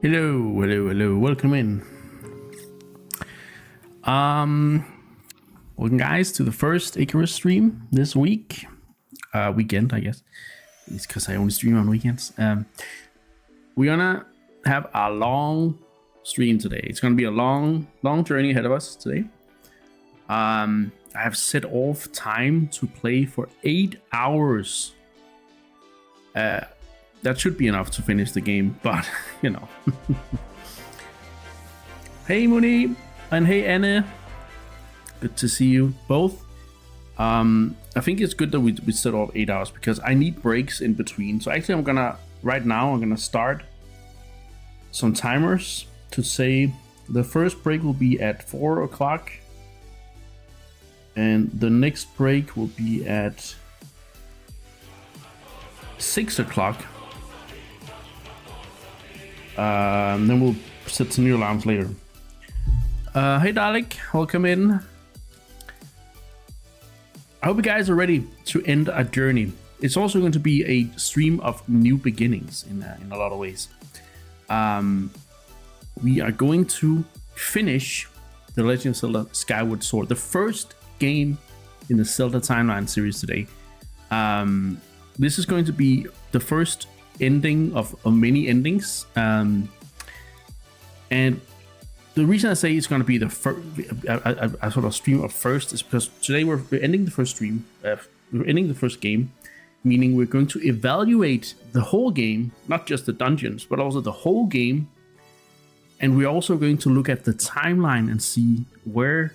Hello, hello, hello. Welcome in. Welcome guys to the first Icarus stream this week. Weekend, I guess. It's because I only stream on weekends. We're gonna have a long stream today. It's gonna be a long journey ahead of us today. I have set off time to play for 8 hours. That should be enough to finish the game, but you know. Hey Muni and hey Anne, good to see you both. I think it's good that we set off 8 hours because I need breaks in between. So actually, I'm gonna start some timers to say the first break will be at 4 o'clock, and the next break will be at 6 o'clock. Then we'll set some new alarms later. Hey Dalek, welcome in. I hope you guys are ready to end a journey. It's also going to be a stream of new beginnings in a lot of ways. We are going to finish The Legend of Zelda Skyward Sword, the first game in the Zelda timeline series today. This is going to be the first ending of many endings, and the reason I say it's going to be the first a sort of stream of first is because today we're ending the first stream. We're ending the first game, meaning we're going to evaluate the whole game, not just the dungeons, but also the whole game. And we're also going to look at the timeline and see where.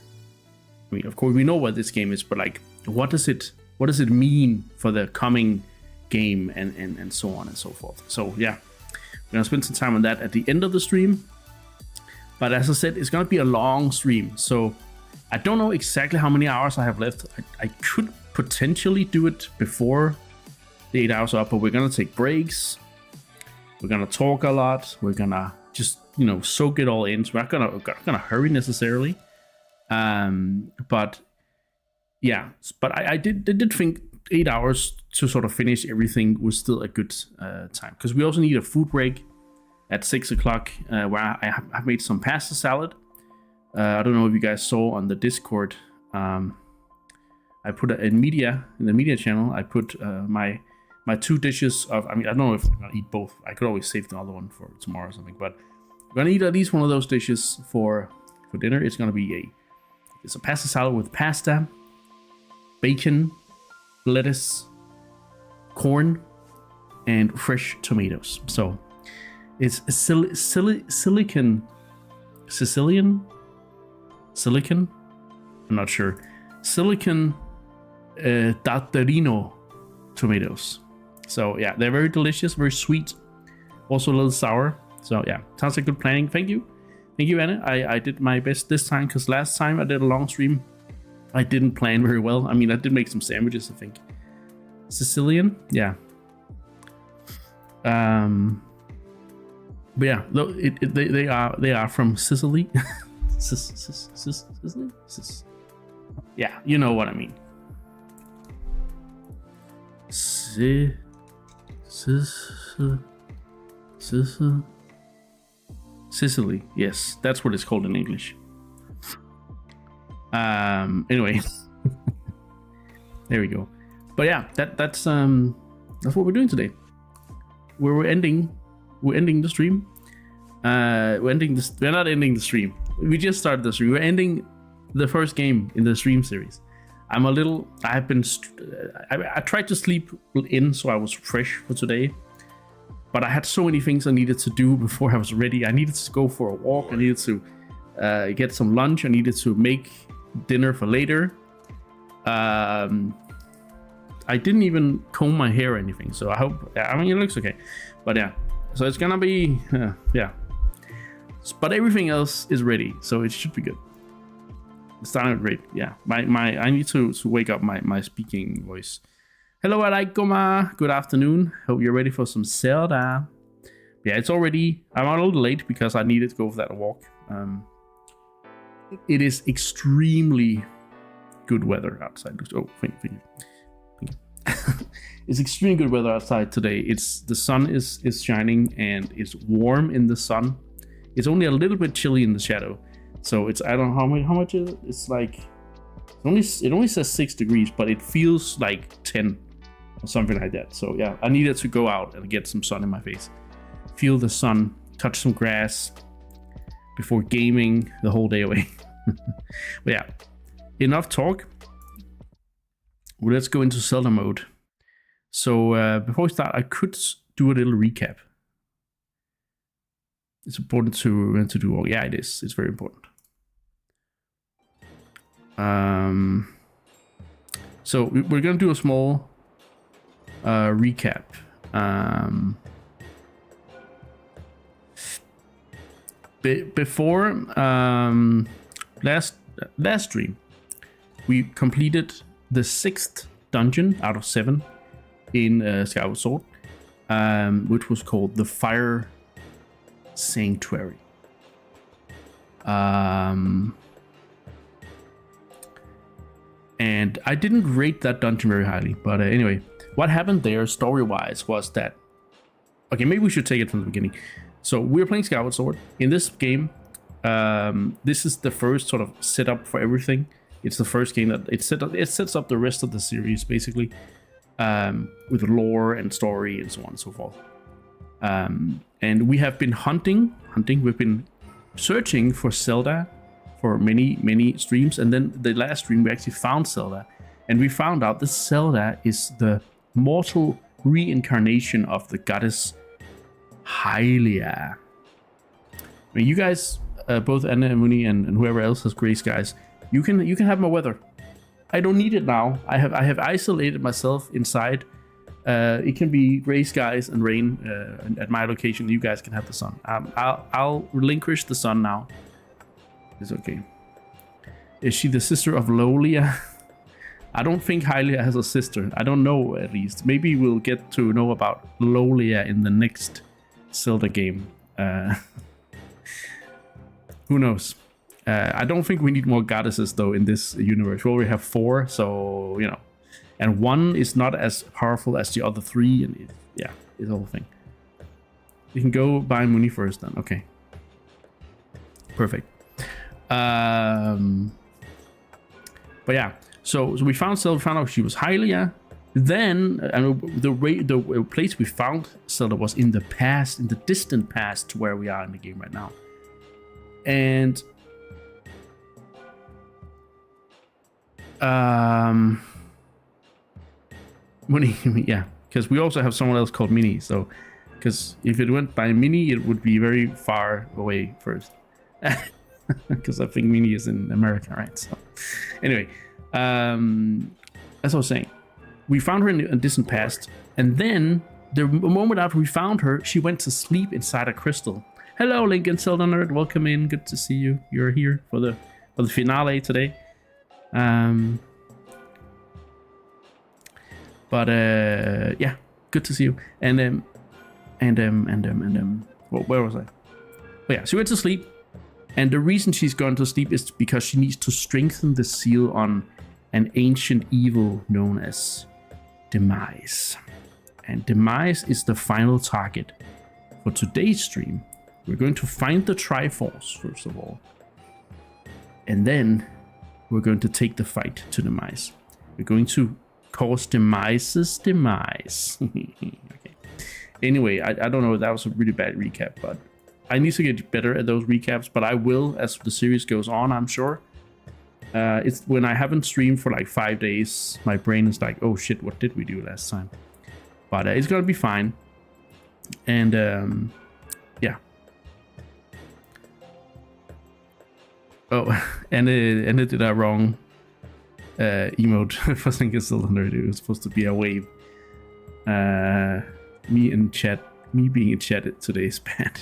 I mean, of course, we know what this game is, but like, what does it mean for the coming game and so on and so forth. So yeah, we're gonna spend some time on that at the end of the stream. But as I said, it's gonna be a long stream, so I don't know exactly how many hours I have left. I could potentially do it before the 8 hours are up, but we're gonna take breaks. We're gonna talk a lot. We're gonna just soak it all in. So we're not gonna hurry necessarily. But yeah, but I did think 8 hours to sort of finish everything was still a good time, because we also need a food break at 6 o'clock where I have made some pasta salad. I don't know if you guys saw on the Discord. I put in the media channel. I put my two dishes of. I mean, I don't know if I'm gonna eat both. I could always save the other one for tomorrow or something. But I'm gonna eat at least one of those dishes for dinner. It's gonna be it's a pasta salad with pasta, bacon, lettuce, corn, and fresh tomatoes. So it's Sicilian. I'm not sure. Silicon Datterino tomatoes. So yeah, they're very delicious, very sweet, also a little sour. So yeah, sounds like good planning. Thank you, Anna. I did my best this time, because last time I did a long stream, I didn't plan very well. I mean, I did make some sandwiches, I think. Sicilian, yeah. But yeah, they are from Sicily. Sicily? Yeah, you know what I mean. Sicily. Yes, that's what it's called in English. Anyway, there we go. But yeah, that's what we're doing today. We're ending the stream. We're not ending the stream. We just started the stream. We're ending the first game in the stream series. I tried to sleep in so I was fresh for today, but I had so many things I needed to do before I was ready. I needed to go for a walk. I needed to get some lunch. I needed to make dinner for later. I didn't even comb my hair or anything, so I hope. I mean, it looks okay, but yeah. So it's gonna be yeah. But everything else is ready, so it should be good. It's starting great. Yeah, I need to wake up my speaking voice. Hello, Alaikoma. Good afternoon. Hope you're ready for some Zelda. Yeah, it's already. I'm a little late because I needed to go for that walk. It is extremely good weather outside. Oh, thank you. It's extremely good weather outside today. The sun is shining and it's warm in the sun. It's only a little bit chilly in the shadow. So it's, I don't know how much is it? It's like it only says 6 degrees, but it feels like 10 or something like that. So yeah, I needed to go out and get some sun in my face, feel the sun, touch some grass before gaming the whole day away. But yeah, enough talk. Well, let's go into Zelda mode. So before we start, I could do a little recap. It's important to do all. Yeah, it is. It's very important. So we're gonna do a small recap. Before last stream, we completed the 6th dungeon out of 7 in Skyward Sword, which was called the Fire Sanctuary. And I didn't rate that dungeon very highly, but anyway, what happened there story-wise was that, okay, maybe we should take it from the beginning. So we're playing Skyward Sword. In this game, this is the first sort of setup for everything. It's the first game that it sets up the rest of the series, basically, with lore and story and so on and so forth. And we have been hunting. We've been searching for Zelda for many streams, and then the last stream we actually found Zelda, and we found out this Zelda is the mortal reincarnation of the goddess Hylia. I mean, you guys, both Anna and Muni and whoever else has gray skies, you can have my weather. I don't need it now. I have isolated myself inside. It can be gray skies and rain at my location. You guys can have the sun. I'll relinquish the sun now. It's okay. Is she the sister of Lolia? I don't think Hylia has a sister. I don't know, at least. Maybe we'll get to know about Lolia in the next Zelda game. Who knows? I don't think we need more goddesses, though, in this universe. We already have 4, so, you know. And 1 is not as powerful as the other 3, and yeah, it's the whole thing. You can go buy Muni first, then. Okay. Perfect. But yeah, so we found Zelda, found out she was Hylia. Then the place we found Zelda was in the past, in the distant past, to where we are in the game right now. And yeah, because we also have someone else called Minnie. So, because if it went by Minnie, it would be very far away first. Because I think Minnie is in America, right? So, anyway, as I was saying, we found her in a distant past, and then the moment after we found her, she went to sleep inside a crystal. Hello, Lincoln Zelda nerd. Welcome in. Good to see you. You're here for the finale today. But yeah, good to see you. And where was I? Oh yeah, she went to sleep. And the reason she's gone to sleep is because she needs to strengthen the seal on an ancient evil known as Demise. And Demise is the final target for today's stream. We're going to find the Triforce, first of all. And then we're going to take the fight to Demise. We're going to cause Demise's demise. Okay. Anyway, I don't know, that was a really bad recap, but I need to get better at those recaps, but I will as the series goes on, I'm sure. It's when I haven't streamed for like 5 days, my brain is like, oh shit, what did we do last time? But it's gonna be fine. And yeah. Oh, and it did a wrong emote for thinking Zelda nerd. It was supposed to be a wave. Me being in chat today is bad.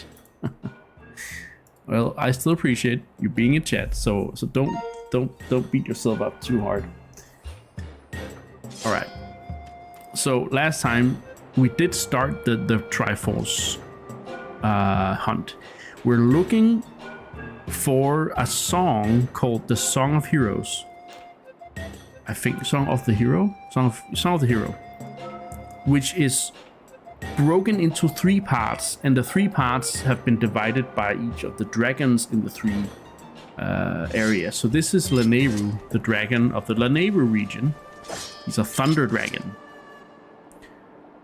Well, I still appreciate you being in chat, so don't beat yourself up too hard. All right. So last time we did start the Triforce hunt. We're looking for a song called the Song of Heroes. I think Song of the Hero. Song of the Hero. which is broken into 3 parts, and the 3 parts have been divided by each of the dragons in the 3 areas. So this is Lanayru, the dragon of the Lanayru region. He's a thunder dragon.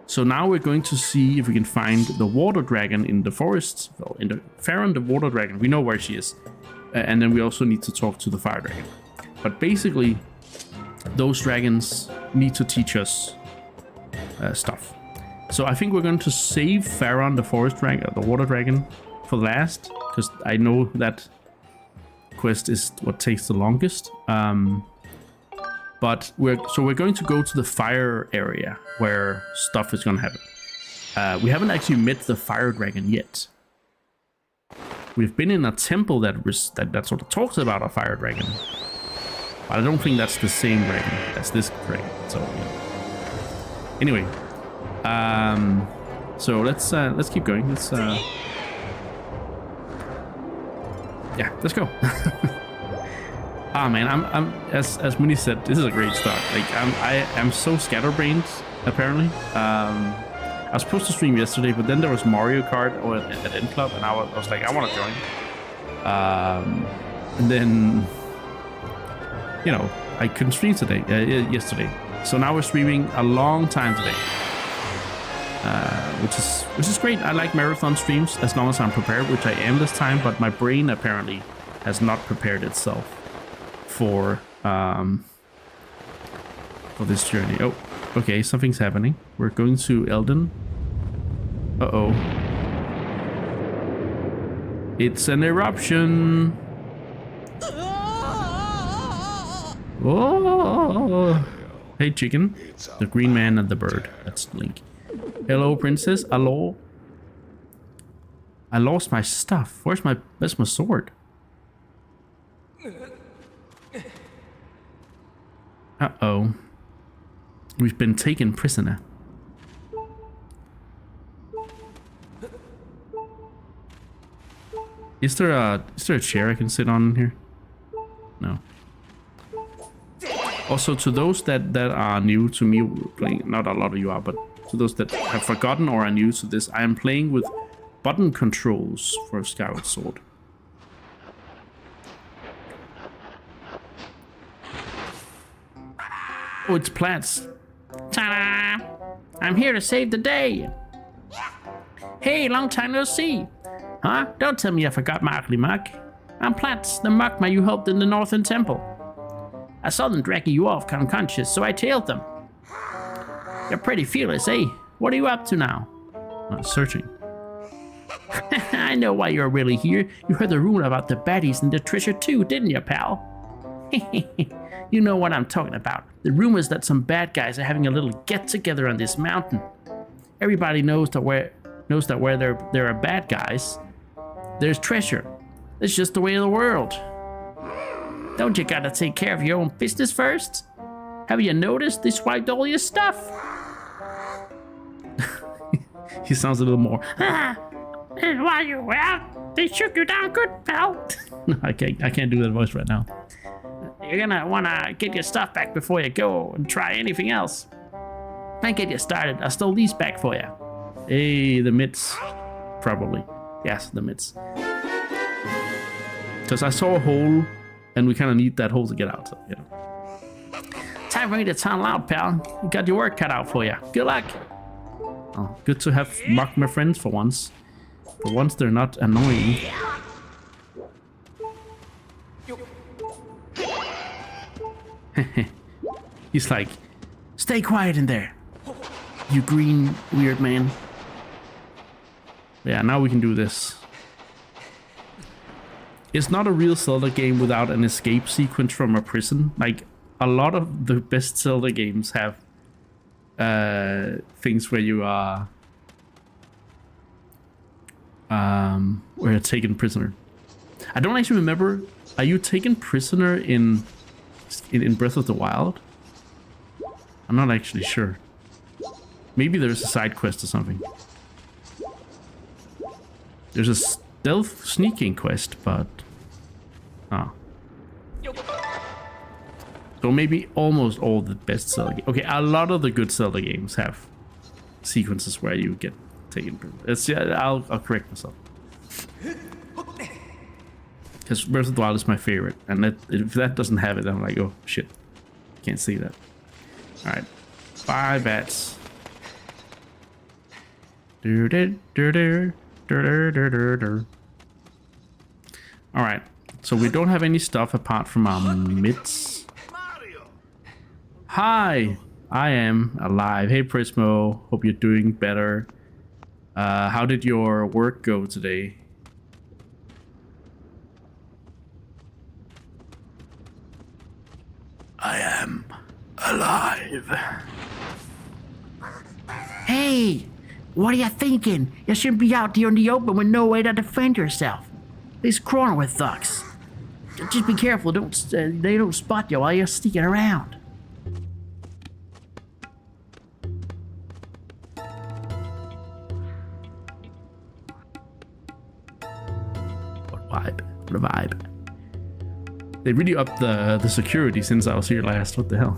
So now we're going to see if we can find the water dragon in the forest. Well, in the Farron, the water dragon, we know where she is. And then we also need to talk to the fire dragon. But basically, those dragons need to teach us stuff. So I think we're going to save Farron, the forest dragon, the water dragon, for last, because I know that quest is what takes the longest. But we're going to go to the fire area where stuff is going to happen. We haven't actually met the fire dragon yet. We've been in a temple that sort of talks about a fire dragon, but I don't think that's the same dragon as this dragon. So yeah. Anyway, so let's keep going. Let's go. Ah man, I'm as Minnie said, this is a great start. Like I am so scatterbrained apparently. I was supposed to stream yesterday, but then there was Mario Kart at End Club, and I was like, I want to join. And then, you know, I couldn't stream yesterday. So now we're streaming a long time today, which is great. I like marathon streams as long as I'm prepared, which I am this time. But my brain apparently has not prepared itself for this journey. Oh. Okay, something's happening. We're going to Eldon. Uh-oh. It's an eruption. Oh! Hey, chicken. The green man and the bird. That's Link. Hello, princess. Hello. I lost my stuff. Where's my sword? Uh-oh. We've been taken prisoner. Is there a chair I can sit on here? No. Also, to those that are new to me playing, not a lot of you are, but to those that have forgotten or are new to this, I am playing with button controls for Skyward Sword. Oh, it's Platts. Ta-da! I'm here to save the day. Hey, long time no see. Huh? Don't tell me I forgot my ugly mug. I'm Platts, the mugman you helped in the Northern Temple. I saw them dragging you off unconscious, so I tailed them. You're pretty fearless, eh? What are you up to now? Searching. I know why you're really here. You heard the rumor about the baddies and the treasure too, didn't you, pal? You know what I'm talking about. The rumors that some bad guys are having a little get-together on this mountain. Everybody knows that where there are bad guys, there's treasure. It's just the way of the world. Don't you gotta take care of your own business first? Have you noticed they swiped all your stuff? He sounds a little more. And while you were out, they shook you down good, pal. No, I can't do that voice right now. You're gonna wanna get your stuff back before you go and try anything else. I get you started. I stole these back for you. Hey, the mitts. Probably. Yes, the mitts. Because I saw a hole, and we kind of need that hole to get out. So, you know. Time for me to tunnel out, pal. You got your work cut out for you. Good luck. Oh, good to have my friends for once. For once, they're not annoying. He's like, stay quiet in there, you green weird man. Yeah, now we can do this. It's not a real Zelda game without an escape sequence from a prison. Like, a lot of the best Zelda games have things where you are where you're taken prisoner. I don't actually remember. Are you taken prisoner in Breath of the Wild? I'm not actually sure. Maybe there's a side quest or something. There's a stealth sneaking quest, but so maybe almost all the best Zelda games. Okay, a lot of the good Zelda games have sequences where you get taken. I'll correct myself. Because Breath of the Wild is my favorite, and if that doesn't have it, I'm like, oh shit, can't see that. All right, 5 bats. All right, so we don't have any stuff apart from our mitts. Hi, I am alive. Hey Prismo, hope you're doing better. How did your work go today? I am alive. Hey, what are you thinking? You shouldn't be out there in the open with no way to defend yourself. These corner with thugs. Just be careful, they don't spot you while you're sneaking around. What a vibe. They really upped the security since I was here last. What the hell?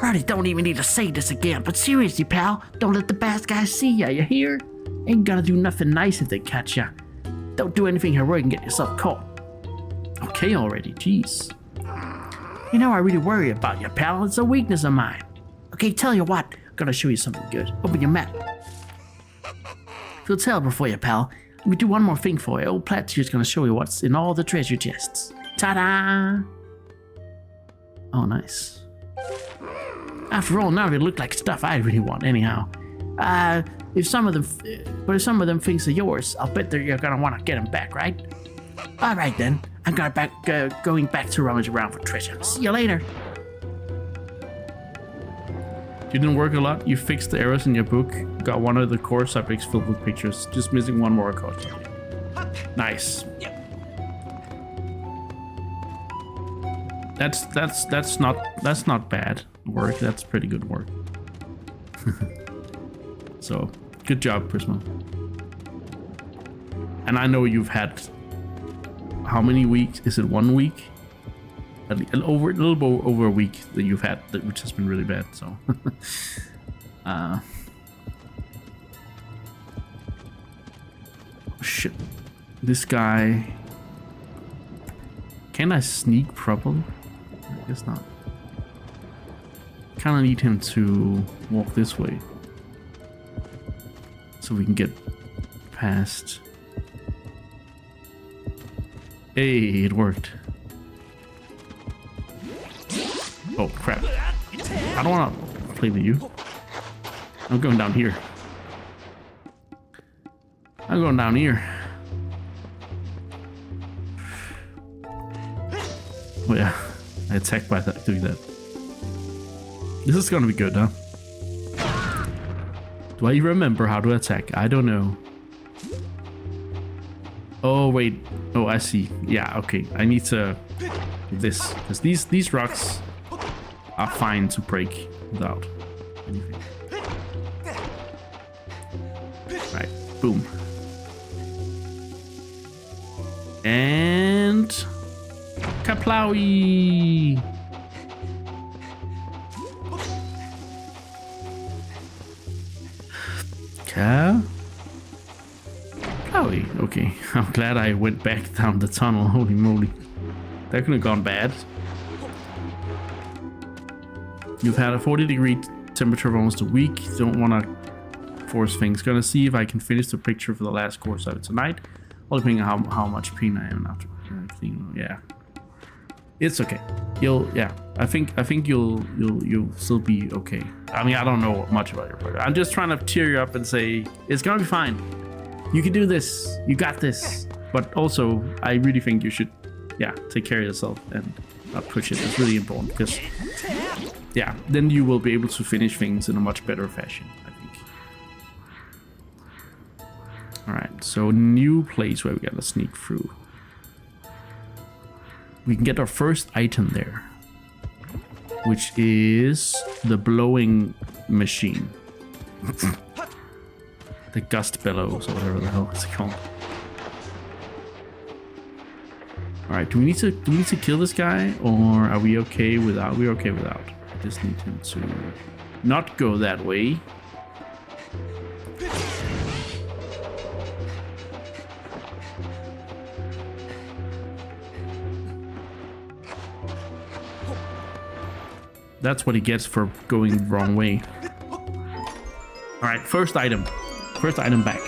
Brody, don't even need to say this again, but seriously, pal, don't let the bad guys see ya, you hear? Ain't gonna do nothing nice if they catch ya. Don't do anything heroic and get yourself caught. Okay already, jeez. You know, I really worry about you, pal. It's a weakness of mine. Okay, tell you what, I'm gonna show you something good. Open your map. Feel terrible for you, pal. Let me do one more thing for you. Old Platitude's gonna show you what's in all the treasure chests. Ta-da! Oh, nice. After all, none of it look like stuff I really want, anyhow. If some of them things are yours, I'll bet that you're gonna want to get them back, right? All right then. I'm going back to rummage around for treasure. See you later. You didn't work a lot. You fixed the errors in your book. Got one of the core subjects filled with pictures. Just missing one more core subject. Nice. That's not bad work. That's pretty good work. So good job, Prisma. And I know you've had how many weeks? Is it 1 week? A little bit over a week that you've had, which has been really bad. So, shit, this guy. Can I sneak properly? I guess not. Kind of need him to walk this way, so we can get past. Hey, it worked. Oh crap. I don't want to play with you. I'm going down here. I'm going down here. Oh yeah, I attacked by doing that. This is gonna be good, huh? Do I remember how to attack? I don't know. Oh wait. Oh, I see. Yeah, okay. I need to this, because these rocks are fine to break without anything. Right, boom. And Kaplowy! Kaplowy, okay. I'm glad I went back down the tunnel, holy moly. That could have gone bad. You've had a 40-degree temperature for almost a week. Don't want to force things. Gonna see if I can finish the picture for the last course of it tonight. All depending on how much pain I am after clean. Yeah, it's okay. I think you'll still be okay. I mean, I don't know much about your program. I'm just trying to cheer you up and say it's gonna be fine. You can do this. You got this. But also, I really think you should, take care of yourself and not push it. It's really important because. Yeah, then you will be able to finish things in a much better fashion, I think. Alright, so new place where we gotta sneak through. We can get our first item there, which is the blowing machine. The gust bellows, or whatever the hell it's called. Alright, do we need to kill this guy, or are we okay without? We're okay without. just need him to not go that way. That's what he gets for going the wrong way. Alright, first item. First item back.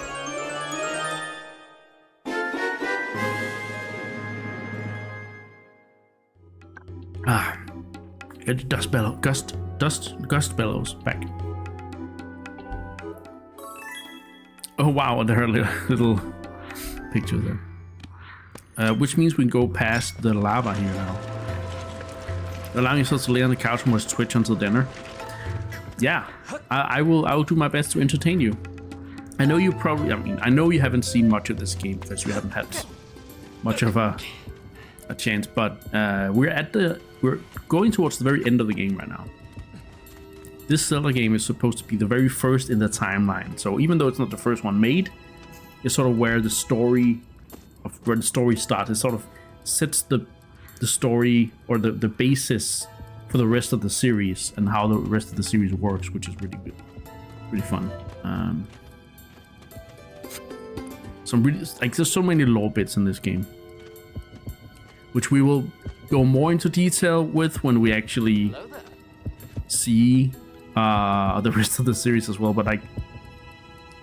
Get the gust bellows back. Oh wow, there are little pictures there. Which means we can go past the lava here now. Allowing yourself to lay on the couch and watch Twitch until dinner. Yeah, I will do my best to entertain you. I know you probably, I know you haven't seen much of this game because you haven't had much of a chance, but we're going towards the very end of the game right now. This Zelda game is supposed to be the very first in the timeline, so even though it's not the first one made, it's sort of where the story starts. It sort of sets the story or the basis for the rest of the series and how the rest of the series works, which is really good, really fun. Some really, like, there's so many lore bits in this game, which we will go more into detail with when we actually see the rest of the series as well. But like,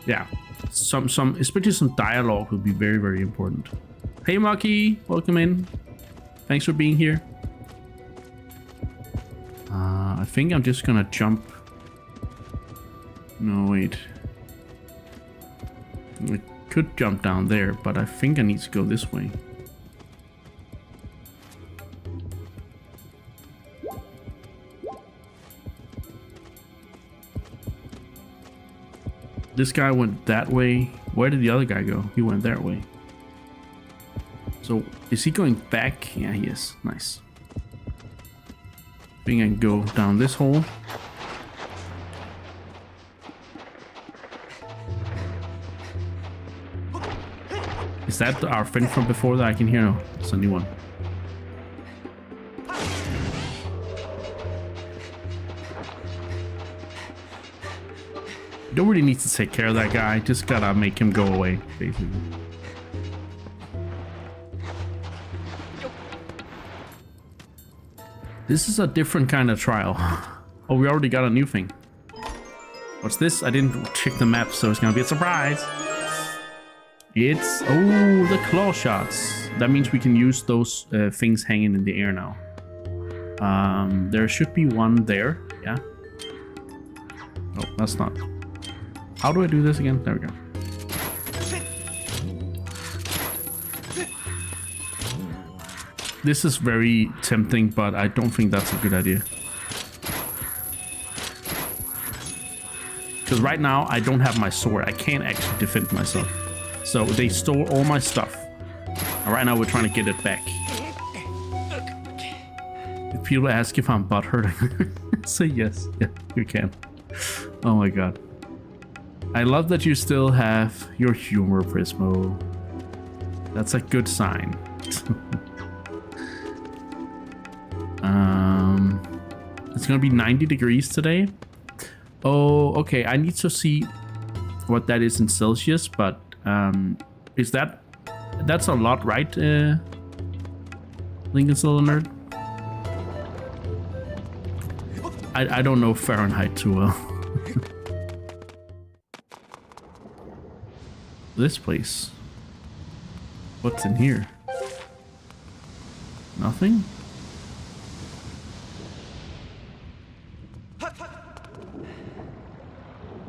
yeah, some especially some dialogue will be very, very important. Hey Maki, welcome in. Thanks for being here. I think I'm just gonna jump. No, wait. I could jump down there, but I think I need to go this way. This guy went that way. Where did the other guy go? He went that way. So, is he going back? Yeah, he is. Nice. I think I can go down this hole. Is that our friend from before that I can hear? No, it's a new one. You don't really need to take care of that guy. Just gotta make him go away, basically. This is a different kind of trial. Oh, we already got a new thing. What's this? I didn't check the map, so it's gonna be a surprise. It's, oh, the claw shots. That means we can use those things hanging in the air now. There should be one there, yeah. Oh, that's not. How do I do this again? There we go. This is very tempting, but I don't think that's a good idea. Because right now, I don't have my sword. I can't actually defend myself. So they stole all my stuff. And right now, we're trying to get it back. If people ask if I'm butthurt, say yes. Yeah, you can. Oh my god. I love that you still have your humor, Prismo. That's a good sign. It's gonna be 90 degrees today. Oh, okay. I need to see what that is in Celsius, but is that's a lot, right? Lincoln Silver Nerd. I don't know Fahrenheit too well. This place. What's in here? Nothing?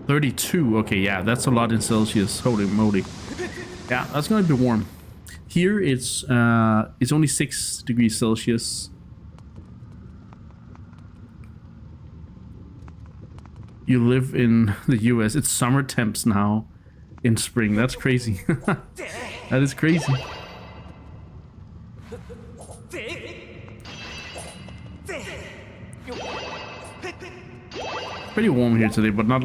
$32. Okay, yeah, that's a lot in Celsius. Holy moly. Yeah, that's gonna be warm. Here it's only 6 degrees Celsius. You live in the US. It's summer temps now in spring. That's crazy. That is crazy. Pretty warm here today, but not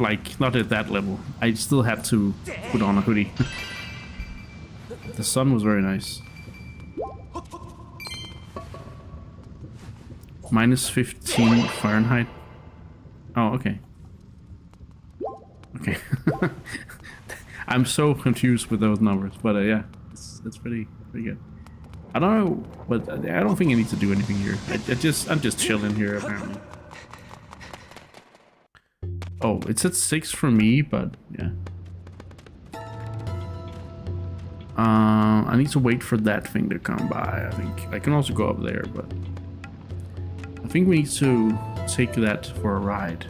at that level. I still had to put on a hoodie. The sun was very nice. -15 Fahrenheit. Oh, okay. Okay. I'm so confused with those numbers, but yeah, it's pretty good. I don't know, but I don't think I need to do anything here. I'm just chilling here apparently. Oh, it's at 6 for me, but yeah. I need to wait for that thing to come by. I think I can also go up there, but I think we need to take that for a ride.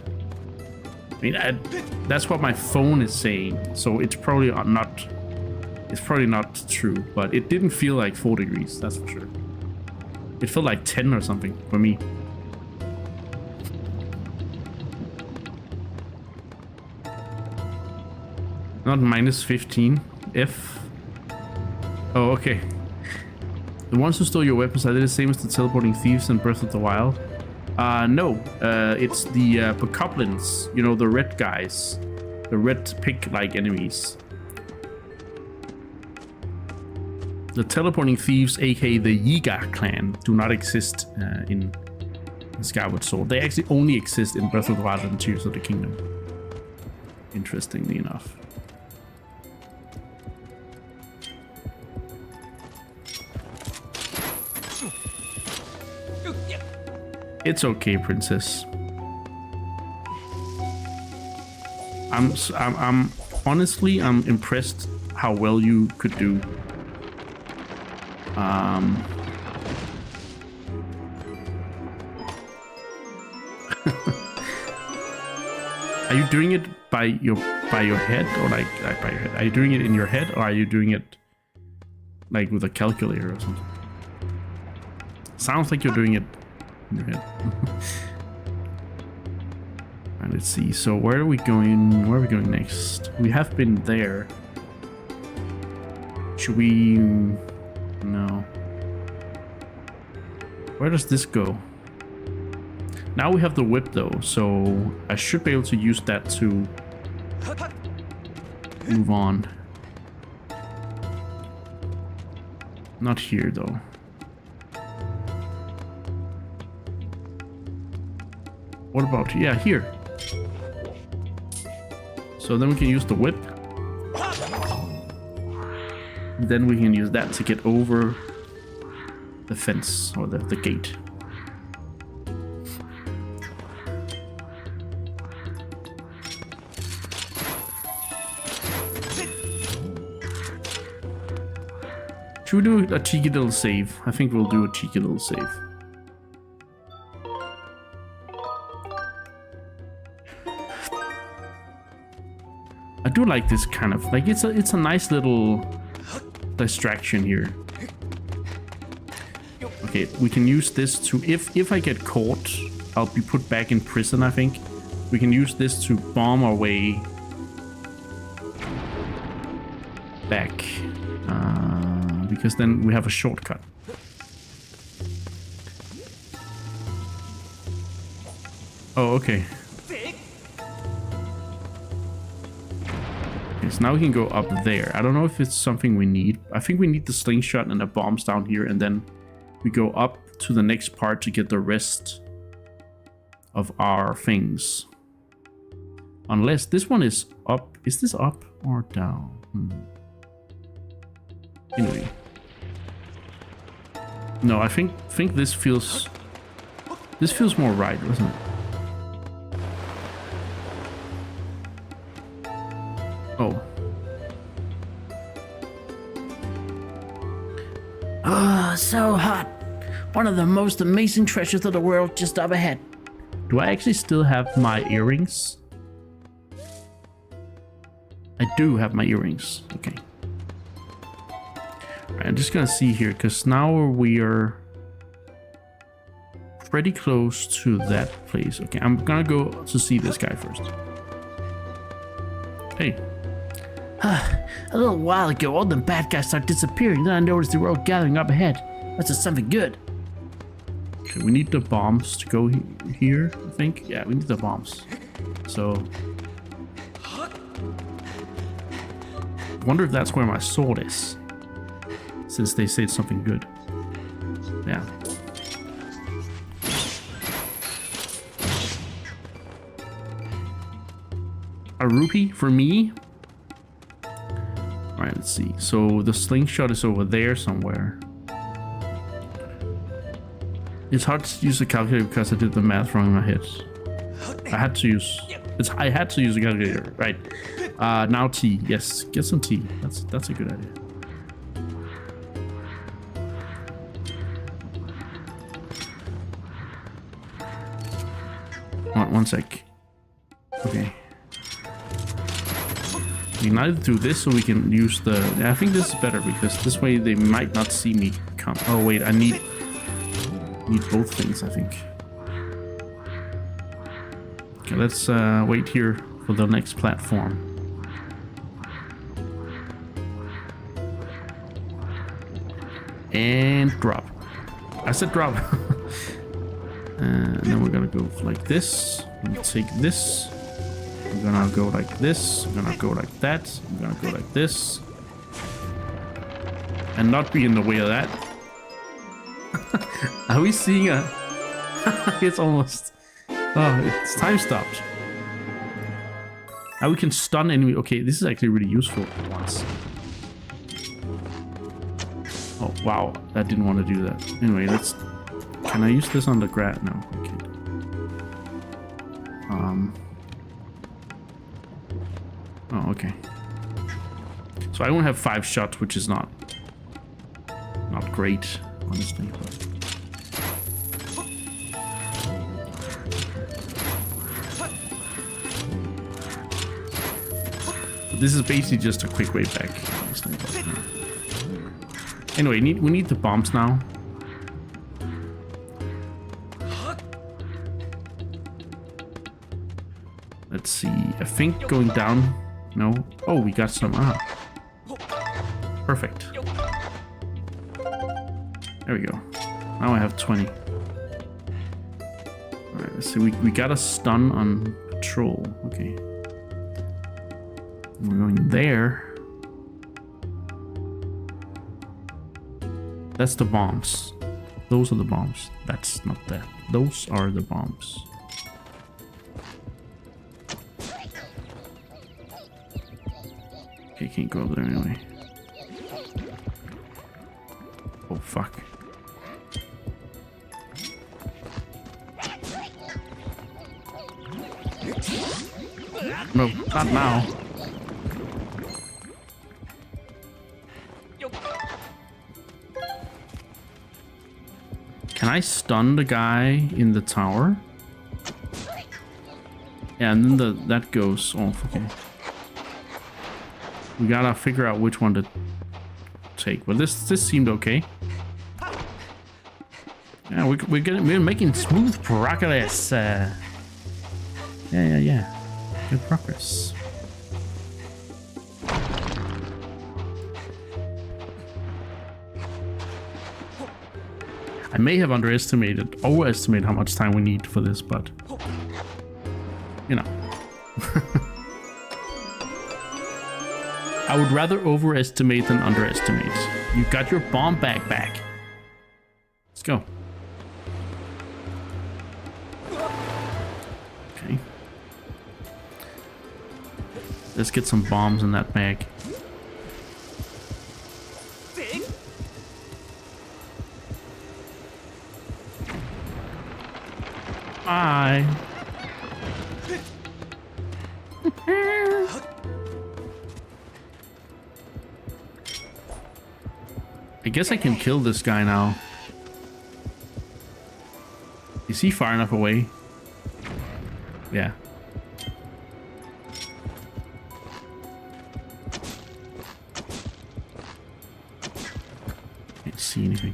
I mean, that's what my phone is saying, so it's probably not. It's probably not true, but it didn't feel like 4 degrees. That's for sure. It felt like 10 or something for me. Not minus 15. F. Oh, okay. The ones who stole your weapons, are they the same as the teleporting thieves in Breath of the Wild? No. It's the bokoblins. You know, the red guys. The red pig-like enemies. The teleporting thieves, aka the Yiga clan, do not exist in Skyward Sword. They actually only exist in Breath of the Wild and Tears of the Kingdom. Interestingly enough. It's okay, princess. I'm honestly, I'm impressed how well you could do. Are you doing it by your head, or like by your head? Are you doing it in your head, or are you doing it like with a calculator or something? Sounds like you're doing it in your head. And let's see. So where are we going? Where are we going next? We have been there. Should we? No. Where does this go? Now we have the whip though, so I should be able to use that to move on. Not here though. What about, yeah, here. So then we can use the whip. Then we can use that to get over the fence or the gate. Should we do a cheeky little save? I think we'll do a cheeky little save. I do like this kind of, like, it's a nice little distraction here. Okay, we can use this to, if I get caught, I'll be put back in prison, I think. We can use this to bomb our way back. Because then we have a shortcut. Oh, okay. Okay, so now we can go up there. I don't know if it's something we need. I think we need the slingshot and the bombs down here, and then we go up to the next part to get the rest of our things. Unless this one is up. Is this up or down? Anyway. No, I think this feels more right, doesn't it? Oh. Oh, so hot. One of the most amazing treasures of the world just up ahead. Do I actually still have my earrings? I do have my earrings. Okay. Right, I'm just gonna see here, because now we are pretty close to that place. Okay, I'm gonna go to see this guy first. Hey. A little while ago, all the bad guys started disappearing. Then I noticed they were all gathering up ahead. That's just something good. Okay, we need the bombs to go here, I think. Yeah, we need the bombs. So... I wonder if that's where my sword is. Since they said something good. Yeah. A rupee for me. All right, let's see. So the slingshot is over there somewhere. It's hard to use the calculator because I did the math wrong in my head. I had to use the calculator, right? Now tea. Yes, get some tea. That's a good idea. One sec. Okay. We can either do this or we can use the... I think this is better because this way they might not see me come. Oh wait, I need both things, I think. Okay, let's wait here for the next platform. And drop. I said drop. And then we're gonna go like this. I'm gonna take this. I'm gonna go like this. I'm gonna go like that. I'm gonna go like this. And not be in the way of that. Are we seeing a... It's almost... Oh, it's time stopped. Now we can stun enemy. Okay, this is actually really useful once. Oh, wow. I didn't want to do that. Anyway, let's... Can I use this on the grad? No, okay. Oh, okay. So I only have 5 shots, which is not great, honestly. But... This is basically just a quick way back. Honestly, but, anyway, we need the bombs now. Let's see. I think going down. No. Oh, we got some. Perfect. There we go. Now I have 20. Alright, let's see. We got a stun on patrol. Okay. We're going there. That's the bombs. Those are the bombs. That's not that. Those are the bombs. Okay, can't go over there anyway. Oh, fuck. No, not now. Can I stun the guy in the tower? Yeah, and then that goes off. Okay. We gotta figure out which one to take. Well, this seemed okay. Yeah, we're making smooth progress. Yeah. Good progress. I may have overestimated how much time we need for this, but you know. I would rather overestimate than underestimate. You got your bomb bag back. Let's go. Okay. Let's get some bombs in that bag. Bye. I guess I can kill this guy now. Is he far enough away? Yeah. Can't see anything.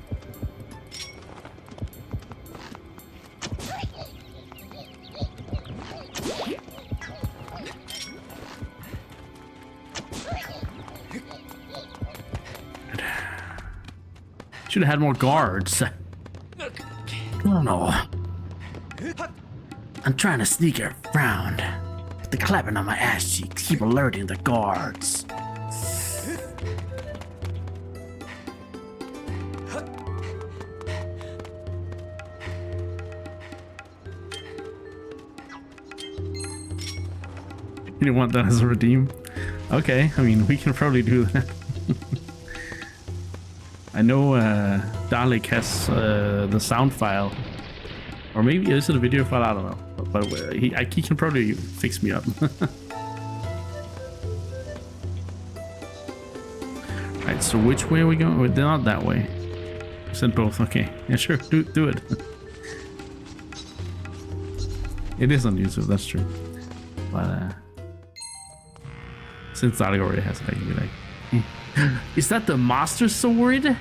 Should have had more guards. Oh no. I'm trying to sneak around, but the clapping on my ass cheeks keep alerting the guards. You don't want that as a redeem? Okay, I mean, we can probably do that. I know Dalek has the sound file. Or maybe is it a video file? I don't know. But he can probably fix me up. Right, so which way are we going? They're not that way. Send both. Okay. Yeah, sure. Do it. It is on YouTube, that's true. But since Dalek already has it, I can be like, is that the Master Sword?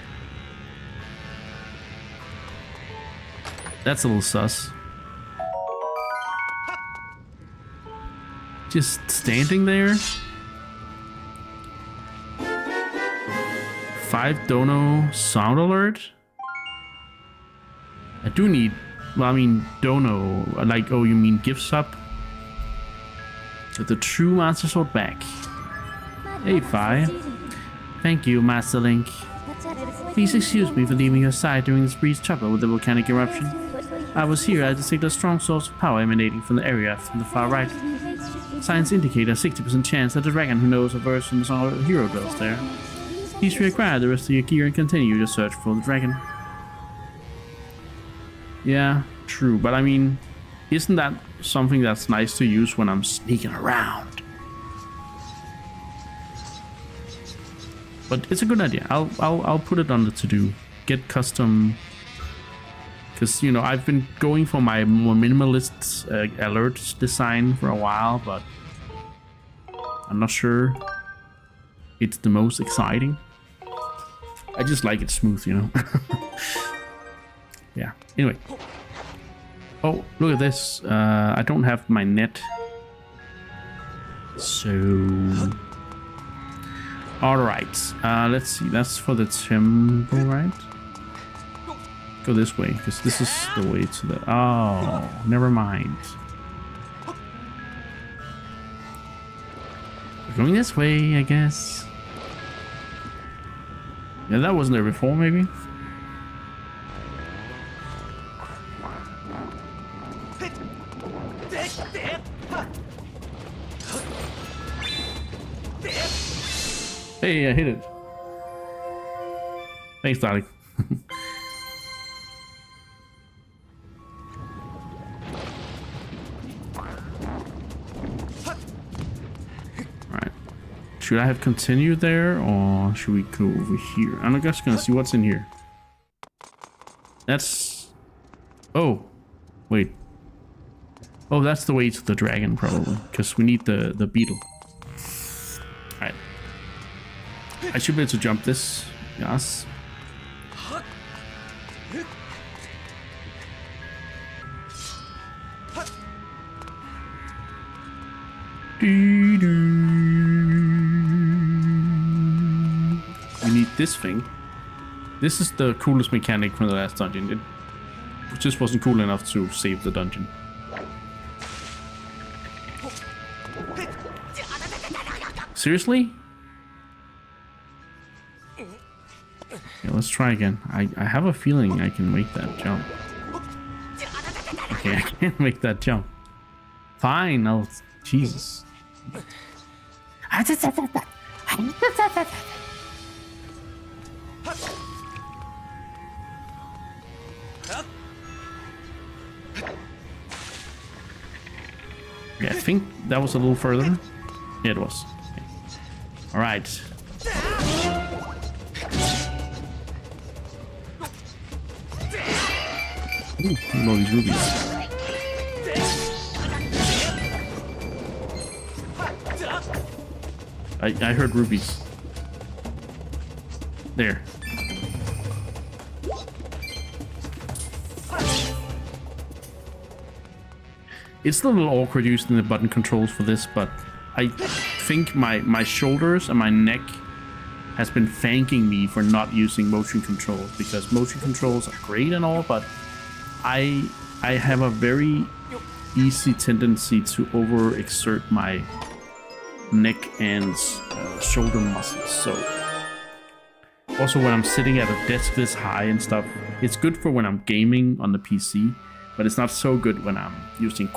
That's a little sus. Just standing there. 5 dono sound alert. I do need, well, I mean, dono, like, oh, you mean gift sub? Get the true Master Sword back. Hey, Fi. Thank you, Master Link. Please excuse me for leaving your side during this brief trouble with the volcanic eruption. I was here to detect a strong source of power emanating from the area from the far right. Signs indicate a 60% chance that the dragon who knows a verse from the song of hero dwells there. Please reacquire the rest of your gear and continue your search for the dragon. Yeah, true, but I mean, isn't that something that's nice to use when I'm sneaking around? But it's a good idea. I'll put it on the to-do. Get custom, because you know I've been going for my more minimalist alert design for a while, but I'm not sure it's the most exciting. I just like it smooth, you know. Yeah. Anyway. Oh, look at this. I don't have my net. So. Alright. Let's see. That's for the temple, right? Go this way, because this is the way to the. Oh, never mind. We're going this way, I guess. Yeah, that wasn't there before, maybe. Hey, I hit it. Thanks, Dalek. Alright. Should I have continued there, or should we go over here? I'm just gonna see what's in here. That's... Oh. Wait. Oh, that's the way to the dragon, probably. Because we need the beetle. Alright. I should be able to jump this. Yes. We need this thing. This is the coolest mechanic from the last dungeon. It just wasn't cool enough to save the dungeon. Seriously? Yeah, let's try again. I have a feeling I can make that jump. Okay, I can't make that jump. Fine, I'll... Jesus. Yeah, I think that was a little further. Yeah, it was. Okay. All right. Ooh, look at all these rubies. I heard rubies. There. It's a little awkward using the button controls for this, but I think my shoulders and my neck has been thanking me for not using motion controls, because motion controls are great and all, but I have a very easy tendency to overexert my neck and shoulder muscles. So also when I'm sitting at a desk this high and stuff, it's good for when I'm gaming on the PC, but it's not so good when I'm using.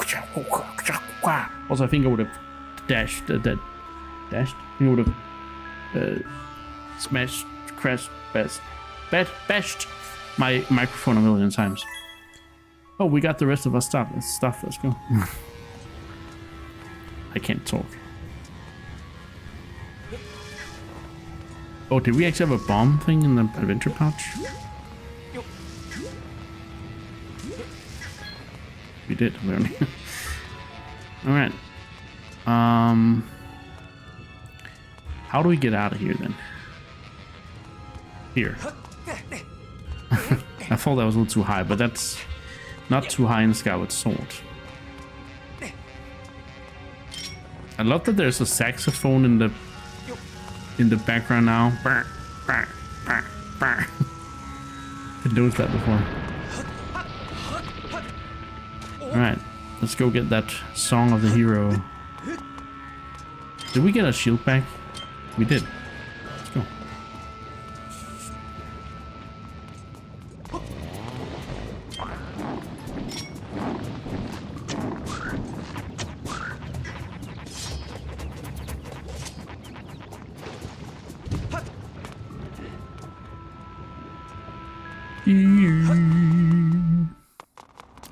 Also, I think I would have dashed, dashed, you would have smashed, crashed, bashed my microphone a million times. Oh, we got the rest of our stuff. Let's go. I can't talk. Oh, did we actually have a bomb thing in the adventure pouch? We did, apparently. Alright. How do we get out of here then? Here. I thought that was a little too high, but that's not too high in the Skyward Sword. I love that there's a saxophone in the background now. Didn't notice that before. Alright, let's go get that Song of the Hero. Did we get a shield back? We did. Let's go.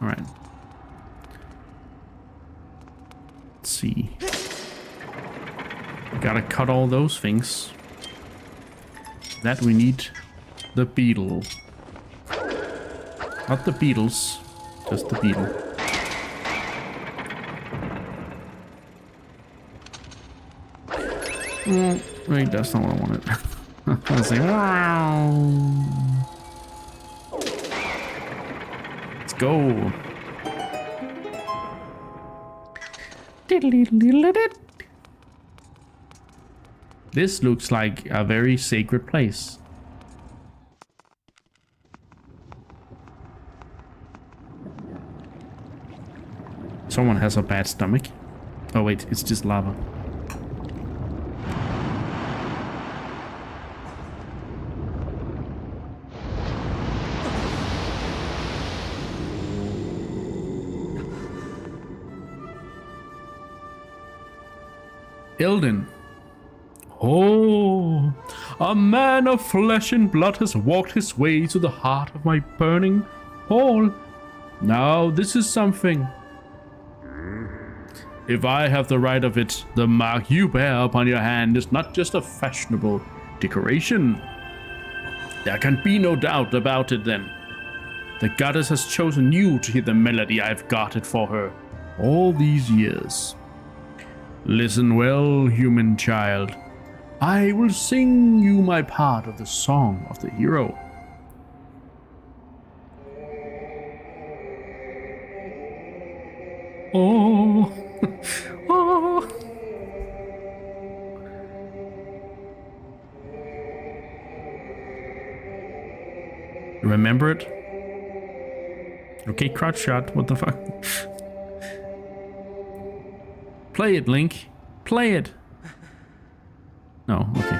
Alright. Let's see. Gotta cut all those things. That we need the beetle. Not the beetles, just the beetle. Wait, that's not what I wanted. I was like, wow. Let's go. This looks like a very sacred place. Someone has a bad stomach. Oh wait, it's just lava. Ilden. Oh, a man of flesh and blood has walked his way to the heart of my burning hall. Now this is something. If I have the right of it, the mark you bear upon your hand is not just a fashionable decoration. There can be no doubt about it then. The goddess has chosen you to hear the melody I've guarded for her all these years. Listen well, human child. I will sing you my part of the Song of the Hero. Oh, oh. Remember it? Okay, crouch shot. What the fuck? Play it, Link. Play it. No, okay.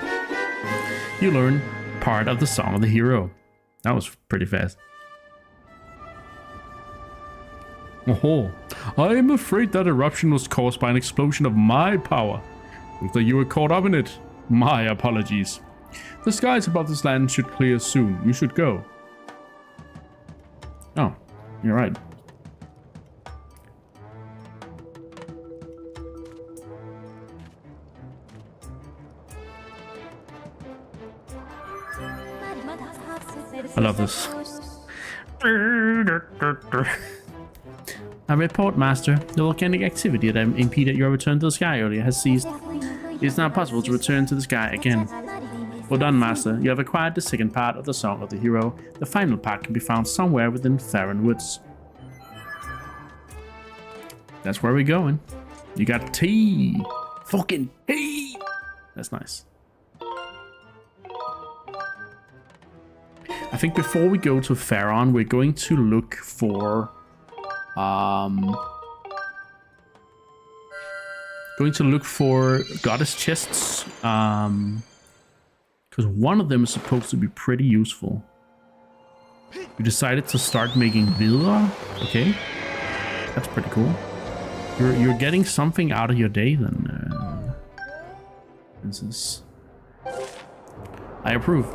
You learn part of the Song of the Hero. That was pretty fast. Oh, I am afraid that eruption was caused by an explosion of my power. Looks like you were caught up in it. My apologies. The skies above this land should clear soon. You should go. Oh, you're right. I love this. A report, Master. The volcanic activity that impeded your return to the sky earlier has ceased. It is now possible to return to the sky again. Well done, Master. You have acquired the second part of the Song of the Hero. The final part can be found somewhere within Farron Woods. That's where we're going. You got tea. Fucking tea. That's nice. I think before we go to Farron, we're going to look for goddess chests, because one of them is supposed to be pretty useful. We decided to start making Villa. Okay, that's pretty cool. You're getting something out of your day then. This is... I approve.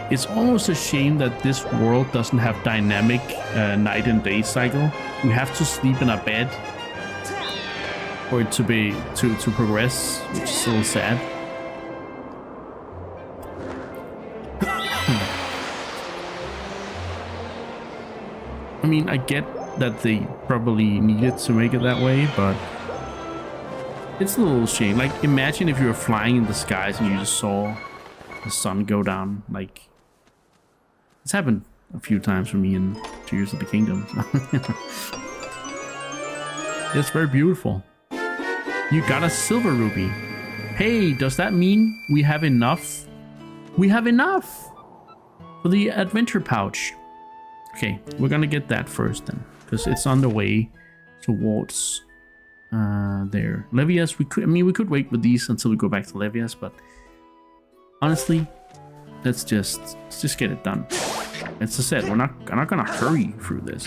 It's almost a shame that this world doesn't have dynamic night and day cycle. We have to sleep in a bed for it to be to progress, which is so sad. I mean, I get that they probably needed to make it that way, but it's a little shame. Like, imagine if you were flying in the skies and you just saw the sun go down. Like, it's happened a few times for me in Tears of the Kingdom. It's very beautiful. You got a silver ruby. Hey, does that mean we have enough? We have enough for the adventure pouch. Okay, we're gonna get that first then, because it's on the way towards there. Levias, we could wait with these until we go back to Levias, but honestly, let's just get it done. As I said, I'm not gonna hurry through this.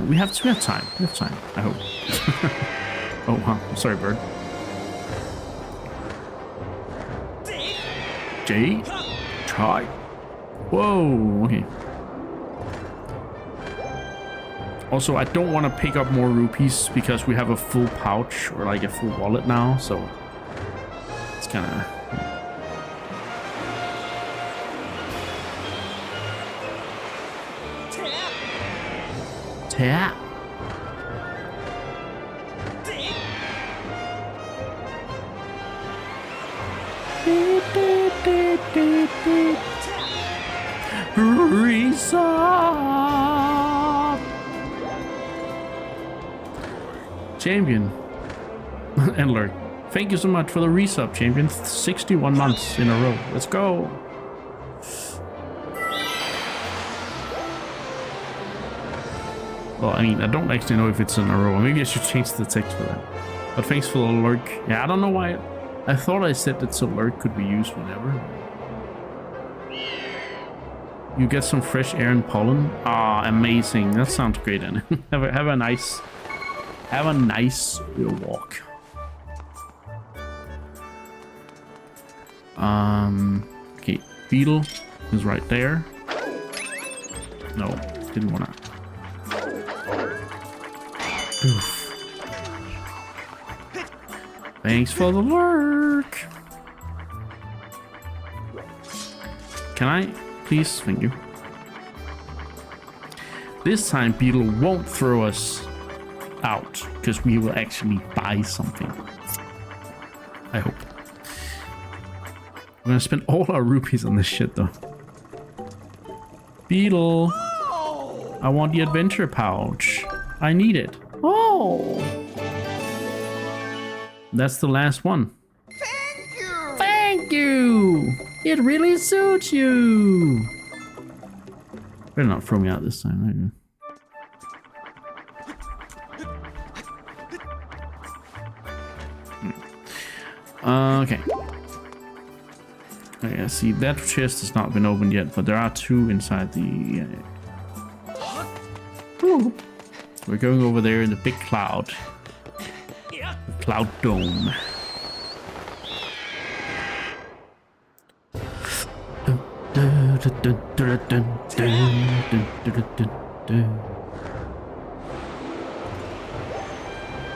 We have time. We have time, I hope. Oh, huh. I'm sorry, bird. J. Try. Whoa, okay. Also, I don't want to pick up more rupees because we have a full pouch or like a full wallet now, so it's kind of... Tap. Resub. Champion. And Lurk. Thank you so much for the resub, champion. 61 months in a row. Let's go. Well, I mean, I don't actually know if it's in a row. Maybe I should change the text for that. But thanks for the lurk. Yeah, I don't know why. I thought I said that so lurk could be used whenever. You get some fresh air and pollen. Ah, amazing. That sounds great. And have a nice walk. Okay, beetle is right there. No, didn't wanna. Oof. Thanks for the lurk. Can I please? Thank you. This time beetle won't throw us out because we will actually buy something. I hope. We're gonna spend all our rupees on this shit though. Beetle, I want the adventure pouch. I need it. Oh, that's the last one. Thank you. Thank you. It really suits you. Better not throw me out this time. Okay. Okay, see, that chest has not been opened yet, but there are two inside the... Ooh. We're going over there in the big cloud. The cloud dome.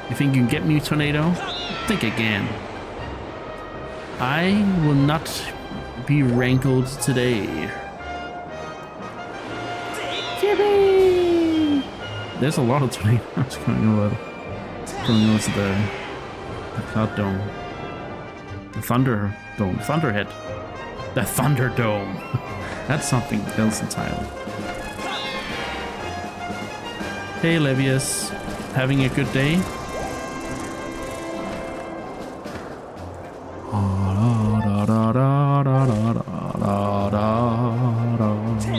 You think you can get me, Tornado? Think again. I will not be rankled today. Yippee! There's a lot of tornadoes going over to the cloud dome. The thunder dome. Thunderhead. The thunder dome. That's something else entirely. Hey Levias. Having a good day? da, da, da.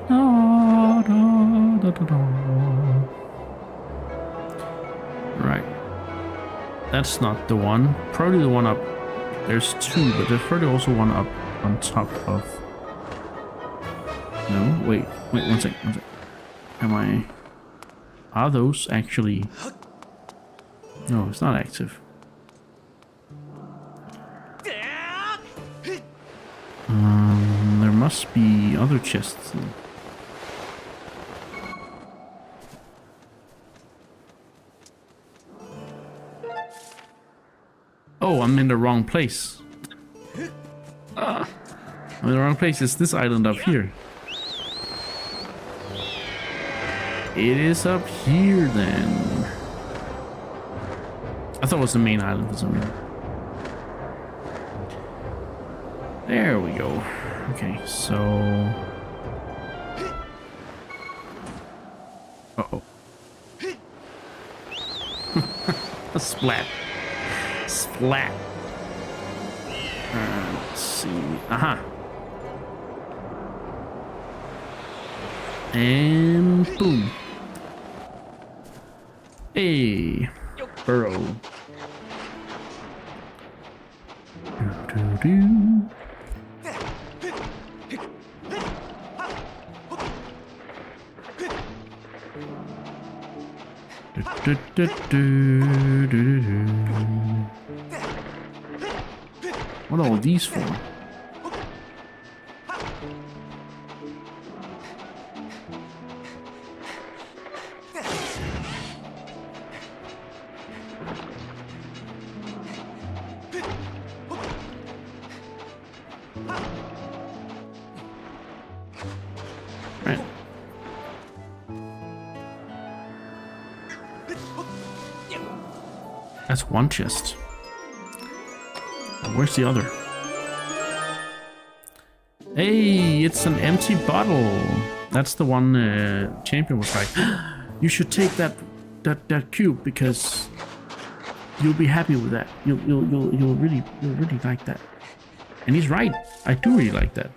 Da, da, da, da, da. Right. That's not the one. Probably the one up. There's two, but there's probably also one up on top of... No, wait, one sec. Am I... Are those actually... No, it's not active. There must be other chests. Oh, I'm in the wrong place. I'm in the wrong place. It's this island up here. It is up here then. I thought it was the main island for some reason. There we go. Okay, so... Uh-oh. A splat. Splat. Let's see. Aha. And boom. Hey. Burrow. Do-do-do. What are all these for? Right. That's one chest. Where's the other? Hey, it's an empty bottle. That's the one Champion was like, you should take that cube because you'll be happy with that. You'll really like that. And he's right. I do really like that.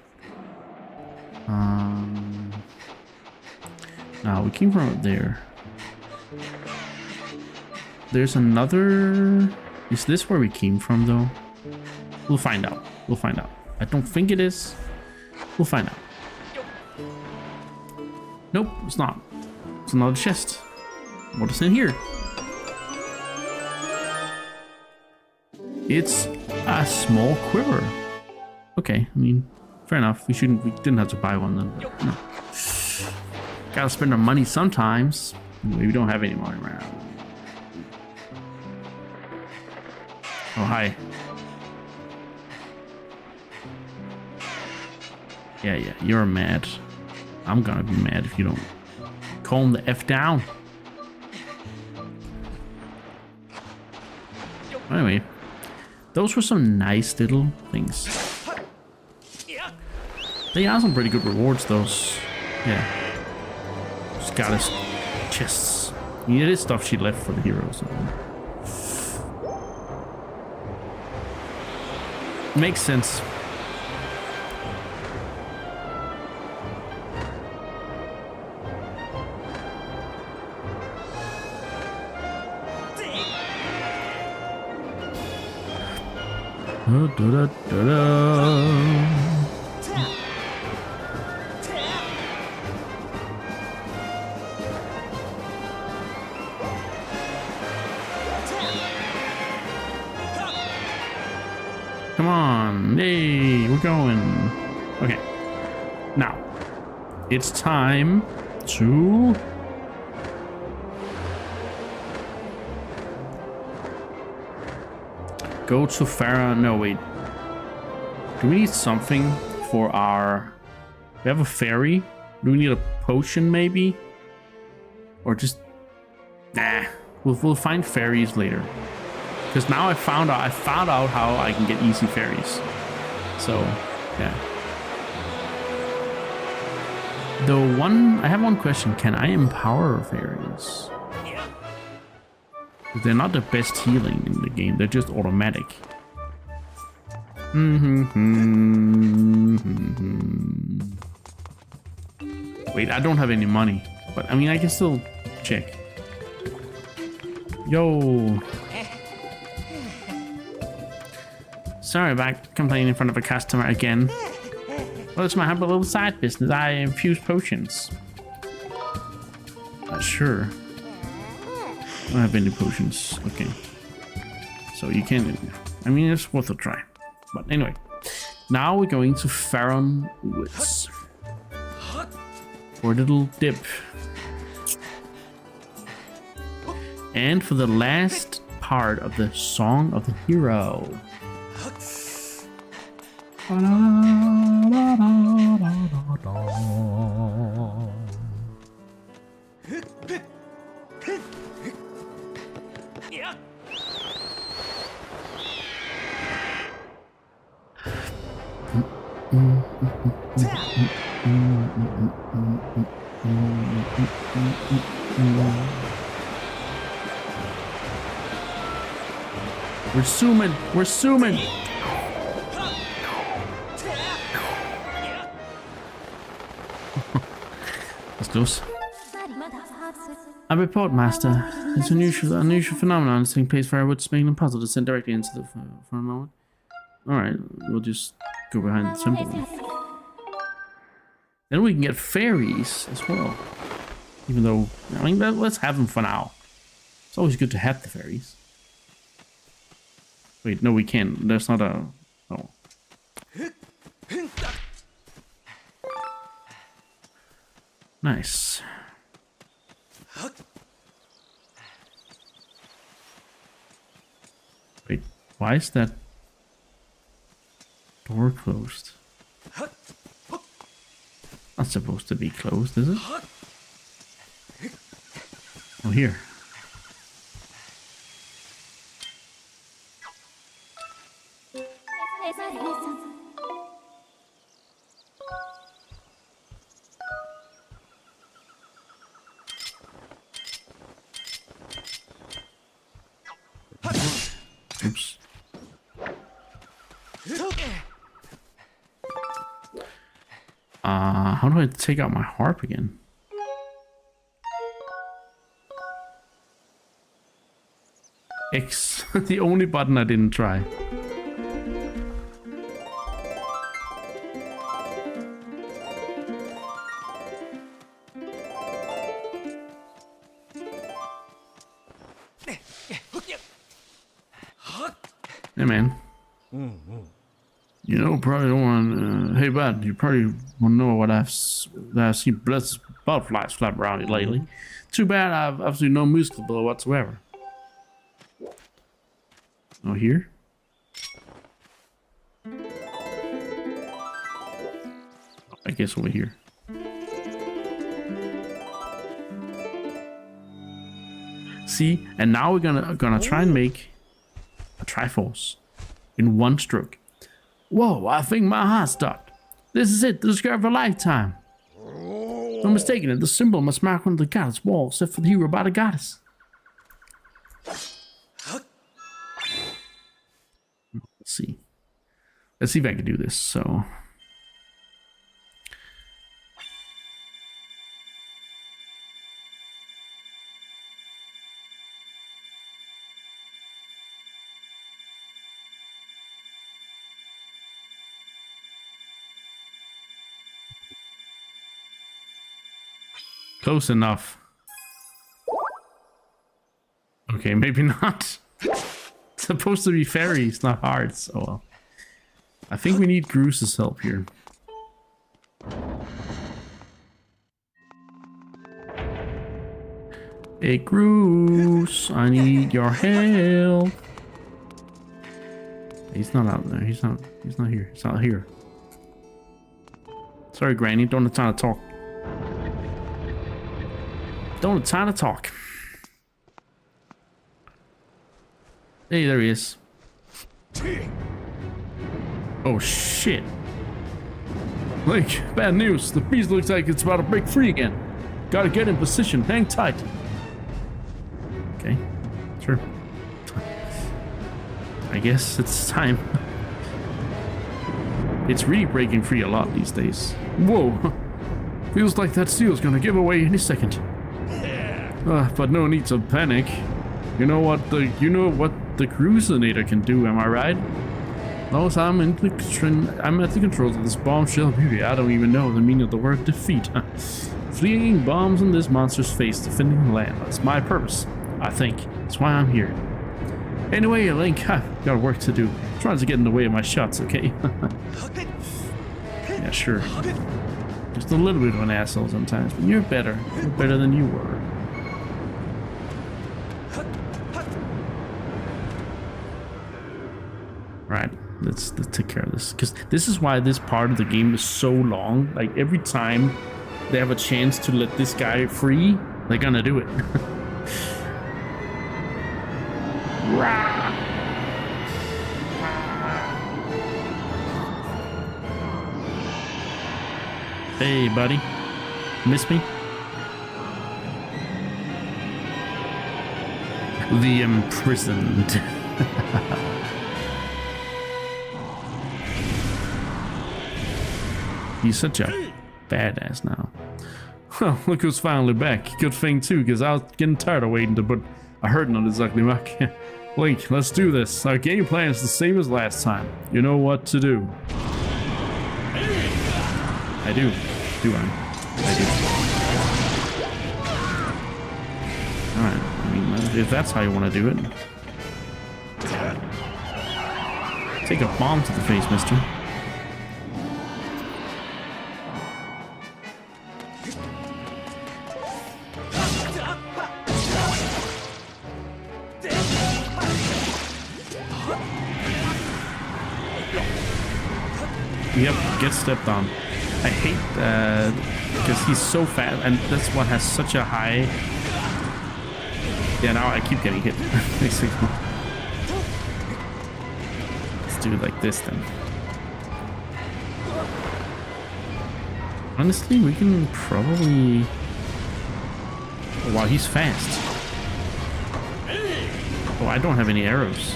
Now we came from up there. There's another... Is this where we came from though? We'll find out. We'll find out. I don't think it is. We'll find out. Nope, it's not. It's another chest. What is in here? It's a small quiver. Okay, I mean, fair enough. We didn't have to buy one then. No. Gotta spend our money sometimes. We don't have any money right now. Oh, hi. Yeah, you're mad. I'm gonna be mad if you don't calm the F down. Anyway, those were some nice little things. They are some pretty good rewards, those. Yeah. Just got us chests. It is stuff she left for the heroes. Makes sense. Come on, hey, we're going. Okay, now it's time to go to Farah. No, wait. Do we need something for our... We have a fairy. Do we need a potion, maybe? Or just... Nah. We'll find fairies later. Because now I found out how I can get easy fairies. So, yeah. I have one question. Can I empower fairies? They're not the best healing in the game. They're just automatic. Wait, I don't have any money. But I mean, I can still check. Yo. Sorry about complaining in front of a customer again. Well, it's my humble little side business. I infuse potions. Sure. I don't have any potions. Okay. So you can... I mean, it's worth a try. But anyway. Now we're going to Faron Woods. For a little dip. And for the last part of the Song of the Hero. We're zooming. We're zooming. That's close. A report, Master. It's an unusual phenomenon taking place for our woods, making it impossible to send directly into the for a moment. Alright, we'll just go behind the symbol. Then we can get fairies as well. Even though, I mean, let's have them for now. It's always good to have the fairies. Wait, no, we can't. There's not a... Oh. Nice. Wait, why is that door closed? Not supposed to be closed, is it? Oh, here. Oops. How do I take out my harp again? X. The only button I didn't try. Hey, man. You know, probably don't want. Hey, bud, you probably want to know what I've seen butterflies flap around it lately. Too bad I've absolutely no musical ability whatsoever. Oh, here? I guess over here. See, and now we're gonna try and make a Triforce in one stroke. Whoa, I think my heart stopped. This is it, the discovery of a lifetime. No mistaken, the symbol must mark on the goddess wall, except for the hero by the goddess. Let's see. Let's see if I can do this. So. Close enough. Okay, maybe not. It's supposed to be fairies, not hearts. Oh well. I think we need Gruce's help here. Hey Gruce, I need your help. He's not out there. He's not here. He's not here. Sorry, Granny, don't have time to talk. Don't have time to talk. Hey, there he is. Oh shit. Link, bad news. The beast looks like it's about to break free again. Gotta get in position. Hang tight. Okay, sure. I guess it's time. It's really breaking free a lot these days. Whoa. Feels like that seal's gonna give away any second. But no need to panic. You know what the cruisinator can do, am I right? As I'm at the controls of this bombshell beauty, I don't even know the meaning of the word defeat. Flinging bombs in this monster's face, defending the land. That's my purpose, I think. That's why I'm here. Anyway, Link, I've got work to do. Trying to get in the way of my shots, okay? Yeah, sure. Just a little bit of an asshole sometimes, but you're better. You're better than you were. Right, let's take care of this. Because this is why this part of the game is so long. Like, every time they have a chance to let this guy free, they're gonna do it. Hey, buddy. Miss me? The imprisoned. He's such a badass now. Well, look who's finally back. Good thing too, because I was getting tired of waiting to put a hurting on his ugly muck. Link, let's do this. Our game plan is the same as last time. You know what to do. I do. Do I? I do. Alright, I mean, if that's how you want to do it. Take a bomb to the face, mister. Yep, get stepped on. I hate that because he's so fast, and that's what has such a high. Yeah, now I keep getting hit. Basically. Let's do it like this then. Honestly, we can probably. Oh, wow, he's fast. Oh, I don't have any arrows.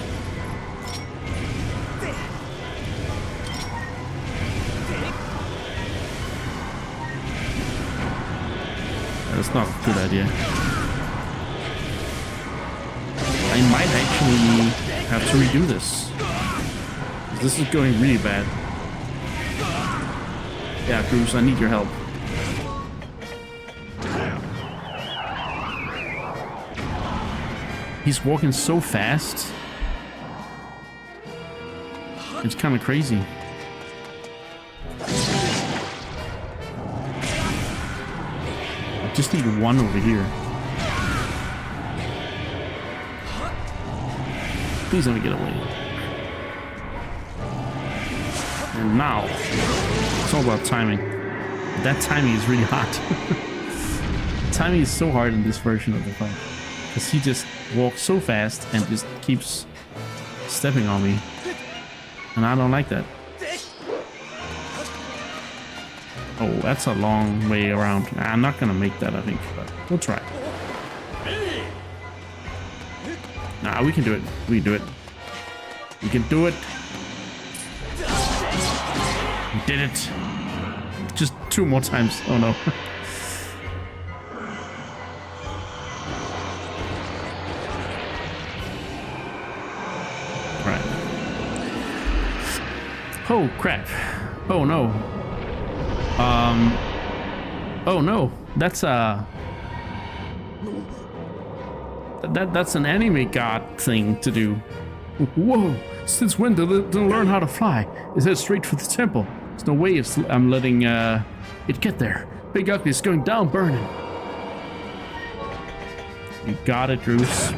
That's not a good idea. I might actually have to redo this. This is going really bad. Yeah, Cruz, I need your help. He's walking so fast. It's kind of crazy. Just need one over here. Please let me get away. And now, it's all about timing. That timing is really hot. Timing is so hard in this version of the fight. Because he just walks so fast and just keeps stepping on me. And I don't like that. Oh, that's a long way around. I'm not gonna make that, I think, but we'll try. Nah, we can do it. We can do it. We can do it. We did it. Just 2 more times. Oh no. Right. Oh crap. Oh no. Oh no, that's that's an anime god thing to do. Whoa, since when did it learn how to fly? It heads straight for the temple. There's no way I'm letting it get there. Big Ugly is going down burning. You got it, Bruce.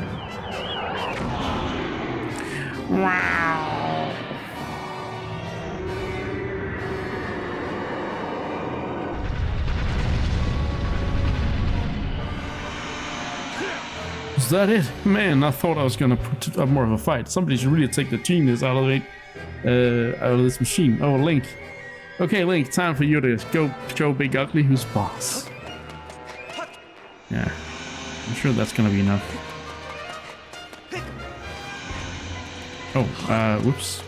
Wow. Is that it? Man, I thought I was gonna put up more of a fight. Somebody should really take the genius out of it, out of this machine. Oh, Link, Okay, Link, time for you to go show Big Ugly who's boss. Yeah, I'm sure that's gonna be enough. Oh, whoops.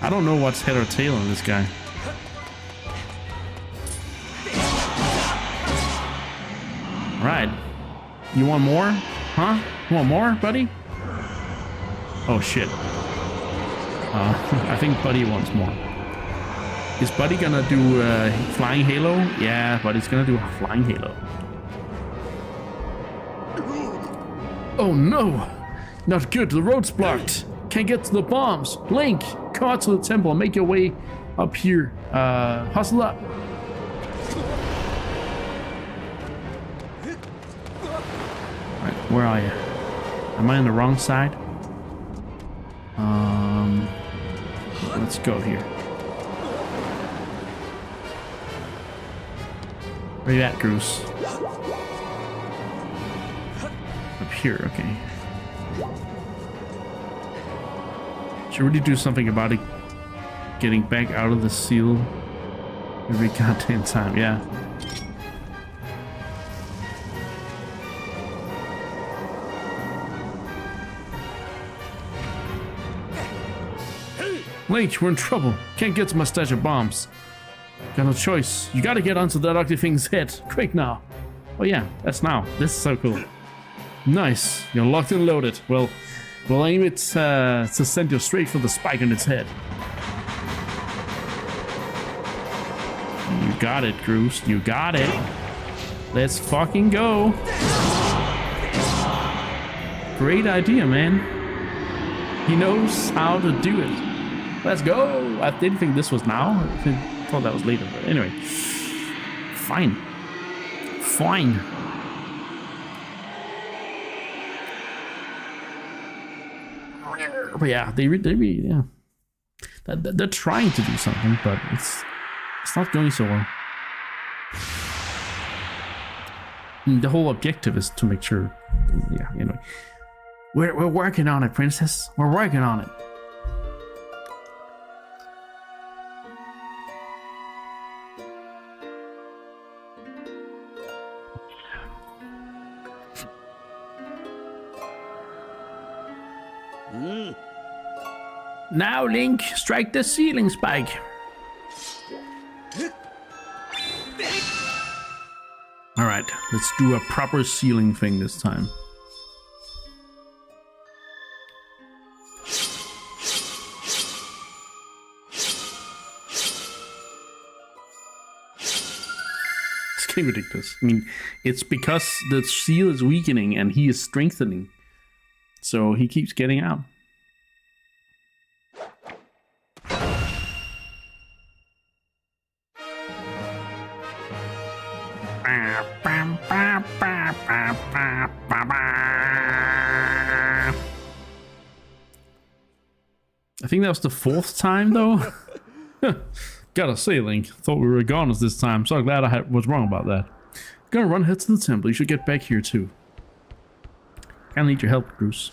I don't know what's head or tail on this guy. Right. You want more? Huh? You want more, buddy? Oh, shit. I think Buddy wants more. Is Buddy gonna do Flying Halo? Yeah, Buddy's gonna do Flying Halo. Oh no! Not good, the road's blocked. Can't get to the bombs. Link, come out to the temple and make your way up here. Hustle up. Alright, where are you? Am I on the wrong side? Let's go here. Where you at, Goose? Up here, okay. Should really do something about it getting back out of the seal every goddamn time, yeah. Link, we're in trouble. Can't get to my stash of bombs. Got no choice. You gotta get onto that ugly thing's head. Quick now. Oh yeah, that's now. This is so cool. Nice. You're locked and loaded. Well, we'll aim it to send you straight for the spike on its head. You got it, Groose. You got it. Let's fucking go. Great idea, man. He knows how to do it. Let's go. I didn't think this was now. I thought that was later, but anyway. Fine. Fine. But yeah, they yeah. They're trying to do something, but it's not going so well. The whole objective is to make sure. Yeah. Anyway, we're working on it, Princess. We're working on it. Now, Link, strike the ceiling spike. Alright, let's do a proper ceiling thing this time. It's getting ridiculous. I mean, it's because the seal is weakening and he is strengthening. So he keeps getting out. I think that was the 4th time, though. Gotta say, Link, thought we were goners this time. So glad I was wrong about that. Gonna run ahead to the temple. You should get back here too. Kinda need your help, Bruce.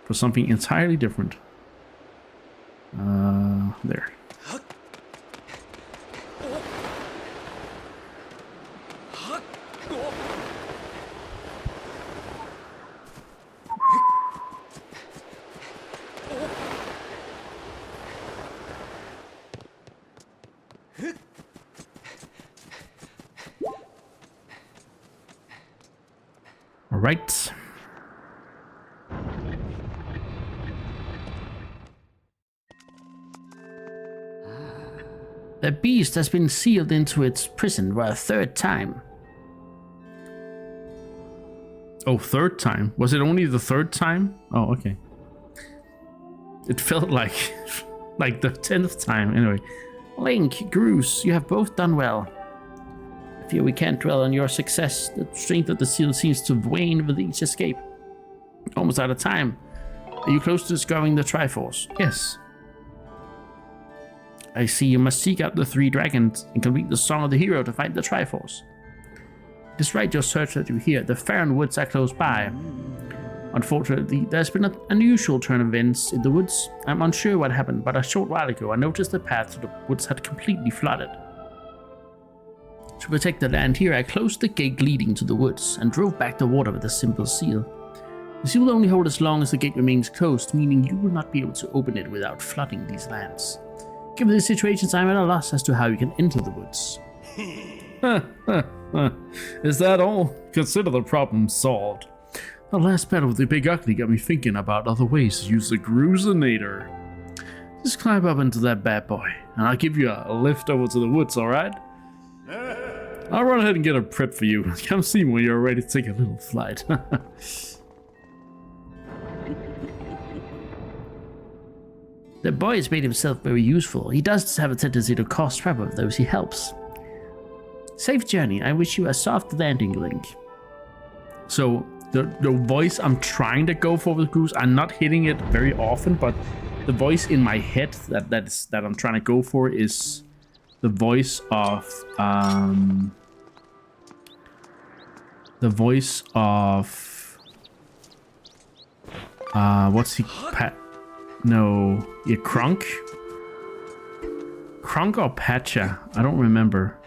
For something entirely different. There. All right. The beast has been sealed into its prison for a 3rd time. Oh, 3rd time? Was it only the 3rd time? Oh, okay. It felt like the 10th time. Anyway. Link, Goose, you have both done well. I fear we can't dwell on your success. The strength of the seal seems to wane with each escape. Almost out of time. Are you close to discovering the Triforce? Yes. I see you must seek out the 3 dragons and complete the Song of the Hero to find the Triforce. Despite your search that you hear, the Farron Woods are close by. Unfortunately, there's been an unusual turn of events in the woods. I'm unsure what happened, but a short while ago I noticed the path to the woods had completely flooded. To protect the land here, I closed the gate leading to the woods and drove back the water with a simple seal. The seal will only hold as long as the gate remains closed, meaning you will not be able to open it without flooding these lands. Given these situations, I'm at a loss as to how you can enter the woods. Is that all? Consider the problem solved. The last battle with the Big Ugly got me thinking about other ways to use the Cruisinator. Just climb up into that bad boy, and I'll give you a lift over to the woods, alright? I'll run ahead and get a prep for you. Come see me when you're ready to take a little flight. The boy has made himself very useful. He does have a tendency to cause trouble with those he helps. Safe journey. I wish you a soft landing, Link. So, the voice I'm trying to go for with Goose, I'm not hitting it very often, but the voice in my head that I'm trying to go for is the voice of what's he? No, yeah, Krunk or Patcha? I don't remember.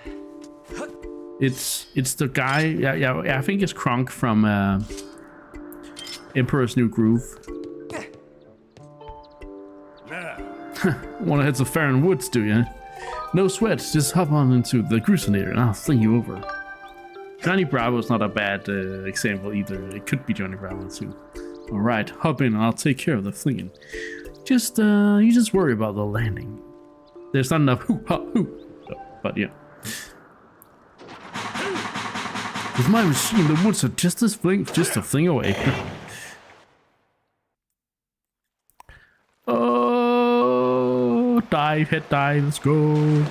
It's the guy. Yeah. I think it's Krunk from Emperor's New Groove. Want to head to Farron Woods, do you? No sweat. Just hop on into the Cruisinator and I'll fling you over. Johnny Bravo's not a bad example either. It could be Johnny Bravo too. All right, hop in and I'll take care of the flinging. Just you just worry about the landing. There's not enough but yeah. With my machine, the woods are just a fling away. Oh, dive, head dive, let's go.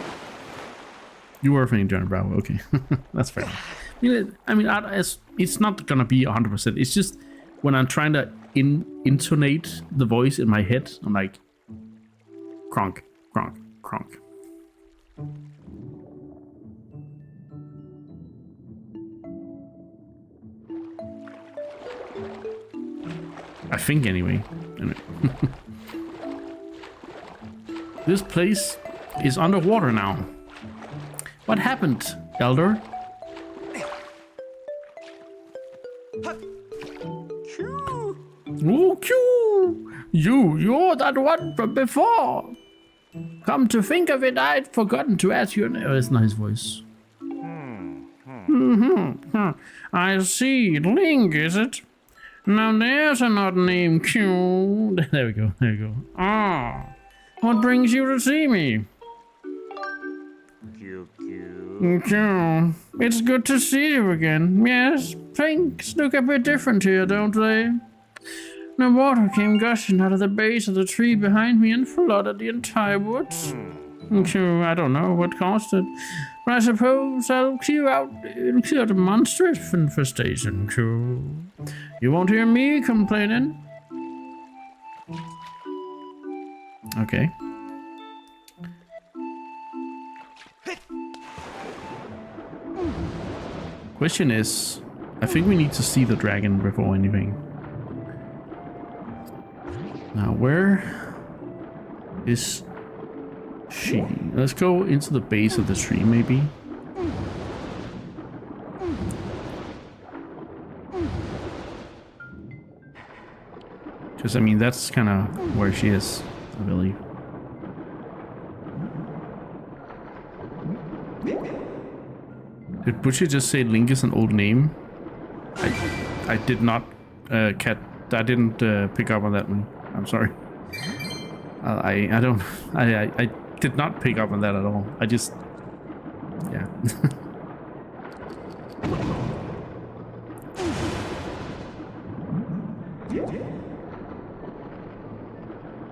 You were playing Johnny Bravo, okay. That's fair. I mean, it's not gonna be 100%. It's just when I'm trying to intonate the voice in my head, I'm like, Kronk, Kronk, Kronk. I think anyway. This place is underwater now. What happened, Elder? Oh, Q! You're that one from before. Come to think of it, I'd forgotten to ask your name. Oh, it's not his voice. I see. Link, is it? Now there's an odd name, Q. There we go. Ah, what brings you to see me? Q. It's good to see you again. Yes, things look a bit different here, don't they? The water came gushing out of the base of the tree behind me and flooded the entire woods. I don't know what caused it, but I suppose it'll clear the monstrous infestation, Q. You won't hear me complaining. Okay. Question is, I think we need to see the dragon before anything. Now, where is she? Let's go into the base of the tree, maybe. Because, I mean, that's kind of where she is, I believe. Did Butcher just say Link is an old name? I did not, I didn't pick up on that one. I'm sorry. I did not pick up on that at all. I just, yeah.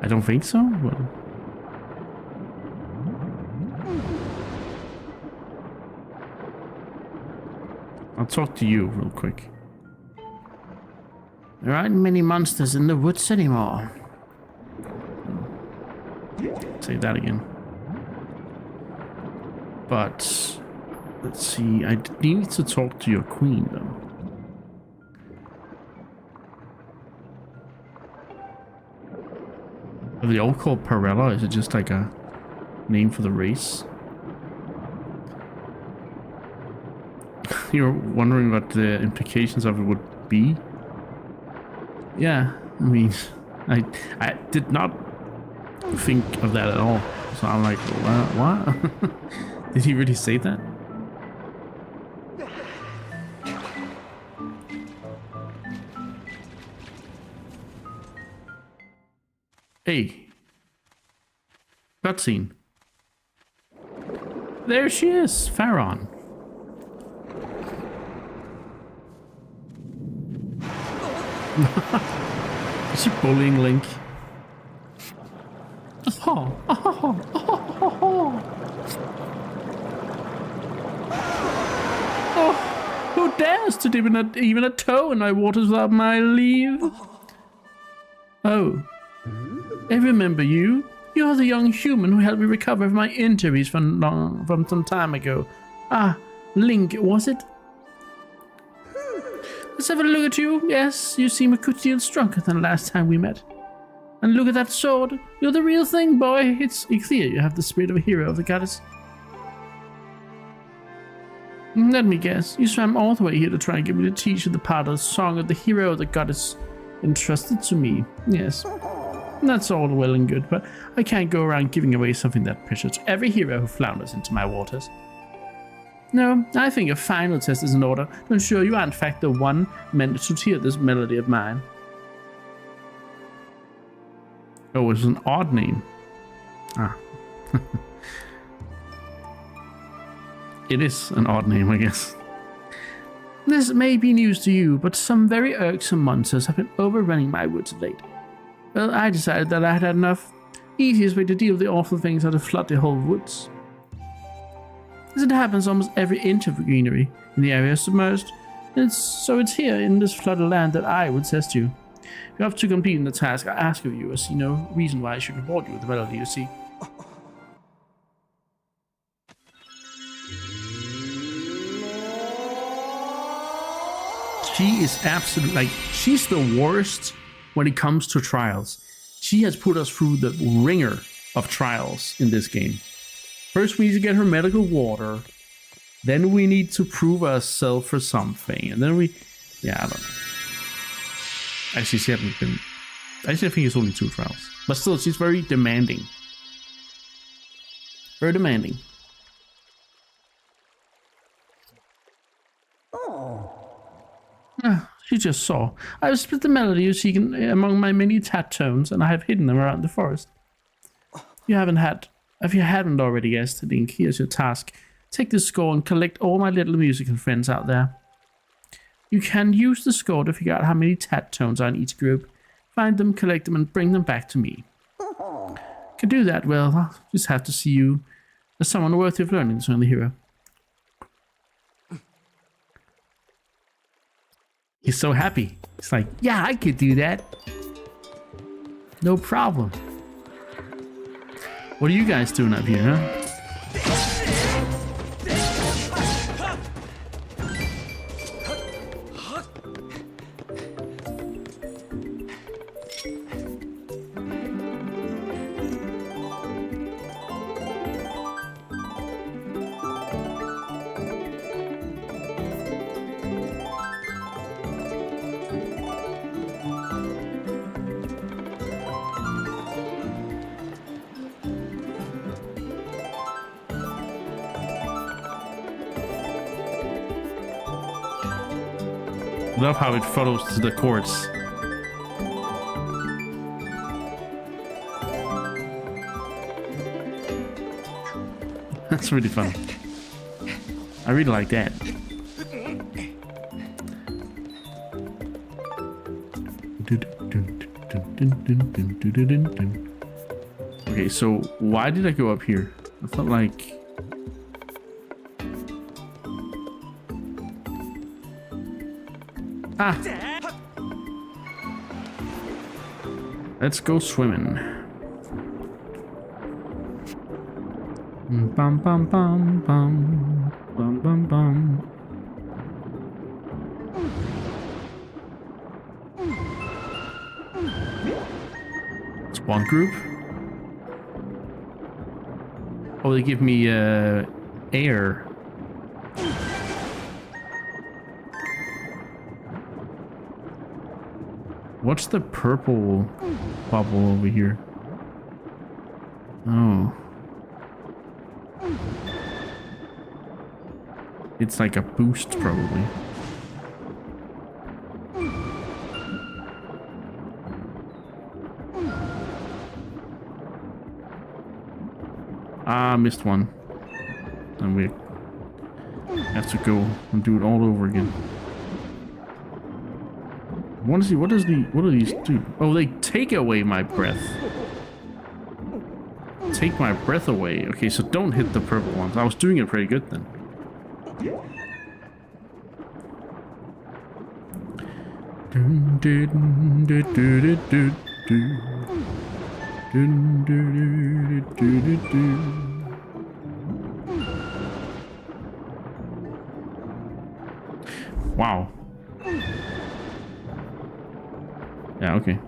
I don't think so. But... I'll talk to you real quick. There aren't many monsters in the woods anymore. Say that again. But let's see. I need to talk to your queen, though. Are they all called Parella? Is it just like a name for the race? You're wondering what the implications of it would be? Yeah, I mean, I did not think of that at all. So I'm like, what? Did he really say that? Hey. Cutscene. There she is, Pharaon. Is she bullying Link? Oh, oh, oh, oh. Oh, who dares to dip even a toe in my waters without my leave? Oh, I remember you. You're the young human who helped me recover from my injuries from some time ago. Ah, Link, was it? Let's have a look at you. Yes, you seem a good deal stronger than last time we met. And look at that sword. You're the real thing, boy. It's clear you have the spirit of a hero of the goddess. Let me guess. You swam all the way here to try and get me to teach you the part of the song of the hero of the goddess entrusted to me. Yes. That's all well and good, but I can't go around giving away something that precious to every hero who flounders into my waters. No, I think a final test is in order to ensure you are in fact the one meant to hear this melody of mine. Oh, it's an odd name. Ah. It is an odd name, I guess. This may be news to you, but some very irksome monsters have been overrunning my woods of late. Well, I decided that I had had enough. Easiest way to deal with the awful things are to flood the whole woods. As it happens, almost every inch of greenery in the area is submerged. So it's here in this flooded land that I would test you. If you have to complete the task I ask of you, I see no reason why I should reward you with the melody, you see. She is absolutely, like, she's the worst when it comes to trials. She has put us through the ringer of trials in this game. First we need to get her medical water, then we need to prove ourselves for something, and then yeah, I don't know. Actually, she hasn't been, actually I think it's only 2 trials. But still, she's very demanding. Very demanding. You just saw. I have split the melody you seek among my many tat tones, and I have hidden them around the forest. If you haven't already guessed, Link, here's your task. Take this score and collect all my little musical friends out there. You can use the score to figure out how many tat tones are in each group. Find them, collect them, and bring them back to me. To do that, well, I'll just have to see you as someone worthy of learning to the hero. He's so happy. He's like, yeah, I could do that. No problem. What are you guys doing up here, huh? Love how it follows to the chords. That's really fun. I really like that. Okay, so why did I go up here? I felt like... Ah! Let's go swimming. Bum bum bum bum bum bum bum. It's one group. Oh, they give me air. What's the purple bubble over here? Oh. It's like a boost, probably. Ah, missed one. And we have to go and do it all over again. What do these do? Oh, they take away my breath. Take my breath away. Okay, so don't hit the purple ones. I was doing it pretty good then. Wow. Yeah, okay.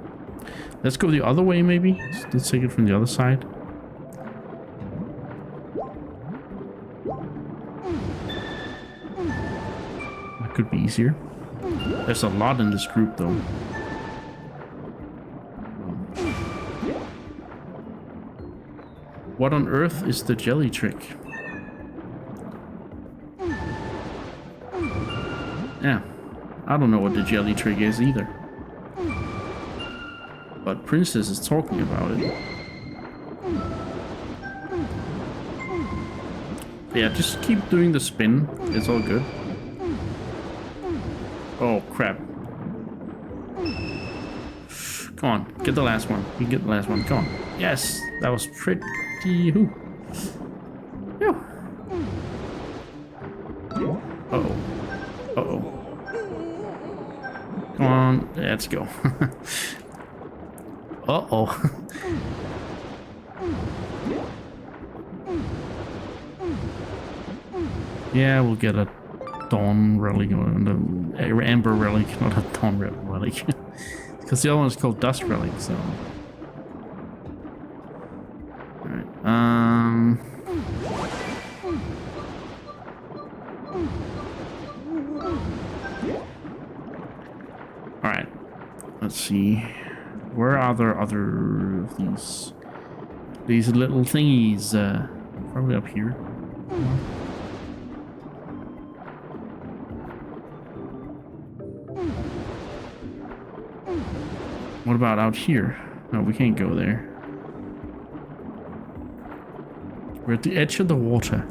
Let's go the other way, maybe? Let's take it from the other side. That could be easier. There's a lot in this group, though. What on earth is the jelly trick? Yeah, I don't know what the jelly trick is either. But Princess is talking about it. Yeah, just keep doing the spin. It's all good. Oh, crap. Come on, get the last one. You get the last one. Come on. Yes, that was pretty... Whew. Uh-oh. Uh-oh. Come on, let's go. Uh-oh. Yeah, we'll get a Dawn Relic, or an Amber Relic, not a Dawn Relic. Because the other one is called Dust Relic, so... Alright, Alright, let's see. Where are there other of these little thingies? Probably up here. What about out here? No, we can't go there. We're at the edge of the water.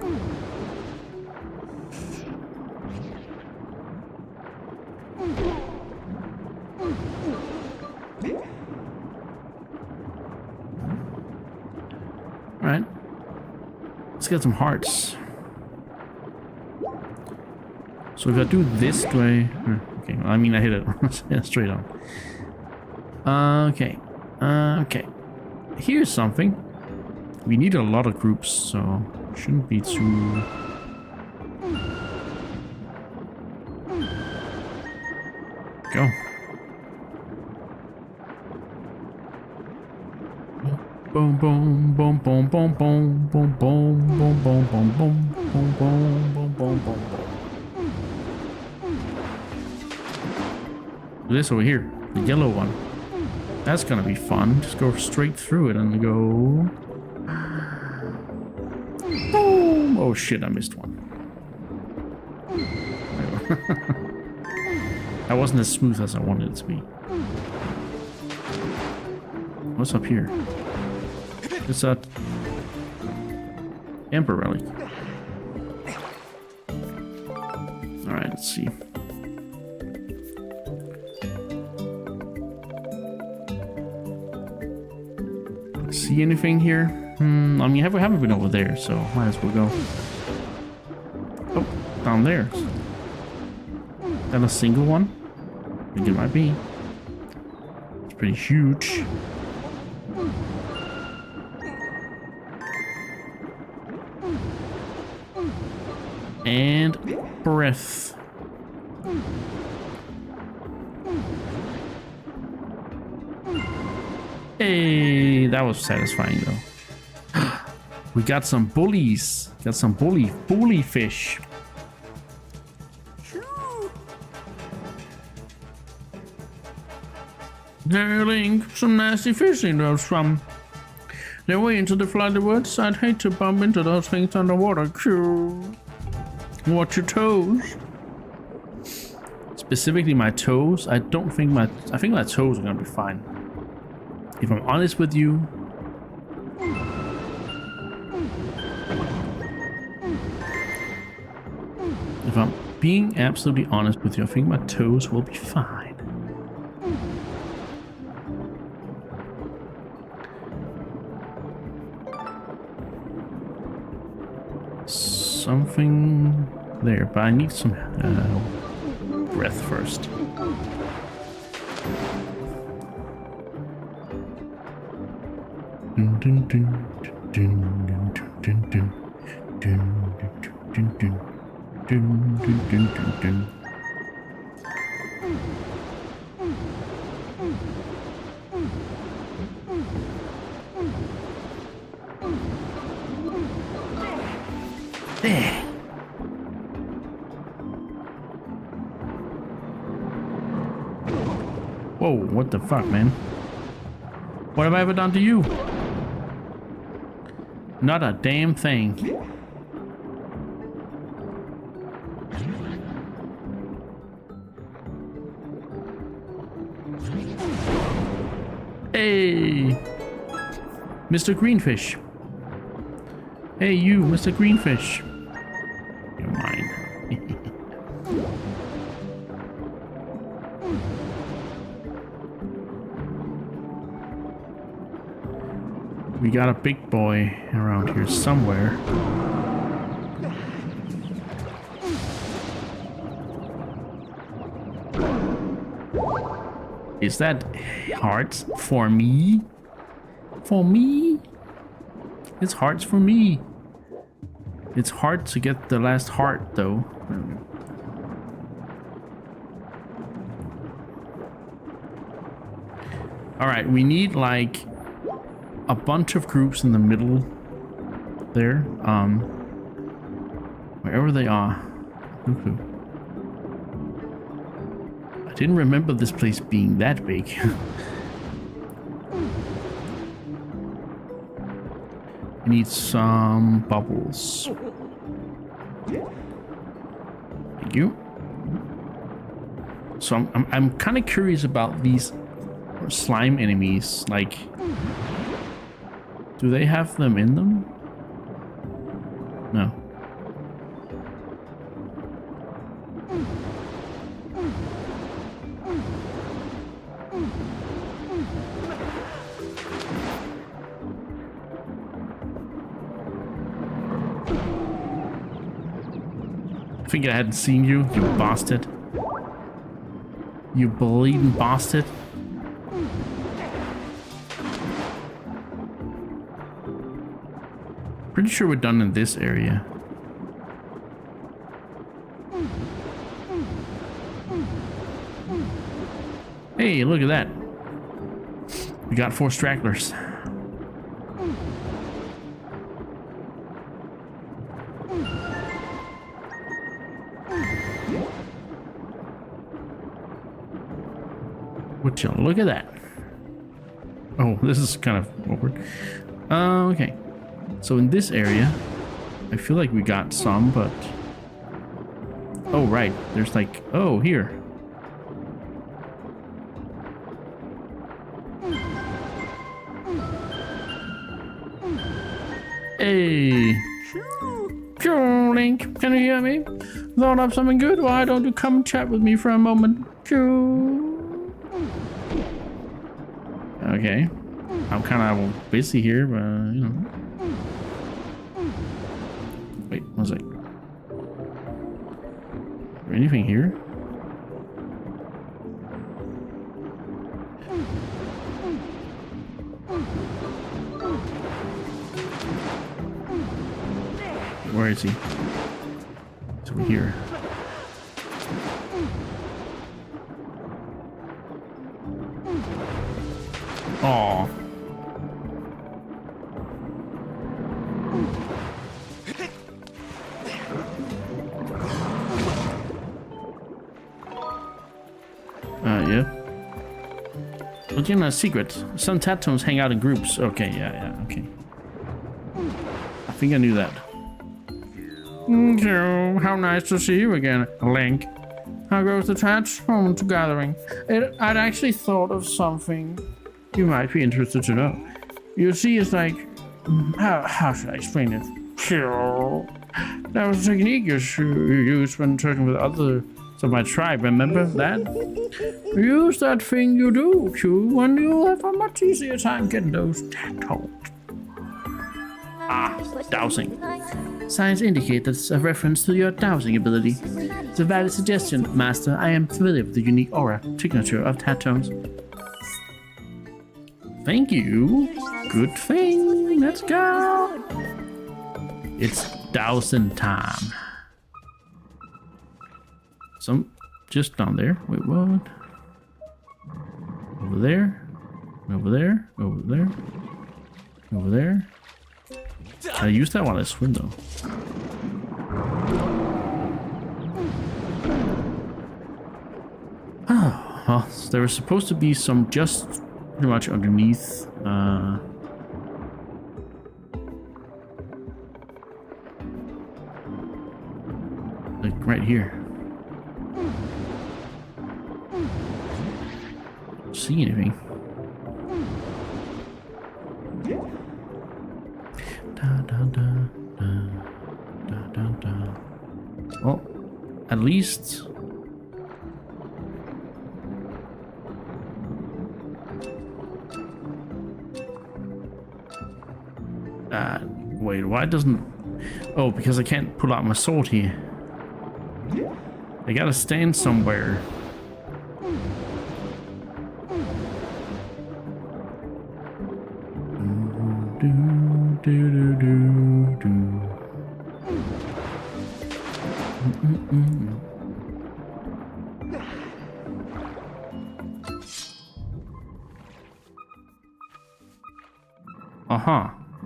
Alright. Let's get some hearts. So if I do this, do I... Okay, well, I mean I hit it straight on. Okay. Okay. Here's something. We need a lot of groups, so shouldn't be too... Go. Boom, boom, boom, boom, boom, boom, boom, boom, boom, boom, boom, boom, boom, boom, boom, boom, boom. This over here, the yellow one. That's gonna be fun. Just go straight through it and go... Boom! Oh shit, I missed one. That wasn't as smooth as I wanted it to be. What's up here? It's a... Amber Relic. Alright, let's see. See anything here? I mean, we haven't been over there, so might as well go. Oh, down there. Is that a single one? I think it might be. It's pretty huge. And breath. Hey, that was satisfying though. We got some bullies. Got some bully fish. Hey, Link, some nasty fishing those from. They're way into the flooded woods. I'd hate to bump into those things underwater. Watch your toes. Specifically my toes. I think my toes are gonna be fine. If I'm honest with you. If I'm being absolutely honest with you, I think my toes will be fine. Something there, but I need some breath first. There. Whoa, what the fuck, man? What have I ever done to you? Not a damn thing. Hey! Mr. Greenfish. Hey, you, Mr. Greenfish. You're mine. We got a big boy around here somewhere. Is that hearts for me? For me? It's hearts for me. It's hard to get the last heart though. Alright, we need like a bunch of groups in the middle there. Wherever they are. Okay. I didn't remember this place being that big. I need some bubbles. Thank you. So I'm kind of curious about these slime enemies. Like, do they have them in them? No. I think I hadn't seen you, you bastard. You bleeding bastard. Pretty sure we're done in this area. Hey, look at that. We got 4 stragglers. Would you look at that? Oh, this is kind of awkward. Okay. So in this area, I feel like we got some, but... Oh, right. There's like... Oh, here. Hey. Sure, Link. Can you hear me? Thought of something good? Why don't you come chat with me for a moment? Sure. Okay. I'm kind of busy here, but, you know. Wait, one sec. Is there anything here? Where is he? It's over here. Aw. Yeah. But you know, a secret. Some Tattoos hang out in groups. Okay, yeah, okay. I think I knew that. So, how nice to see you again, Link. How goes the Tattoos gathering? I'd actually thought of something you might be interested to know. You see, it's like... How should I explain it? That was a technique you used when talking with others of my tribe, remember that? Use that thing you do, Q, and you'll have a much easier time getting those tattoos. Ah, dowsing. Signs indicate that's a reference to your dowsing ability. It's a valid suggestion, Master. I am familiar with the unique aura signature of tattoos. Thank you. Good thing. Let's go. It's dowsing time. Some just down there. Wait, what? Over there. Over there. Over there. Over there. Can I use that while I swim though? Oh, well, there was supposed to be some just pretty much underneath. Like right here. Don't see anything. Well, at least wait, why doesn't... Oh, because I can't pull out my sword here. I gotta stand somewhere.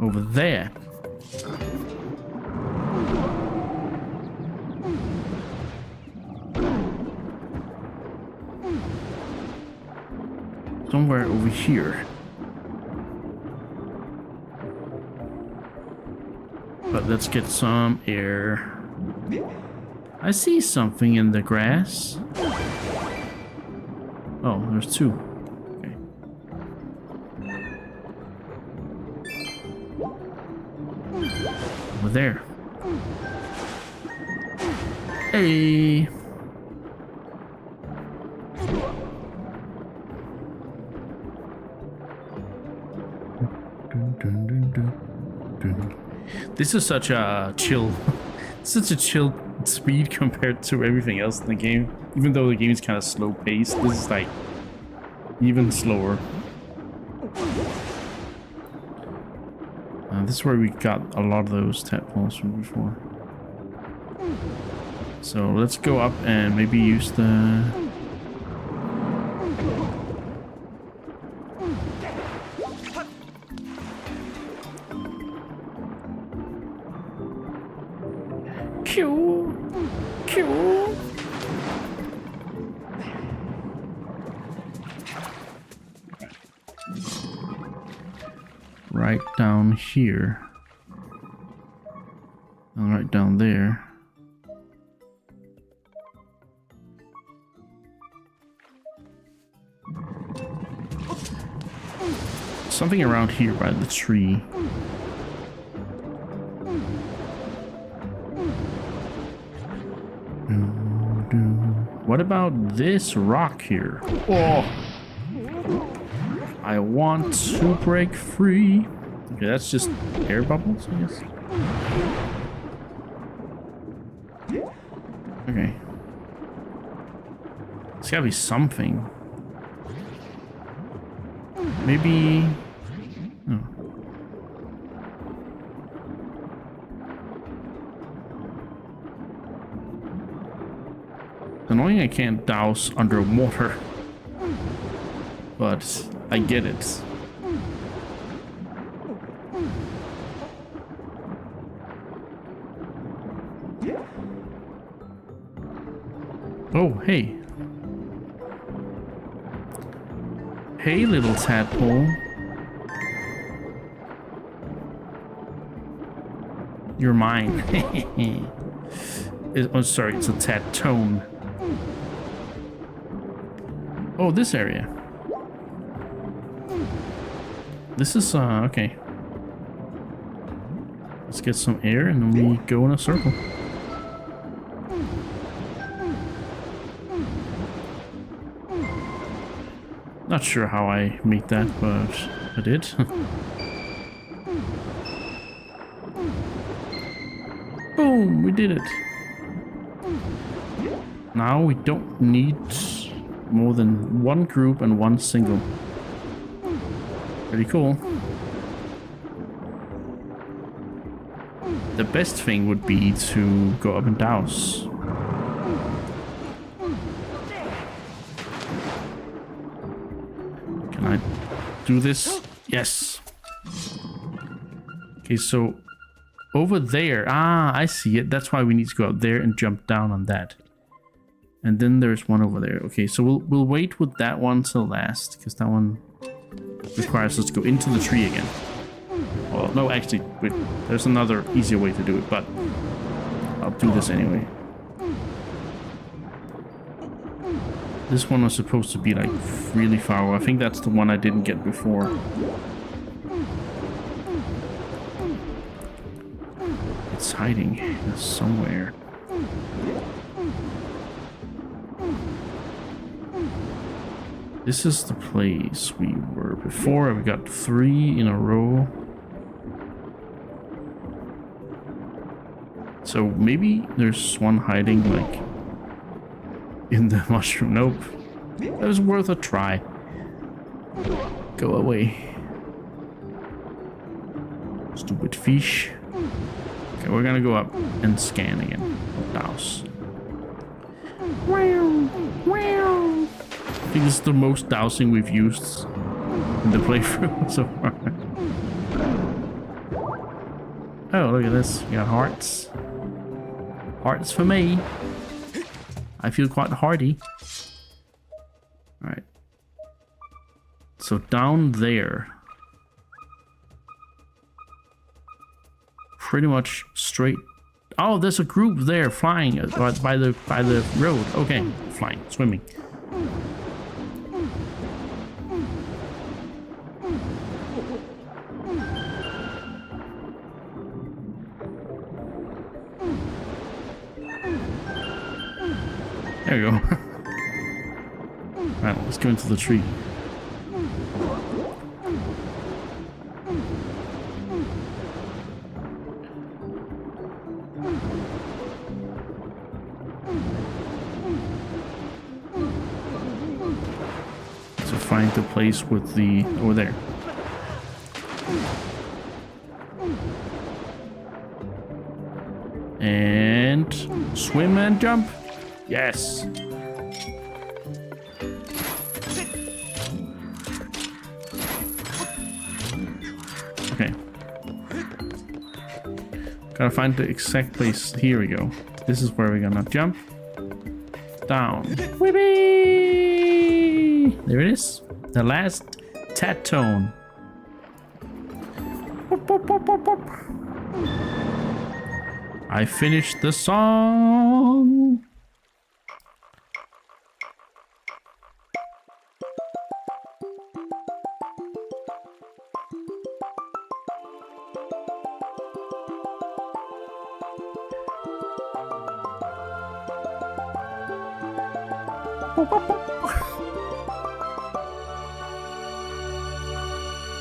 Over there. Somewhere over here. But let's get some air. I see something in the grass. Oh, there's two. Okay. Over there. Hey. This is such a chill speed compared to everything else in the game. Even though the game is kind of slow paced, this is like even slower. This is where we got a lot of those tadpoles from before. So let's go up and maybe use the... Right down here. And right down there. Something around here by the tree. What about this rock here? Oh! I want to break free. Okay, that's just air bubbles, I guess. Okay. It's gotta be something. Maybe... Oh. It's annoying I can't douse underwater. But I get it. Oh, hey. Hey, little tadpole. You're mine. Oh, sorry, it's a tad-tone. Oh, this area. This is, okay. Let's get some air and then we go in a circle. Not sure how I made that, but I did. Boom, we did it. Now we don't need more than one group and one single. Pretty cool. The best thing would be to go up and douse. Can I do this? Yes. Okay, so over there. Ah, I see it. That's why we need to go up there and jump down on that. And then there's one over there. Okay, so we'll wait with that one till last, because that one requires us to go into the tree again. Well, no, actually, wait, there's another easier way to do it, but I'll do this anyway. This one was supposed to be like really far away. I think that's the one I didn't get before. It's hiding somewhere. This is the place we were before. We got 3 in a row. So maybe there's one hiding like in the mushroom. Nope. That was worth a try. Go away. Stupid fish. Okay, we're gonna go up and scan again. Douse. Wow. Wow. I think this is the most dowsing we've used in the playthrough so far. Oh, look at this. We got hearts. Hearts for me. I feel quite hardy. Alright. So down there. Pretty much straight. Oh, there's a group there flying by the road. Okay, flying, swimming. There you go. Alright, let's go into the tree. To find the place with the over there. And swim and jump. Yes. Okay. Gotta find the exact place. Here we go. This is where we're gonna jump. Down. Whippy! There it is. The last tat-tone. I finished the song.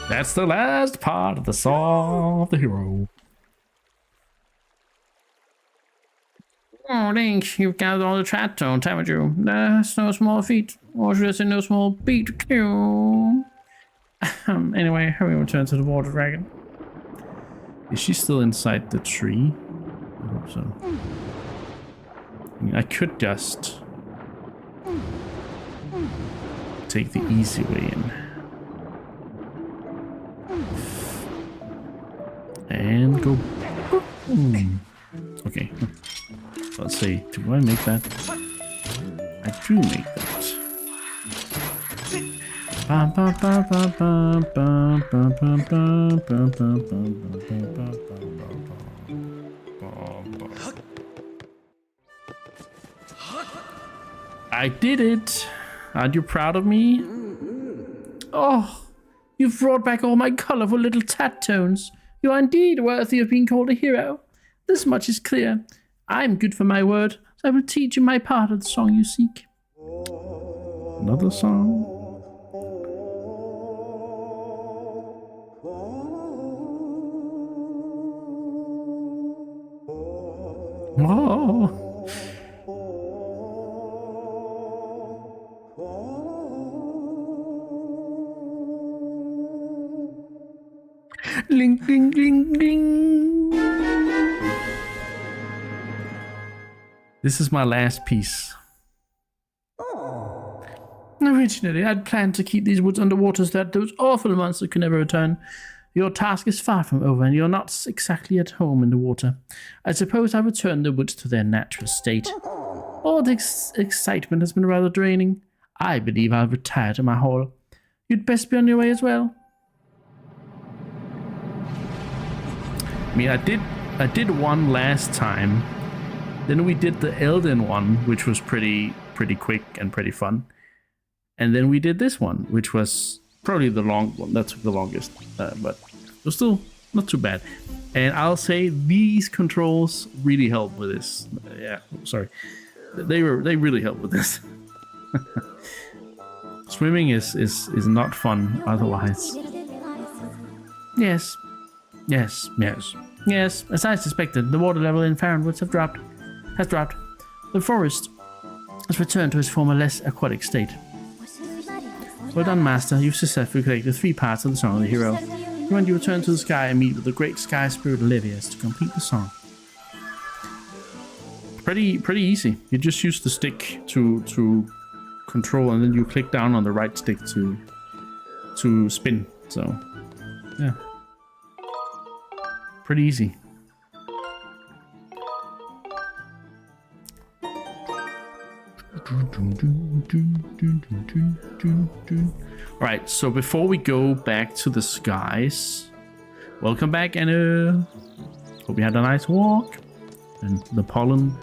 That's the last part of the song of the hero. Oh, Link, you've gathered all the chat tones, haven't you? That's no small feat, or should I say no small beat. Anyway, how we return to the water dragon? Is she still inside the tree? I hope so. I mean, I could just take the easy way in. And go. Okay. Let's see. Do I make that? I do make that. Bum, bum, bum, bum, bum, bum, bum, bum, bum, bum, bum, bum. I did it! Aren't you proud of me? Oh, you've brought back all my colorful little tat tones. You are indeed worthy of being called a hero. This much is clear. I'm good for my word, so I will teach you my part of the song you seek. Another song? Oh. Ling, ling, ling, ling. This is my last piece. Originally, I'd planned to keep these woods underwater so that those awful monsters could never return. Your task is far from over, and you're not exactly at home in the water. I suppose I return the woods to their natural state. All the excitement has been rather draining. I believe I'll retire to my hole. You'd best be on your way as well. I mean, I did one last time. Then we did the Elden one, which was pretty quick and pretty fun. And then we did this one, which was probably the long one. That took the longest, but it was still not too bad. And I'll say these controls really help with this. Yeah, sorry, they really help with this. Swimming is not fun otherwise. Yes. As I suspected, the water level in Farronwoods has dropped. The forest has returned to its former less aquatic state. Well done, Master. You've successfully collected 3 parts of the Song of the Hero. You want to return to the sky and meet with the great sky spirit Olivius to complete the song. Pretty easy. You just use the stick to control, and then you click down on the right stick to spin. So, yeah. Pretty easy. Alright, so before we go back to the skies, welcome back, Anna. Hope you had a nice walk. And the pollen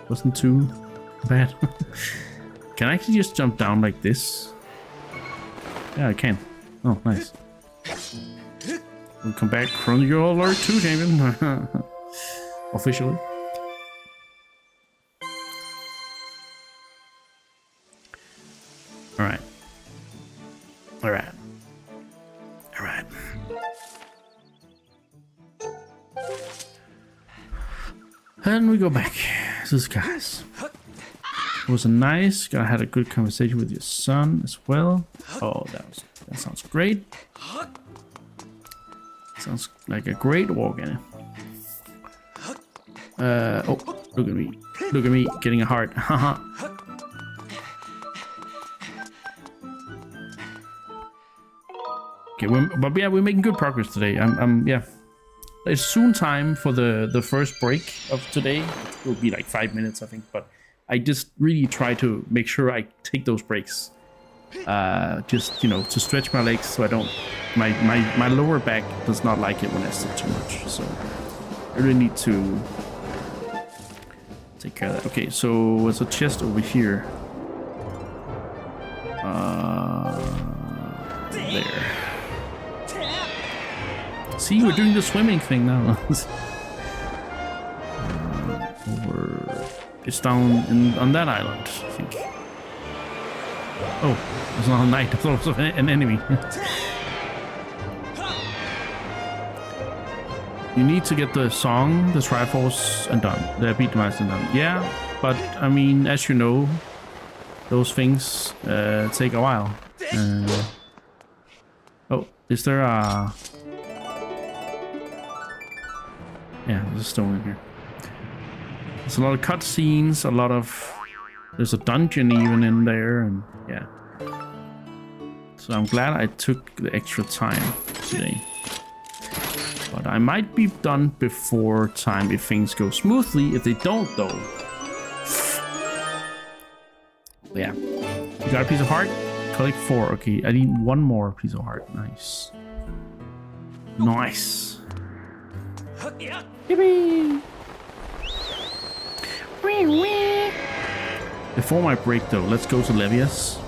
wasn't too bad. Can I actually just jump down like this? Yeah, I can. Oh, nice. Welcome back from your alert too, champion. Officially. Alright. And we go back to the skies. It was I had a good conversation with your son as well. Oh, that sounds great. Sounds like a great walk, Anna. Oh, look at me getting a heart. Haha. Okay, we're making good progress today. Yeah. It's soon time for the first break of today. It will be like 5 minutes, I think. But I just really try to make sure I take those breaks. Just, to stretch my legs so I don't... My lower back does not like it when I sit too much. So I really need to take care of that. Okay, so there's a chest over here. There. See, we're doing the swimming thing now. It's down on that island, I think. Oh, it's not a knight. I thought it was an enemy. You need to get the song, the Triforce, and done. The beat the master and done. Yeah, but I mean, as you know, those things take a while. Oh, is there a... Yeah, there's a stone in here. There's a lot of cutscenes, there's a dungeon even in there, and yeah. So I'm glad I took the extra time today. But I might be done before time if things go smoothly. If they don't, though. Yeah. You got a piece of heart? collect 4. Okay, I need 1 more piece of heart. Nice. Nice. Yippee! Before my break, though, let's go to Levias.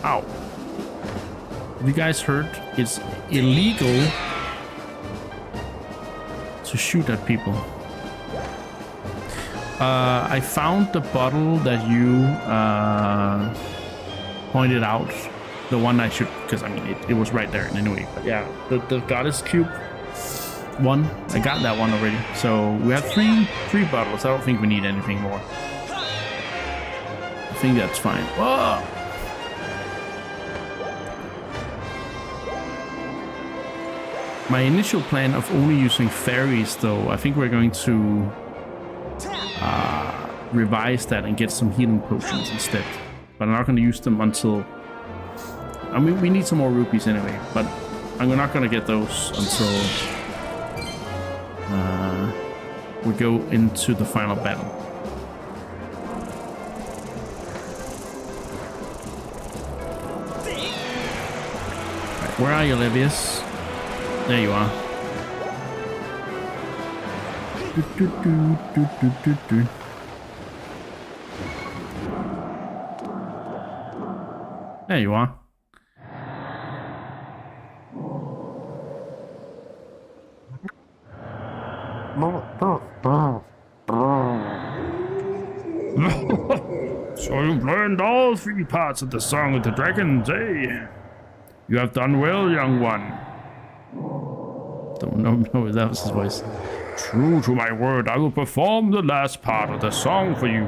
Ow. Have you guys heard? It's illegal to shoot at people. I found the bottle that you pointed out. The one I should, because I mean, it was right there anyway. But yeah, the goddess cube one, I got that one already. So we have three bottles. I don't think we need anything more. I think that's fine. Whoa! My initial plan of only using fairies, though, I think we're going to revise that and get some healing potions instead. But I'm not going to use them until... I mean, we need some more rupees anyway, but I'm not going to get those until we go into the final battle. Right, where are you, Levias? There you are. There you are. So you've learned all 3 parts of the Song of the Dragons, eh? You have done well, young one. Don't know if that was his voice. True to my word, I will perform the last part of the song for you.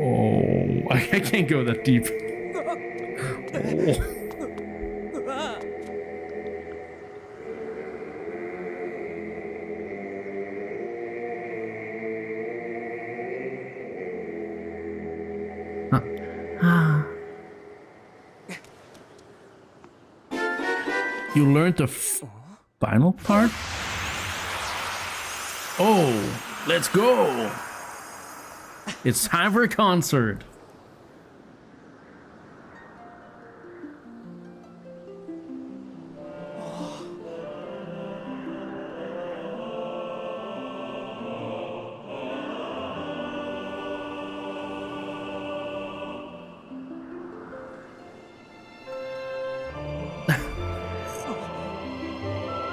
Oh, I can't go that deep. Oh. You learned the final part? Oh, let's go! It's time for a concert.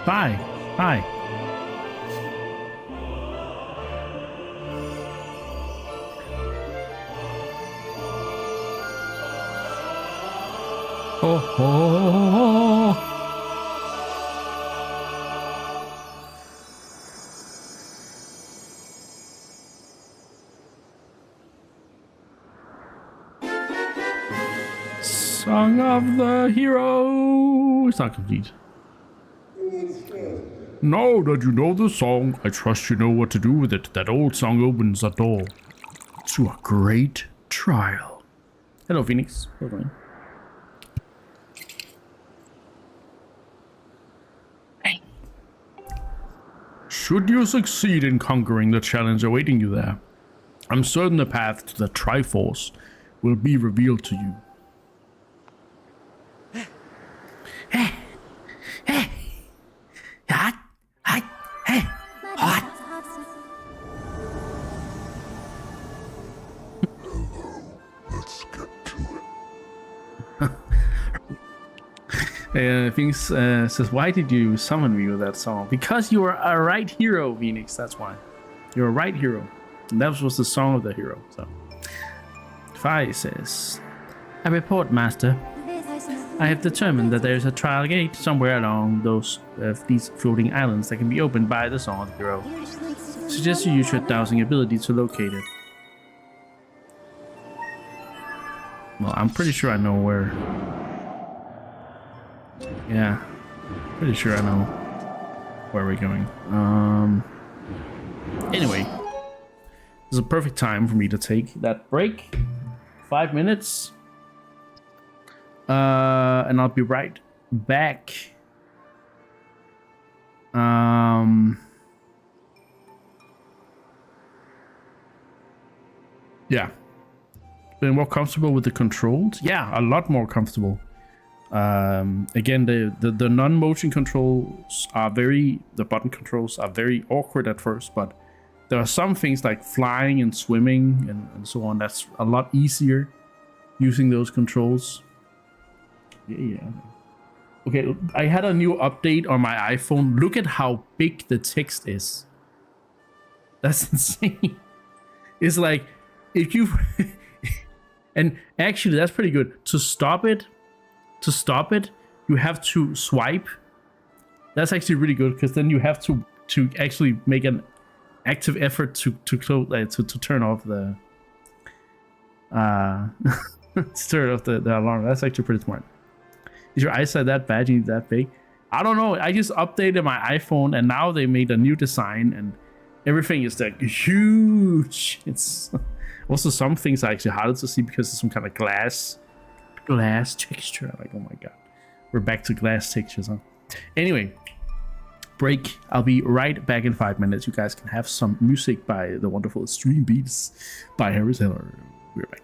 Bye. Bye. Oh, oh, oh. Song of the Hero. It's not complete. Now that you know the song, I trust you know what to do with it. That old song opens a door to a great trial. Hello, Phoenix. Hold on. Hey. Should you succeed in conquering the challenge awaiting you there, I'm certain the path to the Triforce will be revealed to you. Hey. Hey. Hot. Hot. Hey. Hot. Let's get to it. Phoenix says, why did you summon me with that song? Because you are a right hero, Phoenix. That's why. You're a right hero. And that was the song of the hero. So, Fi says, I report, Master. I have determined that there is a trial gate somewhere along these floating islands that can be opened by the Song of the Hero. Suggest you use your dowsing ability to locate it. Well, I'm pretty sure I know where. Yeah, pretty sure I know where we're going. Anyway, this is a perfect time for me to take that break. 5 minutes. And I'll be right back. Yeah. Been more comfortable with the controls? Yeah, a lot more comfortable. Again, the non-motion controls are the button controls are very awkward at first, but there are some things like flying and swimming and so on that's a lot easier using those controls. Yeah. Okay, I had a new update on my iPhone. Look at how big the text is. That's insane. It's like, if you... and actually, that's pretty good. To stop it, you have to swipe. That's actually really good, because then you have to actually make an active effort to close, to turn off the... to turn off the alarm. That's actually pretty smart. Is your eyesight that bad? You need that big? I don't know. I just updated my iPhone and now they made a new design and everything is like huge. It's also some things are actually harder to see because of some kind of glass texture. Like, oh my god, we're back to glass textures, huh? Anyway, break. I'll be right back in 5 minutes. You guys can have some music by the wonderful Stream Beats by Harris Heller. We're back.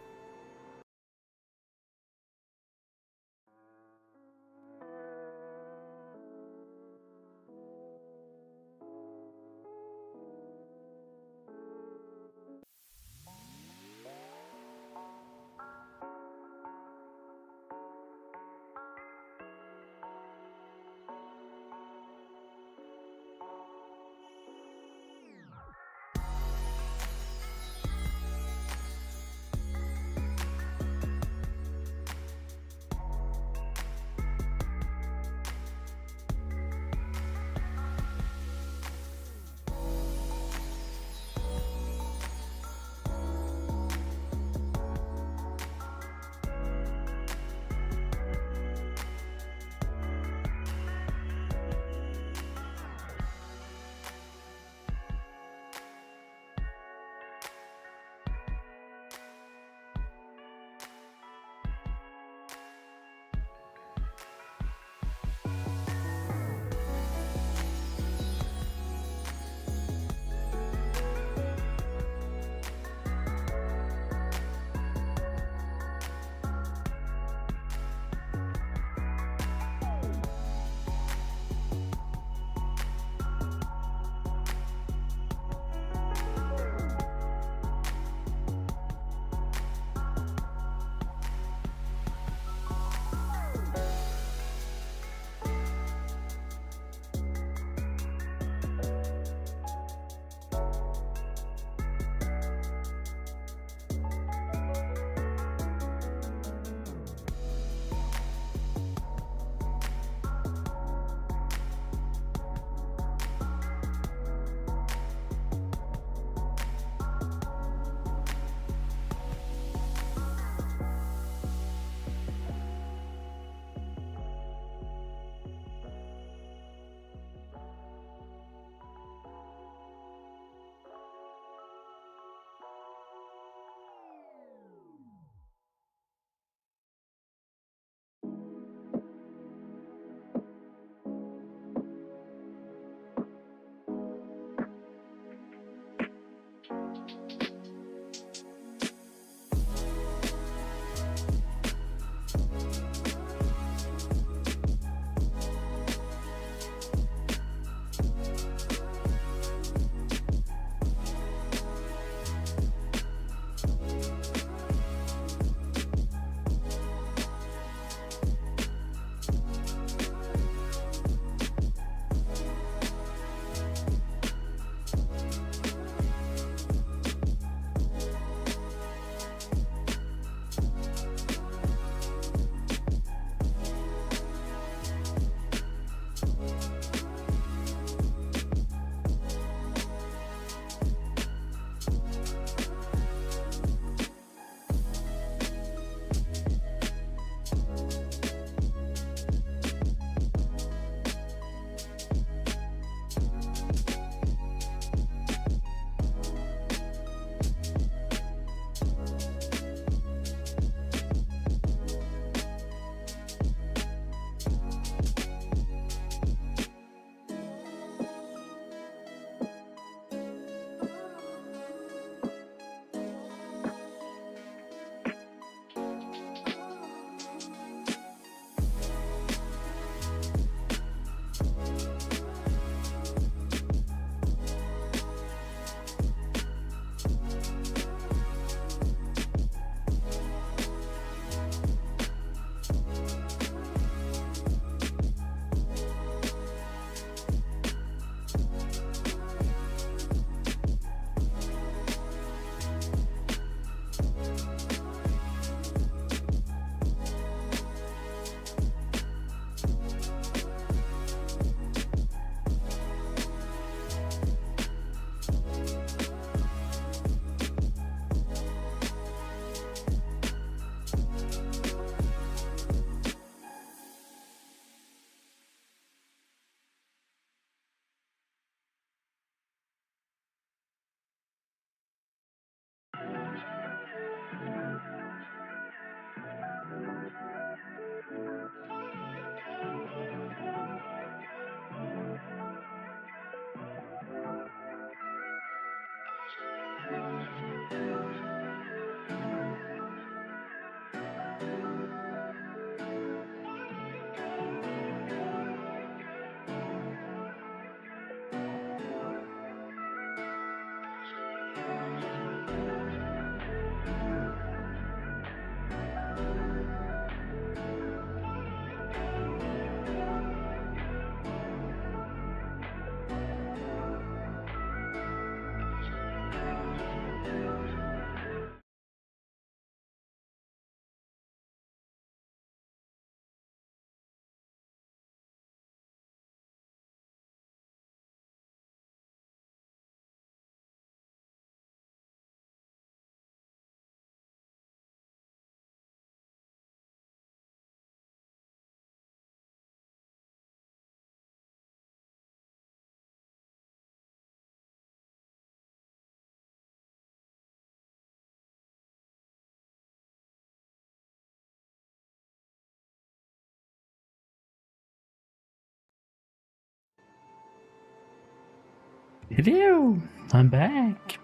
Hello, I'm back.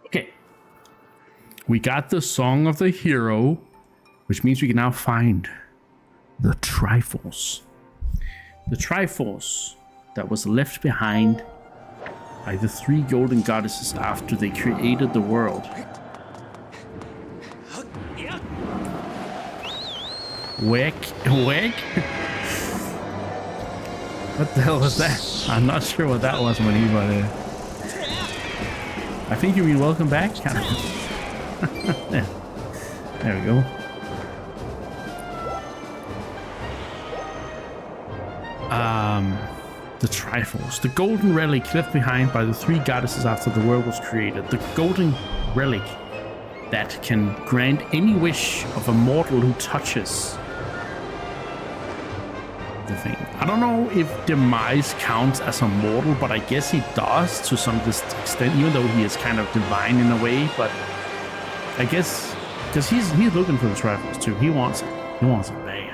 Okay. We got the Song of the Hero, which means we can now find the Triforce. The Triforce that was left behind by the 3 golden goddesses after they created the world. Wick. What the hell was that? I'm not sure what that was when he was there. I think you mean welcome back? Yeah. There we go. The Triforce, the golden relic left behind by the 3 goddesses after the world was created. The golden relic that can grant any wish of a mortal who touches the thing. I don't know if Demise counts as a mortal, but I guess he does to some extent, even though he is kind of divine in a way. But I guess because he's looking for the Triforce too. He wants it. He wants it bad.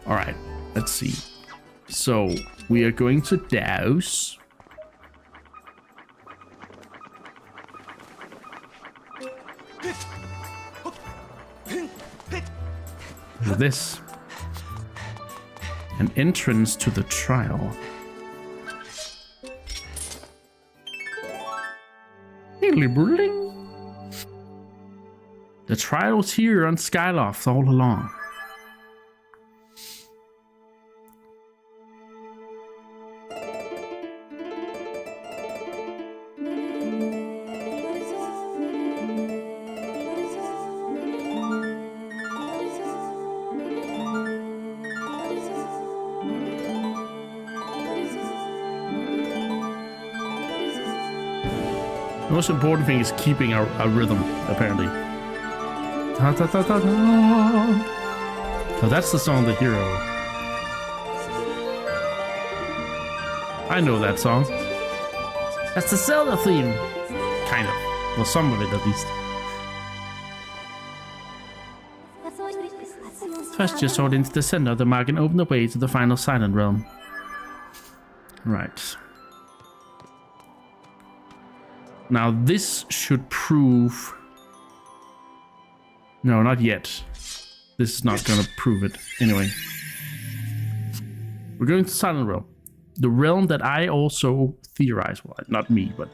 All right, let's see. So we are going to douse. This. An entrance to the trial. The trial was here on Skyloft all along. The most important thing is keeping a rhythm, apparently. Da, da, da, da, da. So that's the song of the hero. I know that song. That's the Zelda theme. Kind of. Well, some of it at least. Thrust your sword into the center of the mark and open the way to the final Silent Realm. Right. Now this should prove... No, not yet. This is not going to prove it. Anyway. We're going to Silent Realm. The realm that I also theorize, well, not me, but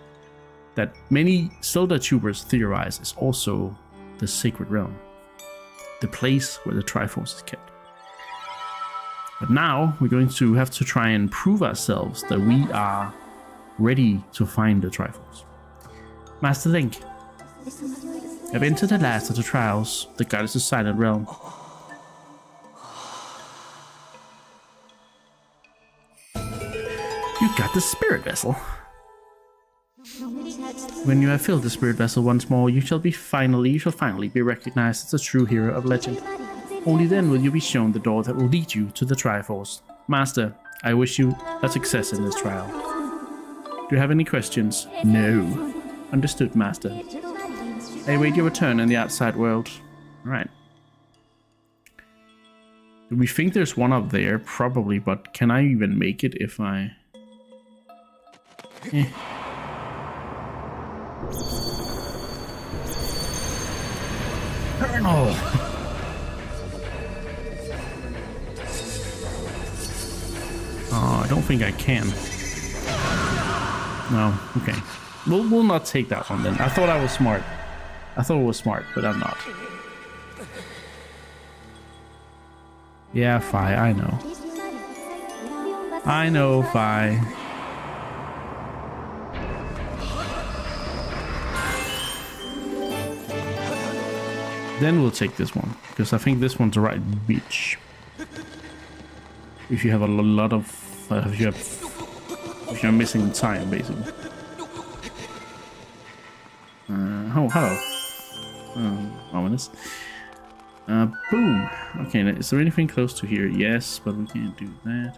that many Zelda tubers theorize is also the Sacred Realm. The place where the Triforce is kept. But now we're going to have to try and prove ourselves that we are ready to find the Triforce. Master Link, I've entered the last of the trials, the goddess' Silent Realm. You got the Spirit Vessel. When you have filled the Spirit Vessel once more, you shall finally be recognized as a true hero of legend. Only then will you be shown the door that will lead you to the Triforce. Master, I wish you a success in this trial. Do you have any questions? No. Understood, Master. I await your return in the outside world. Alright. Do we think there's one up there? Probably, but can I even make it if I... Colonel! Oh, I don't think I can. No, okay. We'll not take that one then. I thought I was smart. I thought it was smart, but I'm not. Yeah, Fi, I know. I know, Fi. Then we'll take this one, because I think this one's the right beach. If you have a lot of... if you're missing time, basically. Oh, hello. Ominous. Boom. Okay, is there anything close to here? Yes, but we can't do that.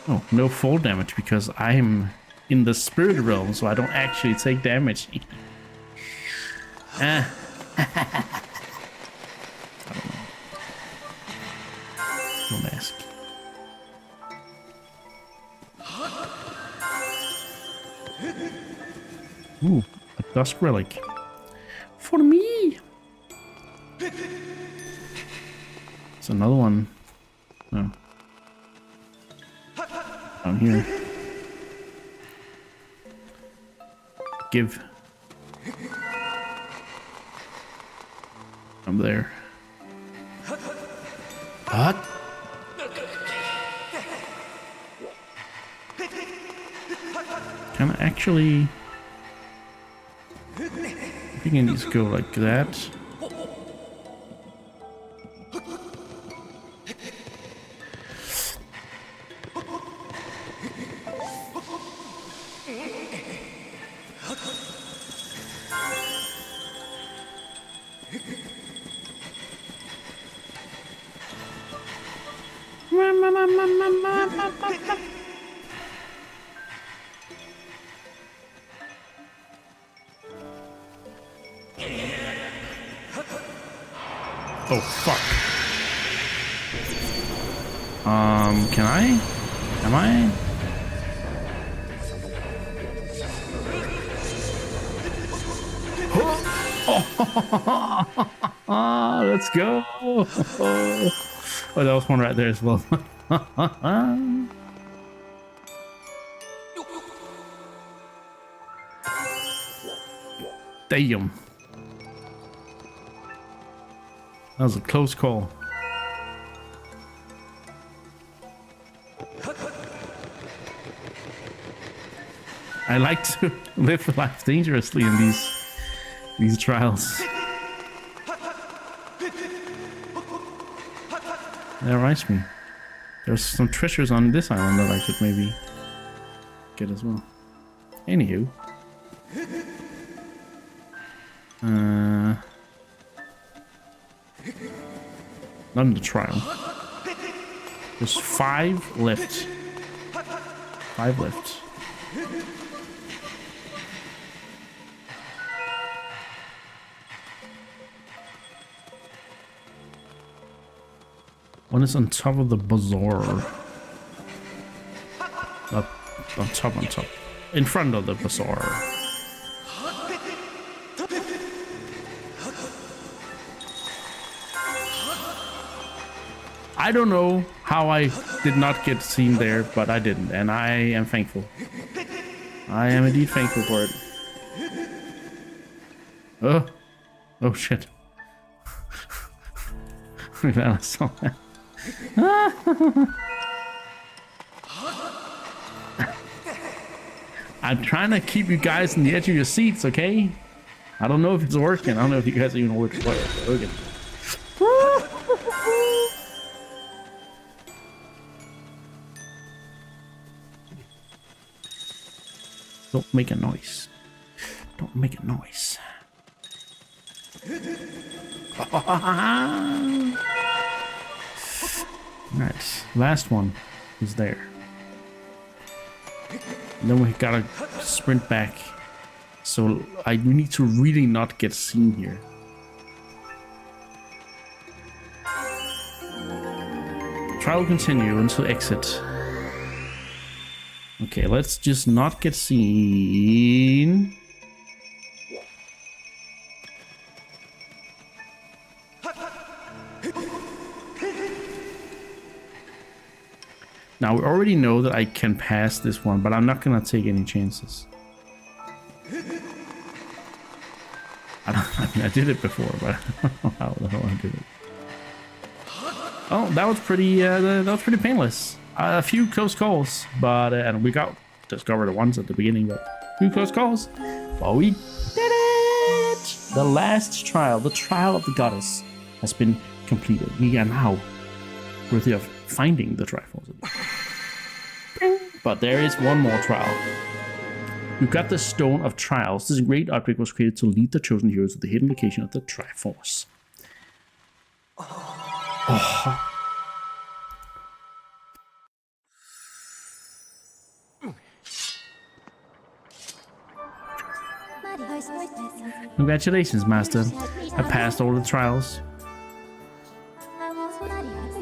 Oh, no fall damage because I'm in the spirit realm, so I don't actually take damage. Ah. I don't know. Don't ask. Ooh, a dusk relic. For me! It's another one. No. Down here. Give. I'm there. What? Can I actually... I think I need to go like that. Oh, fuck. Can I? Am I? Oh, let's go. Oh, that was one right there as well. Damn. That was a close call. I like to live life dangerously in these trials. That reminds me. There's some treasures on this island that I could maybe get as well. Anywho. Not in the trial. There's 5 left. 5 left. One is on top of the bazaar. Not on top. In front of the bazaar. I don't know how I did not get seen there, but I didn't, and I am thankful. I am indeed thankful for it. Oh shit. I saw that. I'm trying to keep you guys in the edge of your seats, okay? I don't know if it's working. I don't know if you guys even know it's working. Don't make a noise. Don't make a noise. Alright, last one is there. And then we gotta sprint back. So we need to really not get seen here. Trial will continue until exit. Okay, let's just not get seen. Now, we already know that I can pass this one, but I'm not gonna take any chances. I mean, I did it before, but I don't know how the hell I did it. Oh, that was pretty painless. A few close calls, but and we got discovered the ones at the beginning, but a few close calls. But we did it! The last trial, the trial of the goddess, has been completed. We are now worthy of finding the Triforce. But there is one more trial. You got the Stone of Trials. This great object was created to lead the chosen heroes to the hidden location of the Triforce. Congratulations, Master. I passed all the trials.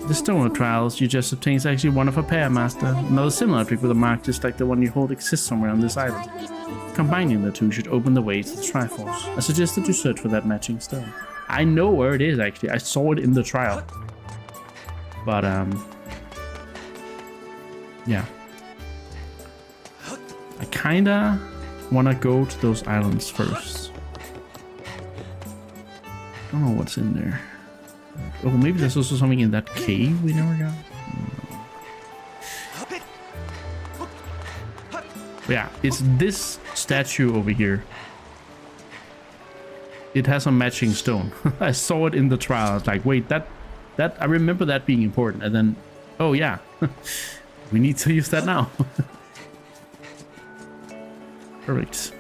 The stoner trials you just obtained is actually one of a pair, Master. Another similar trick with a mark just like the one you hold exists somewhere on this island. Combining the two should open the way to the Triforce. I suggest that you search for that matching stone. I know where it is, actually. I saw it in the trial. But, yeah. I kinda wanna go to those islands first. Don't know what's in there. Oh, maybe there's also something in that cave we never got. But yeah, it's this statue over here. It has a matching stone. I saw it in the trial. I was like, wait, that I remember that being important. And then, oh yeah, we need to use that now. Perfect.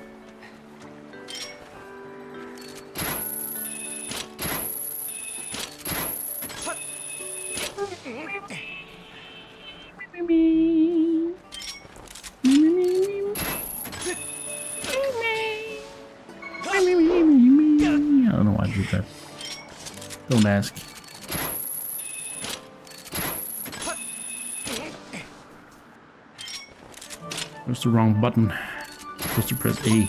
I don't know why I did that. Don't ask. Press the wrong button. Supposed to press A.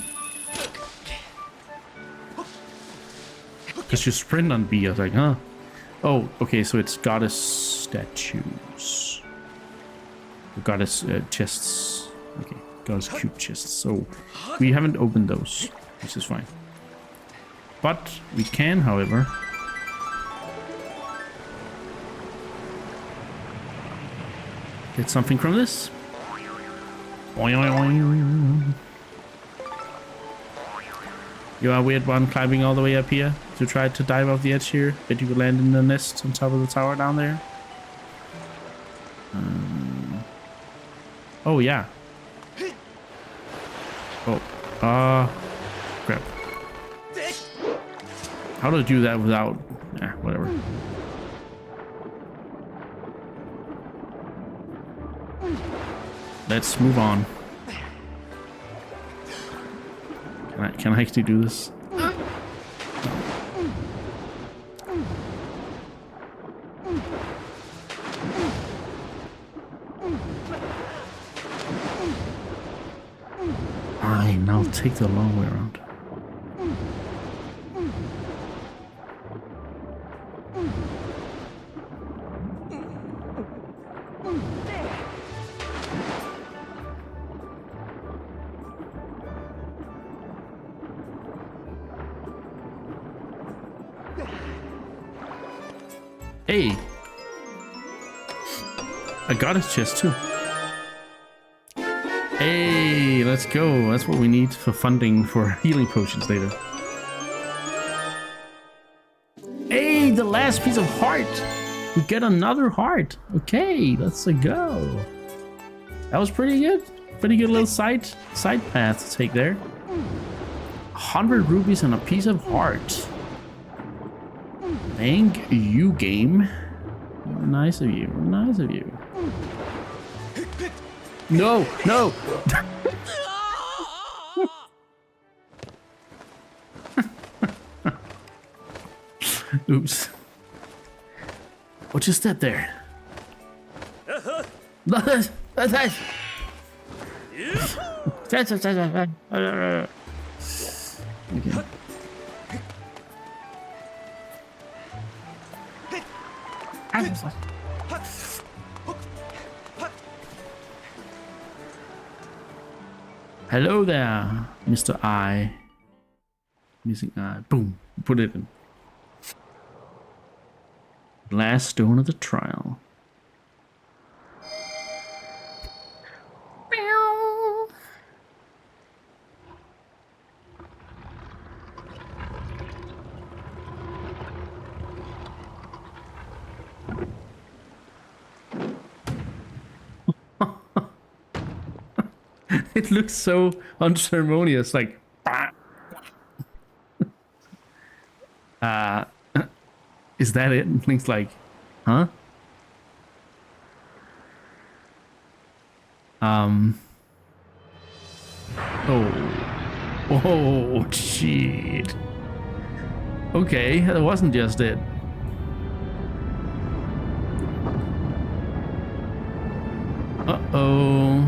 Because you sprint on B. I was like, huh? Oh, okay, so it's goddess statues. Goddess chests. Okay, goddess cube chests. So we haven't opened those, which is fine. But we can, however, get something from this. You are a weird one climbing all the way up here to try to dive off the edge here. Bet you will land in the nest on top of the tower down there. Oh yeah. Oh, crap. How to do that without? Whatever. Let's move on. Can I actually do this? Fine, I'll take the long way around. Hey, I got his chest too. Hey, let's go. That's what we need for funding for healing potions later. Hey, the last piece of heart. We get another heart. Okay, let's go. That was pretty good. Pretty good little side path to take there. 100 rubies and a piece of heart. Thank you, game. Nice of you. Nice of you. No, no. Oops. What just step there? Okay. Hello there, Mr. I. Missing eye. Boom. Put it in. Last stone of the trial. It looks so unceremonious, like. Is that it? Link's like, Huh? Oh, shit. Okay, that wasn't just it. Uh-oh.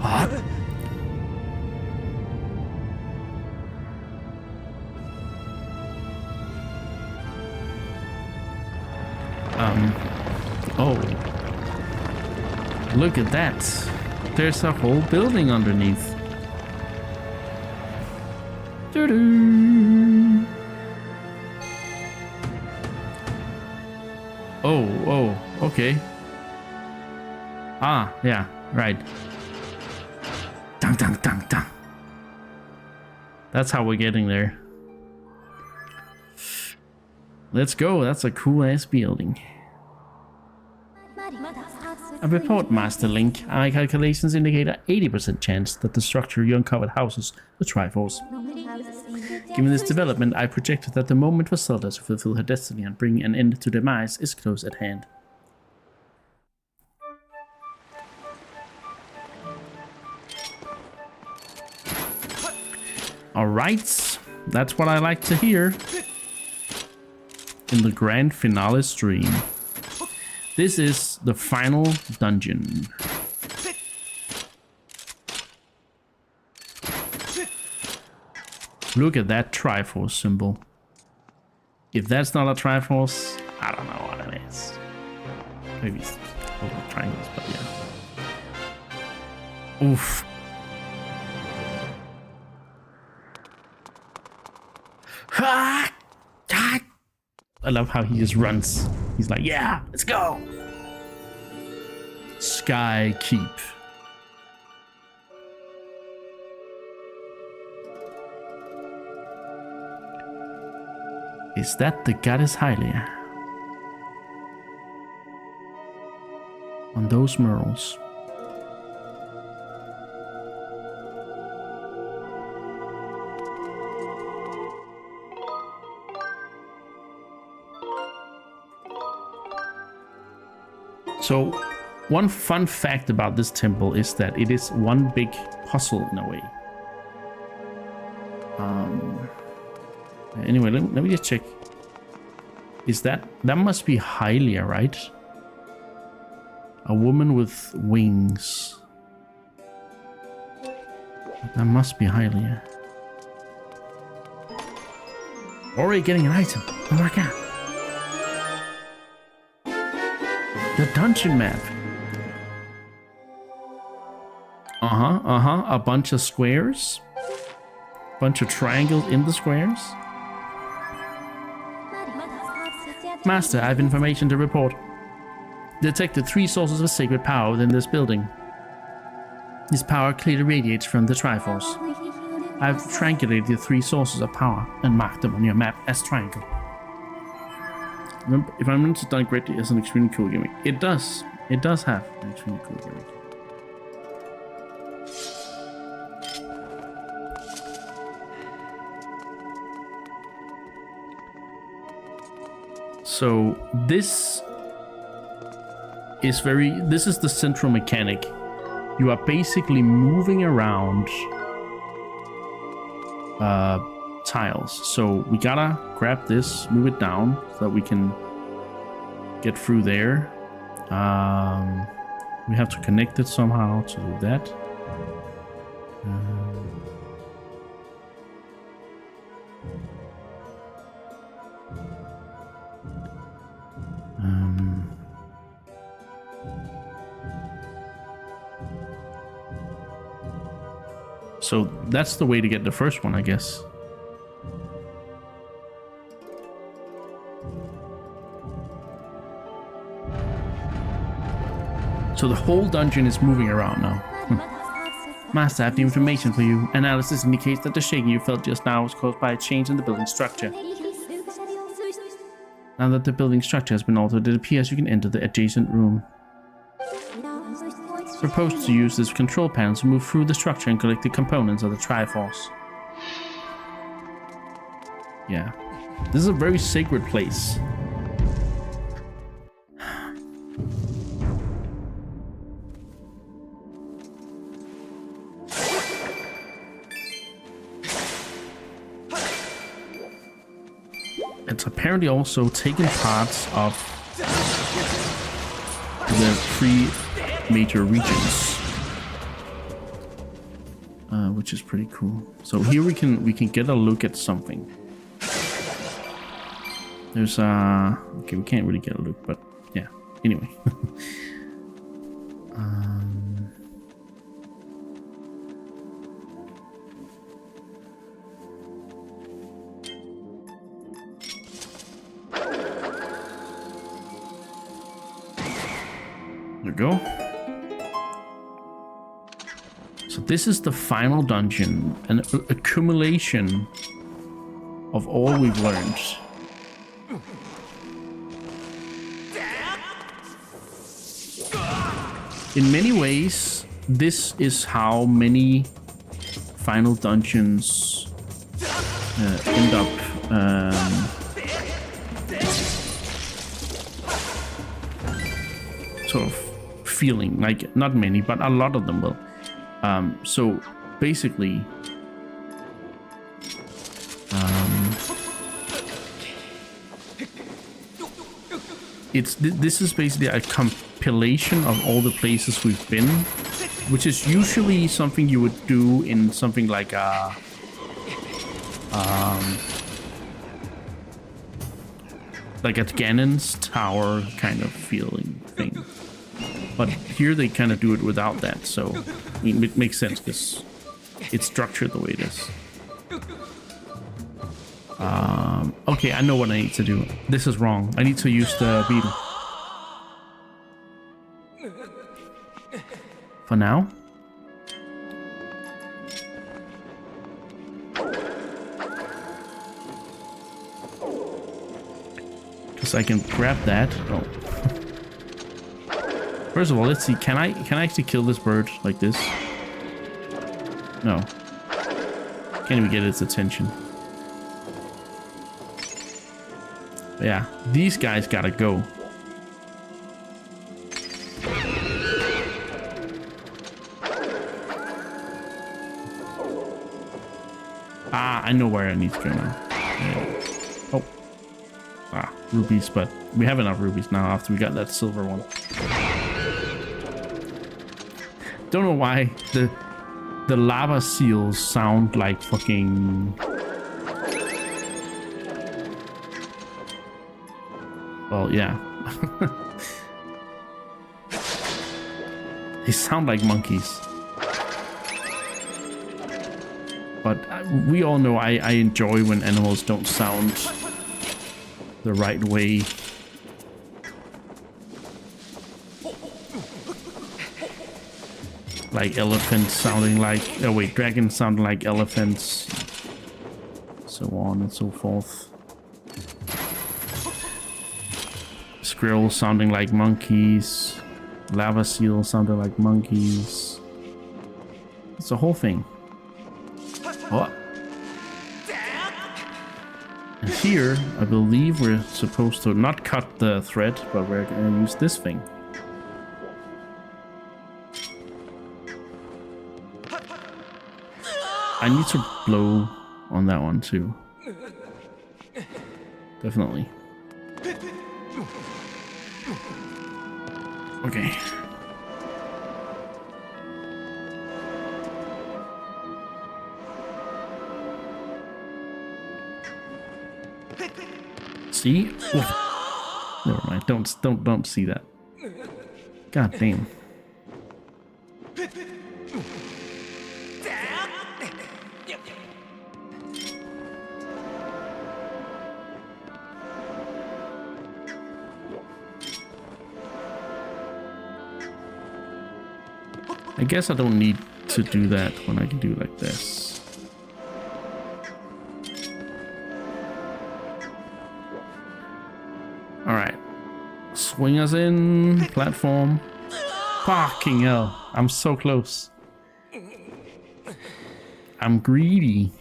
What? Oh. Look at that. There's a whole building underneath. Doo-doo. Oh, okay. Ah, yeah, right. Dun, dun, dun, dun. That's how we're getting there. Let's go. That's a cool ass building. A report, Master Link. My calculations indicate an 80% chance that the structure you uncovered houses the Triforce. Given this development, I projected that the moment for Zelda to fulfill her destiny and bring an end to demise is close at hand. Alright, that's what I like to hear in the grand finale stream. This is the final dungeon. Look at that Triforce symbol. If that's not a Triforce, I don't know what it is. Maybe it's triangles, but yeah. Oof. I love how he just runs. He's like, yeah, let's go. Sky Keep. Is that the goddess Hylia? On those murals. So, one fun fact about this temple is that it is one big puzzle in a way. Anyway, let me just check. Is that must be Hylia, right? A woman with wings. That must be Hylia. Already getting an item. Oh my god. The dungeon map. A bunch of squares. Bunch of triangles in the squares. Master, I have information to report. Detected 3 sources of sacred power within this building. This power clearly radiates from the Triforce. I have triangulated the 3 sources of power and marked them on your map as triangle. Remember, if I remember to done correctly, it's an extremely cool gimmick. It does. It does have an extremely cool gimmick. So this is the central mechanic. You are basically moving around tiles. So we gotta grab this, move it down so that we can get through there. We have to connect it somehow to do that. So that's the way to get the first one, I guess. So the whole dungeon is moving around now. Master, I have the information for you. Analysis indicates that the shaking you felt just now was caused by a change in the building structure. Now that the building structure has been altered, it appears you can enter the adjacent room. Propose to use this control panel to move through the structure and collect the components of the Triforce. Yeah. This is a very sacred place. It's apparently also taken parts of the 3 major regions, which is pretty cool. So here we can get a look at something. There's okay, we can't really get a look, but yeah. Anyway. There we go. So this is the final dungeon, an accumulation of all we've learned. In many ways, this is how many final dungeons end up sort of feeling like. Not many, but a lot of them will. So basically, this is basically a compilation of all the places we've been, which is usually something you would do in something like a Ganon's Tower kind of feeling thing. But here they kind of do it without that, so I mean, it makes sense because it's structured the way it is. Okay, I know what I need to do. This is wrong. I need to use the beetle. For now. Because I can grab that. Oh. First of all, let's see. Can I actually kill this bird like this? No. Can't even get its attention. But yeah, these guys gotta go. Ah, I know where I need to go now. Yeah. Oh. Ah, rubies, but we have enough rubies now after we got that silver one. Don't know why the lava seals sound like fucking... Well, yeah. They sound like monkeys. But we all know I enjoy when animals don't sound the right way. Like elephants sounding like... Oh wait, dragons sounding like elephants. So on and so forth. Squirrels sounding like monkeys. Lava seals sounding like monkeys. It's a whole thing. Oh. And here, I believe we're supposed to not cut the thread, but we're going to use this thing. I need to blow on that one too. Definitely. Okay. See? Oof. Never mind. Don't see that. God damn. I guess I don't need to do that when I can do it like this. Alright. Swing us in. Platform. Fucking hell. I'm so close. I'm greedy.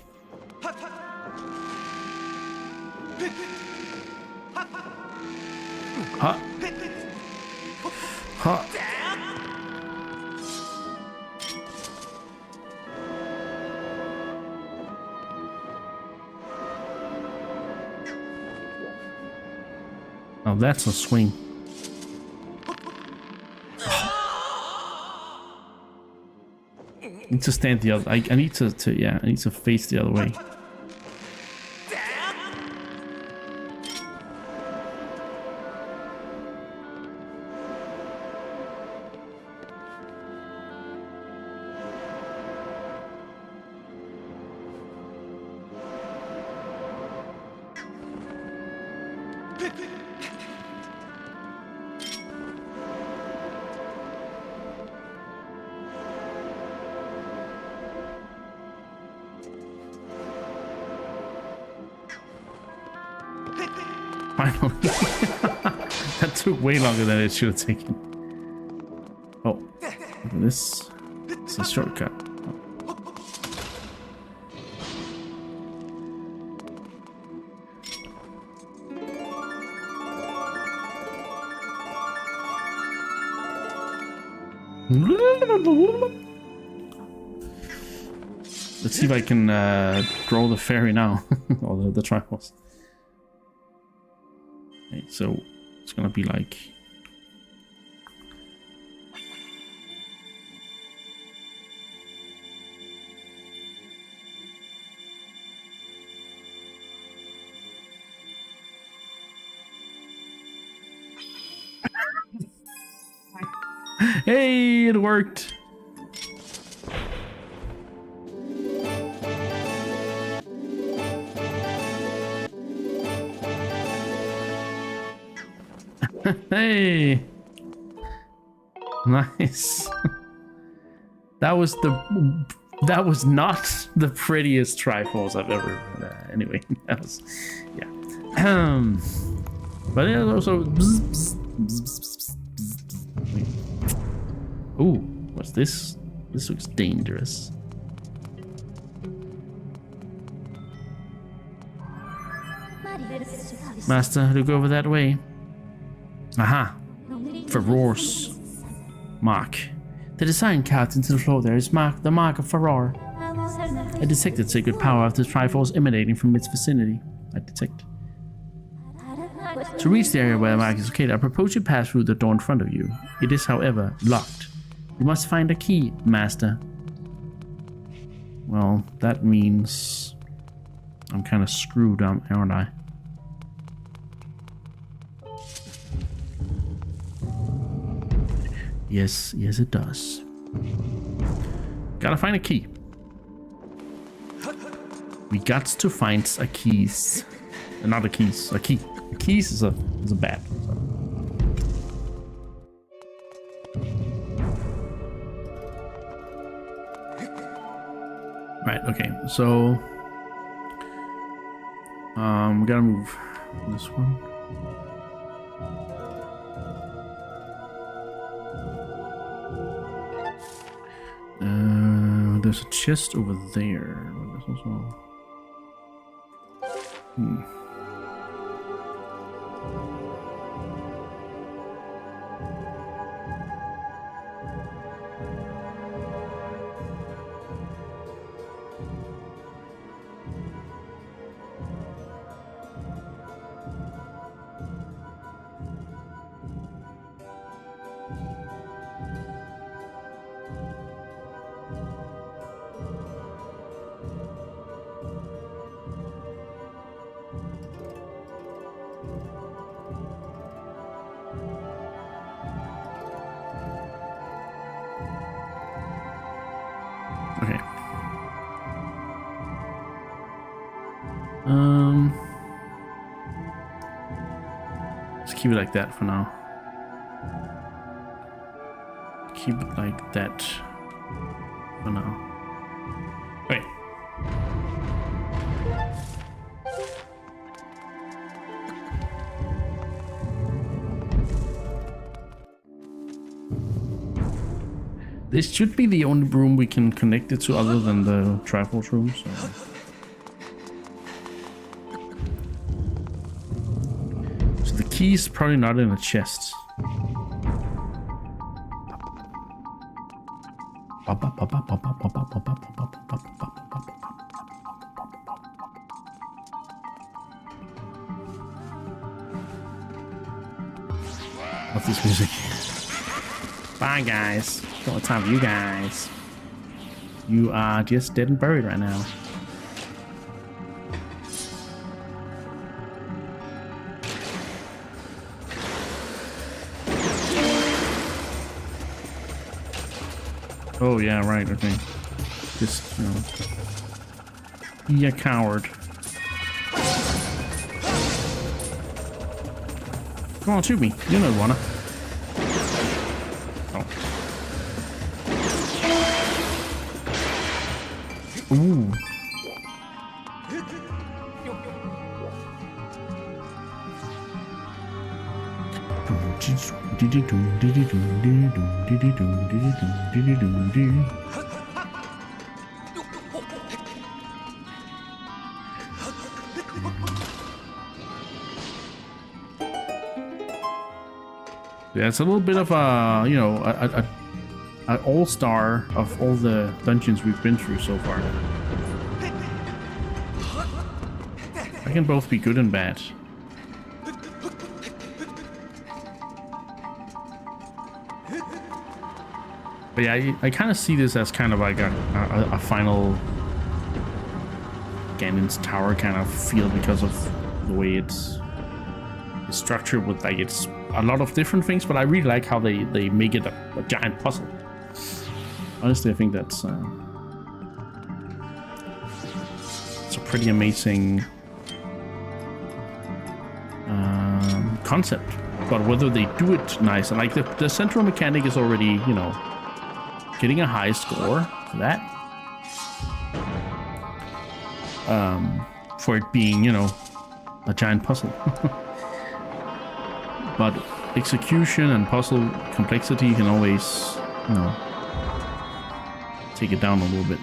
Ha. Ha. Oh, that's a swing. I need to stand the other. I need to yeah. I need to face the other way. Finally. That took way longer than it should have taken. Oh, this is a shortcut. Let's see if I can draw the fairy now, or the triforce. Okay, so it's gonna be like hey, it worked. Hey, nice. That was not the prettiest Triforce I've ever. Anyway, that was yeah. But it also. Ooh, what's this? This looks dangerous. Master, look over that way. Aha! Furor's mark. The design carved into the floor there is the mark of Furor. I detected sacred power of the Triforce emanating from its vicinity. I detect. To reach the area where the mark is located, I propose you pass through the door in front of you. It is, however, locked. You must find a key, Master. Well, that means I'm kind of screwed, aren't I? Yes, it does. Gotta find a key. We got to find a keys. Not a keys, a key. A keys is a bat. So. Right, okay, so we gotta move this one. There's a chest over there. There's also. Okay. Let's keep it like that for now. Keep it like that for now. Okay. This should be the only room we can connect it to other than the Triforce room, key's probably not in a chest. What's this music? Bye, guys. Don't have time for you guys. You are just dead and buried right now. Oh yeah, right, okay. Just, you know, be a coward. Come on, shoot me. You know you wanna. Oh. Ooh. Yeah, it's a little bit of a, you know, an all-star of all the dungeons we've been through so far. I can both be good and bad. But yeah, I kind of see this as kind of like a final Ganon's Tower kind of feel because of the way it's structured with like it's a lot of different things, but I really like how they make it a giant puzzle. Honestly, I think that's it's a pretty amazing concept. But whether they do it nice, and like the central mechanic is already, you know, getting a high score for that. For it being, you know, a giant puzzle. But execution and puzzle complexity can always, you know, take it down a little bit.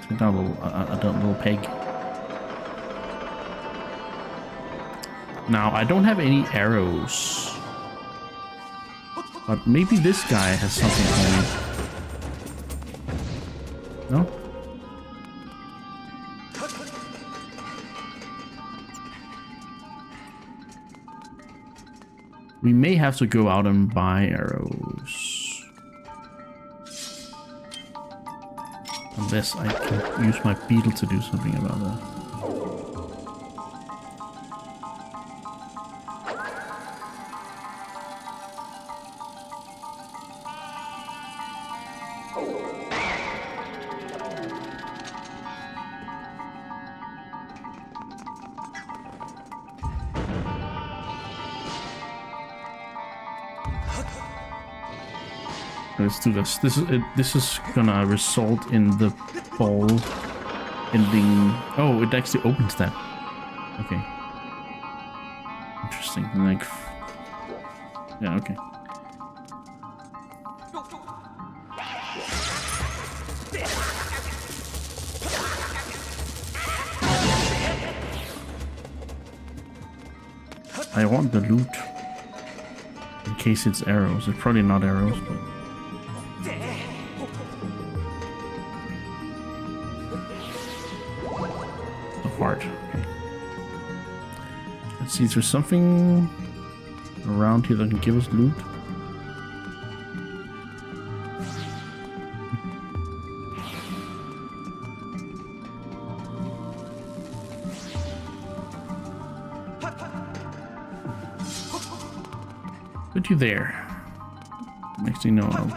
Take it down a little peg. Now, I don't have any arrows. But maybe this guy has something for me. No? We may have to go out and buy arrows. Unless I can use my beetle to do something about that. Let's do this. This is gonna result in the ball ending. Oh, it actually opens that. Okay. Interesting. Like, yeah, okay. I want the loot in case it's arrows. It's probably not arrows, but. Okay. Let's see, is there something around here that can give us loot? Put you there. Next thing you know, okay.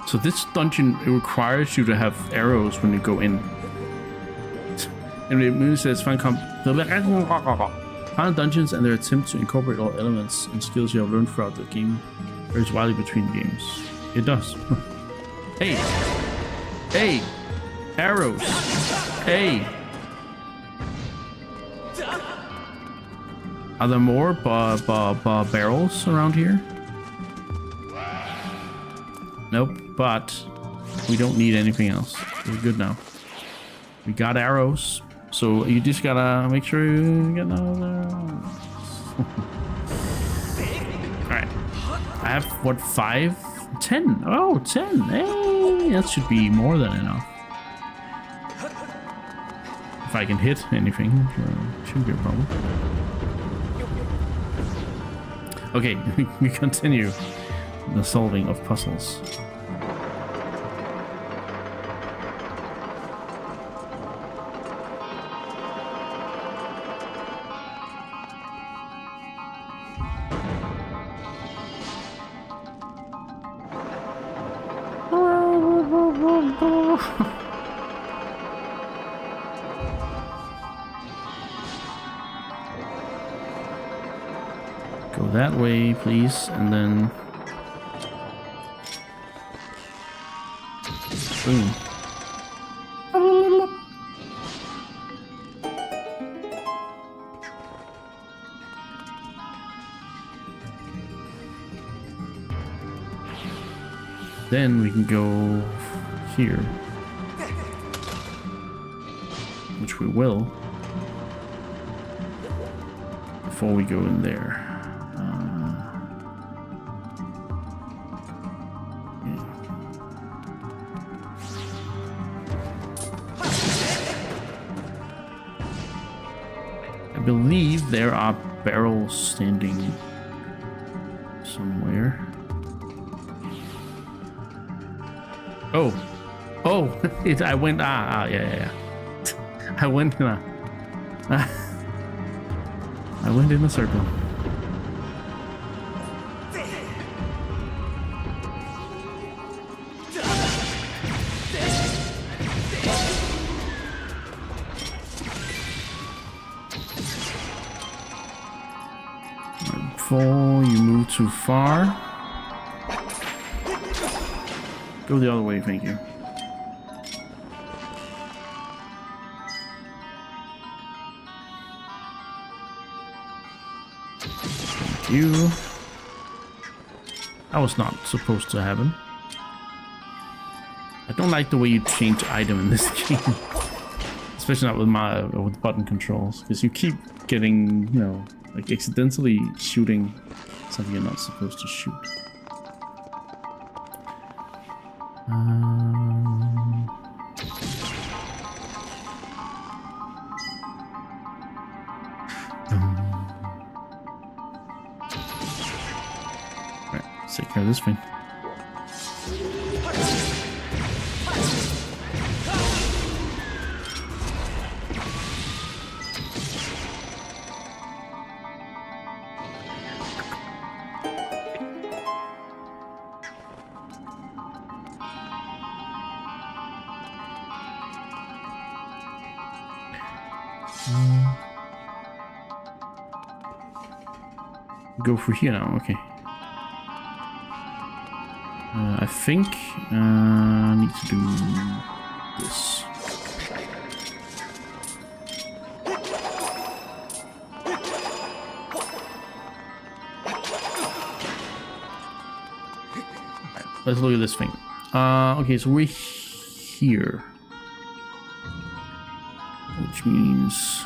So this dungeon, it requires you to have arrows when you go in. And it means says find dungeons and their attempt to incorporate all elements and skills you have learned throughout the game varies widely between games. It does. Hey! Hey! Arrows! Hey! Are there more barrels around here? Nope, but we don't need anything else. We're good now. We got arrows, so you just gotta make sure you get out there. Alright. I have, what, 5? 10? Oh, 10. Hey, that should be more than enough. If I can hit anything, shouldn't be a problem. Okay, we continue the solving of puzzles. Go that way, please, and then boom. Then we can go here, which we will, before we go in there. I believe there are barrels standing somewhere. Oh, I went. Yeah. I went in a. I went in a circle. Before you move too far, go the other way, thank you. Thank you. That was not supposed to happen. I don't like the way you change item in this game. Especially not with button controls, because you keep getting, you know, like accidentally shooting something you're not supposed to shoot. Right, let's take care of this thing. Go through here now, okay. I think I need to do this. Let's look at this thing. Okay, so we're here, which means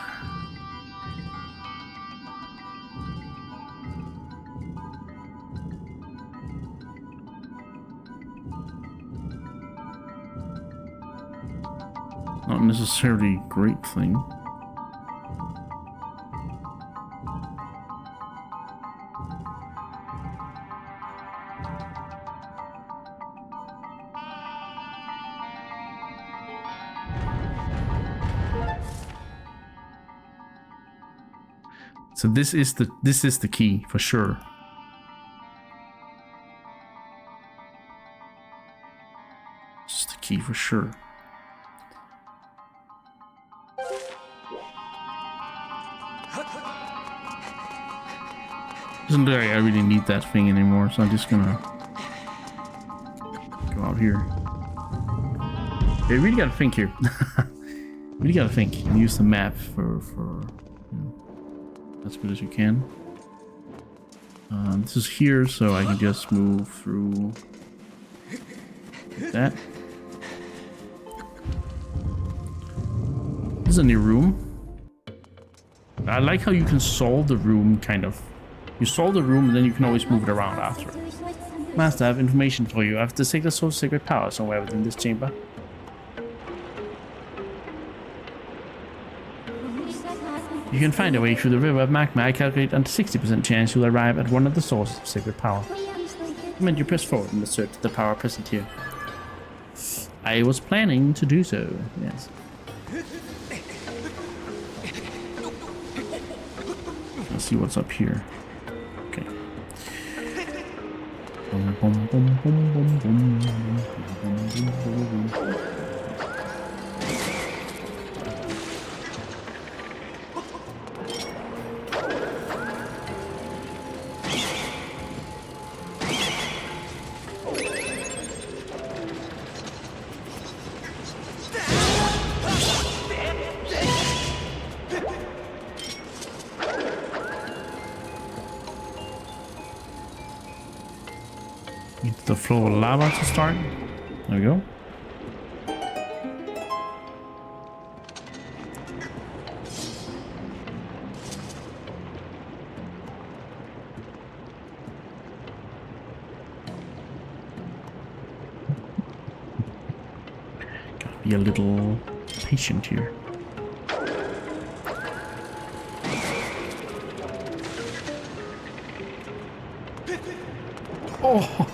not necessarily a great thing. So this is the key for sure. key for sure. Doesn't look like I really need that thing anymore, so I'm just gonna go out here. Yeah, you really gotta think here. Really gotta think and use the map for you know, as good as you can. This is here, so I can just move through like that. This is a new room. I like how you can solve the room, kind of. You solve the room and then you can always move it around after. Master, I have information for you. I have detected a source of sacred power somewhere within this chamber. You can find a way through the river of magma. I calculate under 60% chance you'll arrive at one of the sources of sacred power. Recommend you press forward in the search of the power present here. I was planning to do so, yes. Let's see what's up here. Okay. Boom, boom, boom, boom, boom, boom, boom, boom, boom. Need the flow of lava to start. There we go. Gotta be a little patient here. Oh!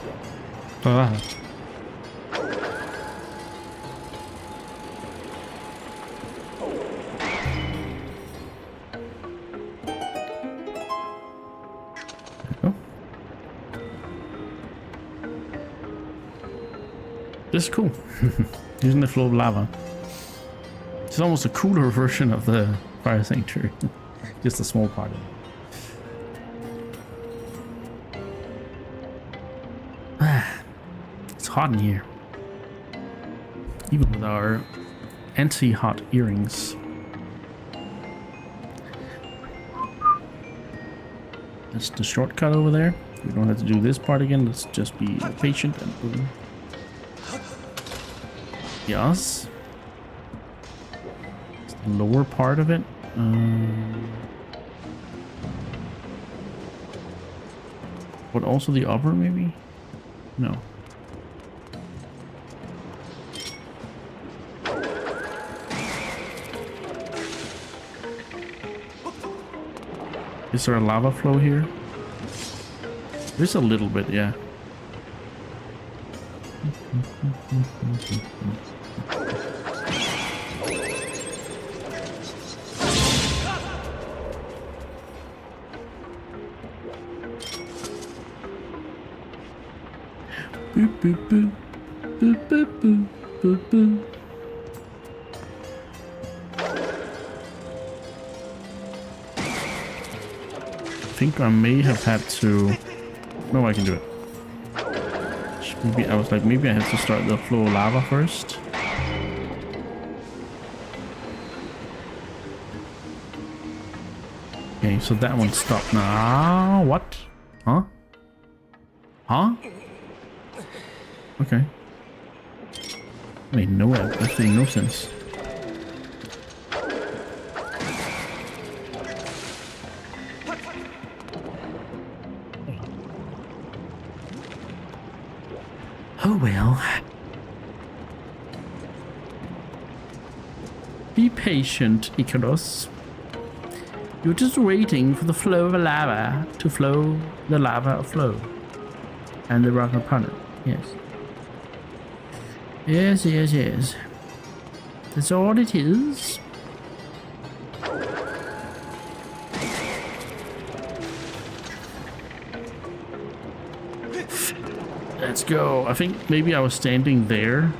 Ah. This is cool. Using the flow of lava. It's almost a cooler version of the fire sanctuary. Just a small part of it. Hot in here, even with our anti-hot earrings. That's the shortcut over there. We don't have to do this part again. Let's just be patient and boom. Yes. It's the lower part of it. But also the upper, maybe? No. Is there a lava flow here? There's a little bit, yeah. Boop, boop, boop. Boop, boop, boop, boop, boop. I think I may have had to... No, I can do it. Maybe I was like, maybe I have to start the flow of lava first. Okay, so that one stopped now. What? Huh? Huh? Okay. Wait, no, that made no sense. Oh well. Be patient, Icarus. You're just waiting for the flow of lava to flow the lava flow. And the rock upon it. Yes. Yes, yes, yes. That's all it is. Let's go. I think maybe I was standing there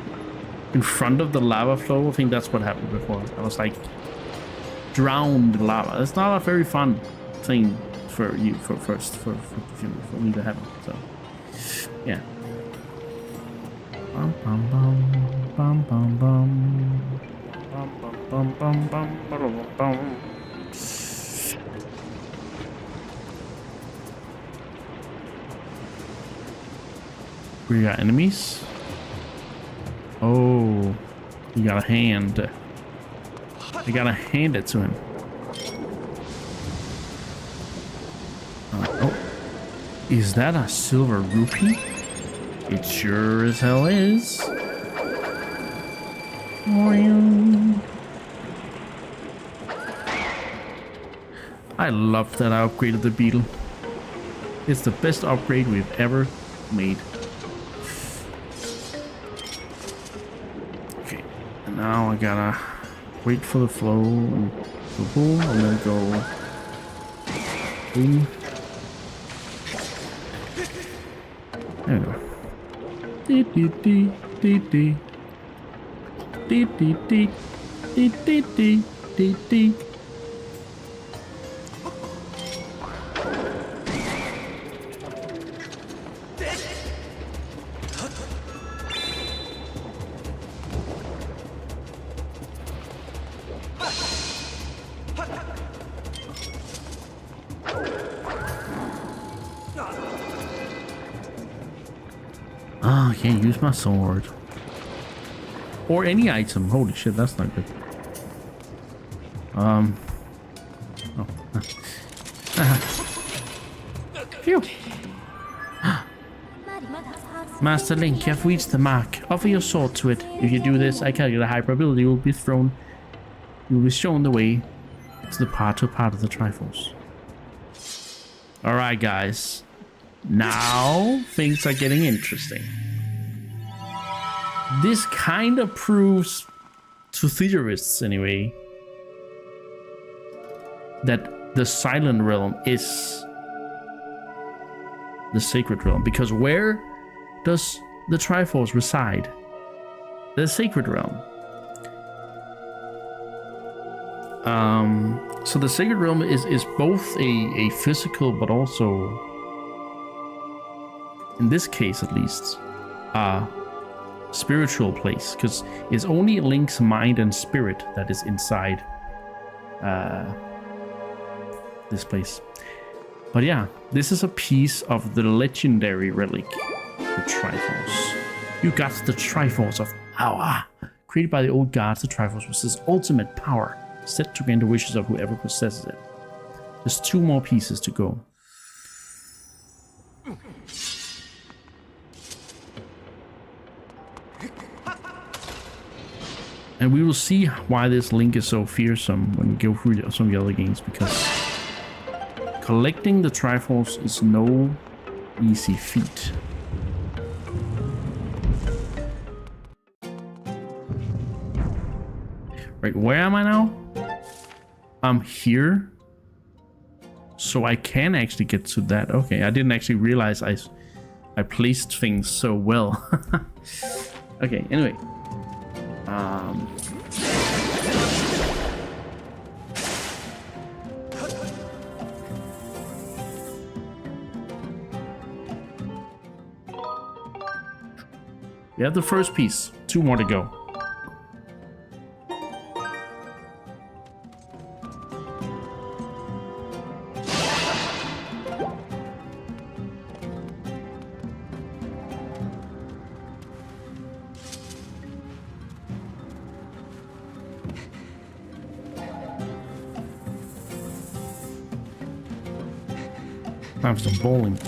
in front of the lava flow. I think that's what happened before. I was like drowned in lava. It's not a very fun thing for you for me to happen. So yeah. Bum, bum, bum, bum, bum, bum. Bum, bum, bum, bum, bum, bum. We got enemies. Oh, you got a hand. I gotta hand it to him. Oh, is that a silver rupee? It sure as hell is. I love that I upgraded the beetle. It's the best upgrade we've ever made. Okay, and now I gotta wait for the flow and go boom, and then go boom. There we go. Dee dee dee dee dee. Dee dee dee dee dee dee dee dee. Oh, I can't use my sword. Or any item. Holy shit, that's not good. Oh. Phew. Master Link, you have reached the mark. Offer your sword to it. If you do this, I calculate a high probability you will be thrown. You will be shown the way to part of the Triforce. Alright, guys. Now things are getting interesting. This kind of proves to theorists anyway that the Silent Realm is the Sacred Realm, because where does the Triforce reside? The Sacred Realm. So the Sacred Realm is both a physical, but also, in this case at least, spiritual place, because it's only Link's mind and spirit that is inside this place. But yeah, this is a piece of the legendary relic, the Triforce. You got the Triforce of Power. Created by the old gods, the Triforce was his ultimate power, set to grant the wishes of whoever possesses it. There's 2 more pieces to go. And we will see why this Link is so fearsome when we go through some of the other games, because collecting the Triforce is no easy feat. Right, where am I now? I'm here. So I can actually get to that. Okay, I didn't actually realize I placed things so well. Okay, anyway. We have the first piece. 2 more to go. Time for some bowling.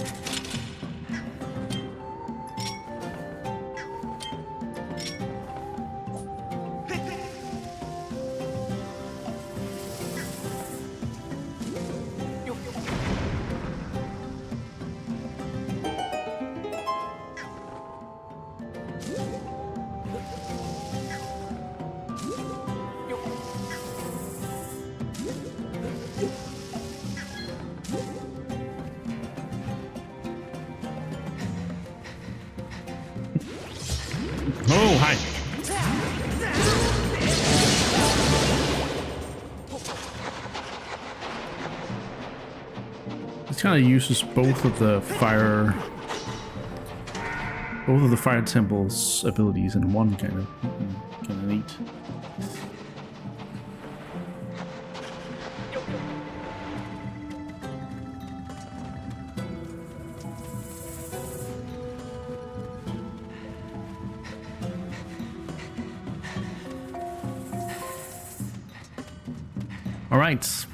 Oh, hi. kind of uses both of the fire temple's abilities in one kind of neat. All right.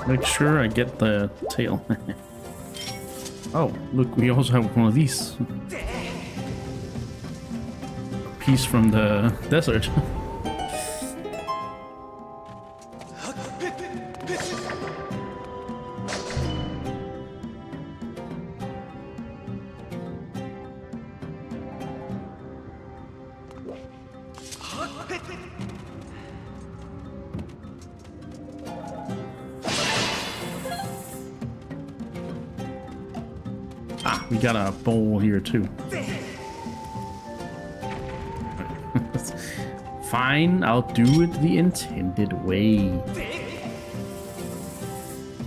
Make sure I get the tail. Oh, look, we also have one of these. A piece from the desert. Ah, we got a bowl here too. Fine, I'll do it the intended way.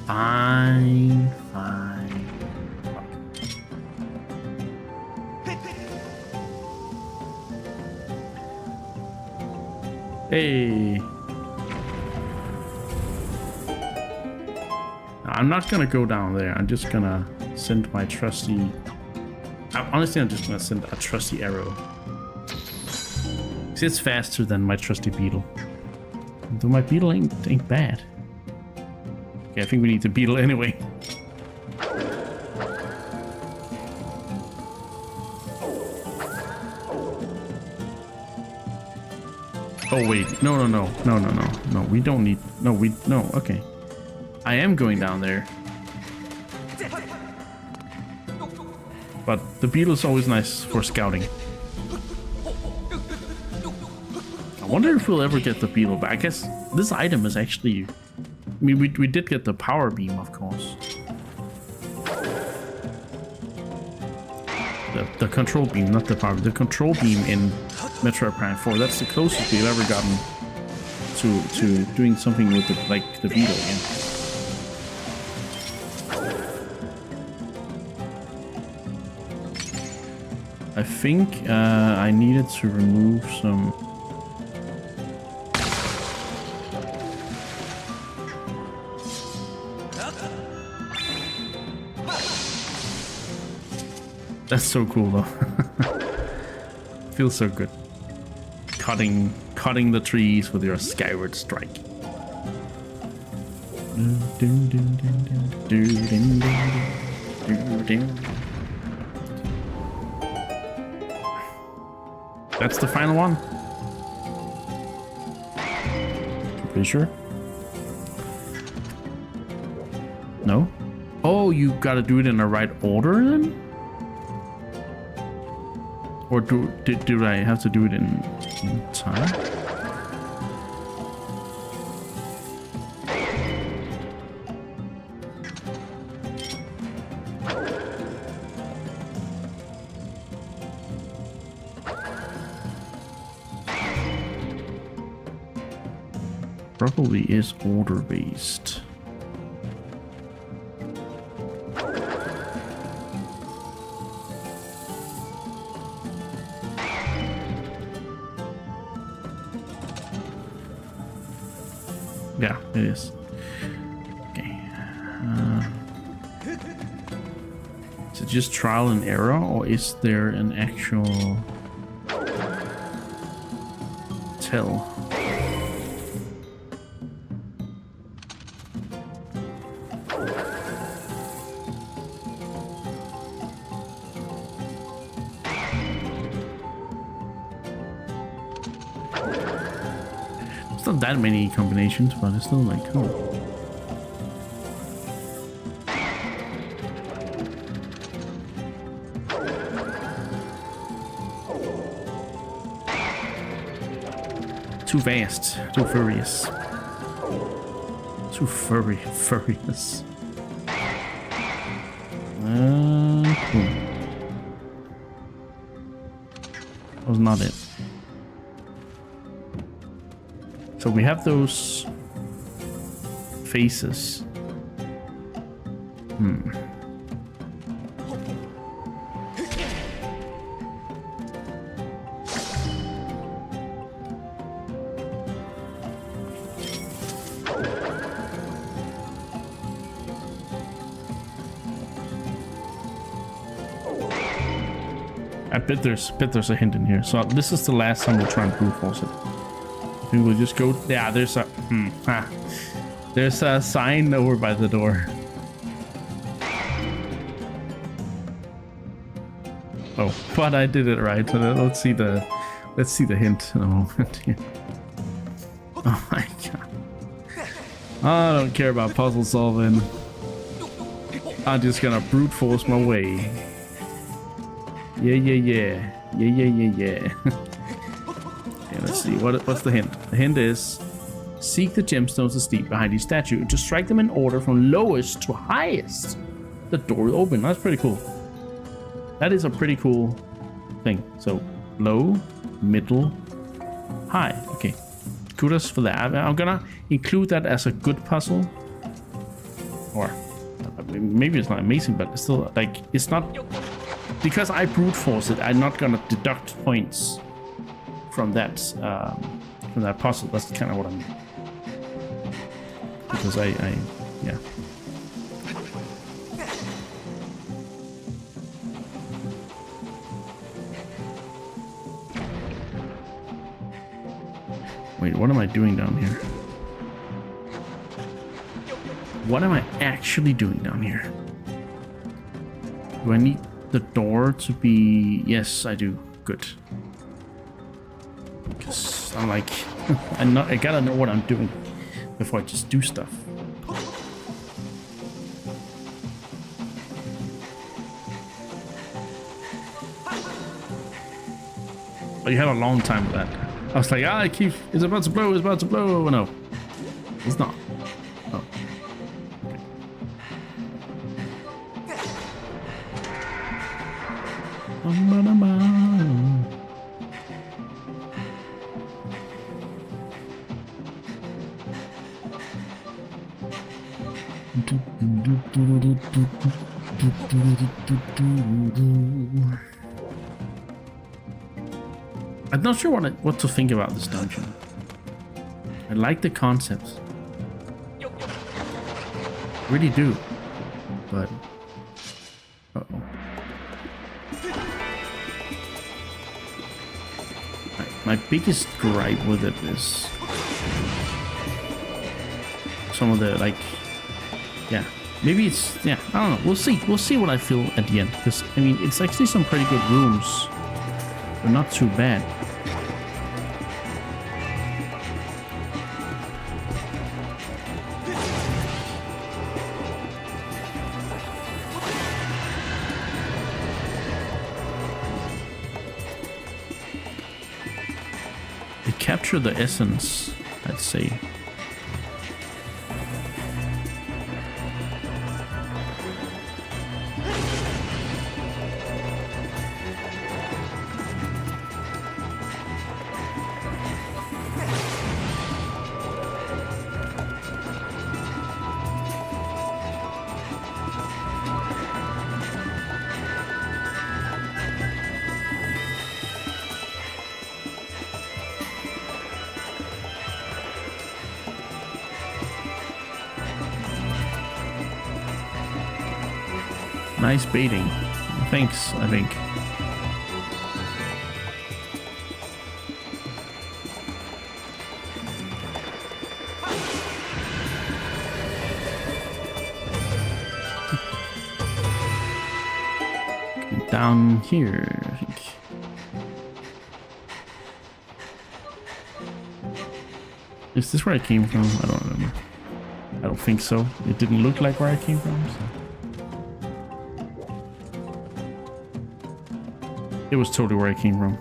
Fine, fine. Hey. I'm not gonna go down there. I'm just gonna send my trusty... Honestly, I'm just gonna send a trusty arrow. It's faster than my trusty beetle. Though my beetle ain't bad. Okay, I think we need the beetle anyway. Oh wait, no, we don't need... No, okay. I am going down there. But the beetle is always nice for scouting. I wonder if we'll ever get the beetle back. I guess this item is actually... I mean, we did get the power beam, of course. The control beam, not the power. The control beam in Metroid Prime 4. That's the closest we've ever gotten to doing something with the beetle again. I think I needed to remove some... That's so cool though. Feels so good. Cutting the trees with your Skyward strike. That's the final one? Pretty sure? No? Oh, you gotta do it in the right order then? Or do I have to do it in time? Probably is order based. Yeah, it is. Okay. Is it just trial and error, or is there an actual tell? Not that many combinations, but it's still like cool. Too fast, too furious, too furious. Cool. not it. So we have those faces. I bet there's a hint in here. So this is the last time we'll try and brute force it. I think we'll just go. Yeah, there's a there's a sign over by the door. Oh, but I did it right. So let's see the hint in a moment. Oh my god! I don't care about puzzle solving. I'm just gonna brute force my way. Yeah. Okay, let's see. What's the hint? The hint is seek the gemstones asleep behind each statue to strike them in order from lowest to highest. The door will open. That's pretty cool. That is a pretty cool thing. So low, middle, high. Okay, kudos for that. I'm gonna include that as a good puzzle. Or maybe it's not amazing, but it's still like it's not. Because I brute force it, I'm not gonna deduct points from that puzzle. That's kind of what I mean. Because yeah. Wait, what am I doing down here? What am I actually doing down here? Do I need the door to be... Yes, I do. Good. Because I'm like... I gotta know what I'm doing before I just do stuff. But you have a long time with that. I was like, it's about to blow, it's about to blow. No, it's not. Oh. I'm not sure what to think about this dungeon. I like the concept. I really do. But... Uh-oh. My biggest gripe with it is... some of the, like... Yeah. Maybe it's... Yeah, I don't know. We'll see. We'll see what I feel at the end. Because, I mean, it's actually some pretty good rooms. They're not too bad. They capture the essence, I'd say. Nice baiting. Thanks, I think. Down here, I think. Is this where I came from? I don't remember. I don't think so. It didn't look like where I came from, so. It was totally where I came from.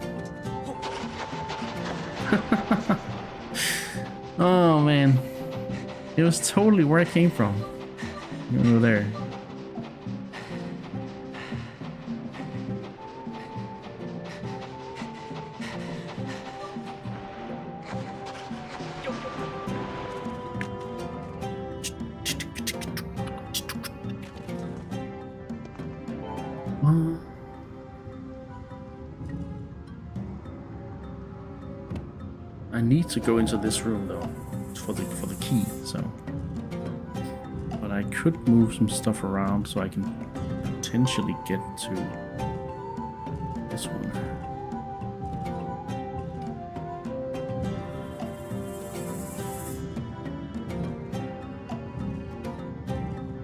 Oh man. It was totally where I came from. Over there. I need to go into this room though for the key. So, but I could move some stuff around so I can potentially get to this one.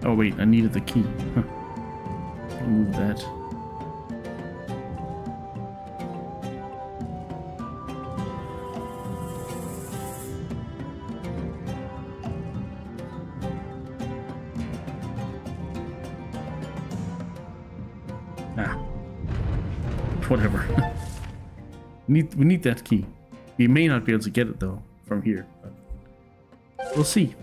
Oh wait, I needed the key. Huh. Move that. Whatever. we need that key. We may not be able to get it though from here, but we'll see.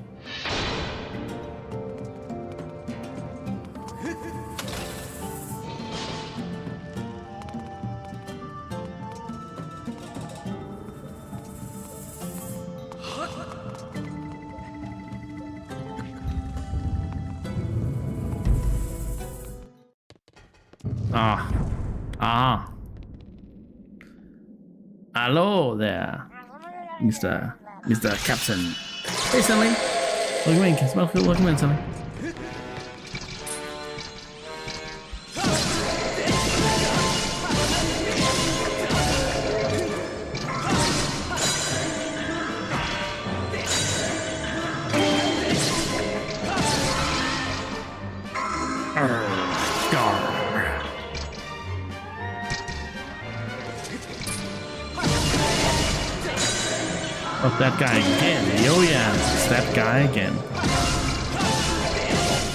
Hello there, Mr. Captain. Hey, Sally. Welcome in, Sally. Oh, that guy again. Oh yeah, it's that guy again.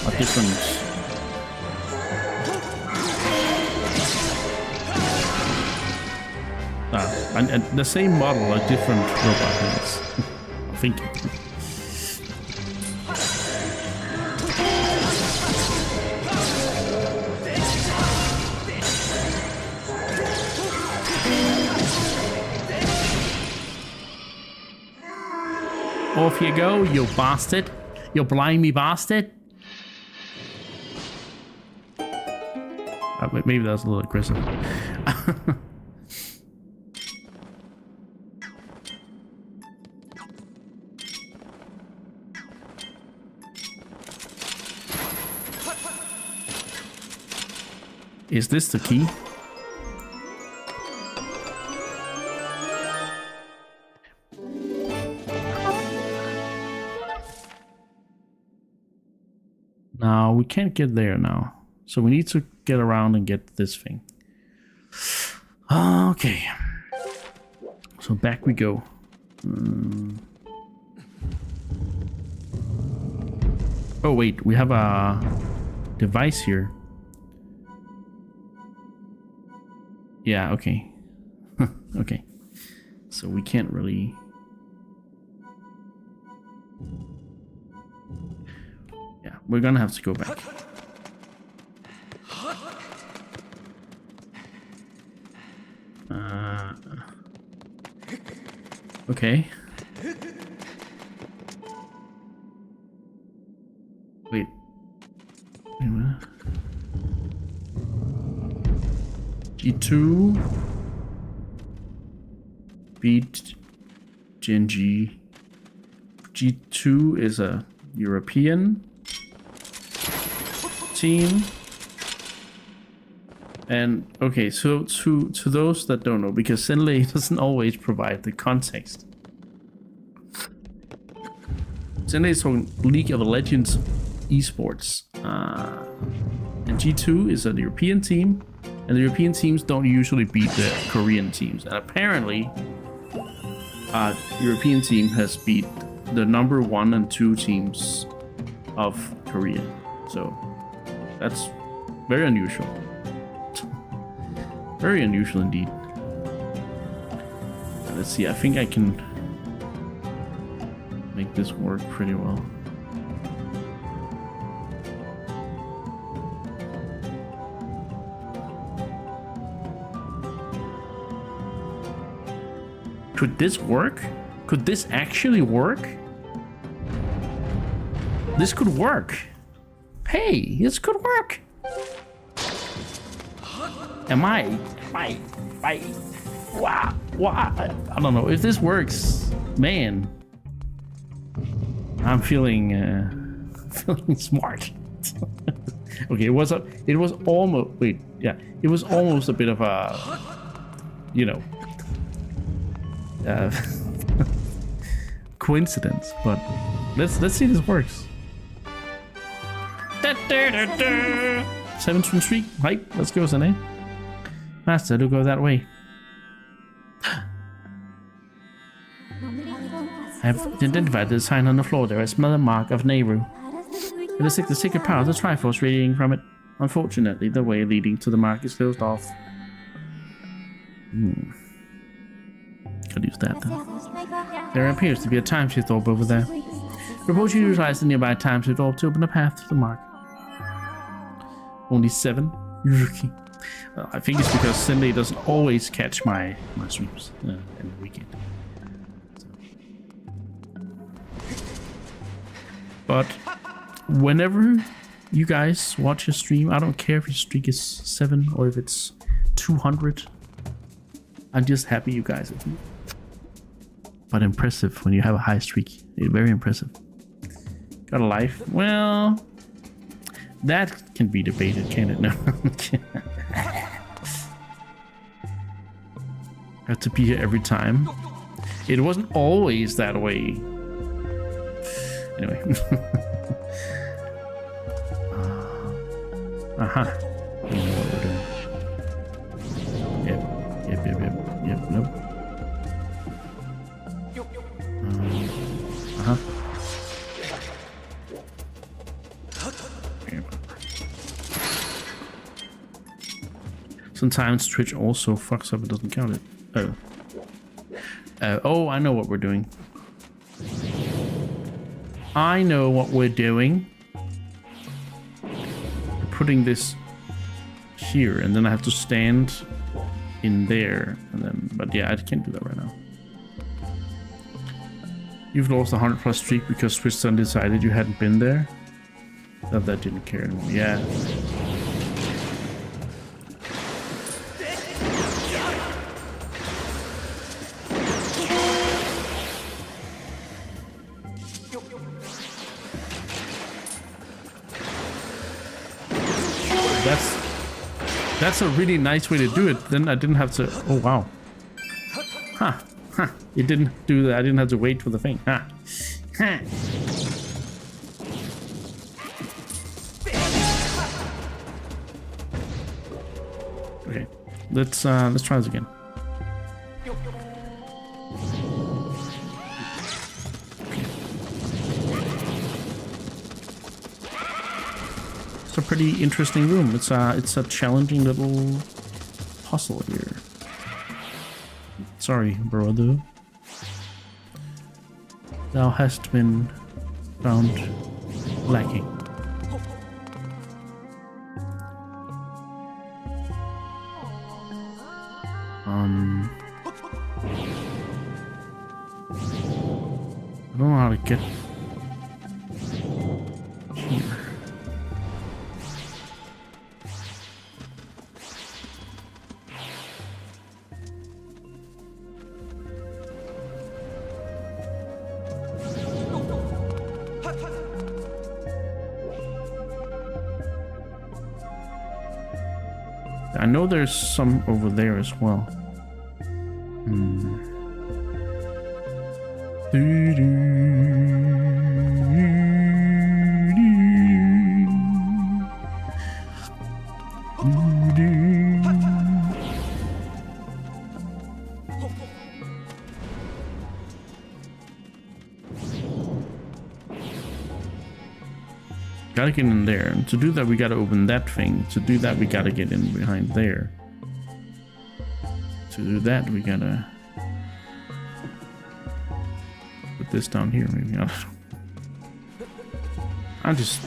A different... and the same model, a different robot hands. I think. Off you go, you bastard. You blimey bastard. Maybe that was a little aggressive. Is this the key? No, we can't get there now. So we need to get around and get this thing. Okay. So back we go. Oh wait, we have a device here. Yeah, okay. Okay. So we can't really... Yeah, we're gonna have to go back. Okay. Wait. Wait a minute. G2 beat Genji. G2 is a European team. And okay, so to those that don't know, because Zenley doesn't always provide the context. Zenley is from League of Legends esports, and G2 is a European team, and the European teams don't usually beat the Korean teams. And apparently, European team has beat the number 1 and 2 teams of Korea. So that's very unusual. Very unusual indeed. Let's see, I think I can make this work pretty well. Could this work? Could this actually work? This could work. Hey, this could work. Wow. I don't know if this works, man. I'm feeling feeling smart. Okay, it was almost it was almost a bit of a, you know, coincidence, but let's see if this works. 7th streak, right? Let's go, Sane. Master, do go that way. I have identified the sign on the floor there as Mother Mark of Nehru. It is the sacred power of the Triforce radiating from it. Unfortunately, the way leading to the mark is closed off. Could use that then. There appears to be a time shift orb over there. Propose you utilize the nearby time shift orb to open a path to the mark. Only 7? Well, I think it's because Cindy doesn't always catch my streams in the weekend. But whenever you guys watch a stream, I don't care if your streak is 7 or if it's 200. I'm just happy you guys are here. But impressive when you have a high streak. Very impressive. Got a life? Well, that can be debated, can it? No. Have to be here every time. It wasn't always that way. Anyway. Aha. You know what we're doing. Yep, nope. Sometimes Twitch also fucks up, it doesn't count it. Oh, I know what we're doing. We're putting this here, and then I have to stand in there, and then, but yeah, I can't do that right now. You've lost a 100+ streak because Twitch suddenly decided you hadn't been there. That didn't care anymore. Yeah. That's a really nice way to do it. Then I didn't have to. Oh wow. Huh. It didn't do that. I didn't have to wait for the thing. Huh. Okay. Let's try this again. It's a pretty interesting room. It's a challenging little puzzle here. Sorry, brother. Thou hast been found lacking. I don't know how to get here. I know there's some over there as well. Gotta get in there, and to do that we gotta open that thing. To do that we gotta get in behind there. To do that we gotta put this down here maybe. I don't know. Because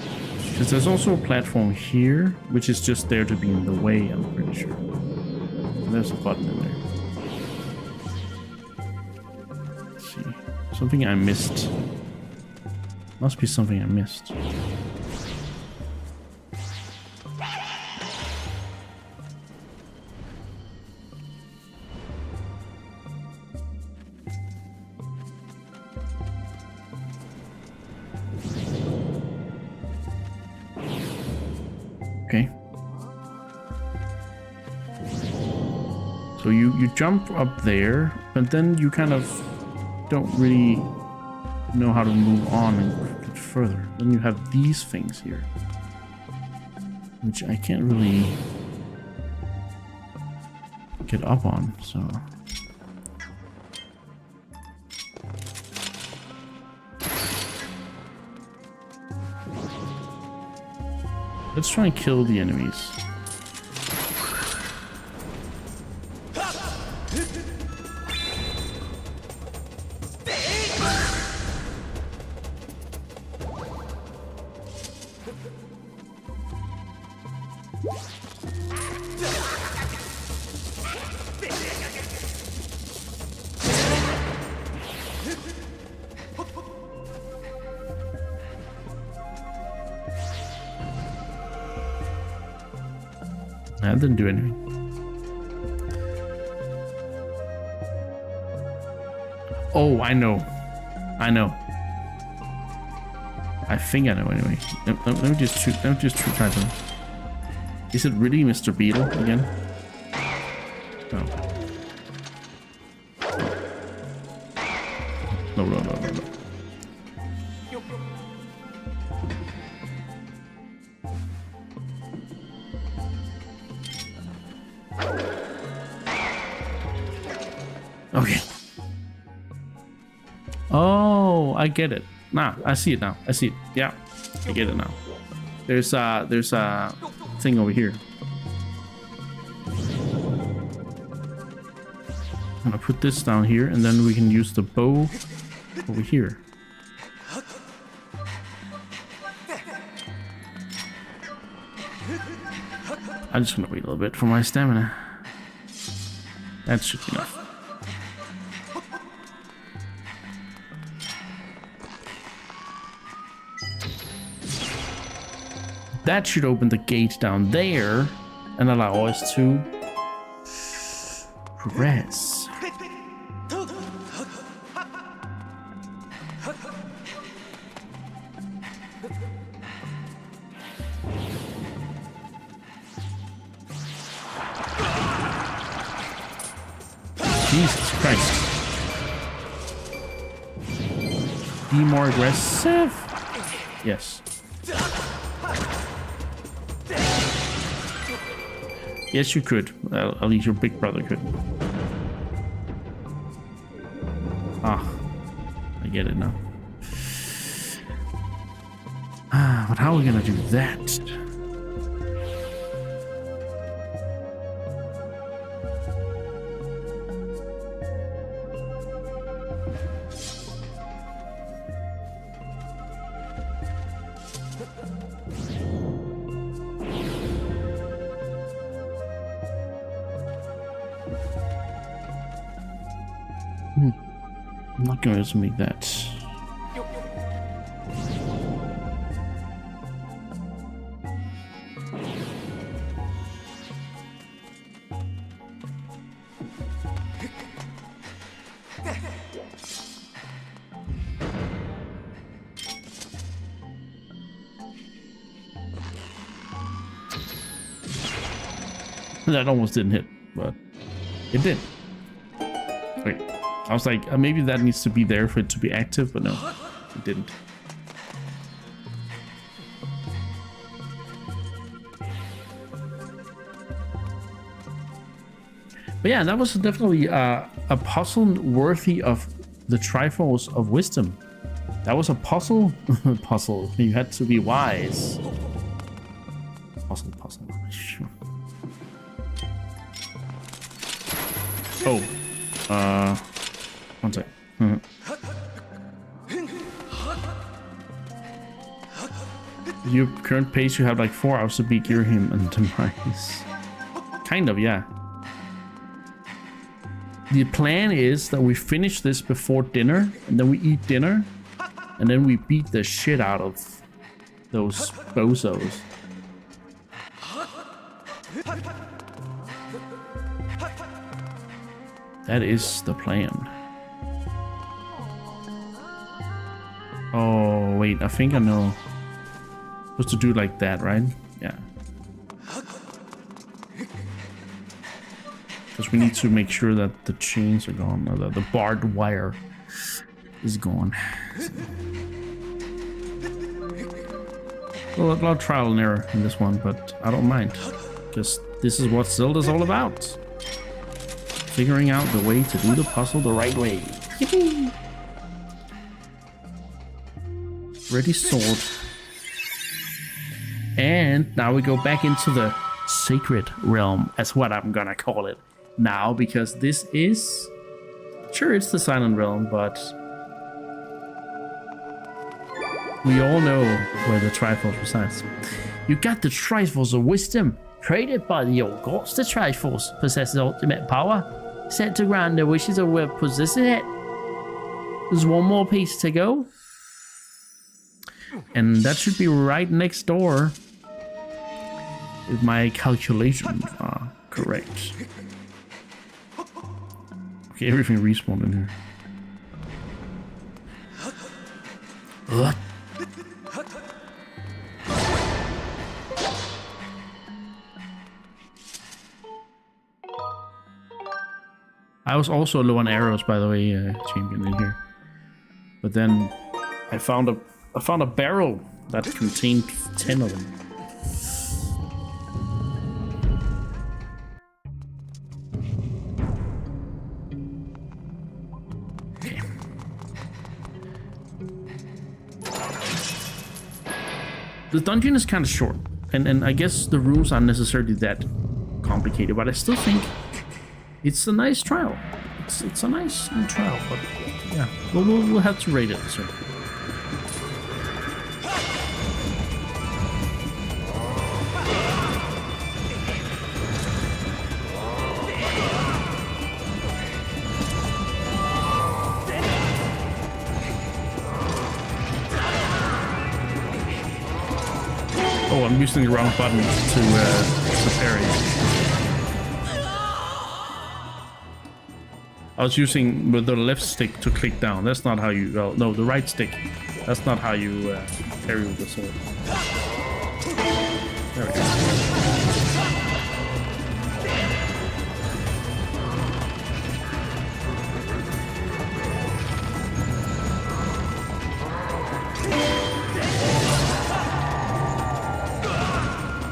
there's also a platform here which is just there to be in the way, I'm pretty sure. And there's a button in there. Let's see. Something I missed. Must be something I missed. So you jump up there, but then you kind of don't really know how to move on and get further. Then you have these things here, which I can't really get up on, so... Let's try and kill the enemies. That didn't do anything. Oh, I know. I think I know anyway. Let me just shoot. Let me just try them. Is it really Mr. Beetle again? No. No. Okay. Oh, I get it. Nah, I see it now. I see it. Yeah, I get it now. There's a thing over here. I'm gonna put this down here, and then we can use the bow over here. I'm just gonna wait a little bit for my stamina. That should be enough. That should open the gate down there and allow us to progress. Jesus Christ. Be more aggressive? Yes. Yes, you could. At least your big brother could. Ah, I get it now. But how are we gonna do that? I'm not going to make that. That almost didn't hit, but it did. Wait. I was like, maybe that needs to be there for it to be active, but no, it didn't. But yeah, that was definitely a puzzle worthy of the Triforce of Wisdom. That was a puzzle. Puzzle. You had to be wise. Puzzle. Sure. Oh. One sec. Your current pace, you have like 4 hours to beat him and demise. Kind of, yeah. The plan is that we finish this before dinner, and then we eat dinner, and then we beat the shit out of those bozos. That is the plan. Oh, wait, I think I know. Supposed to do like that, right? Yeah. Because we need to make sure that the chains are gone, or that the barbed wire is gone. Well, a lot of trial and error in this one, but I don't mind. Because this is what Zelda's all about. Figuring out the way to do the puzzle the right way. Yippee! Ready sword. And now we go back into the sacred realm, as what I'm gonna call it now, because this is... Sure, it's the silent realm, but... we all know where the Triforce resides. You got the Triforce of Wisdom, created by the old gods. The Triforce possesses ultimate power, set to grant the wishes of whoever possesses it. There's one more piece to go. And that should be right next door, if my calculations are correct. Okay, everything respawned in here. What? I was also low on arrows, by the way, champion in here. But then I found a barrel that contained 10 of them. Okay. The dungeon is kind of short, and I guess the rooms aren't necessarily that complicated, but I still think it's a nice trial. It's a nice trial, but yeah, we'll have to rate it soon. Oh, I'm using the wrong button to parry. I was using the left stick to click down. That's not how you... well, no, the right stick. That's not how you parry with the sword. There we go.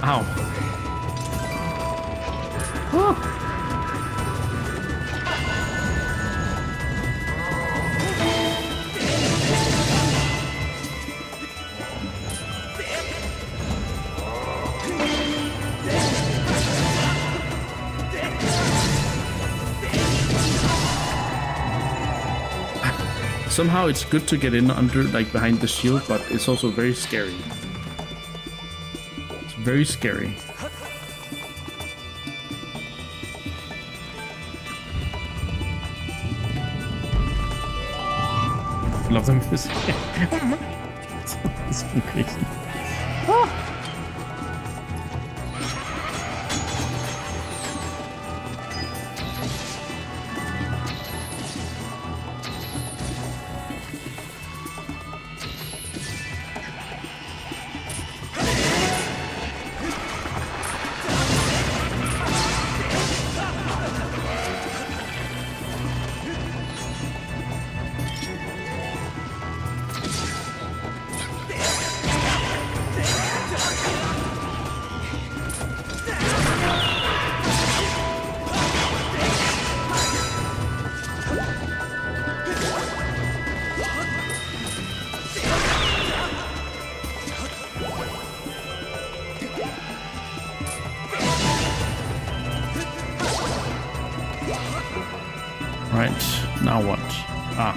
Ow. Oh. Somehow it's good to get in under, like, behind the shield, but it's also very scary. It's very scary. Love them. It's so crazy. Oh. Right, now what? Ah.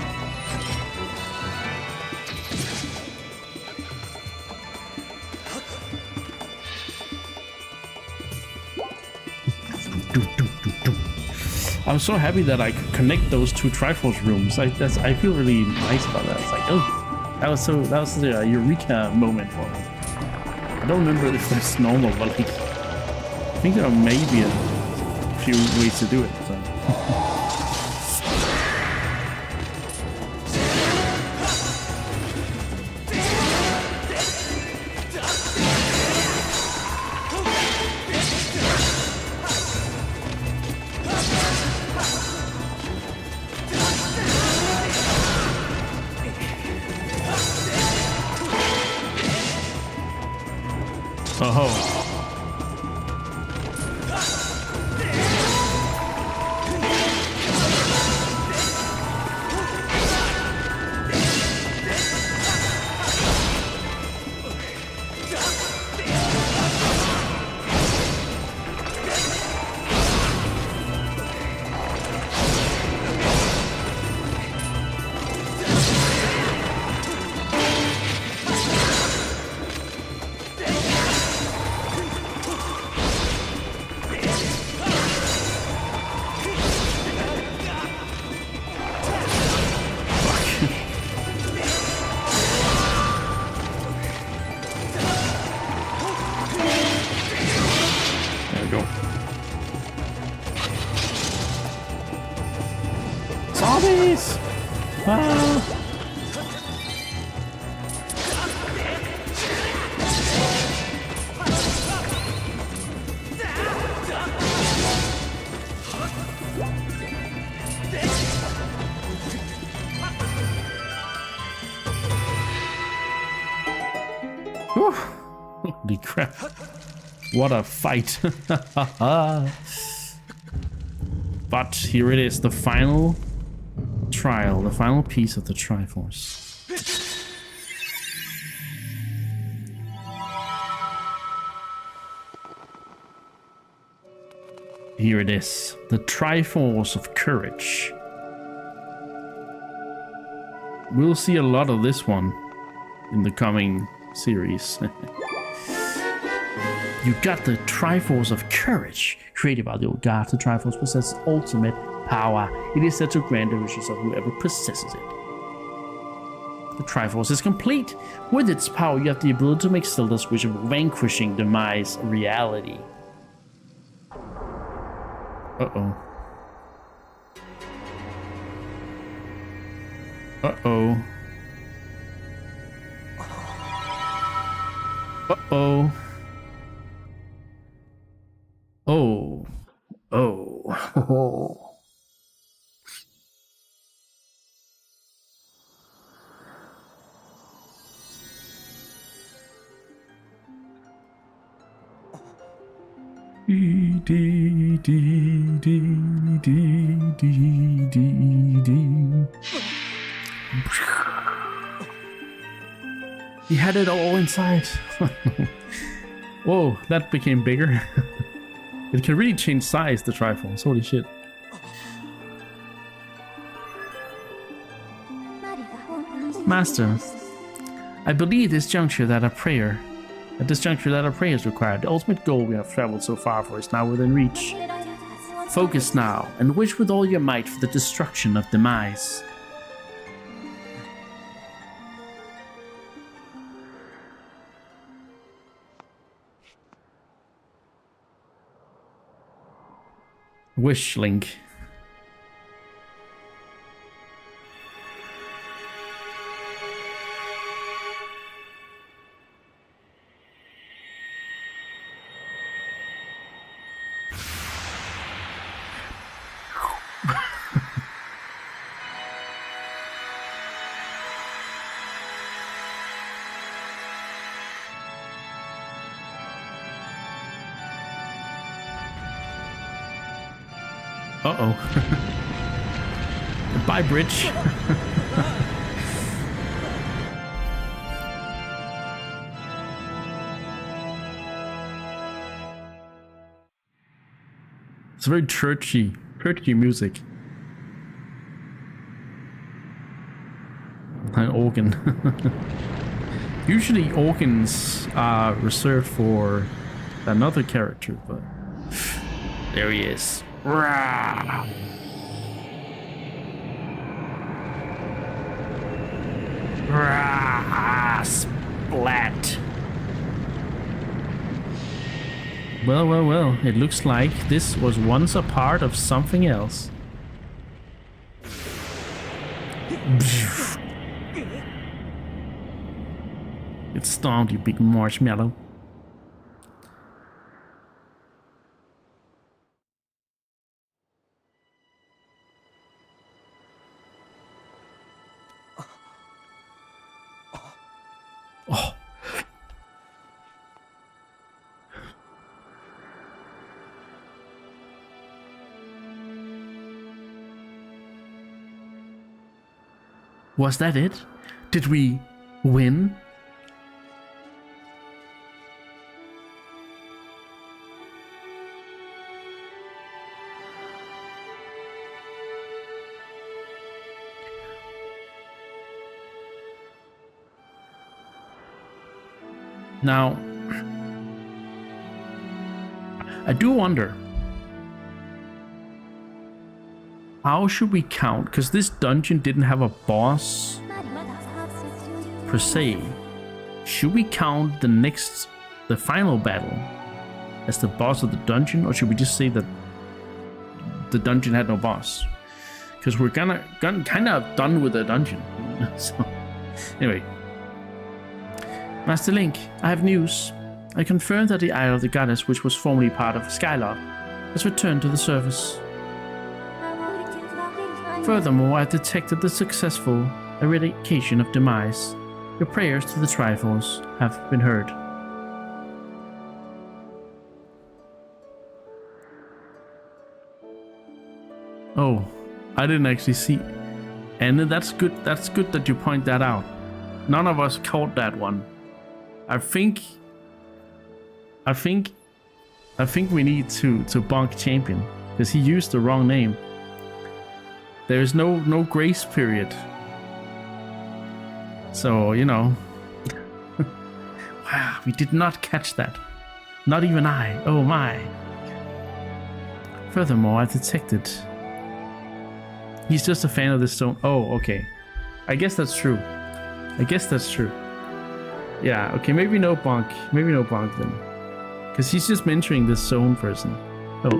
I'm so happy that I could connect those two Triforce rooms. I feel really nice about that. It's like, oh, that was a eureka moment for me. I don't remember if that's normal, but like, I think there may be a few ways to do it. So. Oh. There we go. Zombies! Ah! Whew. Holy crap. What a fight. But here it is, the final trial, the final piece of the Triforce. Here it is, the Triforce of Courage. We'll see a lot of this one in the coming series. You got the Triforce of Courage, created by the old god. The Triforce possesses ultimate power. It is said to grant the wishes of whoever possesses it. The Triforce is complete. With its power, you have the ability to make Zelda's wish of vanquishing demise a reality. Uh-oh. Uh-oh. Uh-oh. Oh. Oh. Dee, dee, dee, dee, dee, dee, dee, dee. He had it all inside. Whoa, that became bigger. It can really change size, the Triforce. Holy shit. Master, I believe at this juncture that a prayer is required. The ultimate goal we have traveled so far for is now within reach. Focus now, and wish with all your might for the destruction of demise. Wish, Link. Uh-oh. Bye, bridge. It's very churchy music. An organ. Usually organs are reserved for another character, but there he is. Rah! Rah! Splat! Well, it looks like this was once a part of something else. Get stomped, you big marshmallow. Was that it? Did we win? Now, I do wonder, how should we count? Because this dungeon didn't have a boss per se. Should we count the final battle as the boss of the dungeon, or should we just say that the dungeon had no boss? Because we're kind of done with the dungeon. So, anyway. Master Link, I have news. I confirmed that the Isle of the Goddess, which was formerly part of Skyward, has returned to the surface. Furthermore, I've detected the successful eradication of Demise. Your prayers to the Triforce have been heard. Oh, I didn't actually see. And that's good. That's good that you point that out. None of us caught that one. I think we need to bonk Champion because he used the wrong name. There is no grace period. So, you know. Wow, we did not catch that. Not even I. Oh my. Furthermore, I've detected. He's just a fan of this stone. Oh, okay. I guess that's true. Yeah, okay, maybe no bonk. Maybe no bonk then. Because he's just mentoring this zone person. Oh.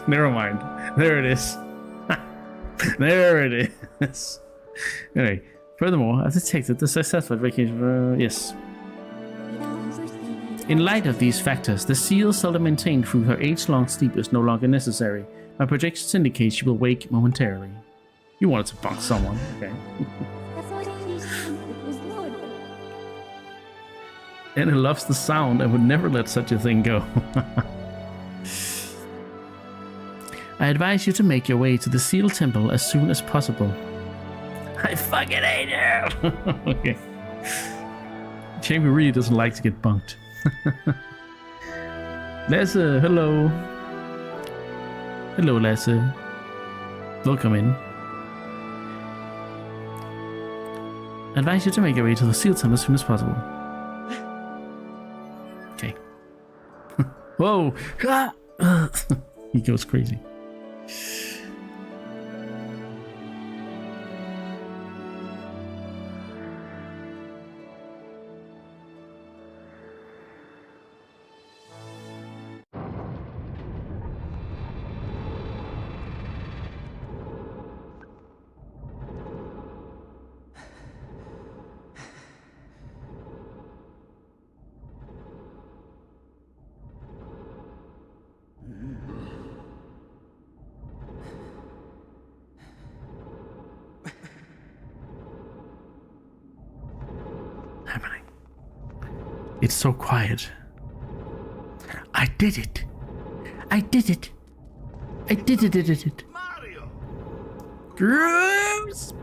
Never mind. There it is. There it is. Anyway, furthermore, I've detected the successful vacation. Yes. In light of these factors, the seal seldom maintained through her age-long sleep is no longer necessary. My projections indicate she will wake momentarily. You wanted to bonk someone, okay. And it loves the sound and would never let such a thing go. I advise you to make your way to the Seal Temple as soon as possible. I fucking hate you! Okay. Champion really doesn't like to get bunked. Lasse, hello. Hello, Lasse. Welcome in. I advise you to make your way to the Seal Temple as soon as possible. Okay. Whoa! He goes crazy. Happening. It's so quiet. I did it. I did it. I did it. Mario. Gross.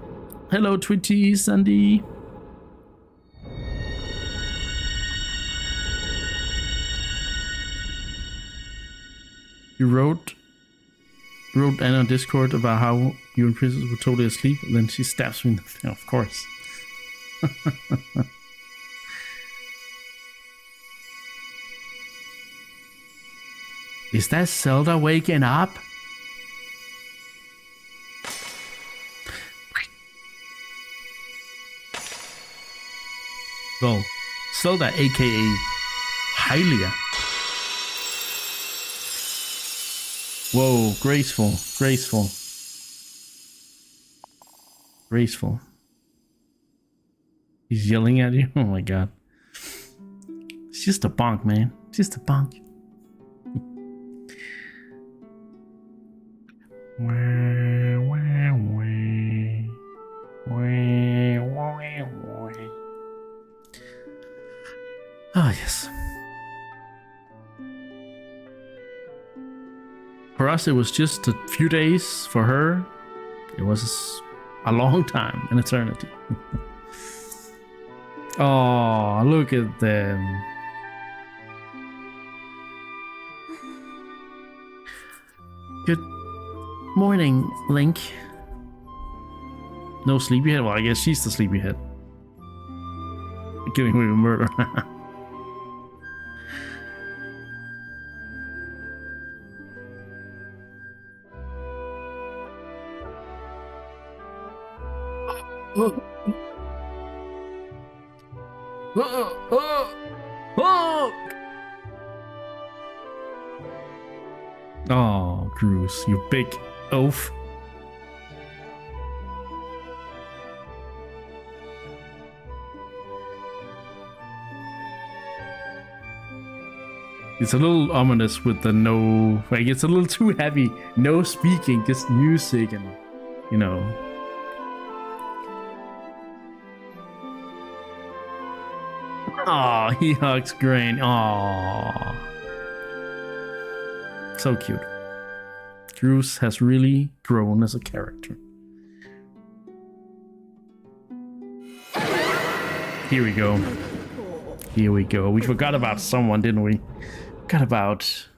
Hello, Twitty, Sandy. You wrote Anna on Discord about how you and Princess were totally asleep, and then she stabs me in the face. Of course. Is that Zelda waking up? Well, Zelda aka Hylia. Whoa, graceful. He's yelling at you? Oh my god. It's just a bonk, man. Just a bonk. Oh, yes. For us, it was just a few days. For her, It was a long time, an eternity. Oh, look at them. Good morning, Link. No sleepyhead? Well, I guess she's the sleepyhead. Giving me murder. Oh, Bruce, you big oaf. It's a little ominous with the no, like it's a little too heavy. No speaking, just music and, you know. Oh, he hugs Grain. Oh, so cute. Bruce has really grown as a character. Here we go. Here we go. We forgot about someone, didn't we? Forgot about.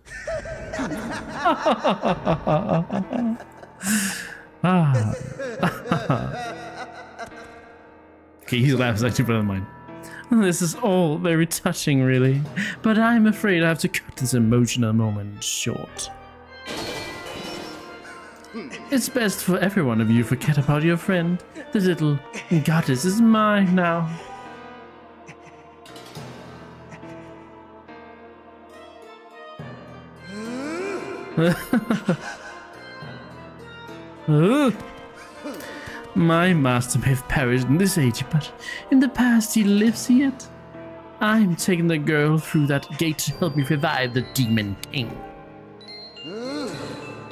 Okay, his laugh is actually better than mine. This is all very touching, really. But I'm afraid I have to cut this emotional moment short. It's best for every one of you forget about your friend. The little goddess is mine now. My master may have perished in this age, but in the past he lives yet. I'm taking the girl through that gate to help me revive the Demon King.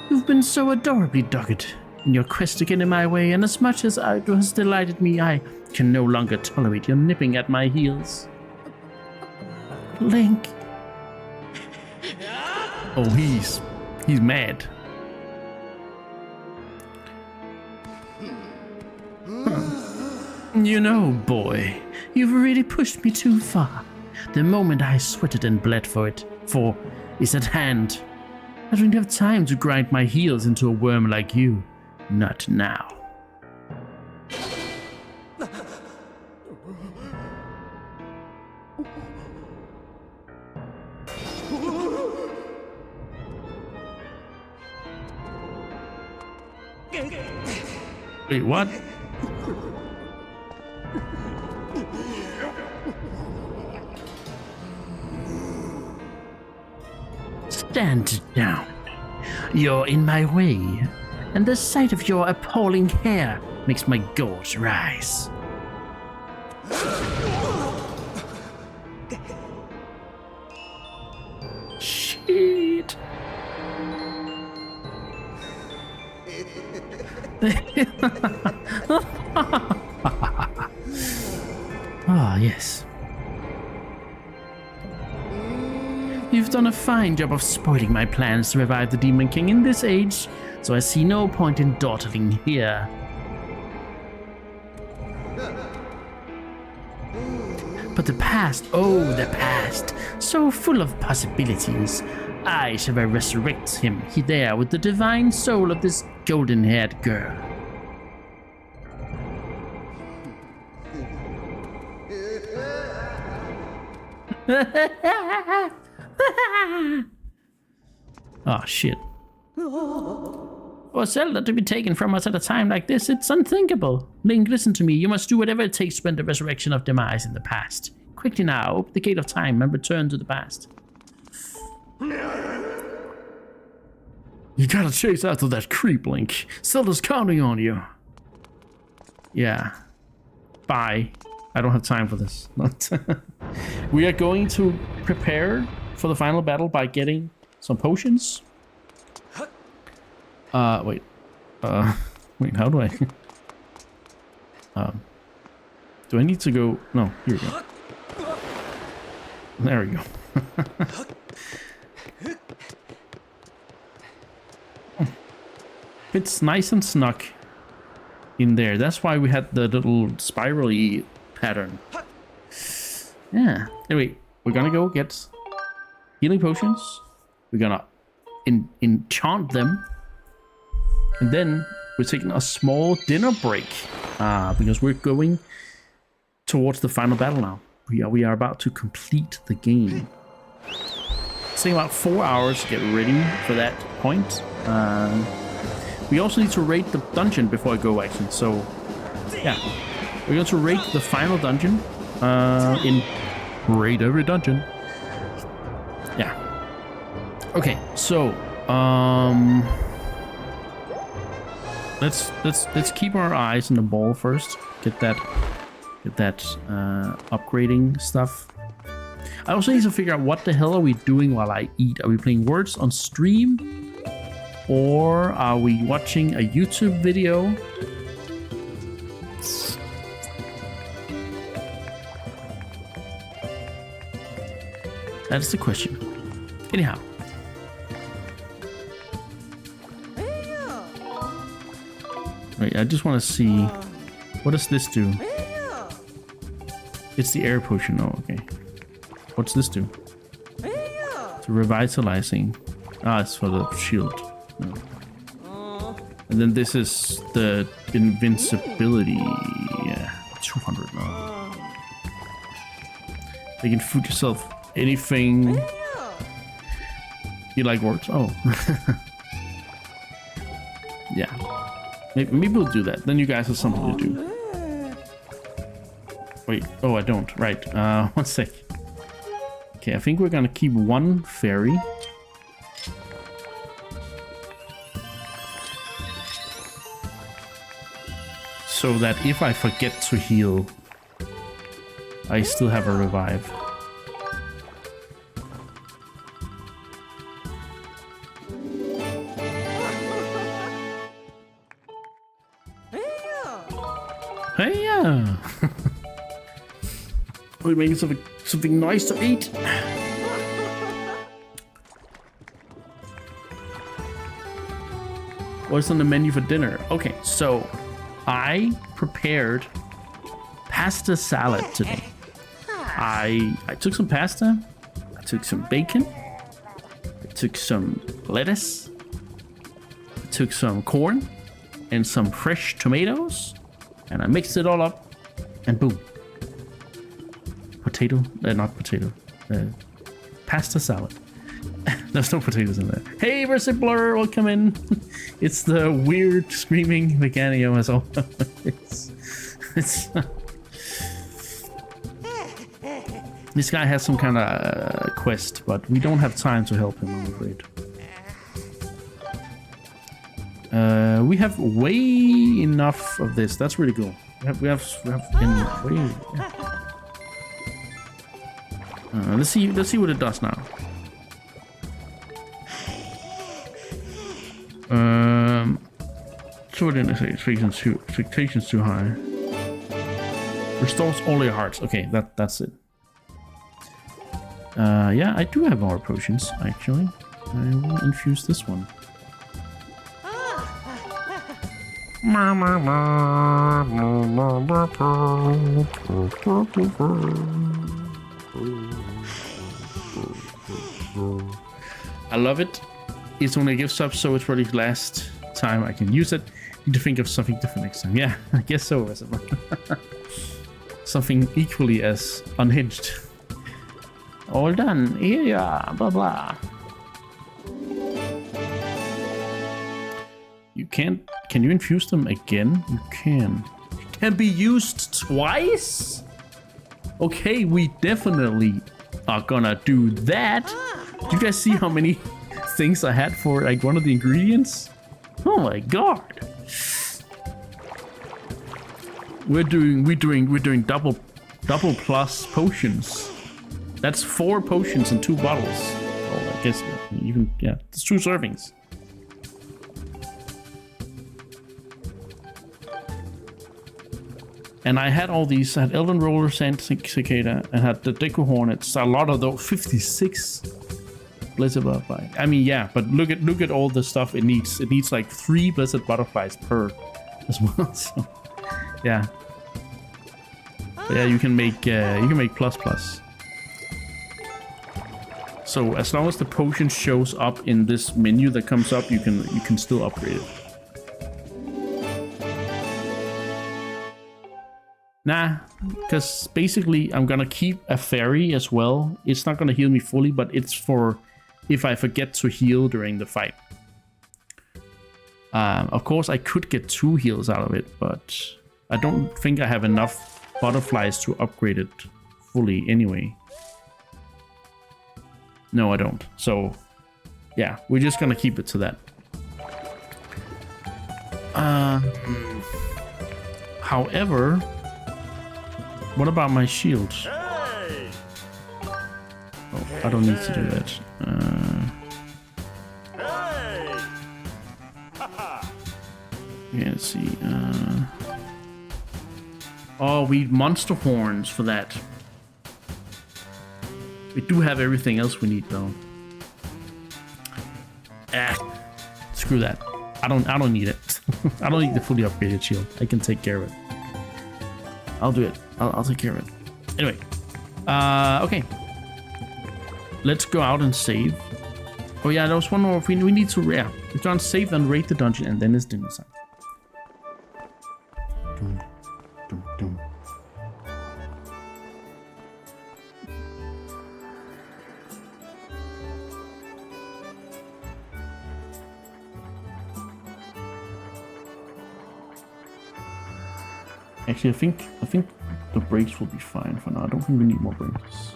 You've been so adorably dogged in your quest to get in my way, and as much as it has delighted me, I can no longer tolerate your nipping at my heels. Link. Oh, he's mad. You know, boy, you've really pushed me too far. The moment I sweated and bled for is at hand. I don't have time to grind my heels into a worm like you. Not now. Wait, what? Stand down. You're in my way, and the sight of your appalling hair makes my gorge rise. Shit. Ah, yes. You've done a fine job of spoiling my plans to revive the Demon King in this age, so I see no point in dawdling here. But the past, oh, the past, so full of possibilities. I shall resurrect him there with the divine soul of this golden-haired girl. Oh, shit. For Zelda to be taken from us at a time like this, it's unthinkable. Link, listen to me. You must do whatever it takes to end the resurrection of Demise in the past. Quickly now, open the gate of time and return to the past. You gotta chase after that creep, Link. Zelda's counting on you. Yeah. Bye. I don't have time for this. We are going to prepare for the final battle by getting some potions. Wait. Wait, how do I... do I need to go... No, here we go. There we go. It's nice and snug in there. That's why we had the little spirally pattern. Yeah. Anyway, we're gonna go get healing potions. We're gonna enchant them. And then we're taking a small dinner break. Because we're going towards the final battle now. We are about to complete the game. It's taking about 4 hours to get ready for that point. We also need to raid the dungeon before I go, actually. So, yeah. We're going to raid the final dungeon. In raid every dungeon. Yeah. Okay, so let's keep our eyes on the ball first. Get that upgrading stuff. I also need to figure out what the hell are we doing while I eat. Are we playing Words on stream? Or are we watching a YouTube video? That's the question. Anyhow. Wait, I just want to see. What does this do? It's the air potion. Oh, okay. What's this do? It's revitalizing. Ah, it's for the shield. No. And then this is the invincibility. Yeah, 200 now. You can food yourself anything. You like words? Oh. Yeah. Maybe we'll do that. Then you guys have something to do. Wait. Oh, I don't. Right. 1 sec. Okay, I think we're gonna keep one fairy. So that if I forget to heal, I still have a revive. Hey, yeah. We're making something nice to eat. What's on the menu for dinner? Okay, so I prepared pasta salad today. I took some pasta, I took some bacon, I took some lettuce, I took some corn and some fresh tomatoes, and I mixed it all up, and boom. Potato, not potato, pasta salad. There's no potatoes in there. Hey, Blur, welcome in. It's the weird screaming Meganio as well. This guy has some kind of quest, but we don't have time to help him, I'm afraid. We have way enough of this. That's really cool. We have way. Yeah. Let's see what it does now. So what did I say? Expectations too high. Restores all your hearts. Okay, that's it. Yeah, I do have more potions actually. I will infuse this one. I love it. It's only a gift sub, so it's probably the last time I can use it. Need to think of something different next time. Yeah, I guess so. Something equally as unhinged. All done. Here you are. Blah blah. You can't. Can you infuse them again? You can. Can be used twice? Okay, we definitely are gonna do that. Do you guys see how many things I had for like one of the ingredients? Oh my god. We're doing double plus potions. That's 4 potions in 2 bottles. Oh, I guess even yeah, it's 2 servings. And I had all these. I had Elden Roller, Sand Cicada, and had the Deku Hornets. A lot of those. 56 Blizzard Butterfly. I mean, yeah, but look at all the stuff it needs. It needs like 3 Blizzard Butterflies per as well. So yeah, but yeah, you can make plus plus. So as long as the potion shows up in this menu that comes up, you can still upgrade it. Nah, because basically I'm gonna keep a fairy as well. It's not gonna heal me fully, but it's for if I forget to heal during the fight. Of course, I could get 2 heals out of it, but I don't think I have enough butterflies to upgrade it fully anyway. No, I don't. So, yeah, we're just gonna keep it to that. However, what about my shield? Oh, I don't need to do that. Yeah, let's see. Oh, we need monster horns for that. We do have everything else we need though. Screw that. I don't need it. I don't need the fully upgraded shield. I can take care of it. I'll do it. I'll take care of it. Anyway. Okay. Let's go out and save. Oh yeah, there was one more. We need to we're gonna save and raid the dungeon, and then it's dinner time. Dum, dum, dum. Actually, I think the breaks will be fine for now. I don't think we need more breaks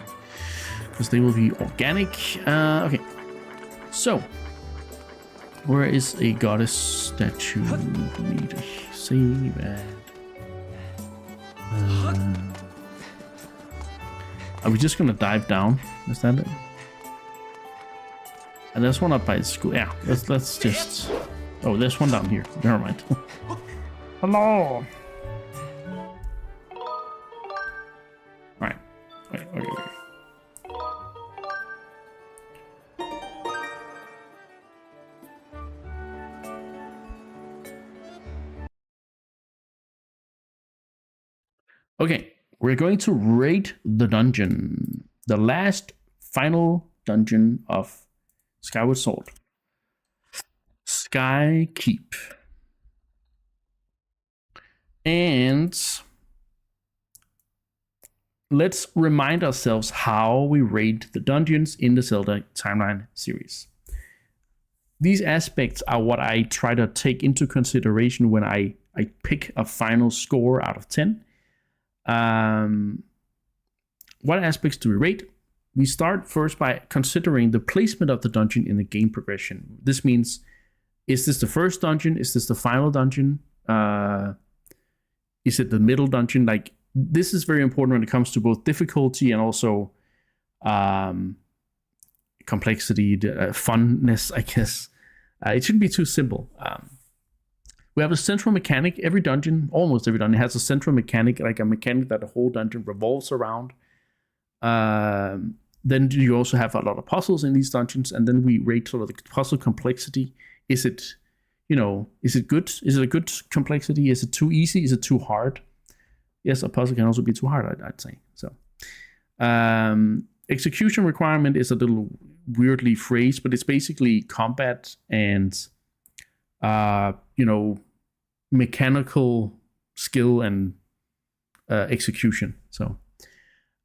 because they will be organic. Okay, so where is a goddess statue for me to save at? Are we just gonna dive down? Is that it? And there's one up by the school. Yeah, let's just. Oh, there's one down here. Never mind. Hello. Alright. Okay. Okay, we're going to raid the dungeon. The last final dungeon of Skyward Sword. Sky Keep. And let's remind ourselves how we raid the dungeons in the Zelda timeline series. These aspects are what I try to take into consideration when I pick a final score out of 10. What aspects do we rate? We start first by considering the placement of the dungeon in the game progression. This means, is this the first dungeon? Is this the final dungeon? Is it the middle dungeon? Like, this is very important when it comes to both difficulty and also complexity, funness, I guess. It shouldn't be too simple. We have a central mechanic. Every dungeon, almost every dungeon, has a central mechanic, like a mechanic that the whole dungeon revolves around. Then you also have a lot of puzzles in these dungeons, and then we rate sort of the puzzle complexity. Is it good? Is it a good complexity? Is it too easy? Is it too hard? Yes, a puzzle can also be too hard, I'd say. So, execution requirement is a little weirdly phrased, but it's basically combat and mechanical skill and execution. So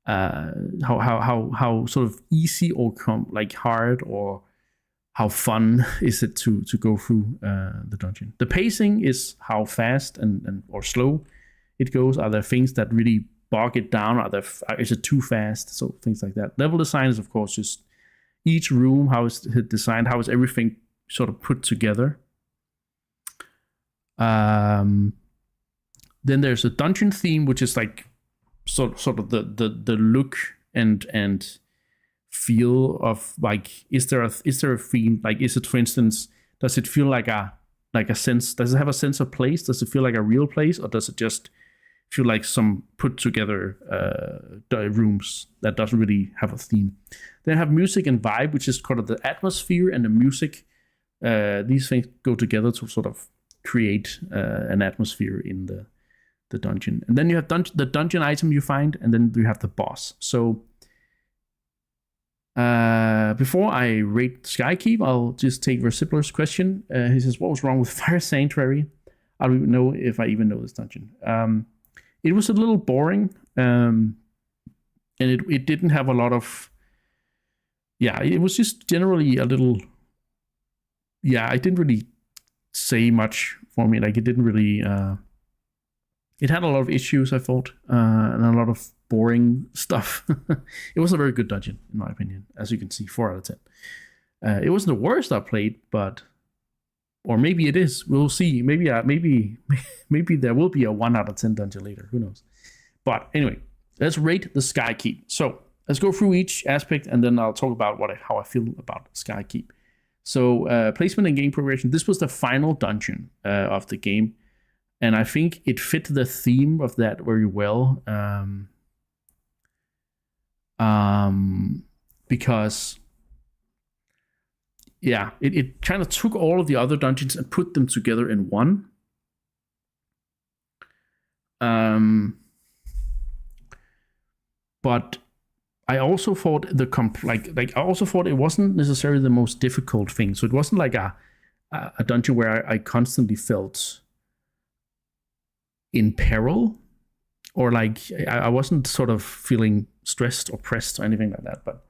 how sort of easy or hard, or how fun is it to go through the dungeon. The pacing is how fast and or slow it goes. Are there things that really bog it down? Is it too fast? So things like that. Level design is, of course, just each room, how is it designed, how is everything sort of put together. Then there's a dungeon theme, which is like sort of the look and feel of, like, is there a theme? Like, is it, for instance, does it feel like a sense? Does it have a sense of place? Does it feel like a real place, or does it just feel like some put together rooms that doesn't really have a theme? Then have music and vibe, which is kind of the atmosphere and the music. These things go together to sort of create an atmosphere in the dungeon. And then you have the dungeon item you find, and then you have the boss. So before I rate Skykeep, I'll just take Recipler's question. He says, what was wrong with Fire Sanctuary? I don't even know if I even know this dungeon. It was a little boring, and it didn't have a lot of... Yeah, it was just generally a little... Yeah, it didn't really say much for me. Like, it didn't really... It had a lot of issues, I thought, and a lot of boring stuff. It wasn't a very good dungeon, in my opinion. As you can see, 4 out of 10. It wasn't the worst I played, but... Or maybe it is. We'll see. Maybe there will be a 1 out of 10 dungeon later. Who knows? But anyway, let's rate the Skykeep. So let's go through each aspect, and then I'll talk about how I feel about Skykeep. So placement and game progression. This was the final dungeon of the game, and I think it fit the theme of that very well. Because yeah, it kind of took all of the other dungeons and put them together in one. But I also thought I also thought it wasn't necessarily the most difficult thing. So it wasn't like a dungeon where I constantly felt in peril, or like I wasn't sort of feeling stressed or pressed or anything like that. But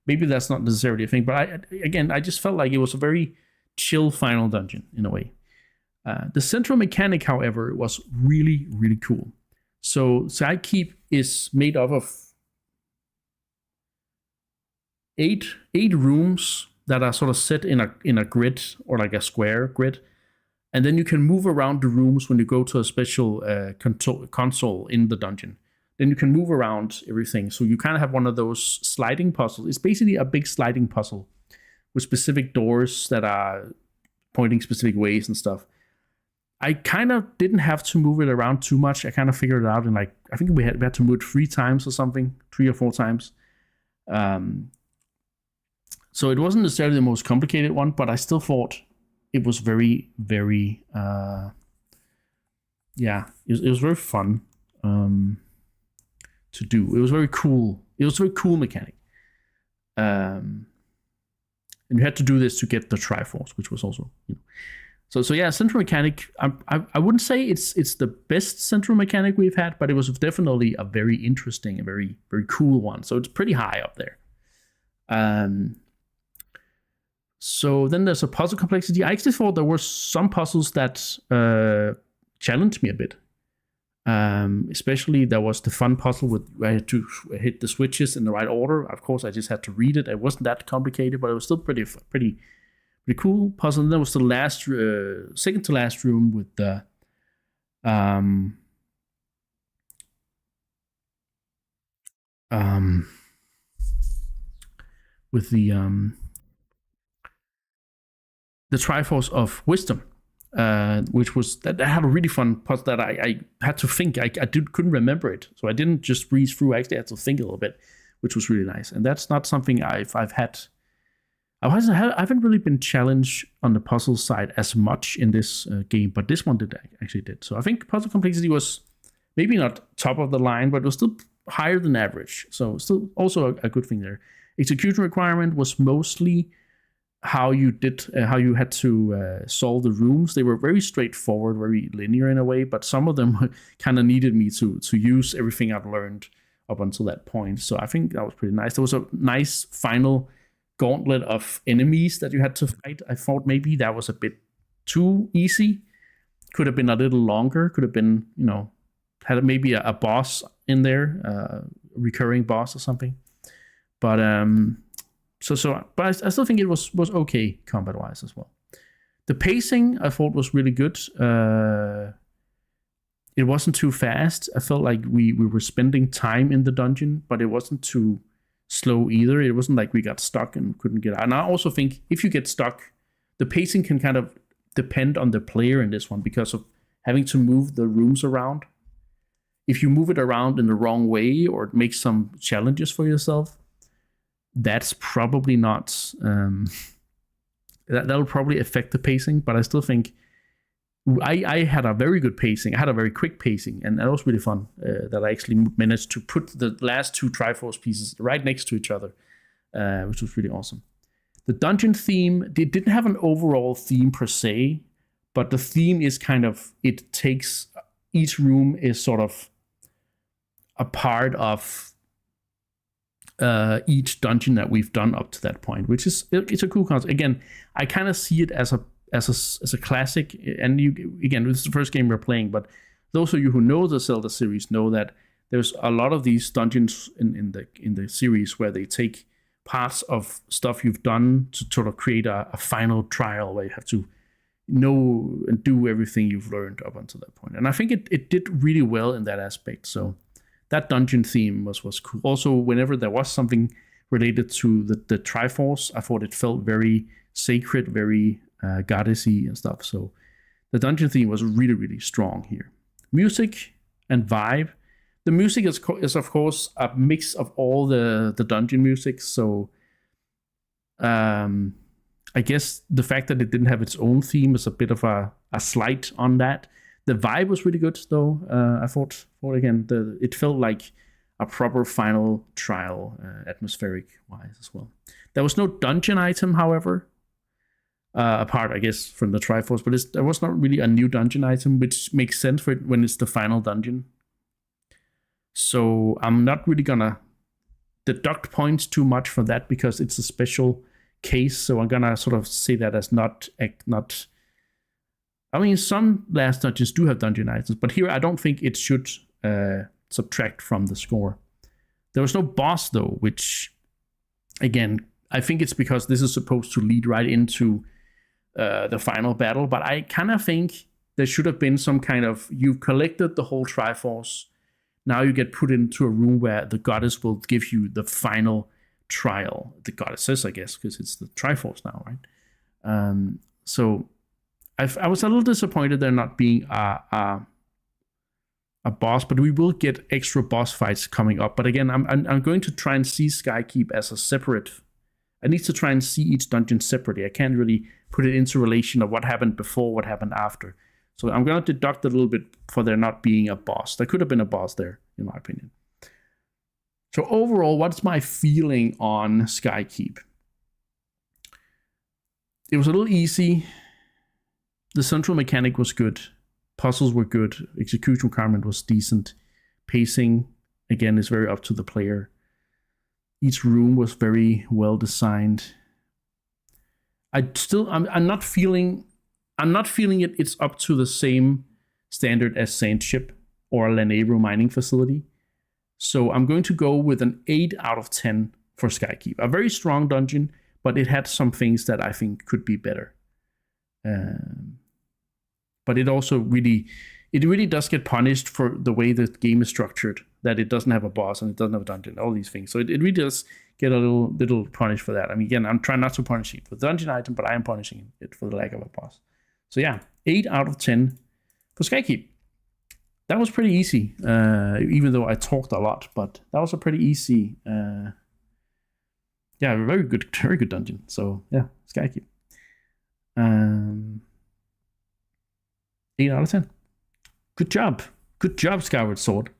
maybe that's not necessarily a thing. But I just felt like it was a very chill final dungeon in a way. The central mechanic, however, was really, really cool. So Skykeep is made up of eight rooms that are sort of set in a grid, or like a square grid. And then you can move around the rooms when you go to a special console in the dungeon. Then you can move around everything. So you kind of have one of those sliding puzzles. It's basically a big sliding puzzle with specific doors that are pointing specific ways and stuff. I kind of didn't have to move it around too much. I kind of figured it out in I think we had to move it 3 times or something, 3 or 4 times. So it wasn't necessarily the most complicated one, but I still thought it was very, very, it was very fun to do. It was very cool. It was a very cool mechanic. And you had to do this to get the Triforce, which was also, So yeah, central mechanic, I wouldn't say it's the best central mechanic we've had, but it was definitely a very interesting and very, very cool one. So it's pretty high up there. So then there's a puzzle complexity. I actually thought there were some puzzles that challenged me a bit. Especially there was the fun puzzle where I had to hit the switches in the right order. Of course, I just had to read it. It wasn't that complicated, but it was still pretty cool puzzle. And then was the last, second to last room with the Triforce of Wisdom, which was that had a really fun puzzle that I had to think. I couldn't remember it, so I didn't just breeze through. I actually had to think a little bit, which was really nice. And that's not something I've had. I haven't really been challenged on the puzzle side as much in this game, but this one actually did. So I think puzzle complexity was maybe not top of the line, but it was still higher than average. So still also a good thing there. Execution requirement was mostly how you had to solve the rooms. They were very straightforward, very linear in a way, but some of them kind of needed me to use everything I've learned up until that point. So I think that was pretty nice. There was a nice final gauntlet of enemies that you had to fight. I thought maybe that was a bit too easy. Could have been a little longer. Could have been, had maybe a boss in there, a recurring boss or something. But but I still think it was okay combat wise as well. The pacing I thought was really good. It wasn't too fast. I felt like we were spending time in the dungeon, but it wasn't too slow either. It wasn't like we got stuck and couldn't get out. And I also think if you get stuck, the pacing can kind of depend on the player in this one because of having to move the rooms around. If you move it around in the wrong way or make some challenges for yourself, that's probably not that'll probably affect the pacing. But I still think I had a very good pacing. I had a very quick pacing, and that was really fun. That I actually managed to put the last 2 Triforce pieces right next to each other, which was really awesome. The dungeon theme, they didn't have an overall theme per se, but the theme is kind of, it takes, each room is sort of a part of each dungeon that we've done up to that point, which is, it's a cool concept. Again, I kind of see it as a classic, and again, this is the first game we're playing, but those of you who know the Zelda series know that there's a lot of these dungeons in the series where they take parts of stuff you've done to sort of create a final trial where you have to know and do everything you've learned up until that point. And I think it did really well in that aspect. So that dungeon theme was cool. Also, whenever there was something related to the Triforce, I thought it felt very sacred, very goddessy and stuff. So the dungeon theme was really, really strong here. Music and vibe. The music is of course a mix of all the dungeon music. So I guess the fact that it didn't have its own theme is a bit of a slight on that. The vibe was really good though. I thought again, it felt like a proper final trial, atmospheric wise as well. There was no dungeon item, however, apart I guess from the Triforce, but there was not really a new dungeon item, which makes sense for it when it's the final dungeon. So I'm not really gonna deduct points too much for that because it's a special case. So I'm gonna sort of say that as not. I mean, some last dungeons do have dungeon items, but here I don't think it should subtract from the score. There was no boss though, which again I think it's because this is supposed to lead right into the final battle. But I kind of think there should have been some kind of, you've collected the whole Triforce. Now you get put into a room where the goddess will give you the final trial. The goddesses, I guess, because it's the Triforce now, right? So I was a little disappointed there not being a boss, but we will get extra boss fights coming up. But again, I'm going to try and see Skykeep as a separate. I need to try and see each dungeon separately. I can't really put it into relation of what happened before, what happened after. So I'm going to deduct a little bit for there not being a boss. There could have been a boss there, in my opinion. So overall, what's my feeling on Skykeep? It was a little easy. The central mechanic was good. Puzzles were good. Execution requirement was decent. Pacing, again, is very up to the player. Each room was very well designed. I'm not feeling it's up to the same standard as Saint Ship or Lanayru mining facility. So I'm going to go with an 8 out of 10 for Skykeep. A very strong dungeon, but it had some things that I think could be better. But it also really does get punished for the way the game is structured, that it doesn't have a boss and it doesn't have a dungeon, all these things. So it really does get a little punished for that. I mean, again, I'm trying not to punish it for the dungeon item, but I am punishing it for the lack of a boss. So yeah, 8 out of 10 for Skykeep. That was pretty easy, even though I talked a lot, but that was a pretty easy, very good dungeon. So yeah, Skykeep. 8 out of 10. Good job, Skyward Sword.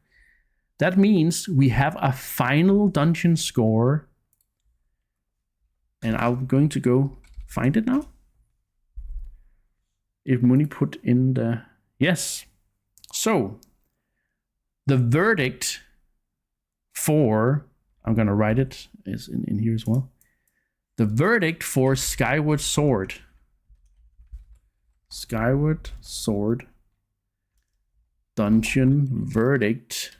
That means we have a final dungeon score, and I'm going to go find it now. If Muni put in the... Yes. So, the verdict for... I'm going to write it is in here as well. The verdict for Skyward Sword. Skyward Sword dungeon verdict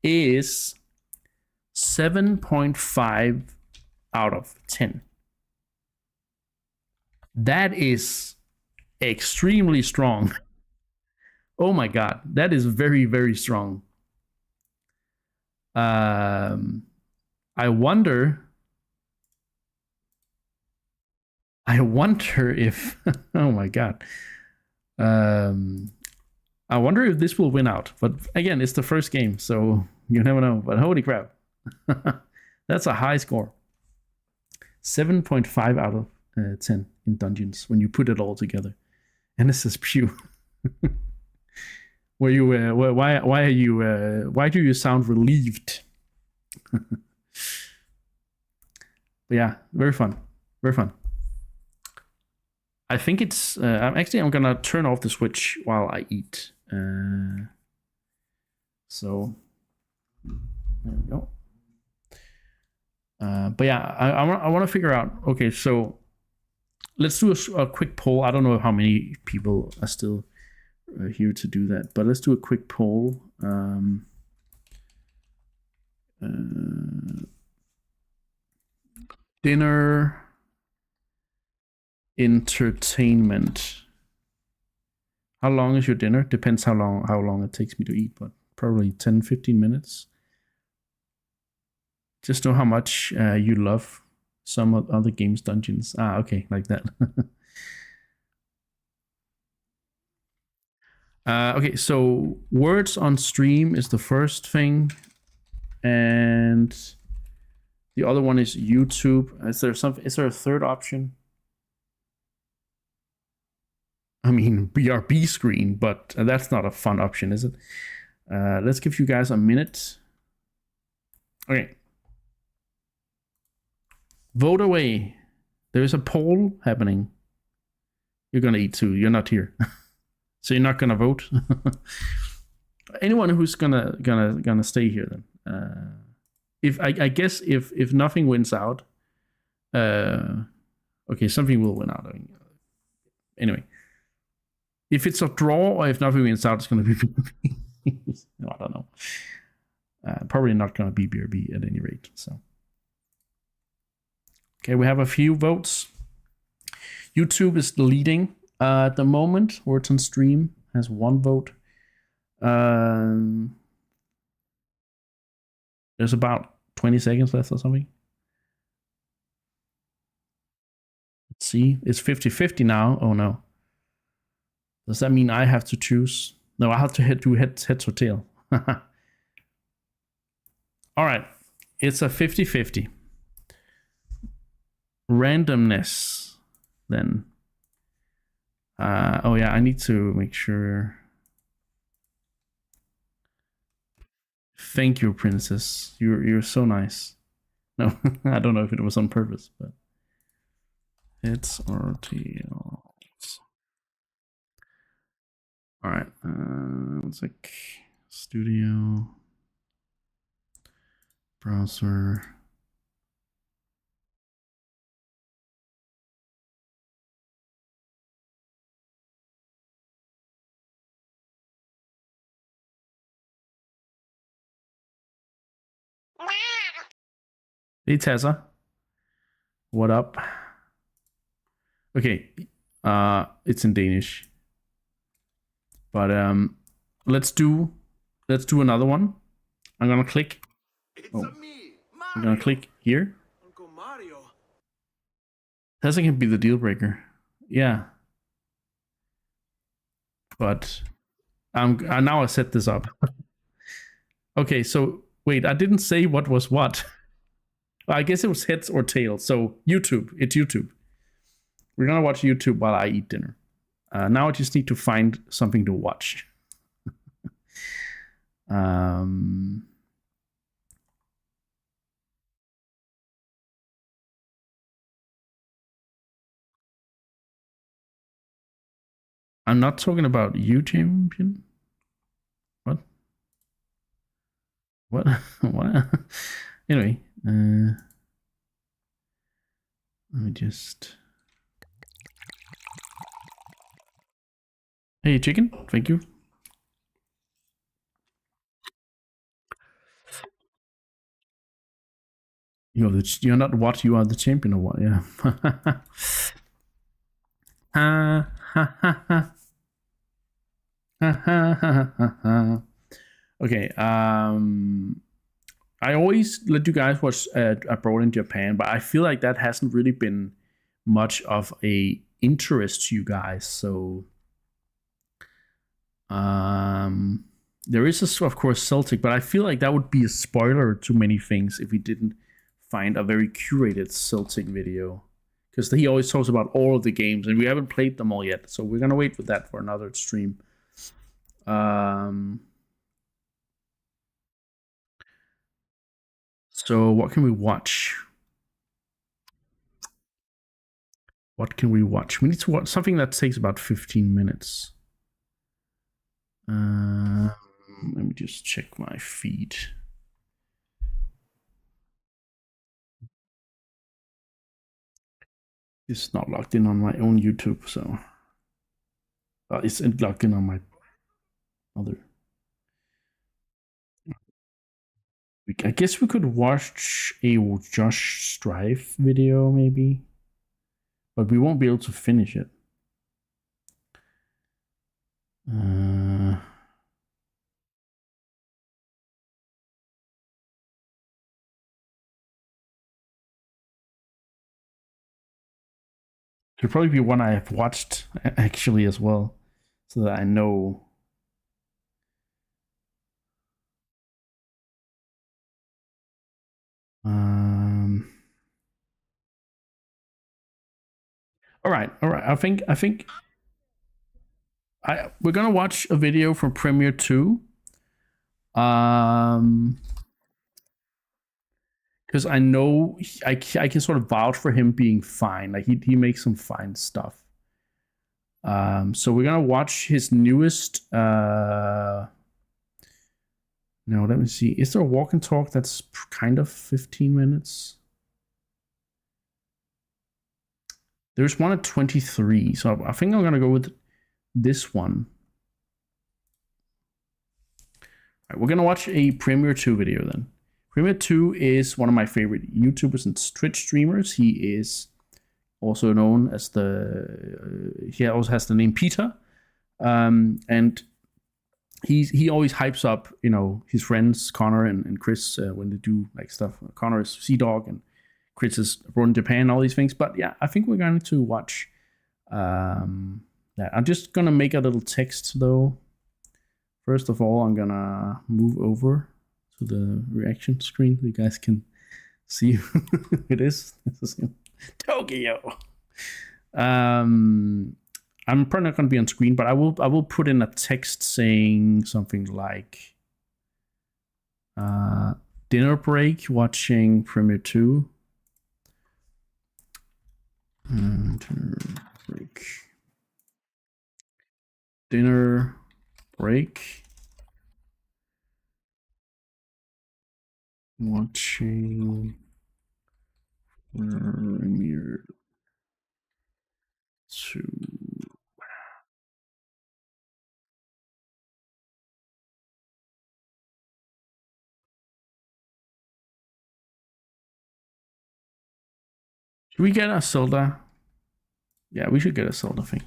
is 7.5 out of 10. That is extremely strong. Oh my god, that is very, very strong. I wonder if oh my god. I wonder if this will win out. But again, it's the first game, so you never know. But holy crap. That's a high score. 7.5 out of 10 in dungeons when you put it all together. And this is Pew. Were you? Why? Why are you? Why do you sound relieved? But yeah, very fun. Very fun. I think it's. I'm gonna turn off the Switch while I eat. So there we go. But yeah, I want to figure out. Okay, so let's do a quick poll. I don't know how many people are still here to do that, but let's do a quick poll. Dinner, entertainment. How long is your dinner? Depends how long it takes me to eat, but probably 10-15 minutes. Just know how much you love some other games dungeons. Okay, like that. Okay, so words on stream is the first thing, and the other one is YouTube. Is there a third option? I mean, BRB screen, but that's not a fun option, is it? Let's give you guys a minute. Okay. Vote away. There's a poll happening. You're gonna eat too. You're not here. So you're not gonna vote. Anyone who's gonna stay here then. If I guess if nothing wins out, okay, something will win out. Anyway, if it's a draw or if nothing wins out, it's gonna be. No, I don't know. Probably not gonna be BRB at any rate. So okay, we have a few votes. YouTube is leading. At the moment, Words on Stream has 1 vote. There's about 20 seconds left or something. Let's see. It's 50-50 now. Oh no. Does that mean I have to choose? No, I have to do heads or tail. All right. It's a 50-50. Randomness then. Oh yeah, I need to make sure. Thank you, princess. You're so nice. No, I don't know if it was on purpose, but it's RTLs. All right. It's like studio browser. Hey Tessa, what up? Okay, it's in Danish, but let's do another one. I'm gonna click. I'm gonna click here. Tessa can be the deal breaker, yeah. But now I set this up. Okay, so wait, I didn't say what was what. I guess it was heads or tails. So YouTube, it's YouTube. We're gonna watch YouTube while I eat dinner. Now I just need to find something to watch. I'm not talking about you, champion. What? What? What? Anyway, let me just. Hey, chicken. Thank you. You're not what, you are the champion or what? Yeah. Okay. I always let you guys watch Abroad in Japan, but I feel like that hasn't really been much of a interest to you guys. So there is, of course, Celtic, but I feel like that would be a spoiler to many things if we didn't find a very curated Celtic video. Because he always talks about all of the games, and we haven't played them all yet. So we're going to wait for that for another stream. So what can we watch? What can we watch? We need to watch something that takes about 15 minutes. Let me just check my feed. It's not logged in on my own YouTube, so it's logged in on my other. I guess we could watch a Josh Strife video, maybe, but we won't be able to finish it. Should probably be one I have watched actually as well, so that I know. All right. I think we're gonna watch a video from Premiere 2. Because I know I can sort of vouch for him being fine. Like he makes some fine stuff. So we're gonna watch his newest. No, let me see. Is there a walk and talk that's kind of 15 minutes? There's one at 23, so I think I'm gonna go with this one. All right, we're gonna watch a Premiere 2 video then. Premiere 2 is one of my favorite YouTubers and Twitch streamers. He is also known as he also has the name Peter, and he always hypes up, you know, his friends Connor and Chris when they do like stuff. Connor is Sea Dog and Chris is born in Japan, all these things. But yeah, I think we're going to watch that. I'm just gonna make a little text though. First of all, I'm gonna move over to the reaction screen so you guys can see who it is. This is Tokyo. I'm probably not going to be on screen, but I will put in a text saying something like dinner break watching Premiere 2. Dinner break watching Premiere 2. Should we get a Zelda? Yeah, we should get a Zelda thing.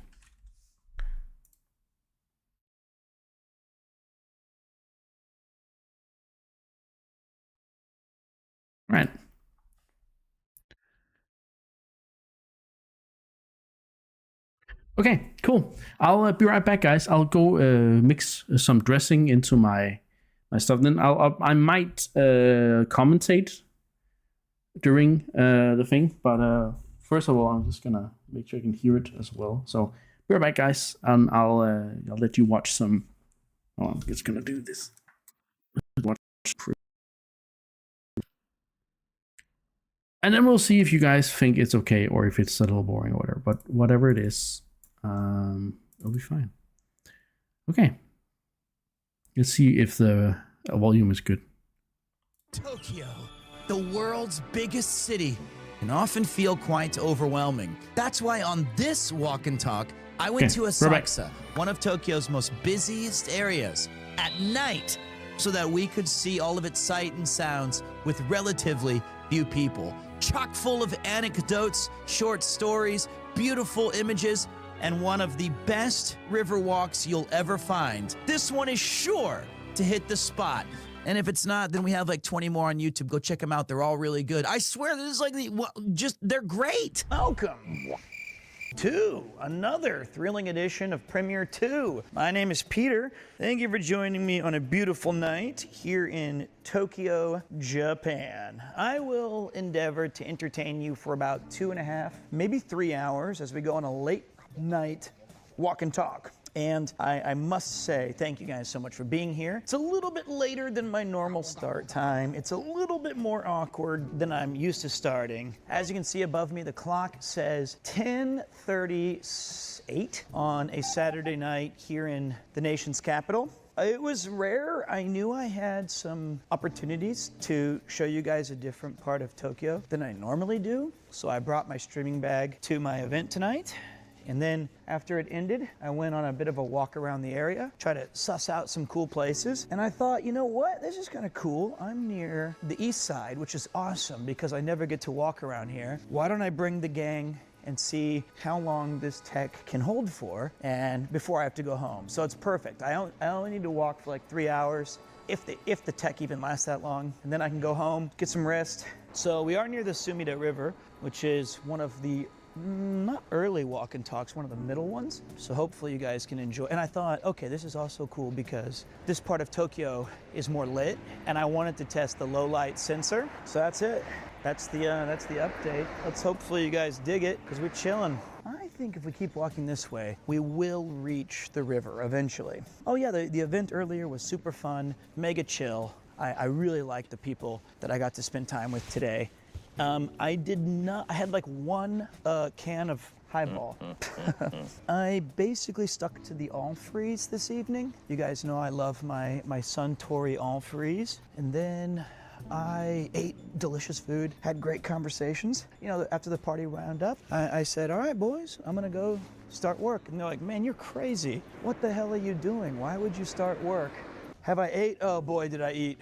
Right. Okay, cool. I'll be right back, guys. I'll go mix some dressing into my stuff. Then I might commentate during the thing, but first of all, I'm just gonna make sure I can hear it as well. So be right back, guys, and I'll let you watch some. Oh, I'm just gonna do this. Watch. And then we'll see if you guys think it's okay or if it's a little boring or whatever. But whatever it is, it'll be fine. Okay. Let's see if the volume is good. Tokyo, the world's biggest city, can often feel quite overwhelming. That's why on this walk and talk, I went to Asakusa, one of Tokyo's most busiest areas, at night, so that we could see all of its sights and sounds with relatively few people. Chock full of anecdotes, short stories, beautiful images, and one of the best river walks you'll ever find. This one is sure to hit the spot. And if it's not, then we have like 20 more on YouTube. Go check them out. They're all really good. I swear, this is like they're great. Welcome to another thrilling edition of Premiere 2. My name is Peter. Thank you for joining me on a beautiful night here in Tokyo, Japan. I will endeavor to entertain you for about 2.5, maybe 3 hours as we go on a late night walk and talk. And I must say, thank you guys so much for being here. It's a little bit later than my normal start time. It's a little bit more awkward than I'm used to starting. As you can see above me, the clock says 10:38 on a Saturday night here in the nation's capital. It was rare. I knew I had some opportunities to show you guys a different part of Tokyo than I normally do. So I brought my streaming bag to my event tonight. And then after it ended, I went on a bit of a walk around the area, try to suss out some cool places. And I thought, you know what? This is kind of cool. I'm near the east side, which is awesome because I never get to walk around here. Why don't I bring the gang and see how long this tech can hold for and before I have to go home. So it's perfect. I only need to walk for like 3 hours if the tech even lasts that long, and then I can go home, get some rest. So we are near the Sumida River, which is one of the not early walk and talks, one of the middle ones. So hopefully you guys can enjoy. And I thought, okay, this is also cool because this part of Tokyo is more lit and I wanted to test the low light sensor. So that's it. That's the update. Let's hopefully you guys dig it because we're chilling. I think if we keep walking this way, we will reach the river eventually. Oh yeah, the event earlier was super fun, mega chill. I really liked the people that I got to spend time with today. I had like one can of Highball. I basically stuck to the all freeze this evening. You guys know I love my Suntory all freeze. And then I ate delicious food, had great conversations. You know, after the party wound up, I said, all right, boys, I'm gonna go start work. And they're like, man, you're crazy. What the hell are you doing? Why would you start work? Have I ate? Oh boy, did I eat.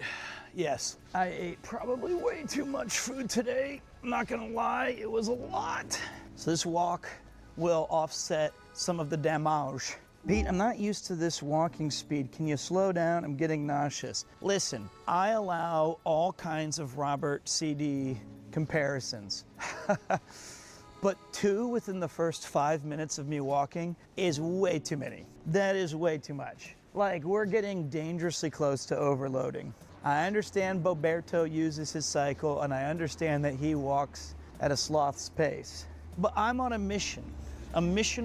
Yes, I ate probably way too much food today. I'm not gonna lie, it was a lot. So this walk will offset some of the damage. Pete, I'm not used to this walking speed. Can you slow down? I'm getting nauseous. Listen, I allow all kinds of Robert CD comparisons. But 2 within the first 5 minutes of me walking is way too many. That is way too much. Like, we're getting dangerously close to overloading. I understand Boberto uses his cycle, and I understand that he walks at a sloth's pace. But I'm on a mission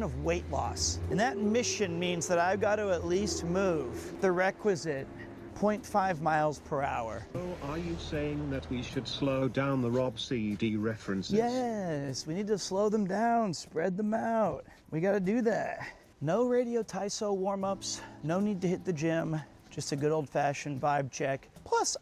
of weight loss. And that mission means that I've got to at least move the requisite 0.5 miles per hour. Oh, are you saying that we should slow down the Rob CD references? Yes, we need to slow them down, spread them out. We got to do that. No Radio Taiso warm-ups, no need to hit the gym, just a good old-fashioned vibe check. Plus,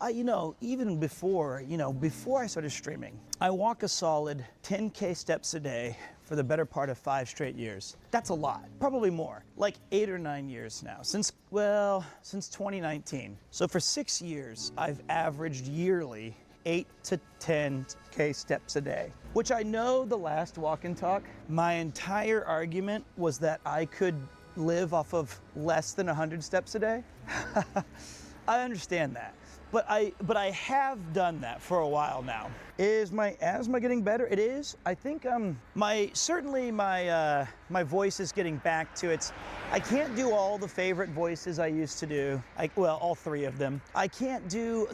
even before I started streaming, I walk a solid 10K steps a day for the better part of 5 straight years. That's a lot, probably more, like 8 or 9 years now, since 2019. So for 6 years, I've averaged yearly 8 to 10K steps a day, which I know the last walk and talk, my entire argument was that I could live off of less than 100 steps a day. I understand that. But I have done that for a while now. Is my asthma getting better? It is. I think my voice is getting back to its. I can't do all the favorite voices I used to do. All 3 of them. I can't do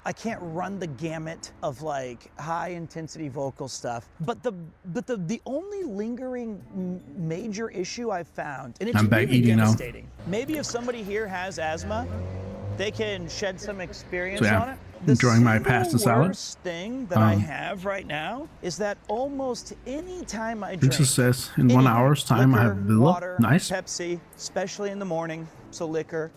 I can't run the gamut of like high intensity vocal stuff. But the only lingering major issue I've found, and it's really devastating. Maybe if somebody here has asthma, they can shed some experience on it. Enjoying my pasta salad. The worst thing that I have right now is that almost any time I drink, Princess says in 1 hour's time liquor, I have Villa. water, Nice. Pepsi, especially in the morning. So liquor.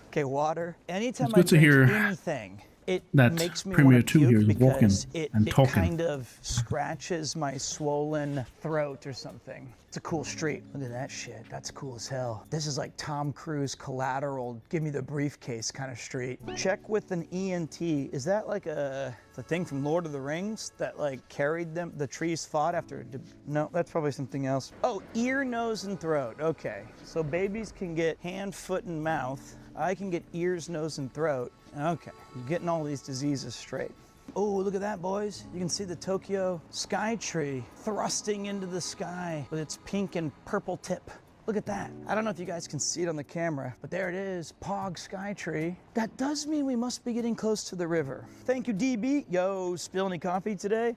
Okay, water. Anytime It's I good to drink hear anything, it that makes me Premier want to 2 here puke is walking because it talking. kind of scratches my swollen throat or something. It's a cool street. Look at that shit. That's cool as hell. This is like Tom Cruise Collateral, give me the briefcase kind of street. Check with an ENT. Is that like the thing from Lord of the Rings that like carried them, the trees fought after? No, that's probably something else. Oh, ear, nose, and throat. Okay, so babies can get hand, foot, and mouth. I can get ears, nose, and throat. Okay, I'm getting all these diseases straight. Oh, look at that, boys. You can see the Tokyo sky tree thrusting into the sky with its pink and purple tip. Look at that. I don't know if you guys can see it on the camera, but there it is, Pog Sky Tree. That does mean we must be getting close to the river. Thank you, DB. Yo, spill any coffee today?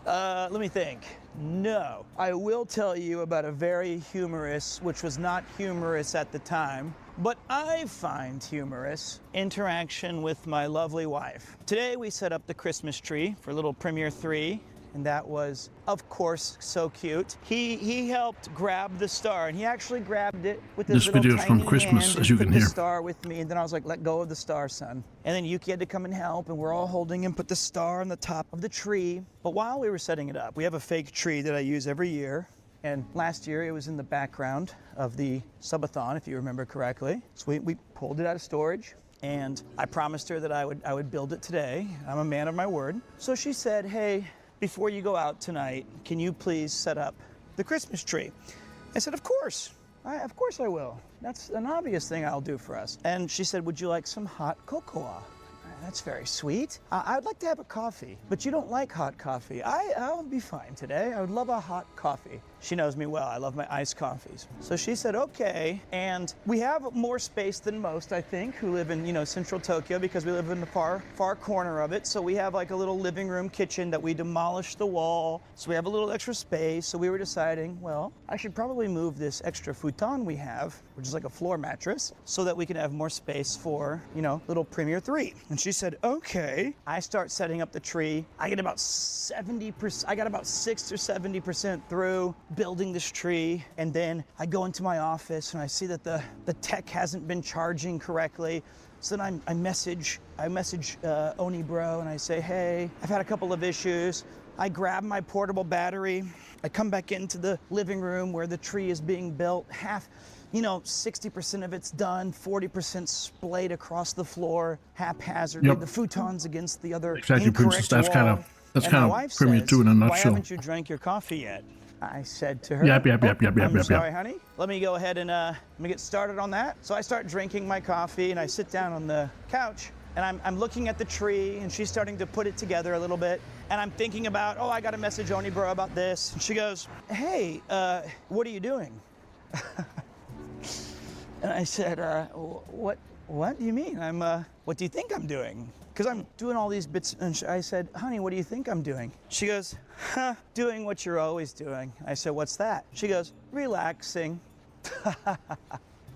Let me think. No. I will tell you about a very humorous, which was not humorous at the time, but I find humorous, interaction with my lovely wife. Today we set up the Christmas tree for little Premier 3, and that was, of course, so cute. He helped grab the star, and he actually grabbed it with his little video is from tiny Christmas, hand as you and can put hear. the star with me, and then I was like, let go of the star, son. And then Yuki had to come and help, and we're all holding him, put the star on the top of the tree. But while we were setting it up, we have a fake tree that I use every year. And last year it was in the background of the subathon, if you remember correctly. So we pulled it out of storage, and I promised her that I would build it today. I'm a man of my word. So she said, hey, before you go out tonight, can you please set up the Christmas tree? I said, of course I will. That's an obvious thing I'll do for us. And she said, would you like some hot cocoa? That's very sweet. I'd like to have a coffee, but you don't like hot coffee. I'll be fine today. I would love a hot coffee. She knows me well. I love my iced coffees. So she said, okay. And we have more space than most, I think, who live in, central Tokyo, because we live in the far corner of it. So we have like a little living room kitchen that we demolished the wall. So we have a little extra space. So we were deciding, well, I should probably move this extra futon we have, which is like a floor mattress, so that we can have more space for, little Premier 3. And she said, okay. I start setting up the tree. I get about 70%, I got about 6 or 70% through building this tree, and then I go into my office and I see that the tech hasn't been charging correctly. So then I message Oni Bro and I say, hey, I've had a couple of issues. I grab my portable battery. I come back into the living room where the tree is being built. 60% of it's done, 40% splayed across the floor haphazardly. Yep. The futon's against the other Exactly, Princess. incorrect wall. That's And kind my of wife Premier says, 2 in a why nutshell. haven't you drank your coffee yet? I said to her, Yep. I'm sorry, honey. Let me go ahead and let me get started on that. So I start drinking my coffee and I sit down on the couch and I'm looking at the tree and she's starting to put it together a little bit. And I'm thinking about, I got to message Oni Bro about this. And she goes, hey, what are you doing? And I said, what do you mean? What do you think I'm doing? Because I'm doing all these bits. And I said, honey, what do you think I'm doing? She goes, doing what you're always doing. I said, what's that? She goes, relaxing. I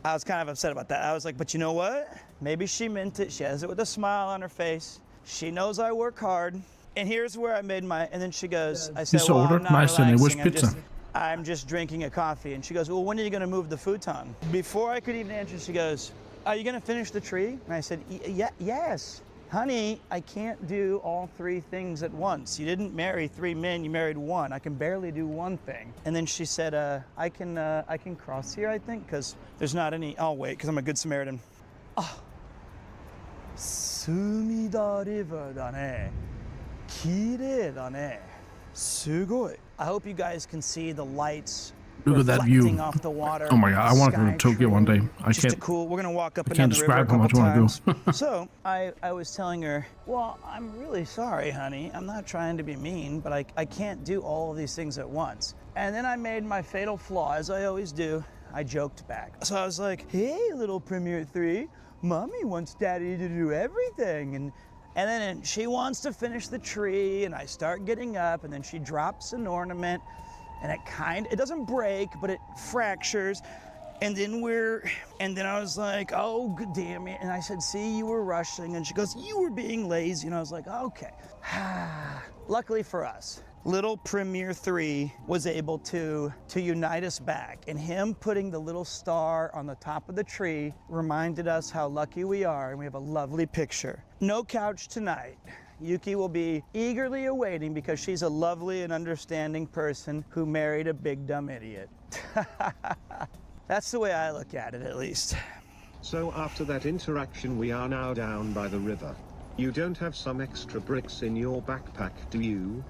was kind of upset about that. I was like, but you know what? Maybe she meant it. She has it with a smile on her face. She knows I work hard. And here's where I made and then she goes, I said, Disorder, well, I'm not nice and relaxing. it was pizza. I'm just drinking a coffee. And she goes, well, when are you going to move the futon? Before I could even answer, she goes, are you going to finish the tree? And I said, yes. Honey, I can't do all 3 things at once. You didn't marry 3 men, you married 1. I can barely do 1 thing. And then she said, I can cross here, I think, because there's not any, I'll wait, because I'm a good Samaritan. Sumida River da ne. Kirei da ne. Sugoi. I hope you guys can see the lights Look at that reflecting view. off the water. Oh my God, I want to go to Tokyo one day. I Just can't. cool. We're gonna walk up and can't down the river describe how a much couple I wanna times. So I was telling her, well, I'm really sorry, honey. I'm not trying to be mean, but I can't do all of these things at once. And then I made my fatal flaw, as I always do. I joked back. So I was like, hey, little Premier 3, Mommy wants Daddy to do everything. And then she wants to finish the tree, and I start getting up, and then she drops an ornament, and it doesn't break, but it fractures. And then I was like, oh, good damn it. And I said, see, you were rushing. And she goes, you were being lazy. And I was like, okay. Luckily for us, little Premier 3 was able to unite us back. And him putting the little star on the top of the tree reminded us how lucky we are. And we have a lovely picture. No couch tonight. Yuki will be eagerly awaiting because she's a lovely and understanding person who married a big dumb idiot. That's the way I look at it, at least. So after that interaction, we are now down by the river. You don't have some extra bricks in your backpack, do you?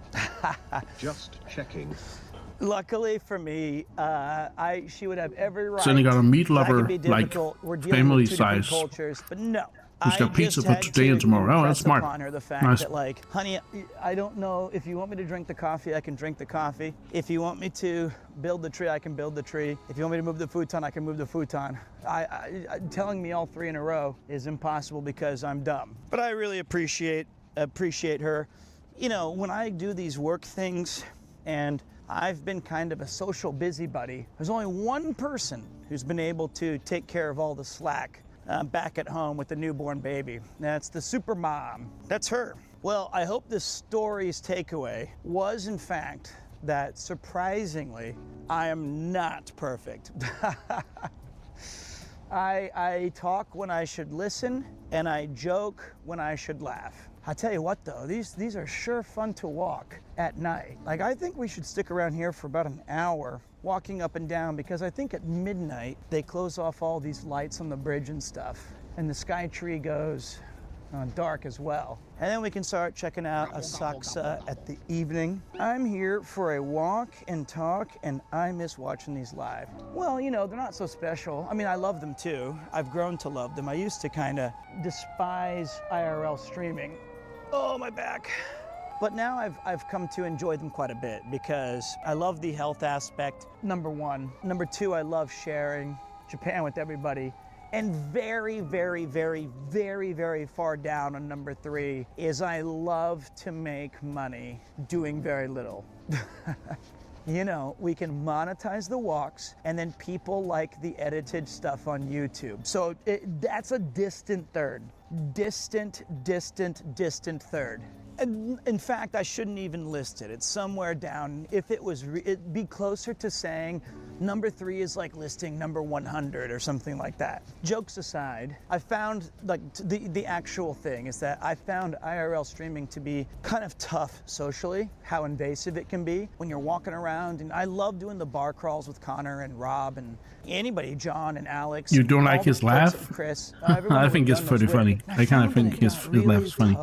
Just checking. Luckily for me, she would have every right. So you got a meat That lover, could be like difficult. We're dealing family with 2 different size. cultures, but no. Who's got I pizza just for had today and to tomorrow. Oh, that's impress smart. upon her the fact Nice. that, like, honey, I don't know if you want me to drink the coffee, I can drink the coffee. If you want me to build the tree, I can build the tree. If you want me to move the futon, I can move the futon. Telling me all 3 in a row is impossible because I'm dumb. But I really appreciate her. You know, when I do these work things and I've been kind of a social busybody. There's only one person who's been able to take care of all the slack back at home with the newborn baby. That's the super mom. That's her. Well, I hope this story's takeaway was, in fact, that surprisingly, I am not perfect. I talk when I should listen, and I joke when I should laugh. I tell you what though, these are sure fun to walk at night. Like, I think we should stick around here for about an hour walking up and down, because I think at midnight they close off all these lights on the bridge and stuff, and the sky tree goes dark as well. And then we can start checking out Asakusa at the evening. I'm here for a walk and talk, and I miss watching these live. Well, you know, they're not so special. I mean, I love them too. I've grown to love them. I used to kind of despise IRL streaming. Oh, my back. But now I've come to enjoy them quite a bit, because I love the health aspect, number one. Number two, I love sharing Japan with everybody. And very, very, very, very, very far down on number three is I love to make money doing very little. You know, we can monetize the walks, and then people like the edited stuff on YouTube. So that's a distant third. Distant, distant, distant third. And in fact, I shouldn't even list it. It's somewhere down. If it was, it'd be closer to saying number three is like listing number 100 or something like that. Jokes aside, I found, like, the actual thing is that I found IRL streaming to be kind of tough socially, how invasive it can be when you're walking around. And I love doing the bar crawls with Connor and Rob and anybody, John and Alex. You don't like his laugh? Chris. I think it's pretty funny. I kind of think his laugh is funny.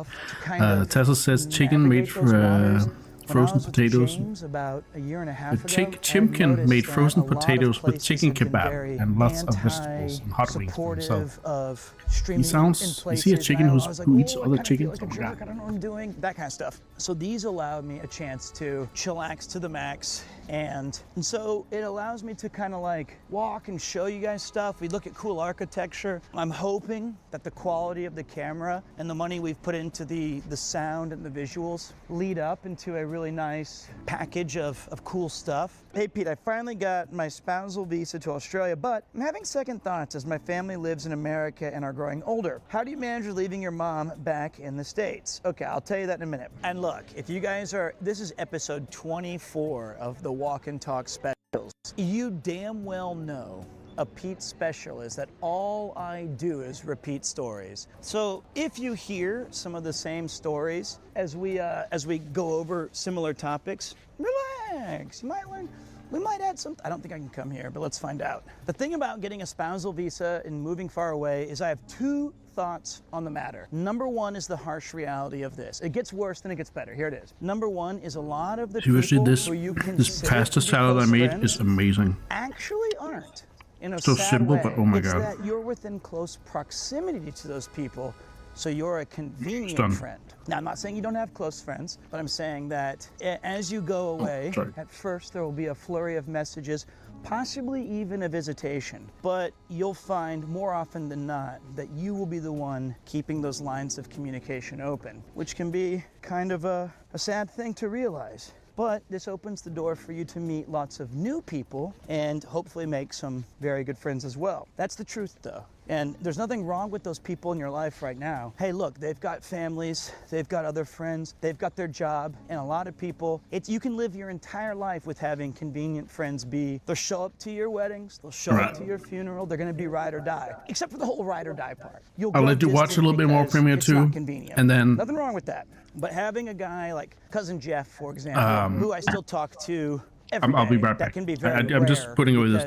Tessa says chicken made for frozen potatoes. About a year and a half ago, Chimkin made frozen potatoes with chicken kebab and lots of vegetables and hot wings for himself. He sounds, is he a chicken who eats other chickens? Oh my God. I don't know what I'm doing, that kind of stuff. So these allowed me a chance to chillax to the max. And so it allows me to kind of like walk and show you guys stuff. We look at cool architecture. I'm hoping that the quality of the camera and the money we've put into the sound and the visuals lead up into a really nice package of cool stuff. Hey Pete, I finally got my spousal visa to Australia, but I'm having second thoughts as my family lives in America and are growing older. How do you manage leaving your mom back in the States? Okay, I'll tell you that in a minute. And look, if you guys are, this is episode 24 of the Walk and Talk specials. You damn well know a Pete special is that all I do is repeat stories. So if you hear some of the same stories as we go over similar topics, relax. You might learn. We might add some. I don't think I can come here, but let's find out. The thing about getting a spousal visa and moving far away is I have two thoughts on the matter. Number one is the harsh reality of this. It gets worse, then it gets better. Here it is. Number one is a lot of the people who you this pasta salad I made is amazing. Actually aren't. In a so simple, way. But oh my it's God. That you're within close proximity to those people, so you're a convenient friend. Now, I'm not saying you don't have close friends, but I'm saying that as you go away, at first there will be a flurry of messages, possibly even a visitation, but you'll find more often than not that you will be the one keeping those lines of communication open, which can be kind of a sad thing to realize. But this opens the door for you to meet lots of new people and hopefully make some very good friends as well. That's the truth though. And there's nothing wrong with those people in your life right now. Hey, look, they've got families, they've got other friends, they've got their job, and a lot of people, you can live your entire life with having convenient friends be. They'll show up to your weddings, they'll show up to your funeral, they're gonna be ride or die, except for the whole ride or die part. I'll let you watch a little bit more Premiere too, and then... Nothing wrong with that. But having a guy like Cousin Jeff, for example, who I still talk to every day, I'll be right back. That can be very I'm just putting away the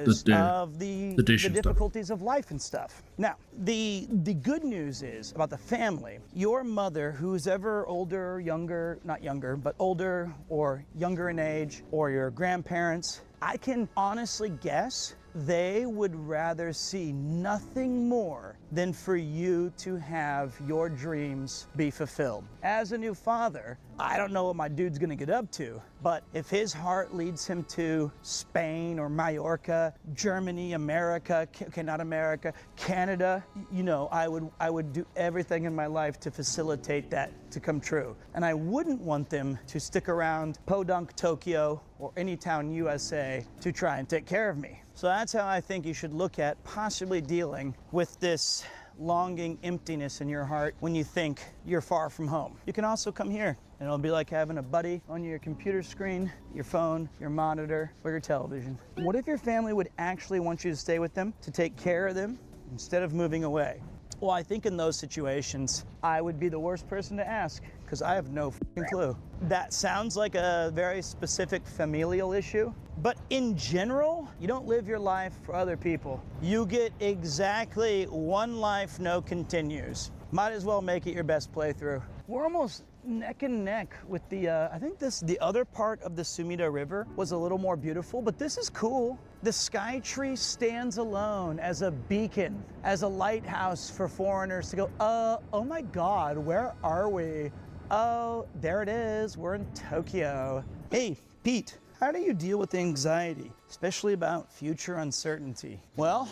dish the and difficulties of life and stuff. Now, the good news is about the family. Your mother, who's ever older, younger, not younger, but older or younger in age, or your grandparents, I can honestly guess they would rather see nothing more than for you to have your dreams be fulfilled. As a new father, I don't know what my dude's gonna get up to, but if his heart leads him to Spain or Mallorca, Germany, America, okay, not America, Canada, you know, I would do everything in my life to facilitate that to come true. And I wouldn't want them to stick around Podunk, Tokyo, or any town USA to try and take care of me. So that's how I think you should look at possibly dealing with this longing emptiness in your heart when you think you're far from home. You can also come here and it'll be like having a buddy on your computer screen, your phone, your monitor, or your television. What if your family would actually want you to stay with them, to take care of them, instead of moving away? Well, I think in those situations, I would be the worst person to ask because I have no fucking clue. That sounds like a very specific familial issue, but in general, you don't live your life for other people. You get exactly one life, no continues. Might as well make it your best playthrough. We're almost neck and neck with the, I think the other part of the Sumida River was a little more beautiful, but this is cool. The Sky Tree stands alone as a beacon, as a lighthouse for foreigners to go, oh my God, where are we? Oh, there it is, we're in Tokyo. Hey, Pete, how do you deal with anxiety, especially about future uncertainty? Well,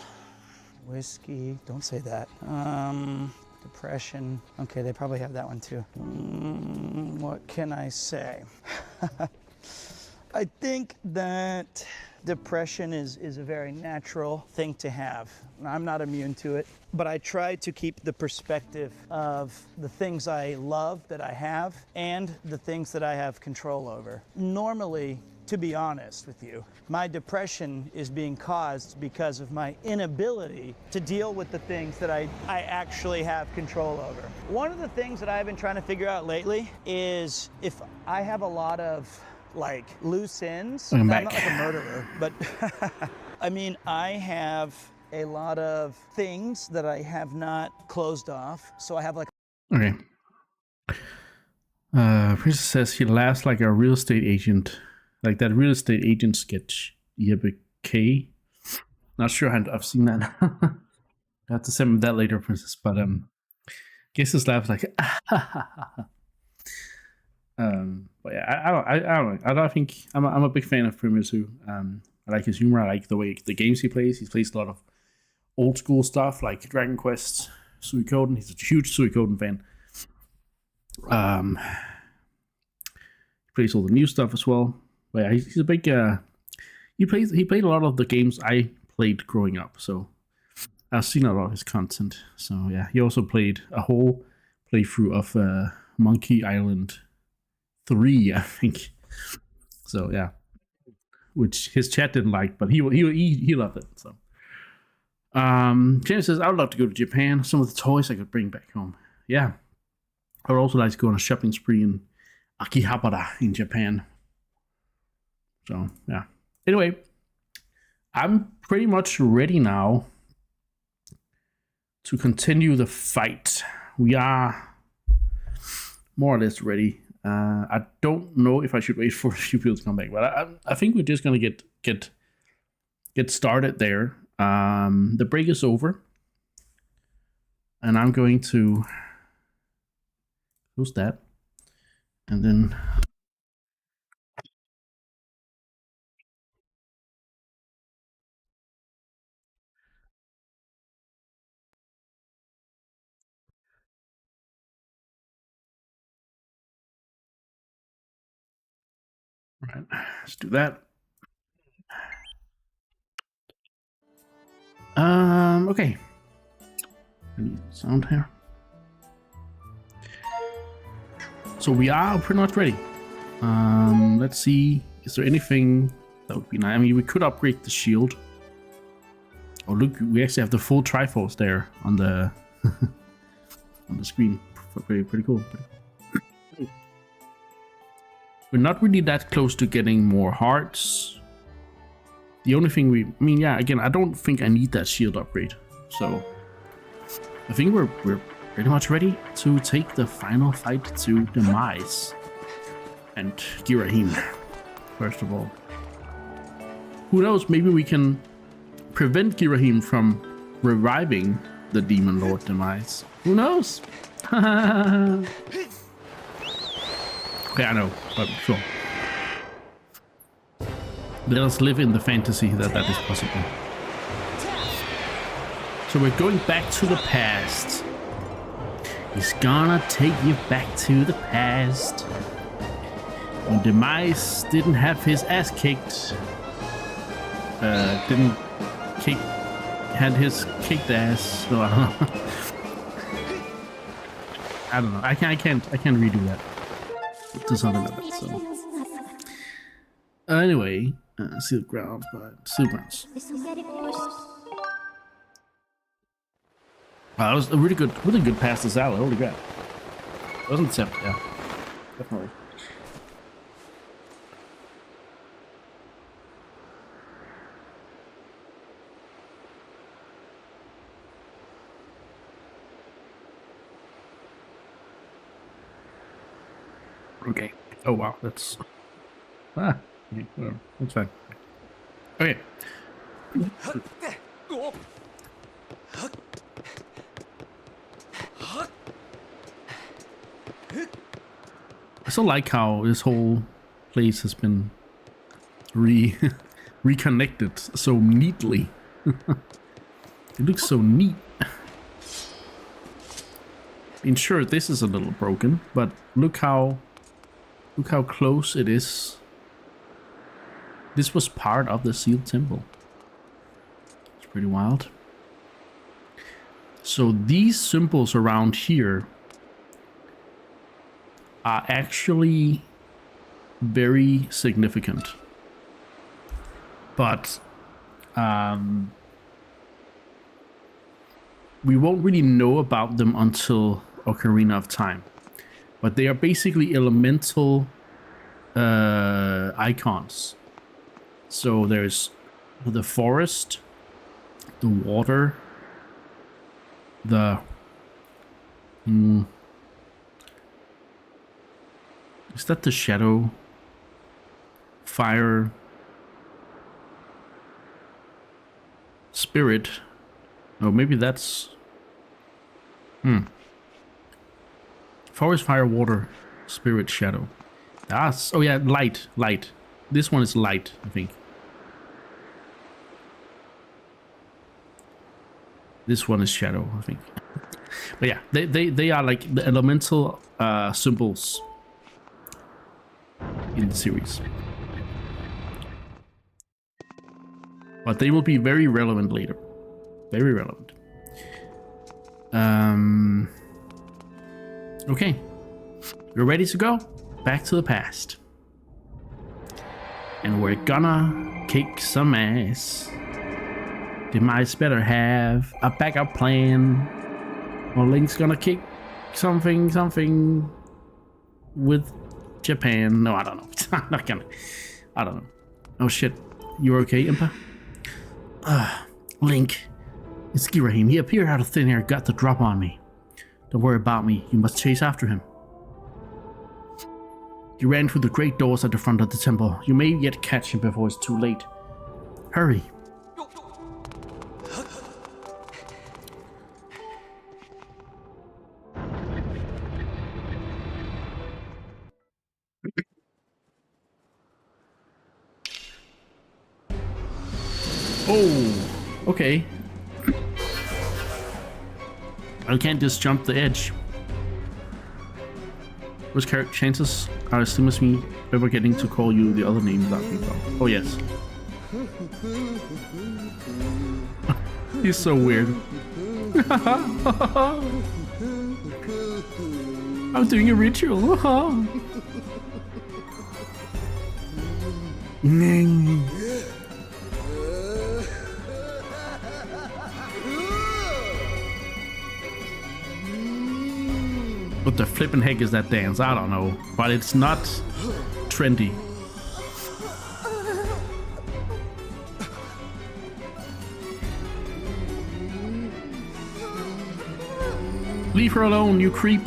whiskey, don't say that. Depression, okay, they probably have that one too. What can I say? I think that depression is a very natural thing to have. I'm not immune to it, but I try to keep the perspective of the things I love that I have and the things that I have control over. Normally, to be honest with you, my depression is being caused because of my inability to deal with the things that I actually have control over. One of the things that I've been trying to figure out lately is if I have a lot of like loose ends. I'm not like a murderer, but I mean, I have a lot of things that I have not closed off. So I have like. Okay. Princess says he laughs like a real estate agent, like that real estate agent sketch. K. Not sure I've seen that. I have to send me that later, Princess. But guess his laugh like. But yeah, I don't think I'm a big fan of Primizu. I like his humor. I like the way the games he plays. He plays a lot of old school stuff like Dragon Quest, Suikoden. He's a huge Suikoden fan. He plays all the new stuff as well. But yeah, he's a big. He played a lot of the games I played growing up, so I've seen a lot of his content. So yeah, he also played a whole playthrough of Monkey Island 3, I think. So yeah, which his chat didn't like, but he loved it. So James says, I would love to go to Japan. Some of the toys I could bring back home. Yeah, I would also like to go on a shopping spree in Akihabara in Japan. So yeah. Anyway, I'm pretty much ready now to continue the fight. We are more or less ready. I don't know if I should wait for a few people to come back, but I think we're just gonna get started there. The break is over, and I'm going to close that, and then right, let's do that. Okay. I need sound here. So we are pretty much ready. Let's see. Is there anything that would be nice? I mean, we could upgrade the shield. Oh, look, we actually have the full Triforce there on the on the screen. Pretty cool. We're not really that close to getting more hearts. The only thing again, I don't think I need that shield upgrade. So I think we're pretty much ready to take the final fight to Demise and Girahim, first of all. Who knows, maybe we can prevent Girahim from reviving the Demon Lord Demise. Who knows? Okay, I know, but sure. Let us live in the fantasy that that is possible. So we're going back to the past. He's gonna take you back to the past. When Demise didn't have his ass kicked. Had his kicked ass. So I don't know. I don't know. I can't redo that. To something like that. So anyway, Sealed Ground by Sealed Grounds. Wow, that was a really good pass to Zelda. Holy crap! Wasn't simple, yeah, definitely. Okay. Oh wow, that's okay, whatever. That's fine. Okay. I still like how this whole place has been reconnected so neatly. It looks so neat. I mean, sure, this is a little broken, but look how close it is. This was part of the sealed temple. It's pretty wild. So these symbols around here are actually very significant. But we won't really know about them until Ocarina of Time. But they are basically elemental icons. So there's the forest, the water, the is that the shadow, fire, spirit? Oh, maybe that's forest, fire, water, spirit, shadow. Oh yeah, light. This one is light, I think. This one is shadow, I think. But yeah, they are like the elemental symbols in the series. But they will be very relevant later. Very relevant. Okay. We're ready to go back to the past. And we're gonna kick some ass. Demise better have a backup plan. Or Link's gonna kick something with Japan. No, I don't know. I'm not gonna. I don't know. Oh shit. You okay, Impa? Link. It's Girahim. He appeared out of thin air, got the drop on me. Don't worry about me. You must chase after him. He ran through the great doors at the front of the temple. You may yet catch him before it's too late. Hurry. Oh, okay. I can't just jump the edge. Which chances are as slim as me ever getting to call you the other name without being called? Oh yes. He's so weird. I'm doing a ritual. What the flippin' heck is that dance? I don't know. But it's not trendy. Leave her alone, you creep.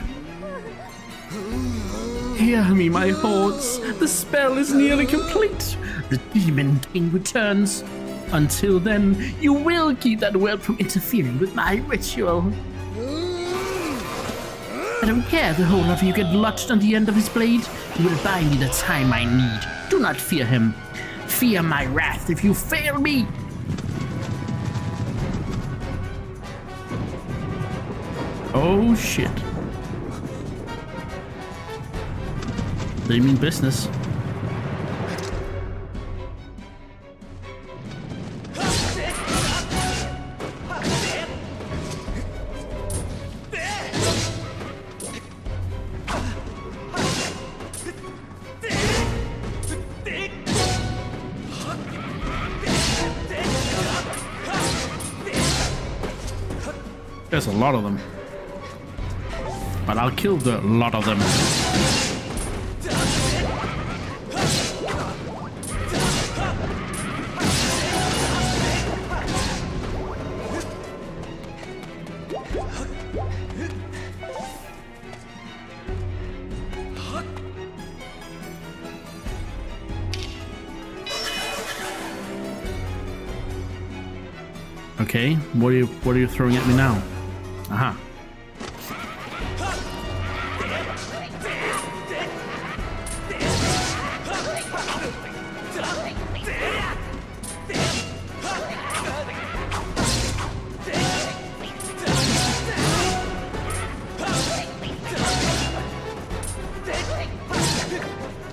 Hear me, my hordes. The spell is nearly complete. The Demon King returns. Until then, you will keep that whelp from interfering with my ritual. I don't care if the whole of you get lodged on the end of his blade. He will buy me the time I need. Do not fear him. Fear my wrath if you fail me. Oh shit. They mean business. There's a lot of them. But I'll kill the lot of them. Okay, what are you throwing at me now? Aha.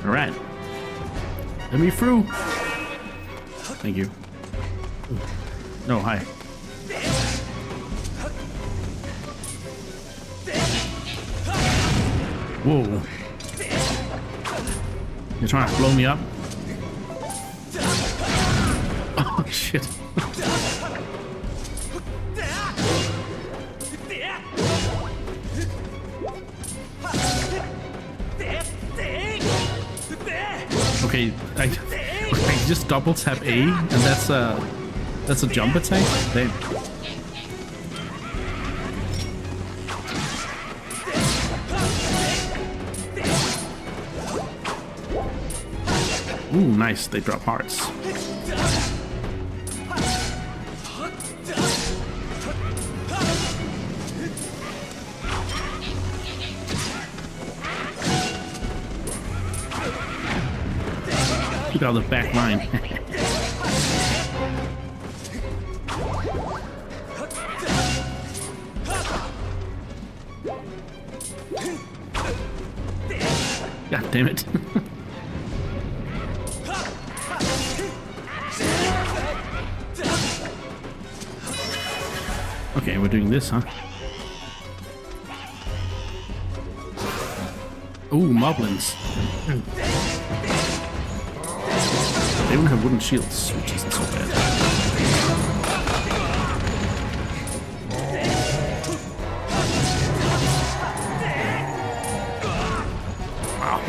All right. Let me through. Thank you. No, hi. Whoa. You're trying to blow me up? Oh, shit. Okay, I just double tap A, and that's a jump attack? Damn. Ooh, nice. They drop hearts. Look at all the back line. God damn it. Okay, we're doing this, huh? Ooh, moblins. They don't have wooden shields, which isn't so bad. Wow.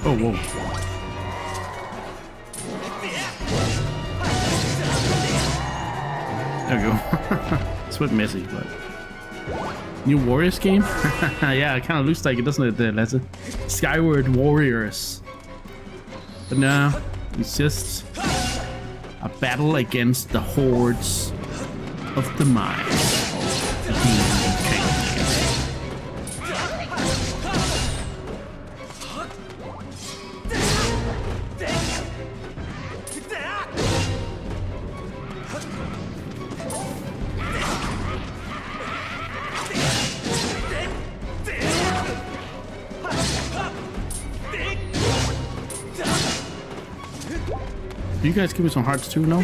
Oh, whoa. There we go. It's a bit messy, but... New Warriors game? Yeah, it kind of looks like it, doesn't it, Lasse? Skyward Warriors. But no, it's just a battle against the hordes of the mines. You guys give me some hearts too, no?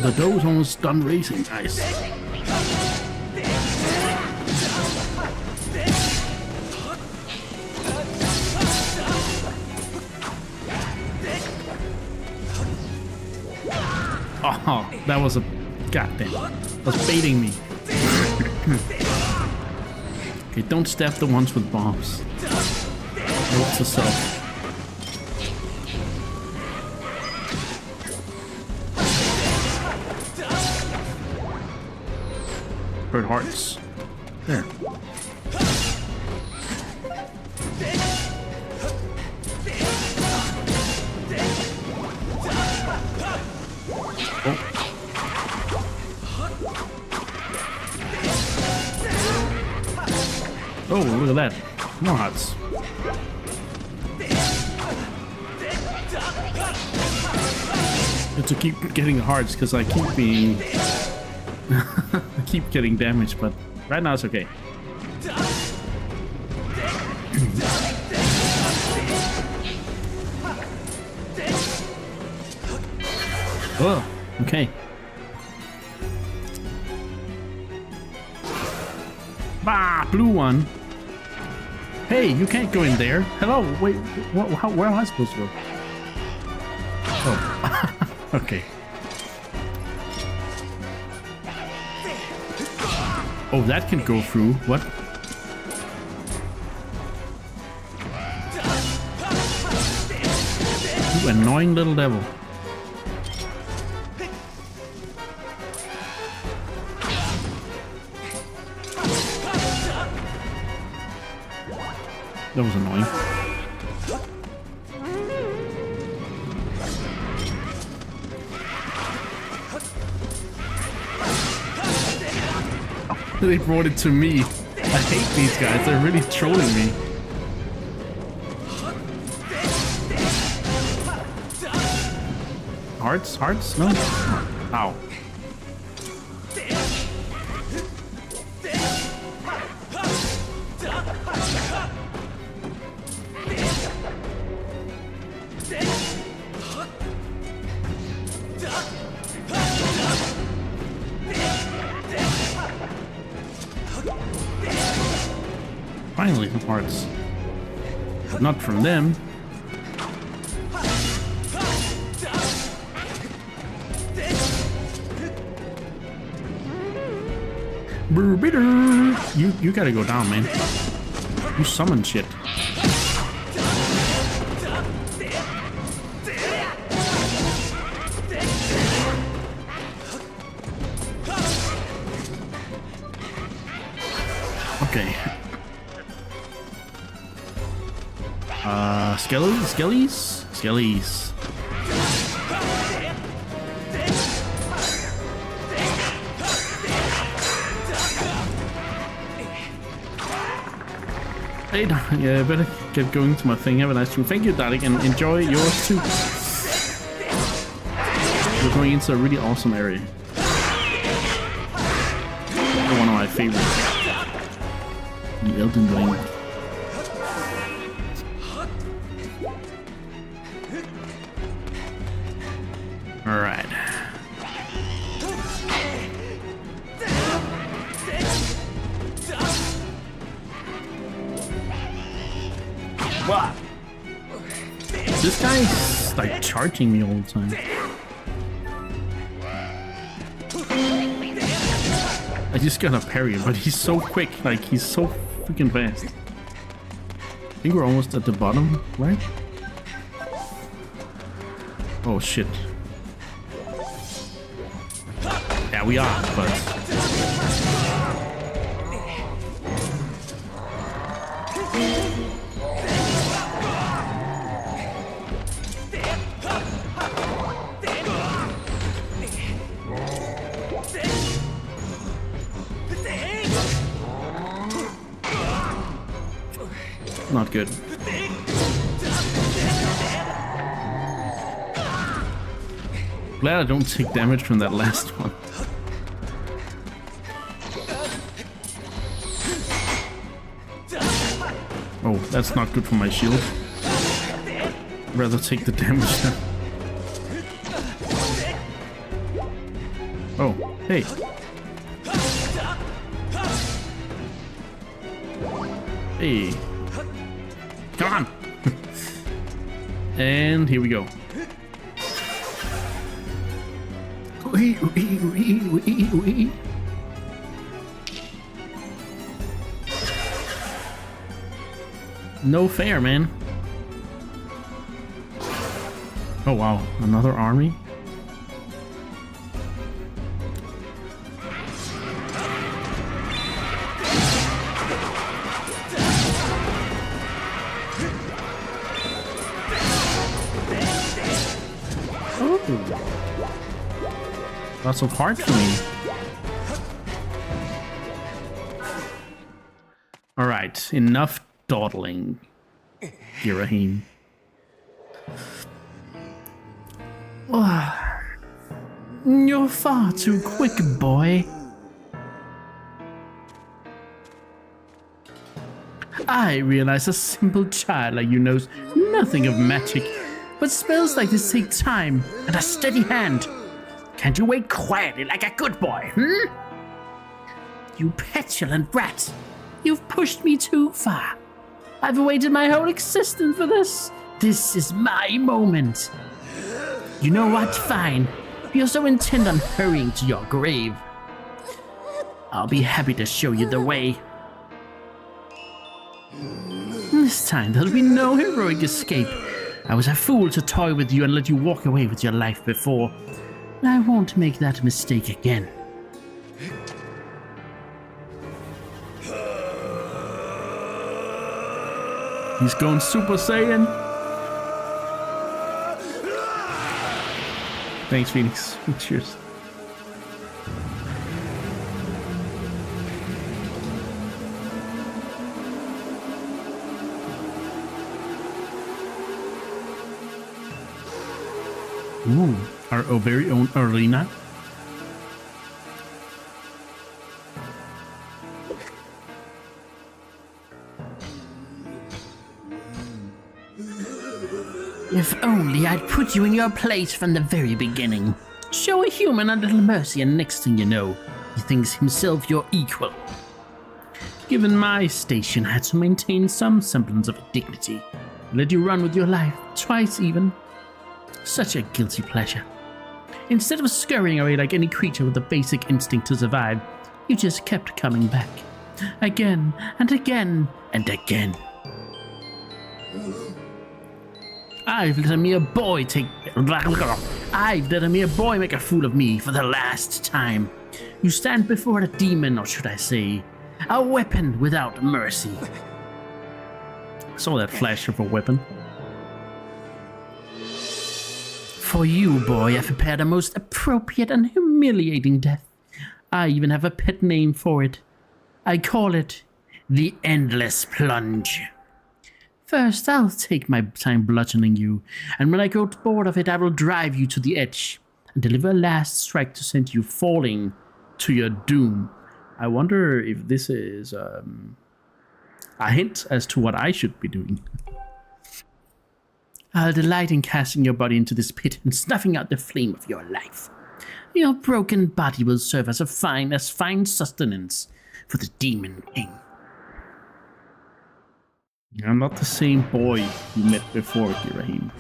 The doe's almost done racing, nice. Oh, that was a God damn. Was baiting me. Okay, don't stab the ones with bombs. Note to self. Hurt hearts. There. Oh, look at that. More hearts. Good to keep getting hearts because I keep being... I keep getting damaged, but right now it's okay. Oh, okay. Bah, blue one. Hey, you can't go in there. Hello, wait, where am I supposed to go? Oh, okay. Oh, that can go through. What? You annoying little devil. That was annoying. They brought it to me. I hate these guys. They're really trolling me. Hearts? Hearts? No? Ow. Finally, some hearts. Not from them. You gotta go down, man. You summon shit. Okay. Skellies. Hey, yeah, I better get going to my thing. Have a nice stream. Thank you, darling, and enjoy yours too. We're going into a really awesome area. One of my favorites. The Elden Ring. Alright. What? This guy's like charging me all the time. I just gotta parry him, but he's so quick, like he's so freaking fast. I think we're almost at the bottom, right? Oh shit. Yeah, we are, but... not good. Glad I don't take damage from that last one. Oh, that's not good for my shield. Rather take the damage then. Oh, hey. Hey. Come on. And here we go. No fair, man. Oh wow, another army? Lots of heart for me. Alright, enough dawdling, Girahim. You're far too quick, boy. I realize a simple child like you knows nothing of magic, but spells like this take time and a steady hand. Can't you wait quietly like a good boy, You petulant brat. You've pushed me too far. I've waited my whole existence for this. This is my moment. You know what? Fine. If you're so intent on hurrying to your grave, I'll be happy to show you the way. This time, there'll be no heroic escape. I was a fool to toy with you and let you walk away with your life before. I won't make that mistake again. He's going Super Saiyan. Thanks, Phoenix. Cheers. Ooh, our very own arena. If only I'd put you in your place from the very beginning. Show a human a little mercy and next thing you know, he thinks himself your equal. Given my station, I had to maintain some semblance of dignity. Let you run with your life, twice even. Such a guilty pleasure. Instead of scurrying away like any creature with a basic instinct to survive, you just kept coming back. Again and again and again. I've let a mere boy make a fool of me for the last time. You stand before a demon, or should I say, a weapon without mercy. I saw that flash of a weapon. For you, boy, I've prepared a most appropriate and humiliating death. I even have a pet name for it. I call it the Endless Plunge. First, I'll take my time bludgeoning you, and when I grow bored of it, I will drive you to the edge and deliver a last strike to send you falling to your doom. I wonder if this is a hint as to what I should be doing. I'll delight in casting your body into this pit and snuffing out the flame of your life. Your broken body will serve as fine sustenance for the Demon King. I'm not the same boy you met before, Girahim.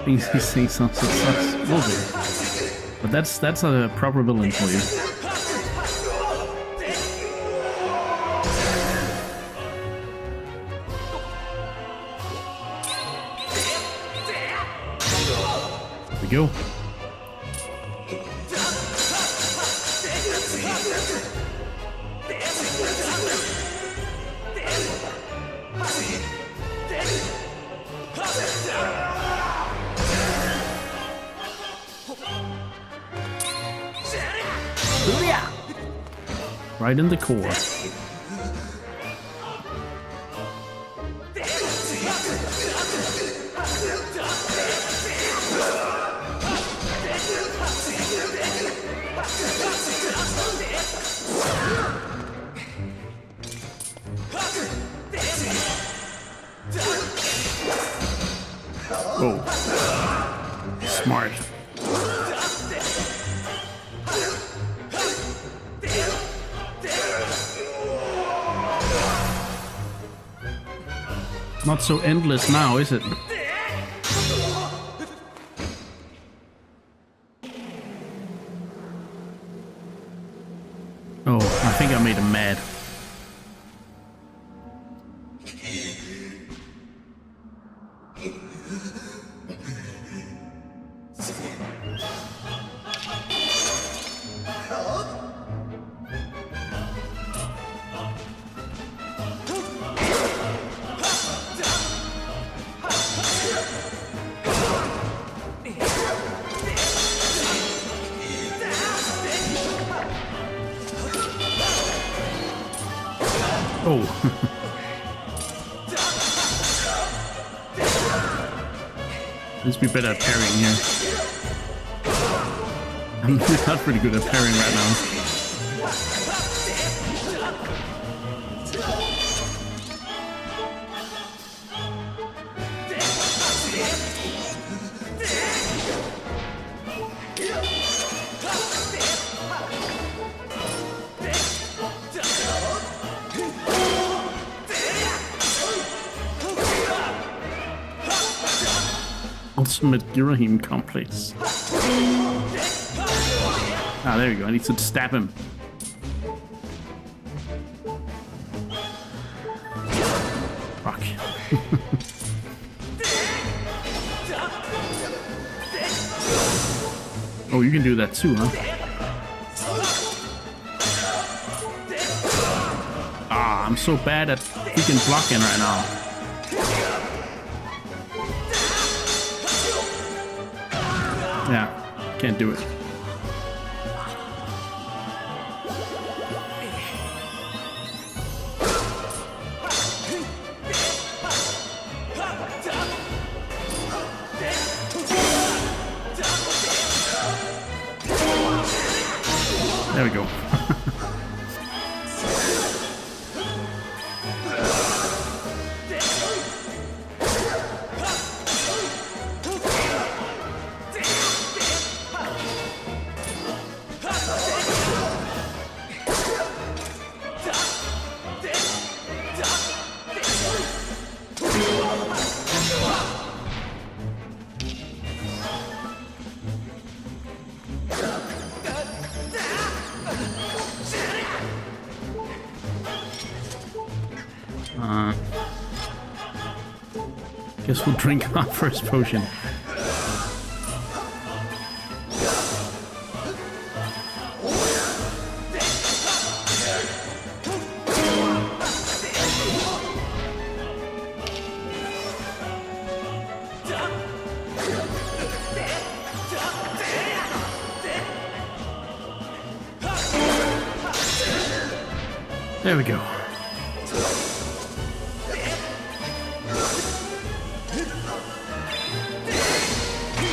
He's saying something sucks. But that's a proper villain for you. Here we go. Right in the core. Oh, smart. Not so endless now, is it? Oh, I think I made him mad. Oh. Let's be better at parrying here. I'm not pretty good at parrying right now. Ultimate Girahim complex. Ah, there we go. I need to stab him. Fuck. Oh, you can do that too, huh? Ah, I'm so bad at freaking blocking right now. Yeah, can't do it. There we go. Guess we'll drink our first potion. There we go.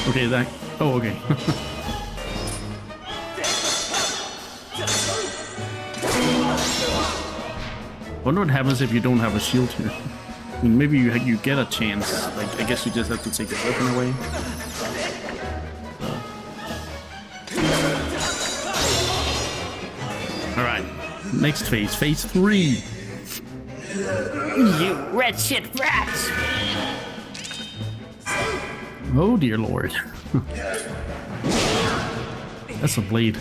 Okay, that. Oh, okay. Wonder what happens if you don't have a shield here. I mean, maybe you get a chance. Like, I guess you just have to take the weapon away. All right, next phase, phase 3. You wretched rats! Oh dear lord. That's a blade.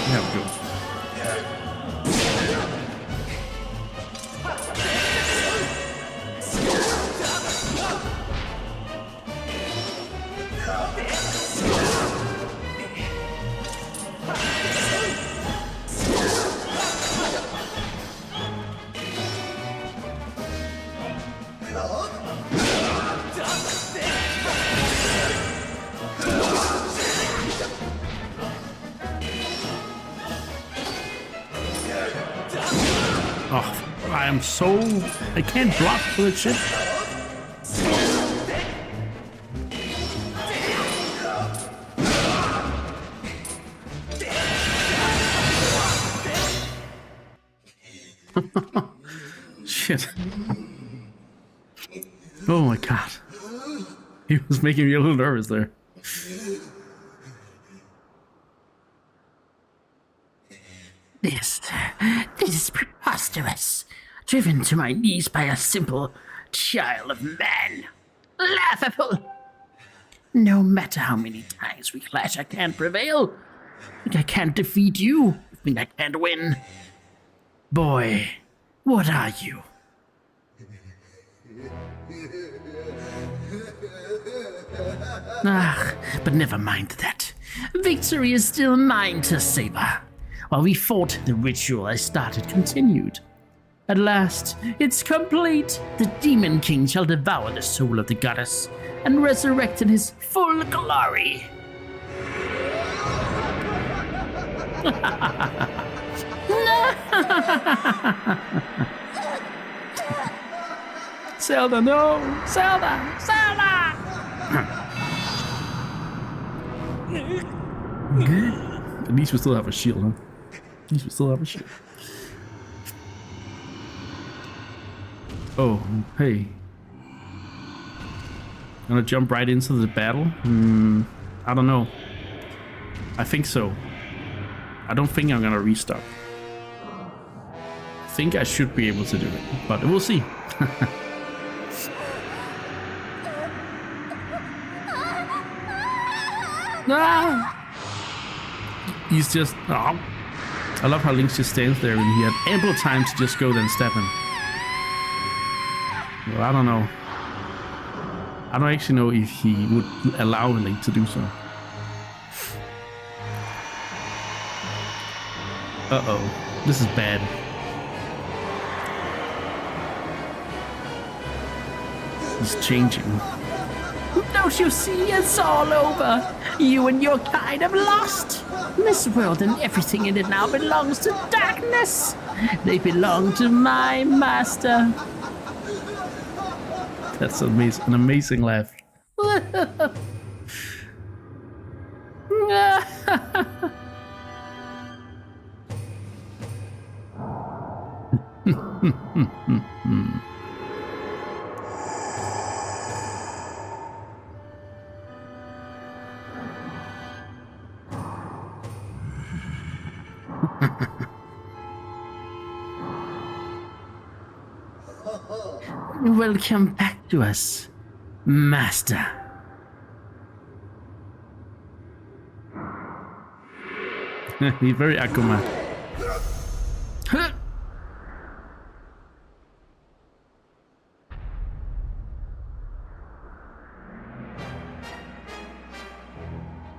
There we go. Oh, I am so... I can't block for that shit. shit. Oh my god. He was making me a little nervous there. This is preposterous. Driven to my knees by a simple child of man. Laughable. No matter how many times we clash, I can't prevail. I can't defeat you. I can't win. Boy, what are you? But never mind that. Victory is still mine to savor. While we fought, the ritual I started continued. At last, it's complete. The Demon King shall devour the soul of the goddess and resurrect in his full glory. Zelda, no! Zelda! Zelda! At least we still have a shield, huh? At least we still have a shield. Oh, hey. Gonna jump right into the battle? I don't know. I think so. I don't think I'm gonna restart. I think I should be able to do it, but we'll see. Ah! He's just... Oh. I love how Link just stands there and he had ample time to just go there and stab him. Well, I don't know. I don't actually know if he would allow Link to do so. Uh-oh. This is bad. He's changing. Don't you see? It's all over. You and your kind have lost. This world and everything in it now belongs to darkness. They belong to my master. That's amazing, an amazing laugh. Welcome back to us, Master. He's very Akuma.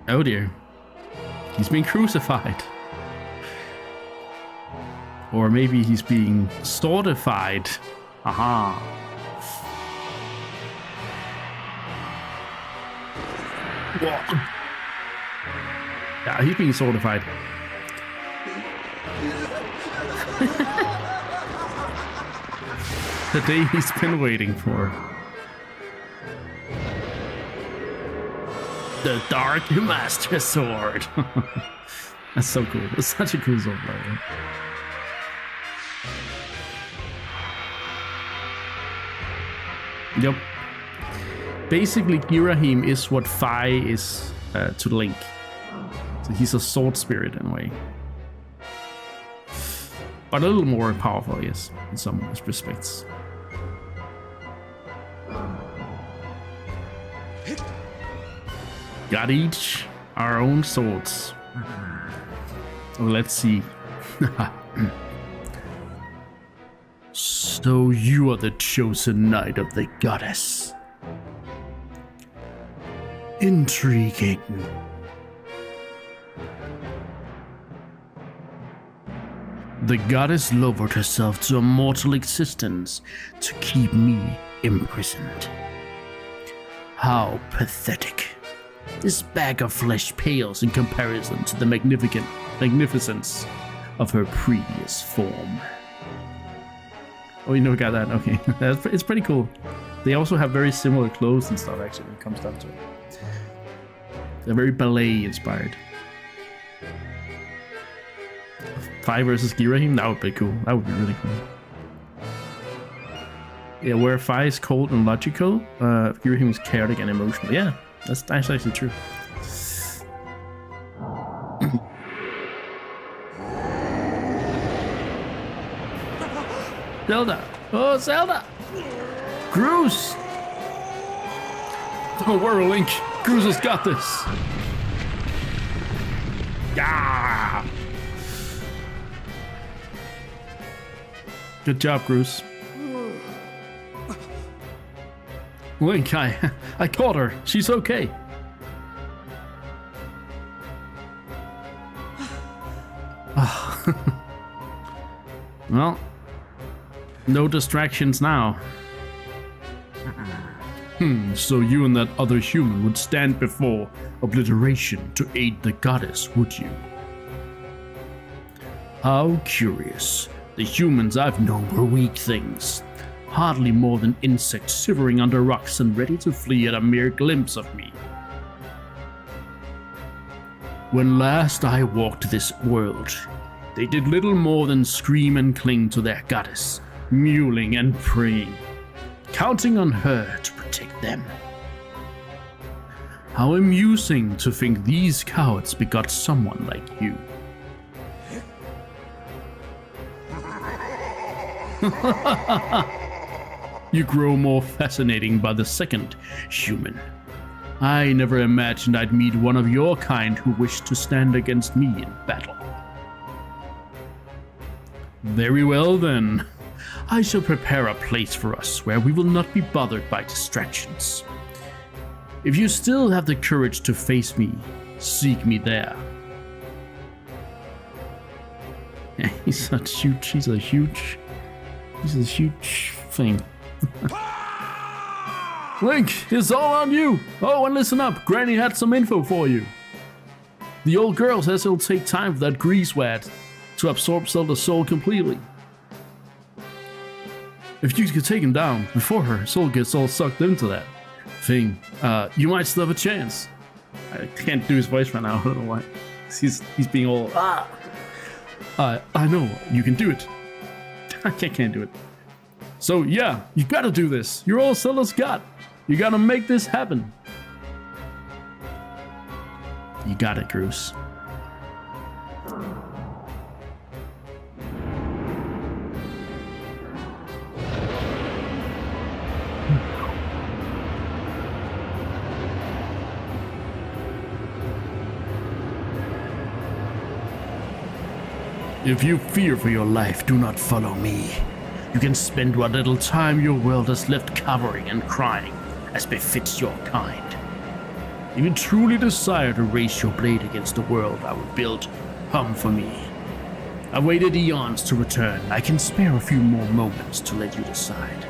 Oh dear. He's being crucified. Or maybe he's being swordified. Aha. Yeah, he's being swordified. The day he's been waiting for. The Dark Master Sword. That's so cool. It's such a cool sword, by the way. Yep. Basically, Girahim is what Fi is to Link. So he's a sword spirit in a way. But a little more powerful, yes, in some respects. Got each our own swords. Oh, let's see. So you are the chosen knight of the goddess. Intriguing. The goddess lowered herself to a mortal existence to keep me imprisoned. How pathetic. This bag of flesh pales in comparison to the magnificence of her previous form. Oh, you never got that? Okay. It's pretty cool. They also have very similar clothes and stuff, actually, when it comes down to it. They're very ballet inspired. Fi versus Girahim? That would be cool. That would be really cool. Yeah, where fire is cold and logical, Girahim is chaotic and emotional. Yeah, that's actually true. Zelda! Oh, Zelda! Groose! Don't worry, Link. Groose has got this. Yeah! Good job, Groose. Link, I caught her. She's okay. Well, no distractions now. So you and that other human would stand before obliteration to aid the goddess, would you? How curious. The humans I've known were weak things. Hardly more than insects shivering under rocks and ready to flee at a mere glimpse of me. When last I walked this world, they did little more than scream and cling to their goddess, mewling and praying, counting on her to protect them. How amusing to think these cowards begot someone like you. You grow more fascinating by the second, human. I never imagined I'd meet one of your kind who wished to stand against me in battle. Very well then. I shall prepare a place for us where we will not be bothered by distractions. If you still have the courage to face me, seek me there. Yeah, he's a huge thing. Link, it's all on you. Oh, and listen up, Granny had some info for you. The old girl says it'll take time for that grease wad to absorb Zelda's soul completely. If you could take him down before her soul gets all sucked into that thing, you might still have a chance. I can't do his voice right now, I don't know why. He's being all, I know, you can do it. I can't do it. So yeah, you gotta do this. You're all Zelda's got. You gotta make this happen. You got it, Groose. If you fear for your life, do not follow me. You can spend what little time your world has left covering and crying, as befits your kind. If you truly desire to raise your blade against the world I will build, come for me. I waited eons to return. I can spare a few more moments to let you decide.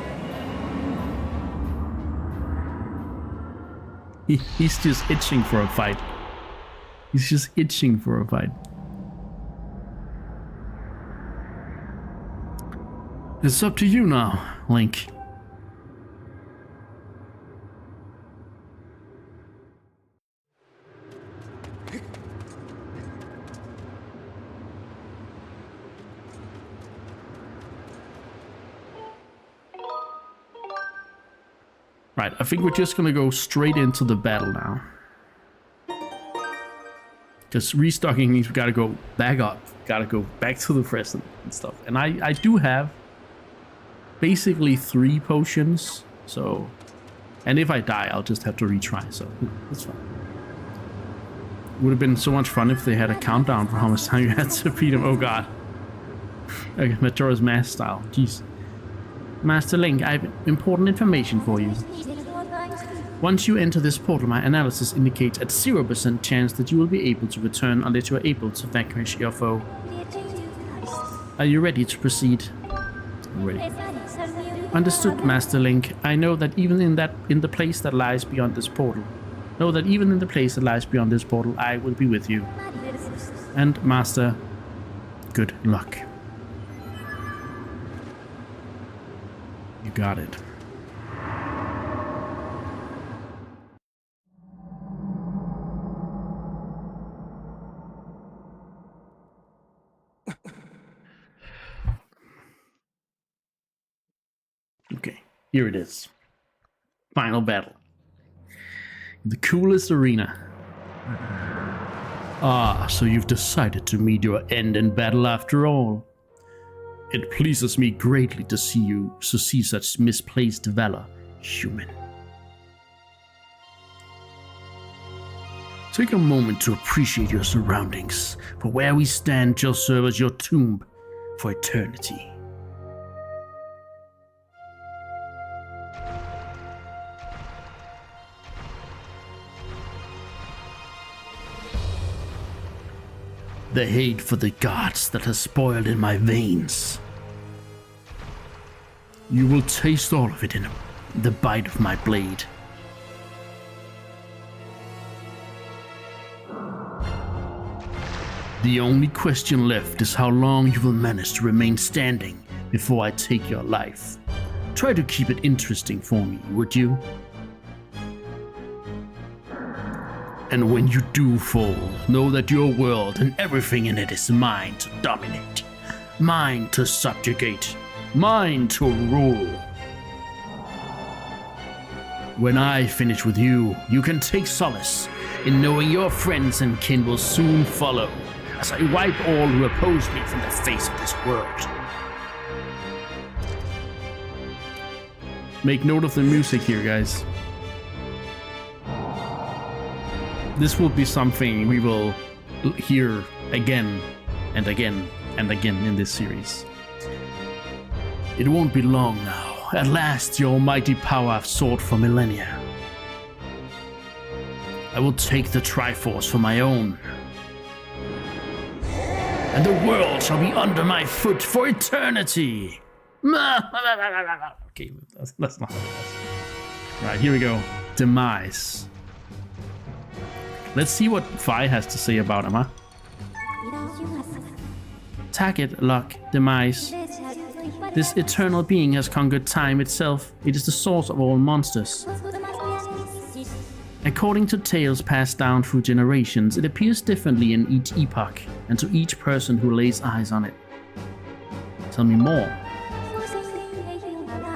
He's just itching for a fight. He's just itching for a fight. It's up to you now, Link. Right, I think we're just gonna go straight into the battle now. Because restocking means we gotta go back up, gotta go back to the present and stuff. And I do have basically 3 potions, so, and if I die I'll just have to retry, so that's fine. Would have been so much fun if they had a countdown for how much time you had to beat him. Oh god. Okay, Majora's Mask style, jeez. Master Link, I have important information for you. Once you enter this portal, my analysis indicates a 0% chance that you will be able to return unless you are able to vanquish your foe. Are you ready to proceed? I'm ready. Understood, Master Link. I know that even in the place that lies beyond this portal, I will be with you. And Master, good luck. You got it. Okay. Here it is. Final battle. The coolest arena. Ah, so you've decided to meet your end in battle after all. It pleases me greatly to see such misplaced valor, human. Take a moment to appreciate your surroundings, for where we stand shall serve as your tomb for eternity. The hate for the gods that has spoiled in my veins. You will taste all of it in the bite of my blade. The only question left is how long you will manage to remain standing before I take your life. Try to keep it interesting for me, would you? And when you do fall, know that your world and everything in it is mine to dominate, mine to subjugate, mine to rule. When I finish with you, you can take solace in knowing your friends and kin will soon follow, as I wipe all who oppose me from the face of this world. Make note of the music here, guys. This will be something we will hear again and again and again in this series. It won't be long now. At last, your almighty power I've sought for millennia. I will take the Triforce for my own. And the world shall be under my foot for eternity. Okay, that's not how it was. Right, here we go. Demise. Let's see what Fi has to say about him, huh? Target, luck, demise. This eternal being has conquered time itself. It is the source of all monsters. According to tales passed down through generations, it appears differently in each epoch and to each person who lays eyes on it. Tell me more.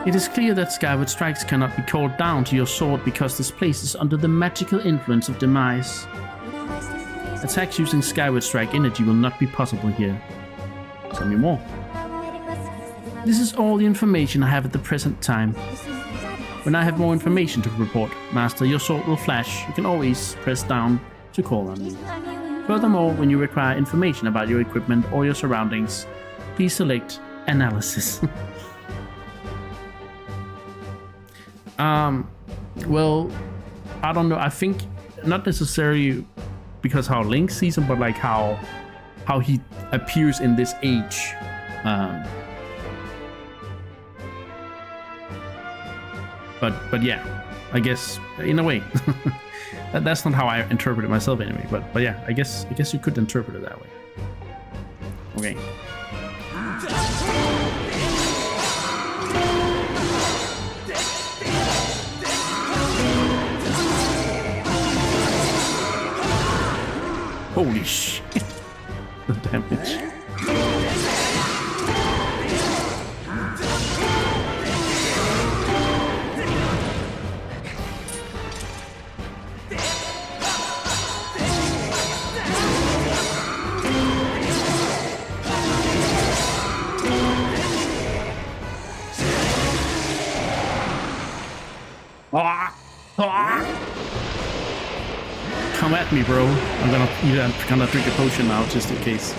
It is clear that Skyward strikes cannot be called down to your sword because this place is under the magical influence of demise. Attacks using Skyward strike energy will not be possible here. Tell me more. This is all the information I have at the present time. When I have more information to report, Master, your sword will flash. You can always press down to call on me. Furthermore, when you require information about your equipment or your surroundings, please select Analysis. Well, I don't know. I think not necessarily because how Link sees him, but like how he appears in this age. But yeah, I guess in a way, that's not how I interpret it myself anyway. But yeah, I guess you could interpret it that way. Okay. Holy shit. The damage. Come at me, bro. I'm gonna drink a potion now just in case.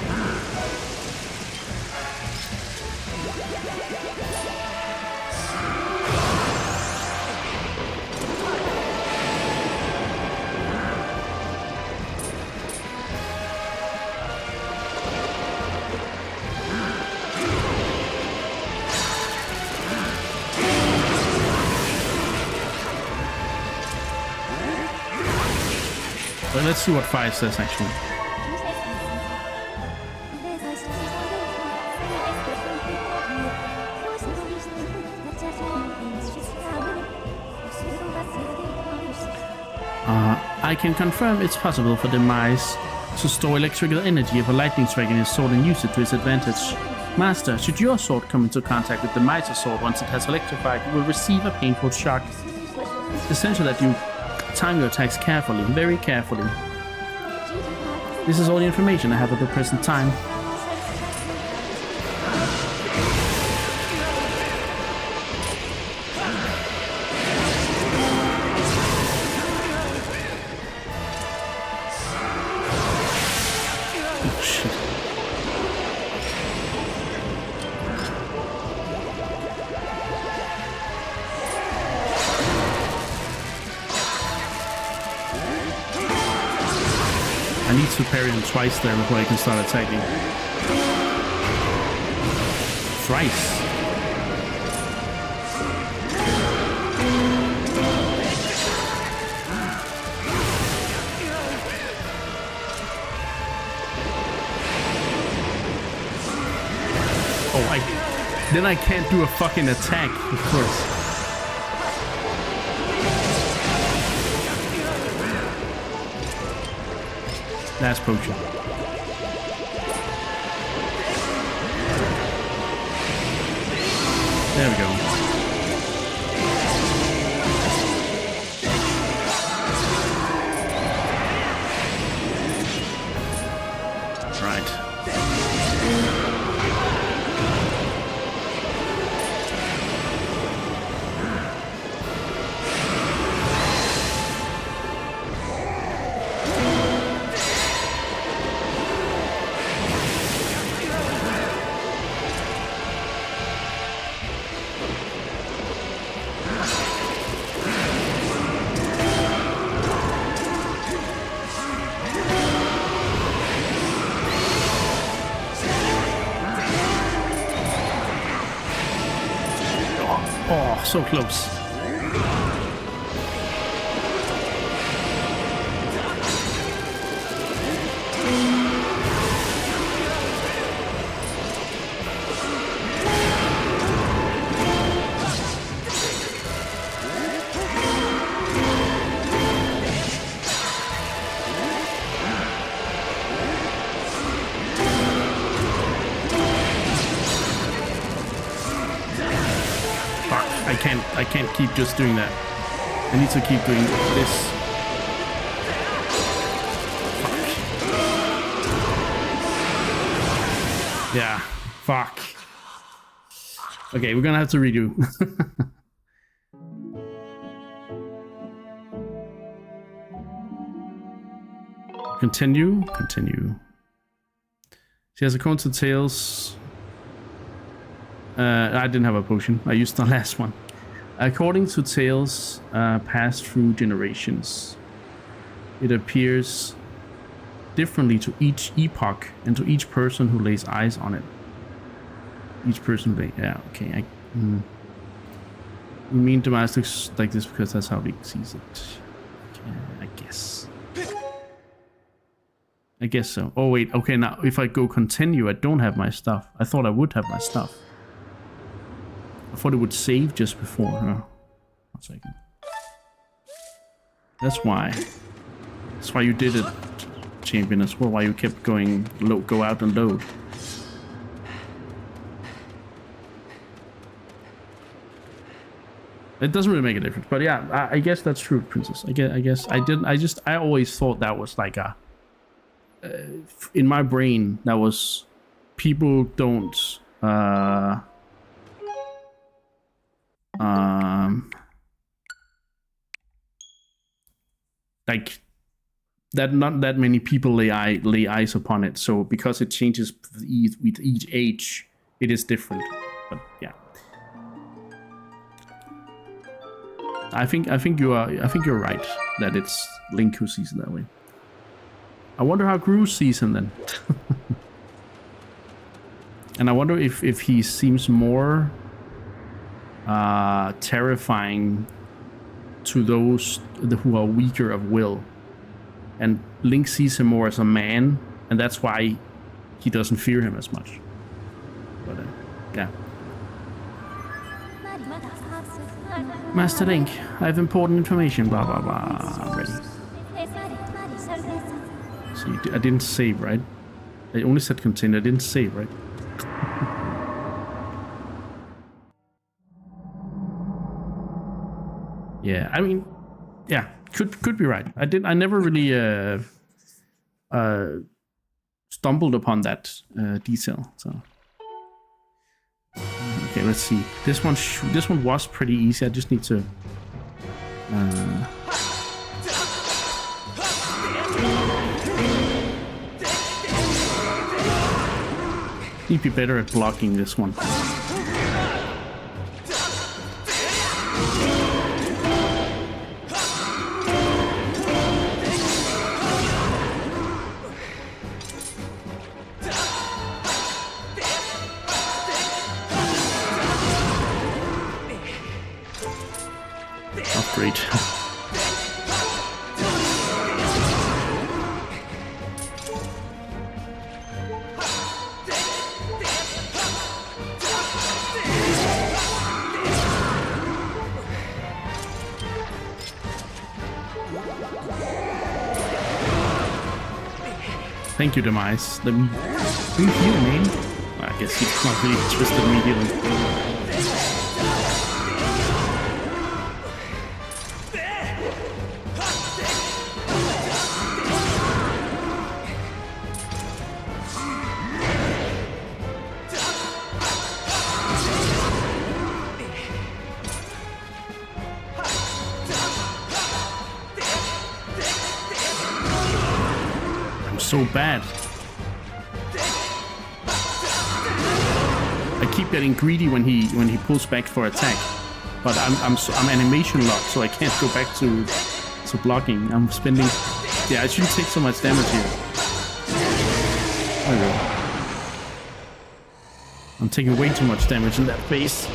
But let's see what 5 says actually. I can confirm it's possible for Demise to store electrical energy of a lightning strike in his sword and use it to his advantage. Master, should your sword come into contact with the Mitre sword once it has electrified, you will receive a painful shock. It's essential that you time your attacks carefully, very carefully. This is all the information I have at the present time. Oh, shit. I need to parry him twice there before I can start attacking. Thrice. Oh, then I can't do a fucking attack, of course. Last potion. There we go. Right. Oh, so close. I can't keep just doing that. I need to keep doing this. Fuck. Yeah, fuck. Okay, we're gonna have to redo. Continue. She has a cone to tails. I didn't have a potion. I used the last one. According to tales passed through generations, it appears differently to each epoch and to each person who lays eyes on it. Each person, yeah, okay. We mean domestics like this because that's how Link sees it. Okay, I guess so. Oh wait, okay, now if I go continue, I don't have my stuff. I thought I would have my stuff. I thought it would save just before. One second. That's why. That's why you did it, champion, as well. Why you kept going go out and load. It doesn't really make a difference, but yeah, I guess that's true, princess. I guess I always thought that was like a. In my brain, that was people don't. Like that, not that many people lay eyes upon it. So because it changes with each age, it is different. But yeah, I think you're right that it's Link who sees it that way. I wonder how Gru sees him then. And I wonder if he seems more terrifying to those who are weaker of will, and Link sees him more as a man, and that's why he doesn't fear him as much. But yeah. Master Link, I have important information. Blah blah blah. I'm ready. So I didn't save, right? I only said continue. I didn't save, right? Yeah, I mean, yeah, could be right. I never really stumbled upon that detail. So okay, let's see. This one was pretty easy. I just need to. Need to be better at blocking this one. Great. Thank you, Demise. Let me heal, man. I guess he's not really interested in me healing. So bad. I keep getting greedy when he pulls back for attack, but I'm animation locked, so I can't go back to blocking. I'm spending. Yeah, I shouldn't take so much damage here. There we go. I'm taking way too much damage in that phase.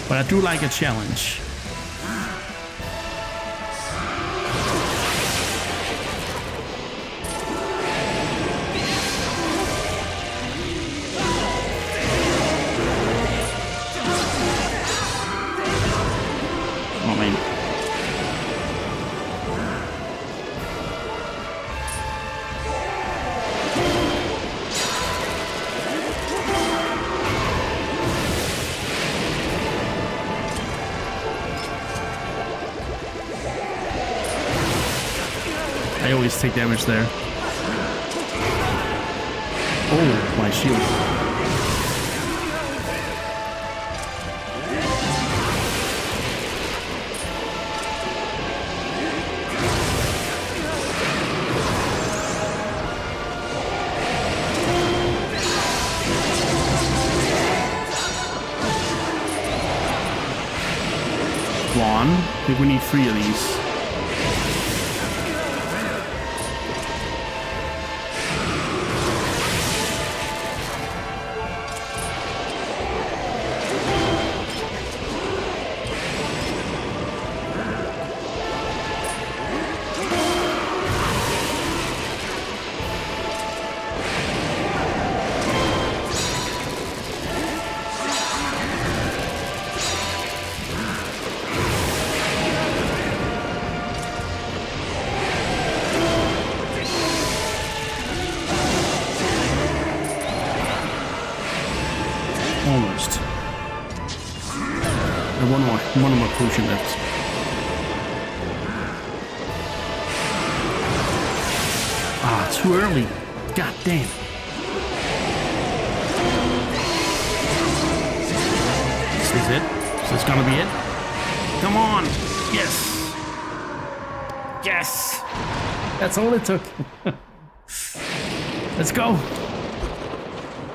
But I do like a challenge. I always take damage there. Oh, my shield. One. I think we need 3 of these. Almost. And one more potion left. Ah, too early. God damn. Is this it? Is this gonna be it? Come on! Yes! Yes! That's all it took. Let's go!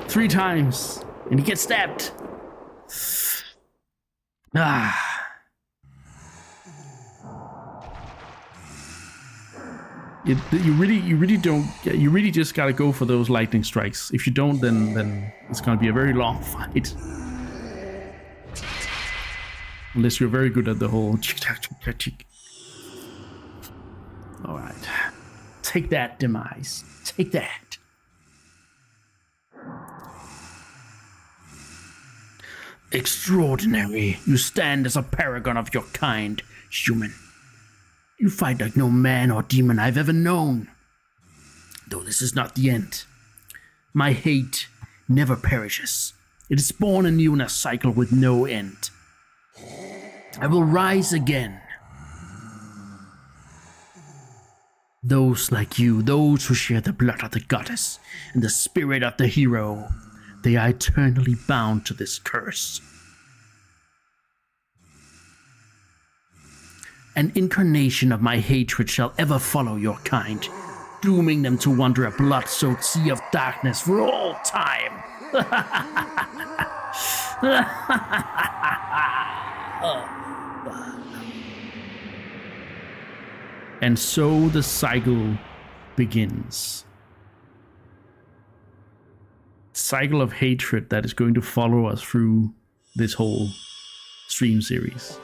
3 times. And he gets stabbed. Ah. You really don't. You really just gotta go for those lightning strikes. If you don't, then it's gonna be a very long fight. Unless you're very good at the whole. All right, take that, Demise. Take that. Extraordinary. You stand as a paragon of your kind, human. You fight like no man or demon I've ever known. Though this is not the end. My hate never perishes. It is born anew in a cycle with no end. I will rise again. Those like you, those who share the blood of the goddess and the spirit of the hero, they are eternally bound to this curse. An incarnation of my hatred shall ever follow your kind, dooming them to wander a blood-soaked sea of darkness for all time. And so the cycle begins. Cycle of hatred that is going to follow us through this whole stream series.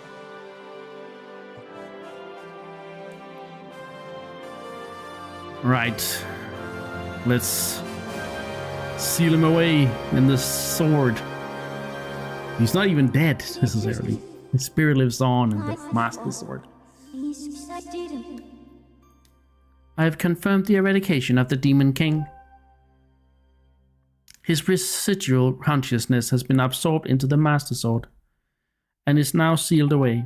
Right. Let's seal him away in the sword. He's not even dead necessarily. His spirit lives on in the Master Sword. I have confirmed the eradication of the Demon King. His residual consciousness has been absorbed into the Master Sword and is now sealed away.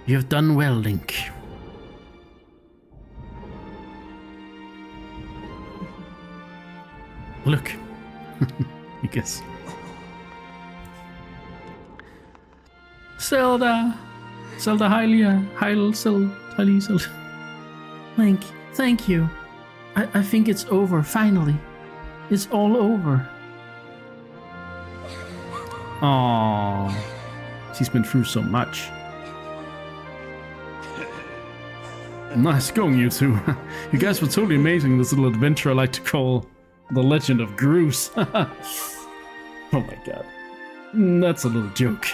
You have done well, Link. Look. I guess. Zelda! Zelda Zelda. Link, thank you. I think it's over, finally. It's all over. Aww. She's been through so much. Nice going, you two. You guys were totally amazing in this little adventure I like to call The Legend of Groose. Oh my god. That's a little joke.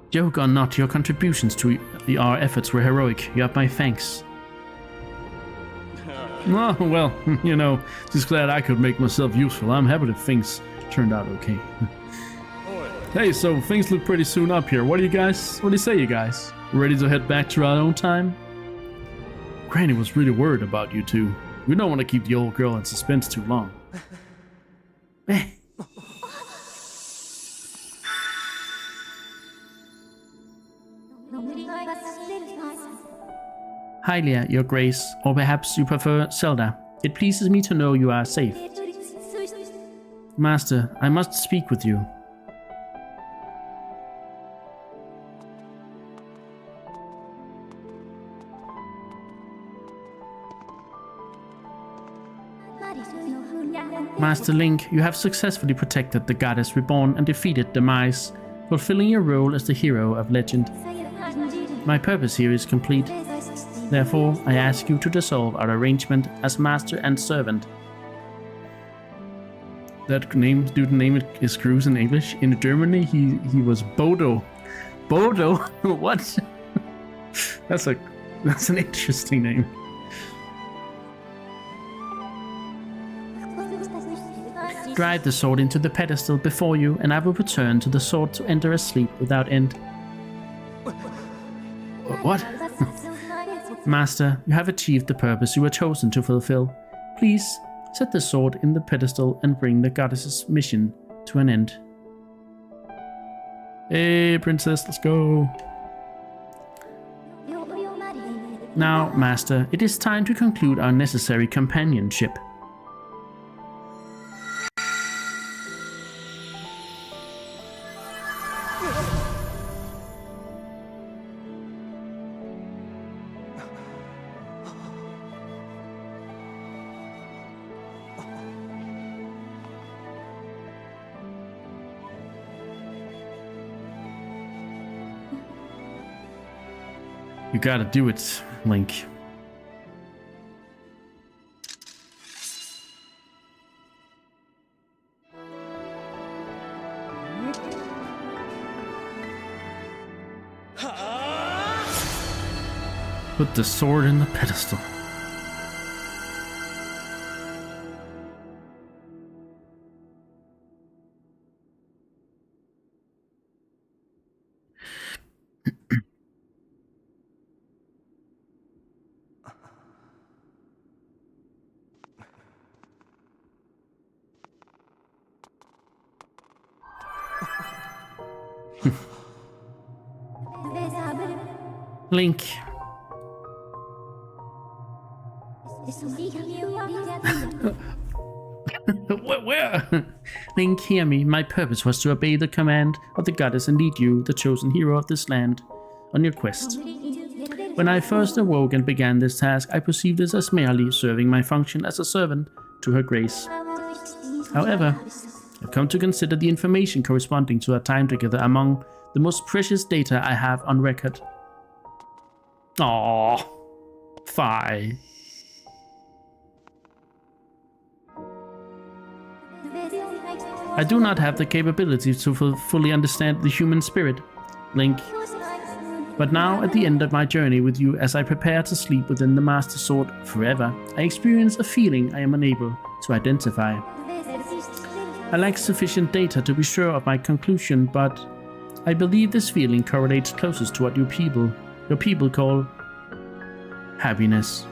Joke or not, your contributions to our efforts were heroic. You have my thanks. Oh, well, you know, just glad I could make myself useful. I'm happy that things turned out okay. Hey, so things look pretty soon up here. What do you say, you guys? Ready to head back to our own time? Granny was really worried about you two. We don't want to keep the old girl in suspense too long. Hylia, your grace, or perhaps you prefer Zelda. It pleases me to know you are safe. Master, I must speak with you. Master Link, you have successfully protected the Goddess Reborn and defeated Demise, fulfilling your role as the hero of legend. My purpose here is complete. Therefore, I ask you to dissolve our arrangement as master and servant. That dude name is Groose in English. In Germany, he was Bodo. Bodo? What? That's an interesting name. Drive the sword into the pedestal before you, and I will return to the sword to enter a sleep without end. What? Master, you have achieved the purpose you were chosen to fulfill. Please, set the sword in the pedestal and bring the goddess's mission to an end. Hey, princess, let's go. Now, Master, it is time to conclude our necessary companionship. You gotta do it, Link. Put the sword in the pedestal. Link. Where? Link, hear me. My purpose was to obey the command of the goddess and lead you, the chosen hero of this land, on your quest. When I first awoke and began this task, I perceived this as merely serving my function as a servant to her grace. However, I've come to consider the information corresponding to our time together among the most precious data I have on record. Aww. Fie. I do not have the capability to fully understand the human spirit, Link. But now, at the end of my journey with you, as I prepare to sleep within the Master Sword forever, I experience a feeling I am unable to identify. I lack sufficient data to be sure of my conclusion, but I believe this feeling correlates closest to what your people call happiness.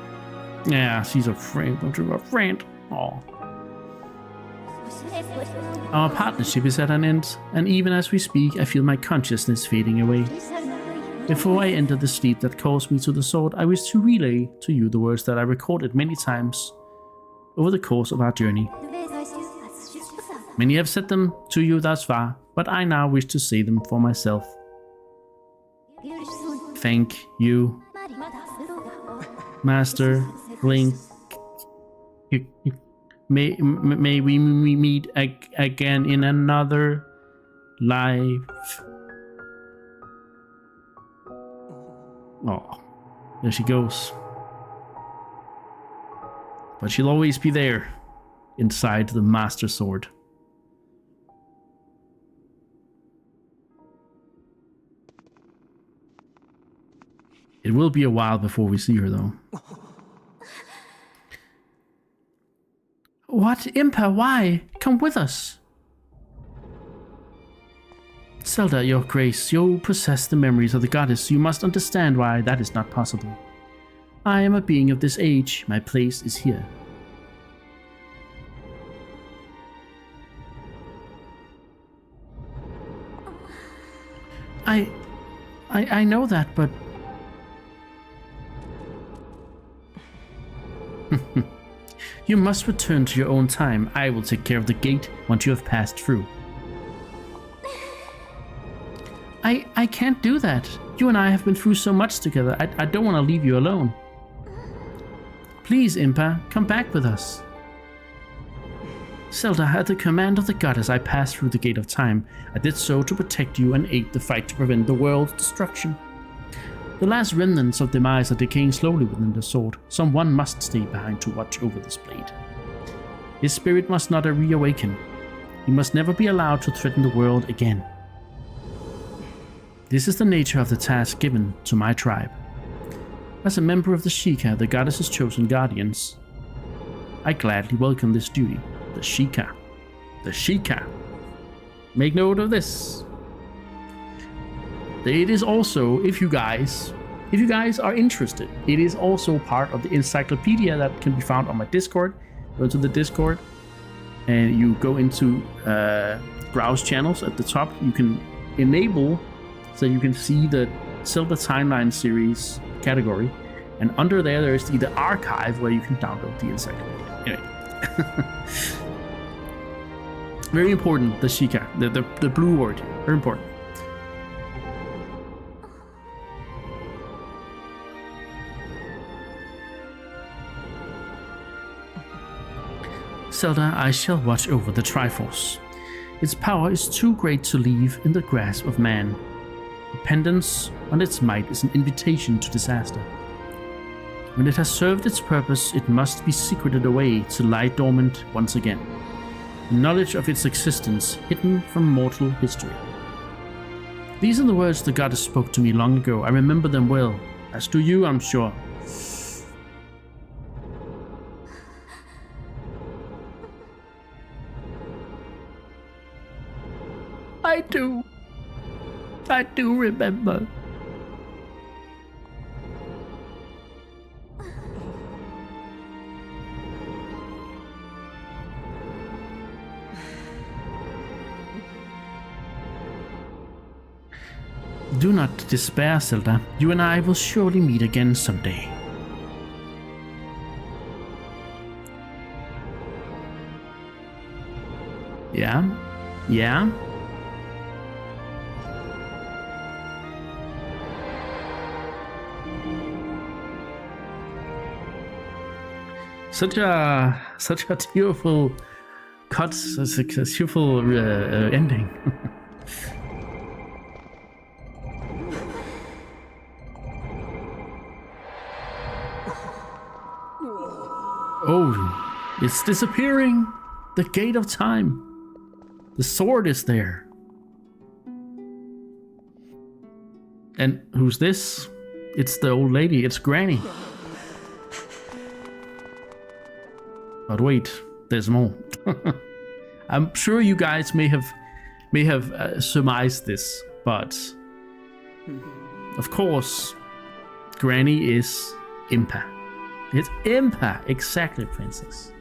Yeah, she's a friend. Don't you, a friend? Aw. Our partnership is at an end, and even as we speak, I feel my consciousness fading away. Before I enter the sleep that calls me to the sword, I wish to relay to you the words that I recorded many times over the course of our journey. Many have said them to you thus far, but I now wish to say them for myself. Thank you, Master Link. May we meet again in another life. Oh, there she goes. But she'll always be there, inside the Master Sword. It will be a while before we see her, though. What, Impa? Why? Come with us. Zelda, your grace, you possess the memories of the goddess. You must understand why that is not possible. I am a being of this age. My place is here. I know that, but... You must return to your own time. I will take care of the gate once you have passed through. I can't do that. You and I have been through so much together. I don't want to leave you alone. Please, Impa, come back with us. Zelda, at the command of the goddess, I passed through the gate of time. I did so to protect you and aid the fight to prevent the world's destruction. The last remnants of demise are decaying slowly within the sword. Someone must stay behind to watch over this blade. His spirit must not reawaken. He must never be allowed to threaten the world again. This is the nature of the task given to my tribe. As a member of the Sheikah, the goddess's chosen guardians, I gladly welcome this duty. The Sheikah. The Sheikah. Make note of this. It is also, if you guys are interested, it is also part of the encyclopedia that can be found on my Discord. Go to the Discord and you go into browse channels at the top. You can enable so you can see the Zelda Timeline series category, and under there is the archive where you can download the encyclopedia. Anyway. Very important, the Sheikah, the blue word, very important. Zelda, I shall watch over the Triforce. Its power is too great to leave in the grasp of man. Dependence on its might is an invitation to disaster. When it has served its purpose, it must be secreted away to lie dormant once again. The knowledge of its existence hidden from mortal history. These are the words the goddess spoke to me long ago. I remember them well. As do you, I'm sure. I do. I do remember. Do not despair, Zelda. You and I will surely meet again someday. Yeah? Yeah? Such a tearful cut, such a tearful ending. Oh, it's disappearing. The gate of time. The sword is there. And who's this? It's the old lady. It's Granny. But wait, there's more. I'm sure you guys may have surmised this, but of course, Granny is Impa. It's Impa, exactly, princess.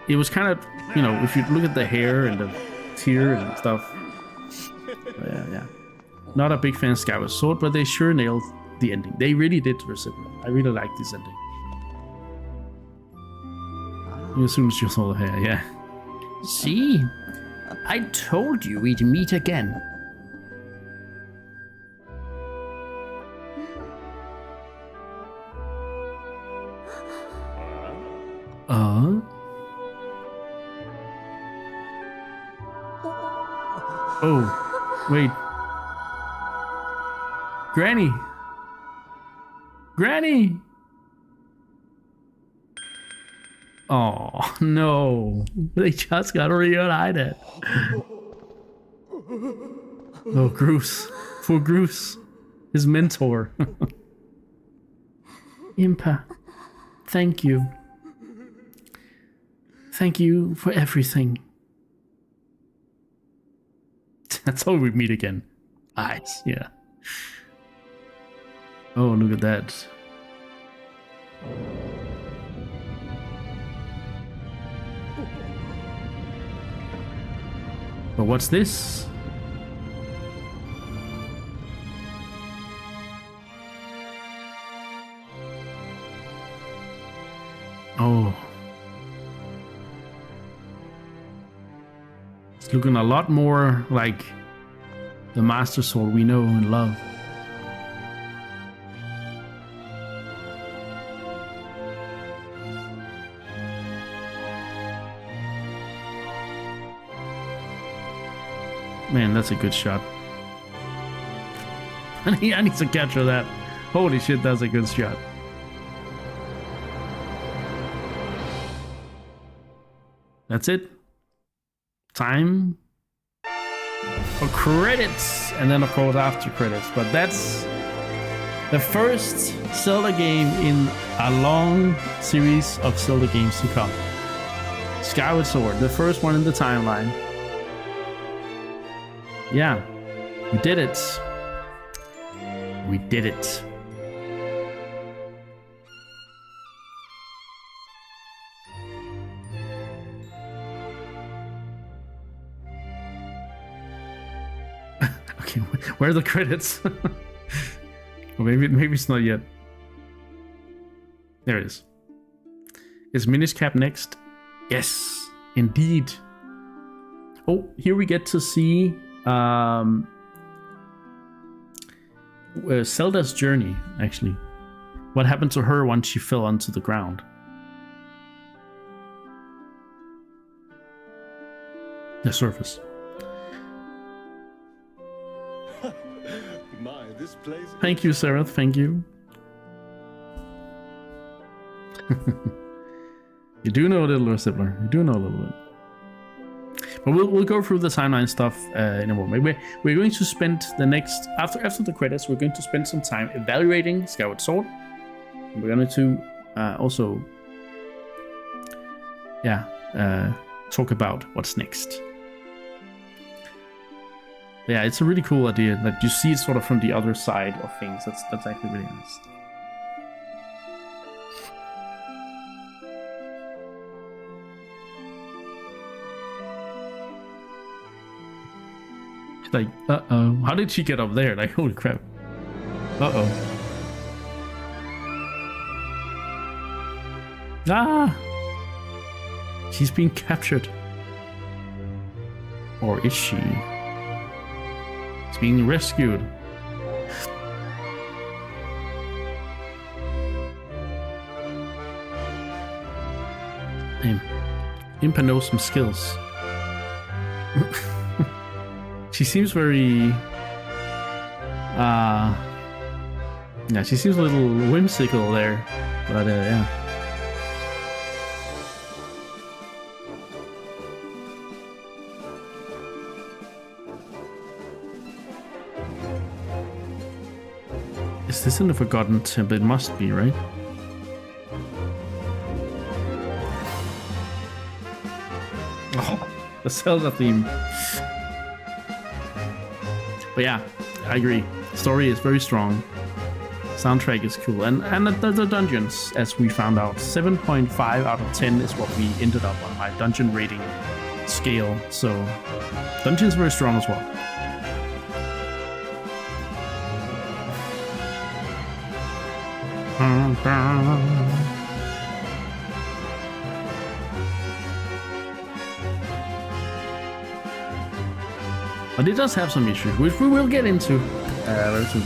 It was kind of, you know, if you look at the hair and the tear and stuff. Yeah. Not a big fan of Skyward Sword, but they sure nailed the ending. They really did, Recipient. I really like this ending. As soon as you saw the hair, yeah. See? I told you we'd meet again. Oh, wait. Granny! Granny! Oh, no. They just got reunited. Oh, Groose. Poor Groose. His mentor. Impa, thank you. Thank you for everything. That's how we meet again. Eyes, yeah. Oh, look at that. But what's this? Oh. It's looking a lot more like the Master Sword we know and love. Man, that's a good shot. I need to capture that. Holy shit, that's a good shot. That's it. Time for credits. And then, of course, after credits. But that's the first Zelda game in a long series of Zelda games to come. Skyward Sword, the first one in the timeline. Yeah, we did it. We did it. Okay, where are the credits? Or maybe it's not yet. There it is. Is Minish Cap next? Yes, indeed. Oh, here we get to see Zelda's journey, actually. What happened to her once she fell onto the ground? The surface. My, this place. Thank you, Sarah. Thank you. You do know a little, Sibler. You do know a little bit. But we'll go through the timeline stuff in a moment. We're going to spend the next after the credits. We're going to spend some time evaluating Skyward Sword. And we're going to also talk about what's next. Yeah, it's a really cool idea that you see it sort of from the other side of things. That's actually really nice. Like, uh-oh. How did she get up there? Like, holy crap. Uh-oh. Ah! She's being captured. Or is she? She's being rescued. Impa knows some skills. She seems very... yeah, she seems a little whimsical there. But, yeah. Is this in the Forgotten Temple? It must be, right? Oh, the Zelda theme. But yeah, I agree. Story is very strong. Soundtrack is cool. And the dungeons, as we found out, 7.5 out of 10 is what we ended up on my dungeon rating scale. So dungeons very strong as well. But it does have some issues, which we will get into very soon.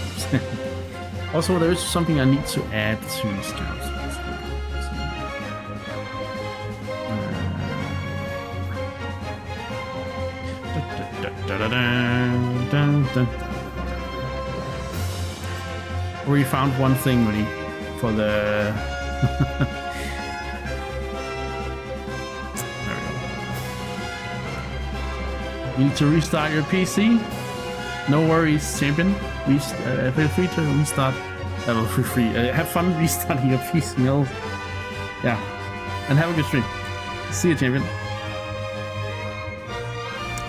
Also, there is something I need to add to Scouts. We found one thing really for the you need to restart your PC. No worries, champion. Feel free to restart. Feel free. Have fun restarting your PC. No. Yeah, and have a good stream. See you, champion.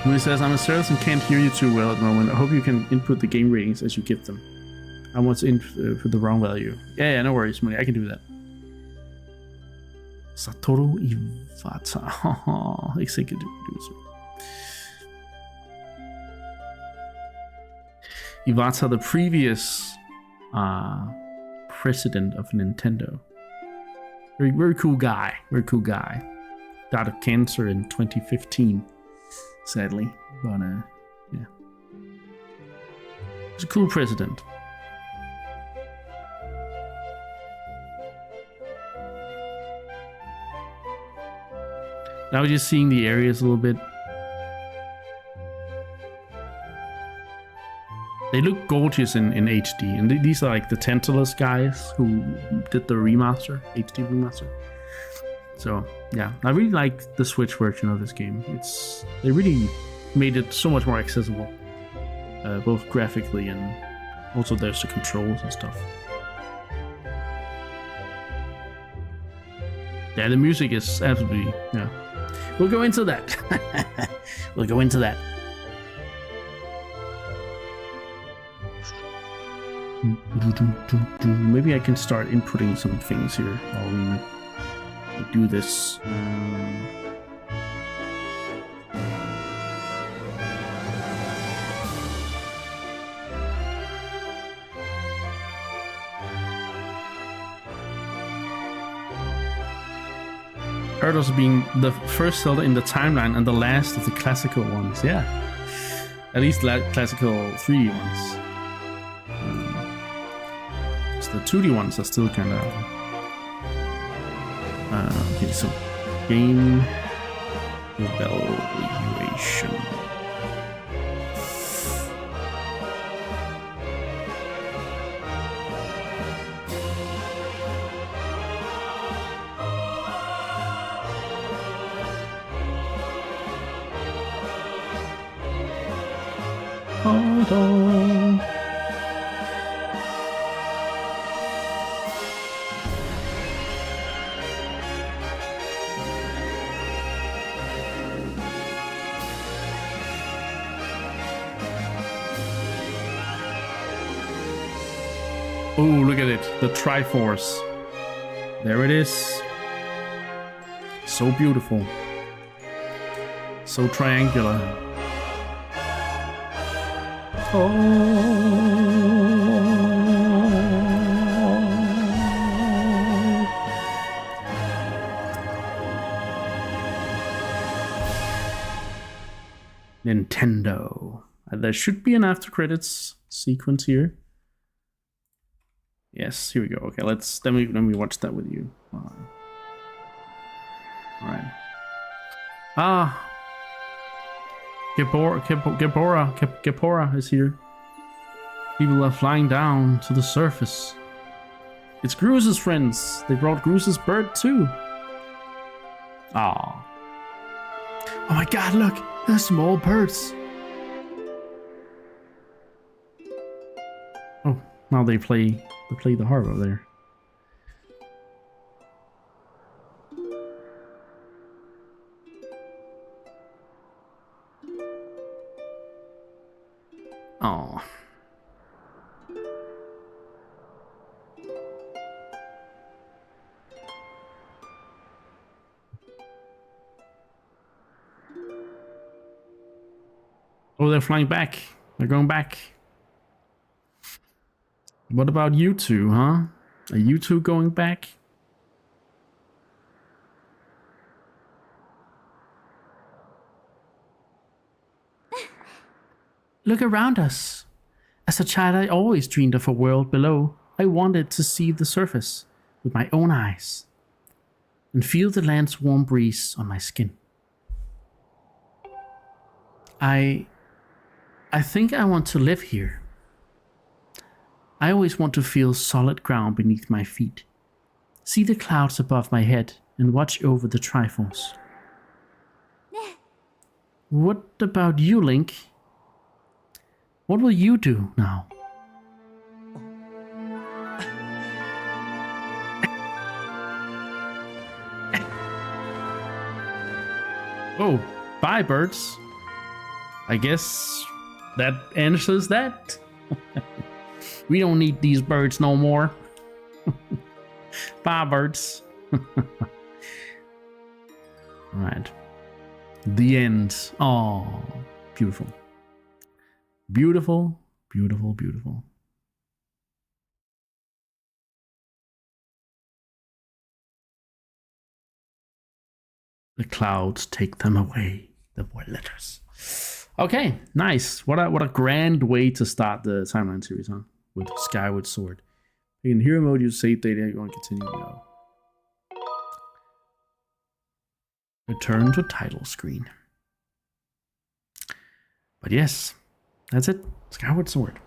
Moody says, I'm a service and can't hear you too well at the moment. I hope you can input the game ratings as you give them. I want to input the wrong value. Yeah, no worries, Moody. I can do that. Satoru Iwata. Executive producer. Iwata, the previous president of Nintendo. Very, very cool guy. Very cool guy. Died of cancer in 2015, sadly. But, yeah. He's a cool president. Now we're just seeing the areas a little bit. They look gorgeous in HD, and these are like the Tantalus guys who did the remaster, HD remaster. So yeah, I really like the Switch version of this game. They really made it so much more accessible, both graphically and also there's the controls and stuff. Yeah, the music is absolutely, yeah. We'll go into that. We'll go into that. Maybe I can start inputting some things here while we do this. Heard as being the first Zelda in the timeline and the last of the classical ones. Yeah, at least classical 3D ones. The 2D ones are still kind of okay. So game evaluation. Auto. Oh, look at it. The Triforce. There it is. So beautiful. So triangular. Nintendo. There should be an after credits sequence here. Yes, here we go. Okay, let me watch that with you. All right. Ah, Gabora is here. People are flying down to the surface. It's Gruse's friends. They brought Gruse's bird too. Ah. Oh my god, look! They're small birds. Oh, now they play the harp over there. Oh. Oh, they're flying back. They're going back. What about you two, huh? Are you two going back? Look around us. As a child, I always dreamed of a world below. I wanted to see the surface with my own eyes and feel the land's warm breeze on my skin. I think I want to live here. I always want to feel solid ground beneath my feet, see the clouds above my head, and watch over the Triforce. What about you, Link? What will you do now? Oh, bye, birds. I guess that answers that. We don't need these birds no more. Bye, birds. Right. The end. Oh, beautiful. Beautiful, beautiful, beautiful. The clouds take them away. The boy letters. Okay, nice. What a grand way to start the timeline series, huh? With Skyward Sword. In hero mode, you save data. You want to continue? No. Return to title screen. But yes, that's it. Skyward Sword.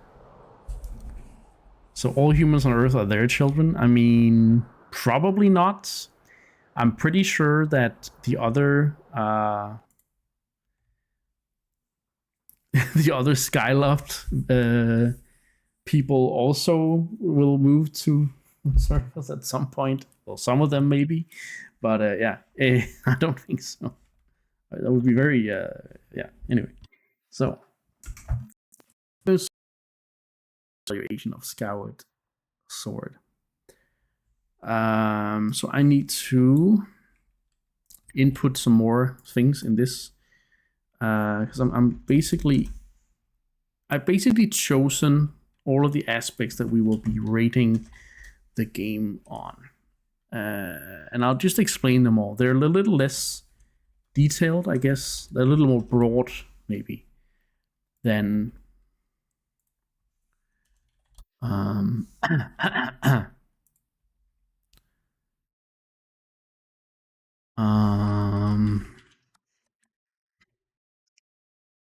So all humans on Earth are their children? I mean, probably not. I'm pretty sure that the other the other Skyloft people also will move to surface at some point. Well, some of them maybe, but yeah, I don't think so. That would be very yeah. Anyway, so this evaluation of Skyward Sword. So I need to input some more things in this because I've basically chosen all of the aspects that we will be rating the game on, and I'll just explain them all. They're a little less detailed, I guess. They're a little more broad, maybe, than a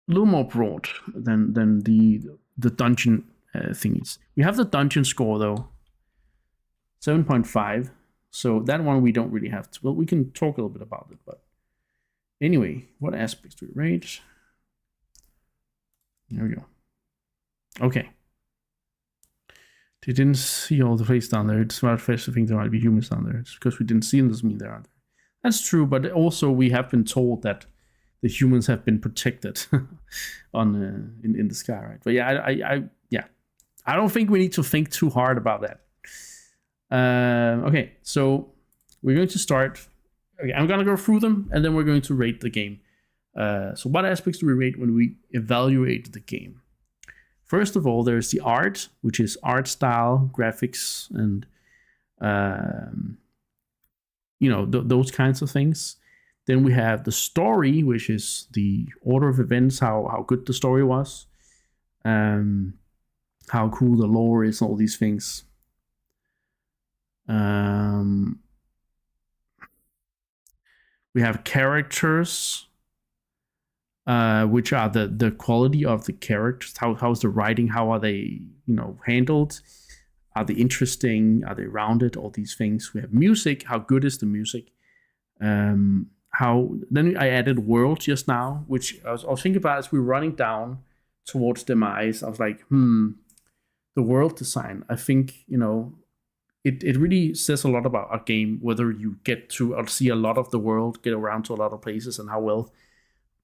little more broad than the dungeon thingies. We have the dungeon score though, 7.5. So that one we don't really have to. Well, we can talk a little bit about it, but anyway, what aspects do we rate? There we go. Okay. They didn't see all the face down there. It's not fair to think there might be humans down there. It's because we didn't see them doesn't mean there aren't. That's true, but also we have been told that the humans have been protected on in the sky, right? But yeah, I don't think we need to think too hard about that. Okay, so we're going to start. Okay, I'm gonna go through them, and then we're going to rate the game. So what aspects do we rate when we evaluate the game? First of all, there's the art, which is art style, graphics, and those kinds of things. Then we have the story, which is the order of events, how good the story was, how cool the lore is, all these things. We have characters, which are the quality of the characters. How's the writing? How are they, handled? Are they interesting? Are they rounded? All these things. We have music. How good is the music? Then I added world just now, which I was thinking about as we were running down towards Demise. I was like, the world design. I think it really says a lot about a game, whether you get to see a lot of the world, get around to a lot of places, and how well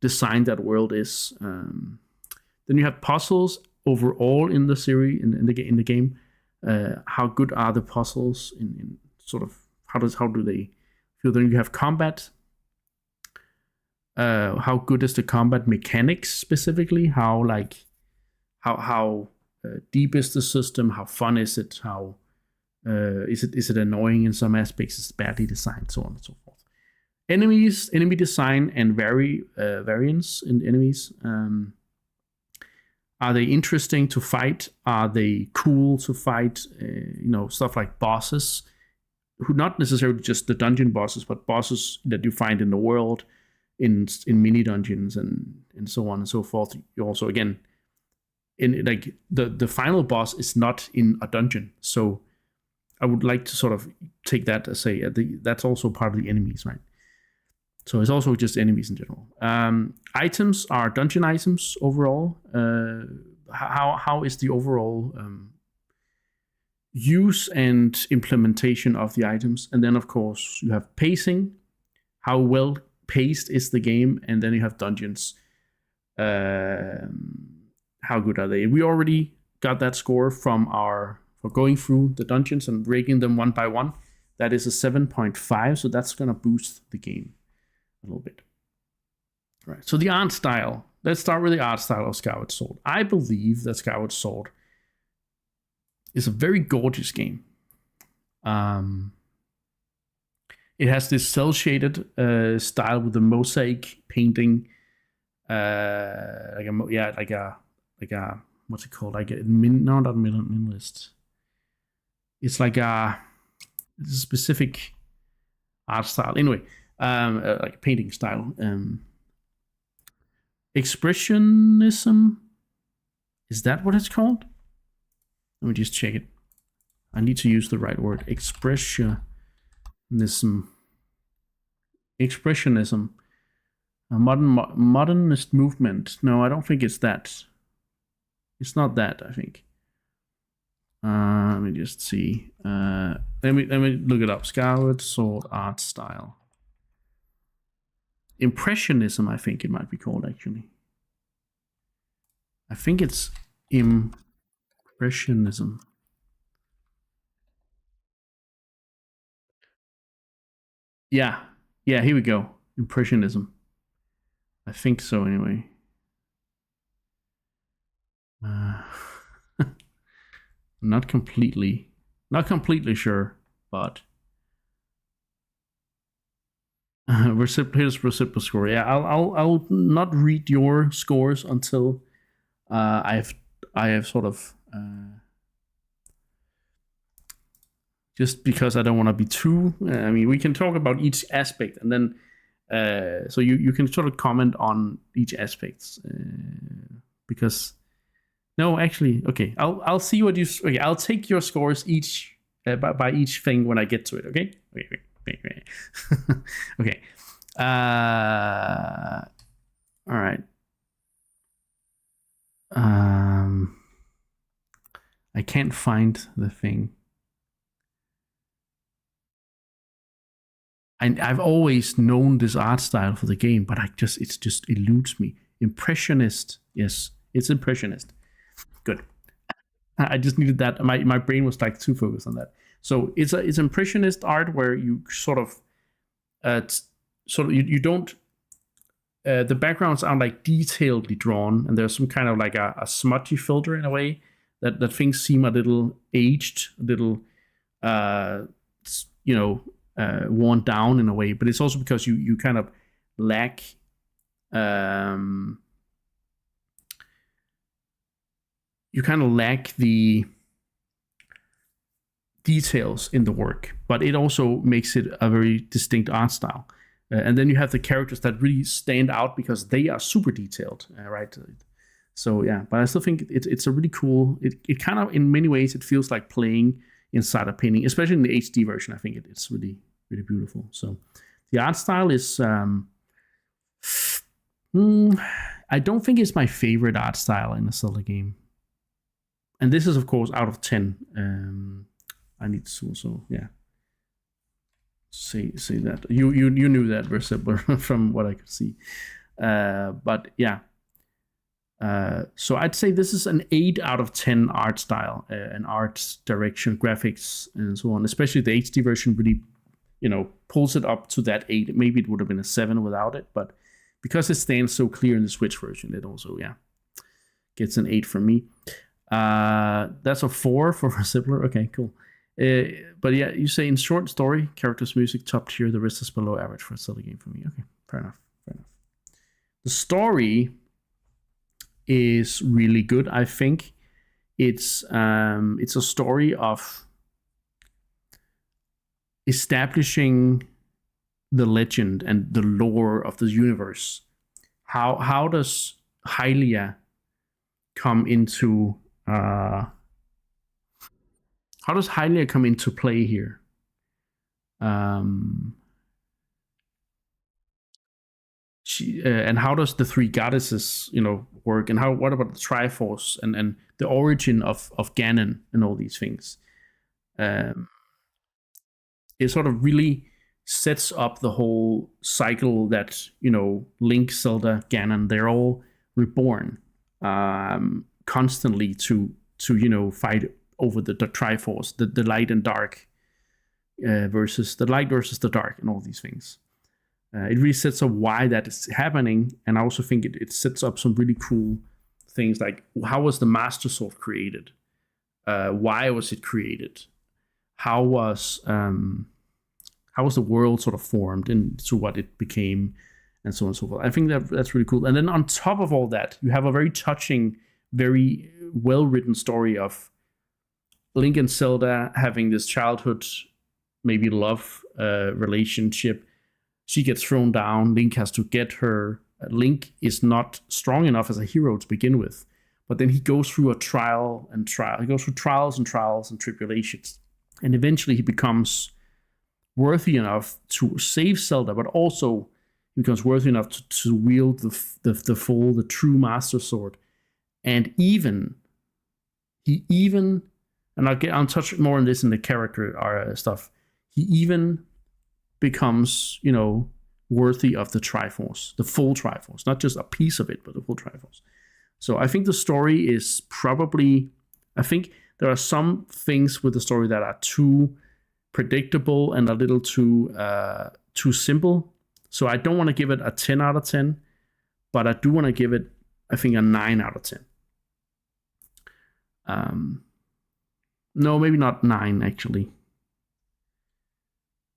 designed that world is. Then you have puzzles overall in the series, in the game. How good are the puzzles in sort of how do they feel? Then you have combat. How good is the combat mechanics specifically? How deep is the system? How fun is it? How is it annoying in some aspects? Is it badly designed? So on and so forth. Enemies, enemy design, and variance in enemies. Are they interesting to fight? Are they cool to fight? Stuff like bosses, who not necessarily just the dungeon bosses, but bosses that you find in the world, in mini dungeons and so on and so forth. You also, again, in like the final boss is not in a dungeon, so I would like to sort of take that as that's also part of the enemies, right? So it's also just enemies in general. Items are dungeon items overall. How is the overall use and implementation of the items? And then, of course, you have pacing. How well paced is the game? And then you have dungeons. How good are they? We already got that score for going through the dungeons and ranking them one by one. That is a 7.5, so that's going to boost the game a little bit. Right. So the art style. Let's start with the art style of Skyward Sword. I believe that Skyward Sword is a very gorgeous game. It has this cel-shaded style with the mosaic painting, like a what's it called? Like not minimalist. It's like it's a specific art style. Anyway, like a painting style. Expressionism. Is that what it's called? Let me just check it. I need to use the right word. Expressionism. A modernist movement. No, I don't think it's that. It's not that, I think. Let me just see. Let me look it up. Skyward Sword art style. Impressionism, I think it might be called, actually. I think it's Impressionism. Yeah, here we go. Impressionism. I think so, anyway. Not completely sure, but here's reciprocal score. Yeah, I'll not read your scores until I have sort of just because I don't want to be too. I mean, we can talk about each aspect, and then so you can sort of comment on each aspect because. No, actually, okay. I'll see what you. Okay, I'll take your scores each by each thing when I get to it. Okay. Okay. Okay. All right. can't find the thing. I've always known this art style for the game, but it just eludes me. Impressionist, yes, it's impressionist. Good. I just needed that. My brain was like too focused on that. So it's impressionist art where you sort of you don't. The backgrounds are like detailedly drawn, and there's some kind of like a smudgy filter in a way that things seem a little aged, a little worn down in a way. But it's also because you kind of lack the details in the work, but it also makes it a very distinct art style. And then you have the characters that really stand out because they are super detailed, right? So yeah, but I still think it's a really cool. It kind of, in many ways, it feels like playing inside a painting, especially in the HD version. I think it's really, really beautiful. So the art style is, I don't think it's my favorite art style in a Zelda game. And this is, of course, out of 10. I need to also, yeah, say that you knew that, Versipler, from what I could see. But yeah. So I'd say this is an 8 out of 10 art style, and art direction, graphics, and so on. Especially the HD version really, pulls it up to that 8. Maybe it would have been a 7 without it, but because it stands so clear in the Switch version, it also, gets an 8 from me. That's a 4 for Versipler. Okay, cool. But yeah, you say in short story, characters, music, top tier, the rest is below average for a Zelda game for me. Okay, fair enough. The story is really good. I think it's a story of establishing the legend and the lore of the universe. How does Hylia come into play here? And how does the three goddesses, work? And what about the Triforce and the origin of Ganon and all these things? It sort of really sets up the whole cycle that, Link, Zelda, Ganon, they're all reborn constantly to fight over the Triforce, the light and dark versus the light versus the dark, and all these things. It really sets up why that is happening, and I also think it sets up some really cool things, like how was the Master Sword created? Why was it created? How was the world sort of formed into what it became, and so on and so forth. I think that's really cool. And then on top of all that, you have a very touching, very well-written story of Link and Zelda having this childhood, maybe love relationship. She gets thrown down. Link has to get her. Link is not strong enough as a hero to begin with, but then he goes through a trial and trial. He goes through trials and trials and tribulations, and eventually he becomes worthy enough to save Zelda, but also he becomes worthy enough to wield the true Master Sword, and I'll touch more on this in the character stuff. He even becomes, worthy of the Triforce, the full Triforce, not just a piece of it, but the full Triforce. So I think the story is probably, I think there are some things with the story that are too predictable and a little too simple. So I don't want to give it a 10 out of 10, but I do want to give it, I think, a 9 out of 10. No, maybe not 9, actually.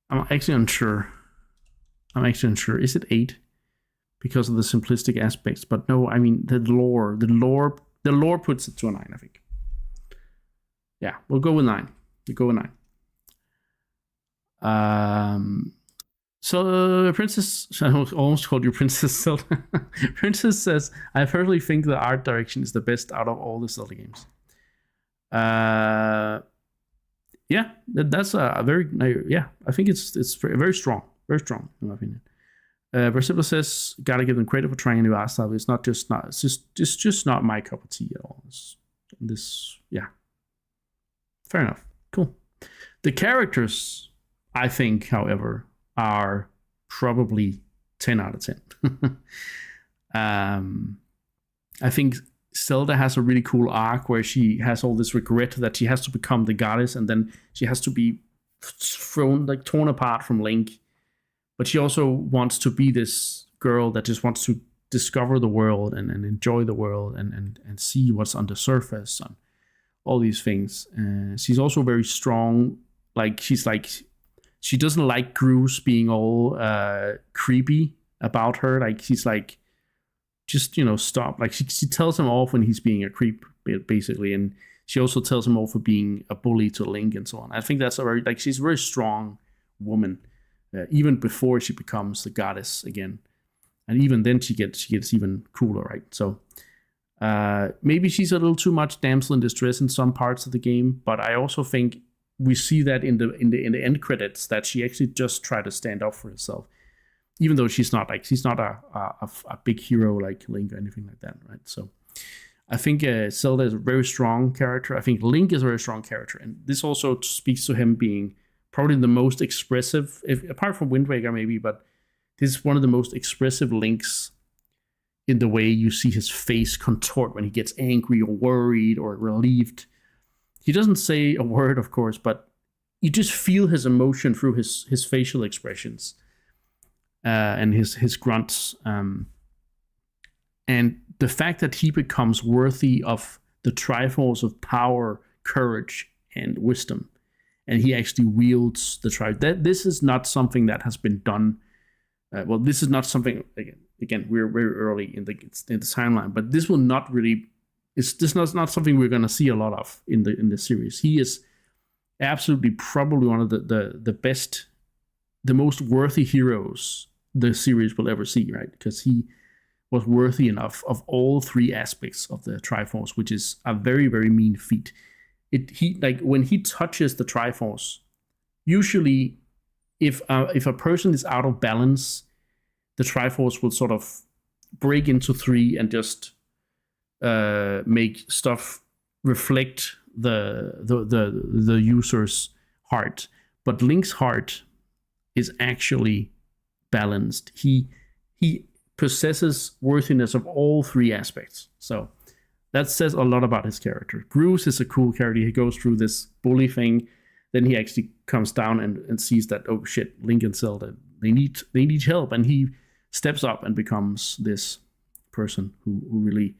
I'm actually unsure. Is it 8? Because of the simplistic aspects. But no, I mean, the lore puts it to a 9, I think. Yeah, we'll go with 9. So Princess, I almost called you Princess Zelda. Princess says, I personally think the art direction is the best out of all the Zelda games. Yeah, that's a very, I think it's very strong in my opinion. Versipler says, gotta give them credit for trying a new art style. It's just not my cup of tea at all. Fair enough. Cool. The characters, I think, however, are probably 10 out of 10. I think Zelda has a really cool arc where she has all this regret that she has to become the goddess, and then she has to be torn apart from Link. But she also wants to be this girl that just wants to discover the world and enjoy the world and see what's on the surface and all these things. She's also very strong. She doesn't like Bruce being all creepy about her. Like, she's like, just, stop. Like, she tells him off when he's being a creep, basically. And she also tells him off for being a bully to Link and so on. I think that's she's a very strong woman, even before she becomes the goddess again. And even then she gets even cooler, right? So maybe she's a little too much damsel in distress in some parts of the game, but I also think we see that in the end credits that she actually just tried to stand up for herself, even though she's not a big hero like Link or anything like that, right? So I think Zelda is a very strong character. I think Link is a very strong character, and this also speaks to him being probably the most expressive, apart from Wind Waker maybe, but this is one of the most expressive Links in the way you see his face contort when he gets angry or worried or relieved. He doesn't say a word, of course, but you just feel his emotion through his facial expressions and his grunts. And the fact that he becomes worthy of the Triforce of power, courage, and wisdom, and he actually wields the Triforce. This is not something that has been done. This is not something, again, we're very early in the timeline, but this will not really, this is not something we're going to see a lot of in the series. He is absolutely probably one of the best, the most worthy heroes the series will ever see, right? Because he was worthy enough of all three aspects of the Triforce, which is a very, very mean feat. When he touches the Triforce, usually if a person is out of balance, the Triforce will sort of break into three and just make stuff reflect the user's heart. But Link's heart is actually balanced. He possesses worthiness of all three aspects. So that says a lot about his character. Bruce is a cool character. He goes through this bully thing. Then he actually comes down and sees that, oh shit, Link and Zelda, they need help. And he steps up and becomes this person who really...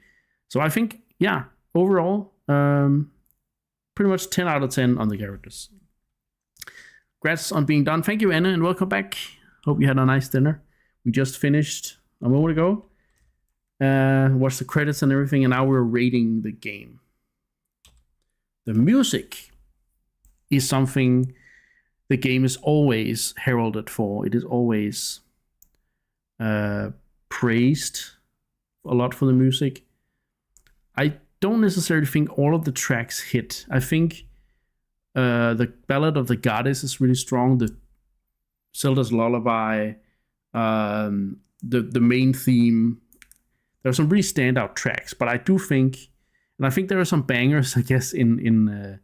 So I think, yeah, overall, pretty much 10 out of 10 on the characters. Congrats on being done. Thank you, Anna, and welcome back. Hope you had a nice dinner. We just finished a moment ago. Watched the credits and everything, and now we're rating the game. The music is something the game is always heralded for. It is always praised a lot for the music. I don't necessarily think all of the tracks hit. I think the Ballad of the Goddess is really strong. The Zelda's Lullaby, the main theme. There are some really standout tracks, but I do think, and I think there are some bangers, I guess, in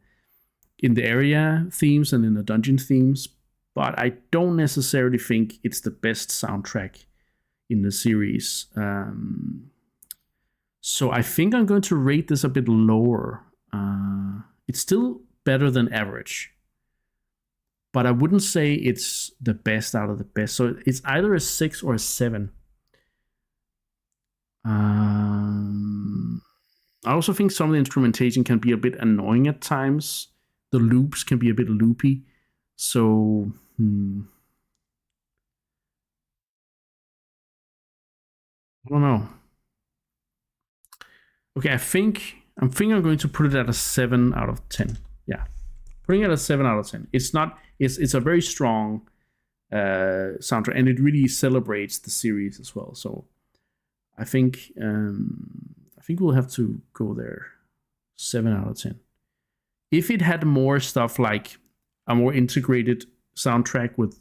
the area themes and in the dungeon themes, but I don't necessarily think it's the best soundtrack in the series. So I think I'm going to rate this a bit lower. It's still better than average, but I wouldn't say it's the best out of the best. So it's either a 6 or a 7. I also think some of the instrumentation can be a bit annoying at times. The loops can be a bit loopy. So, I don't know. Okay, I think I'm going to put it at a 7 out of 10. Yeah, putting it at a 7 out of 10. It's a very strong soundtrack, and it really celebrates the series as well. So I think we'll have to go there. 7 out of 10. If it had more stuff like a more integrated soundtrack with,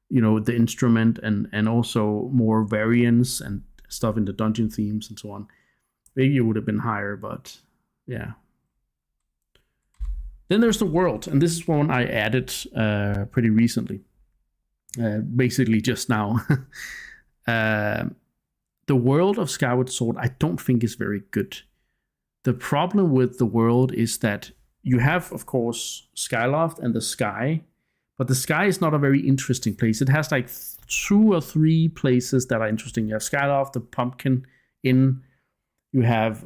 the instrument and also more variants and stuff in the dungeon themes and so on, maybe it would have been higher, but yeah. Then there's the world, and this is one I added pretty recently, basically just now. The world of Skyward Sword, I don't think is very good. The problem with the world is that you have, of course, Skyloft and the sky, but the sky is not a very interesting place. It has like 2 or 3 places that are interesting. You have Skyloft, the Pumpkin Inn. You have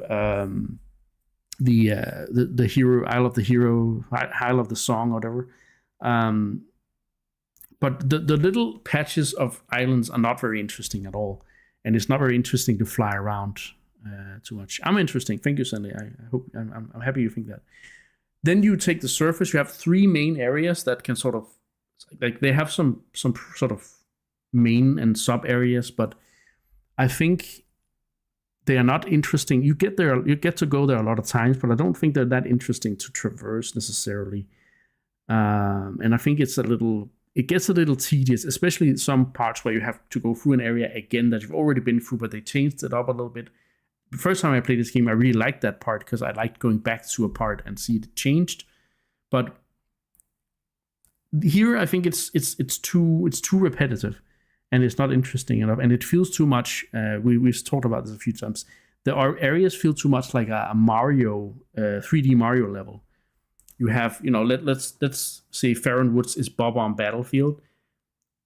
the hero, Isle of the Hero, Isle of the Song, whatever. But the little patches of islands are not very interesting at all, and it's not very interesting to fly around too much. I'm interesting. Thank you, Sandy. I hope I'm happy you think that. Then you take the surface. You have 3 main areas that can sort of, like, they have some sort of main and sub areas, but I think they are not interesting. You get to go there a lot of times, but I don't think they're that interesting to traverse necessarily. And I think it gets a little tedious, especially in some parts where you have to go through an area again that you've already been through, but they changed it up a little bit. The first time I played this game, I really liked that part because I liked going back to a part and see it changed. But here, I think it's too repetitive, and it's not interesting enough, and it feels too much. We've talked about this a few times. There are areas feel too much like a Mario, 3D Mario level. You have, let's say Farron Woods is Bob-omb Battlefield.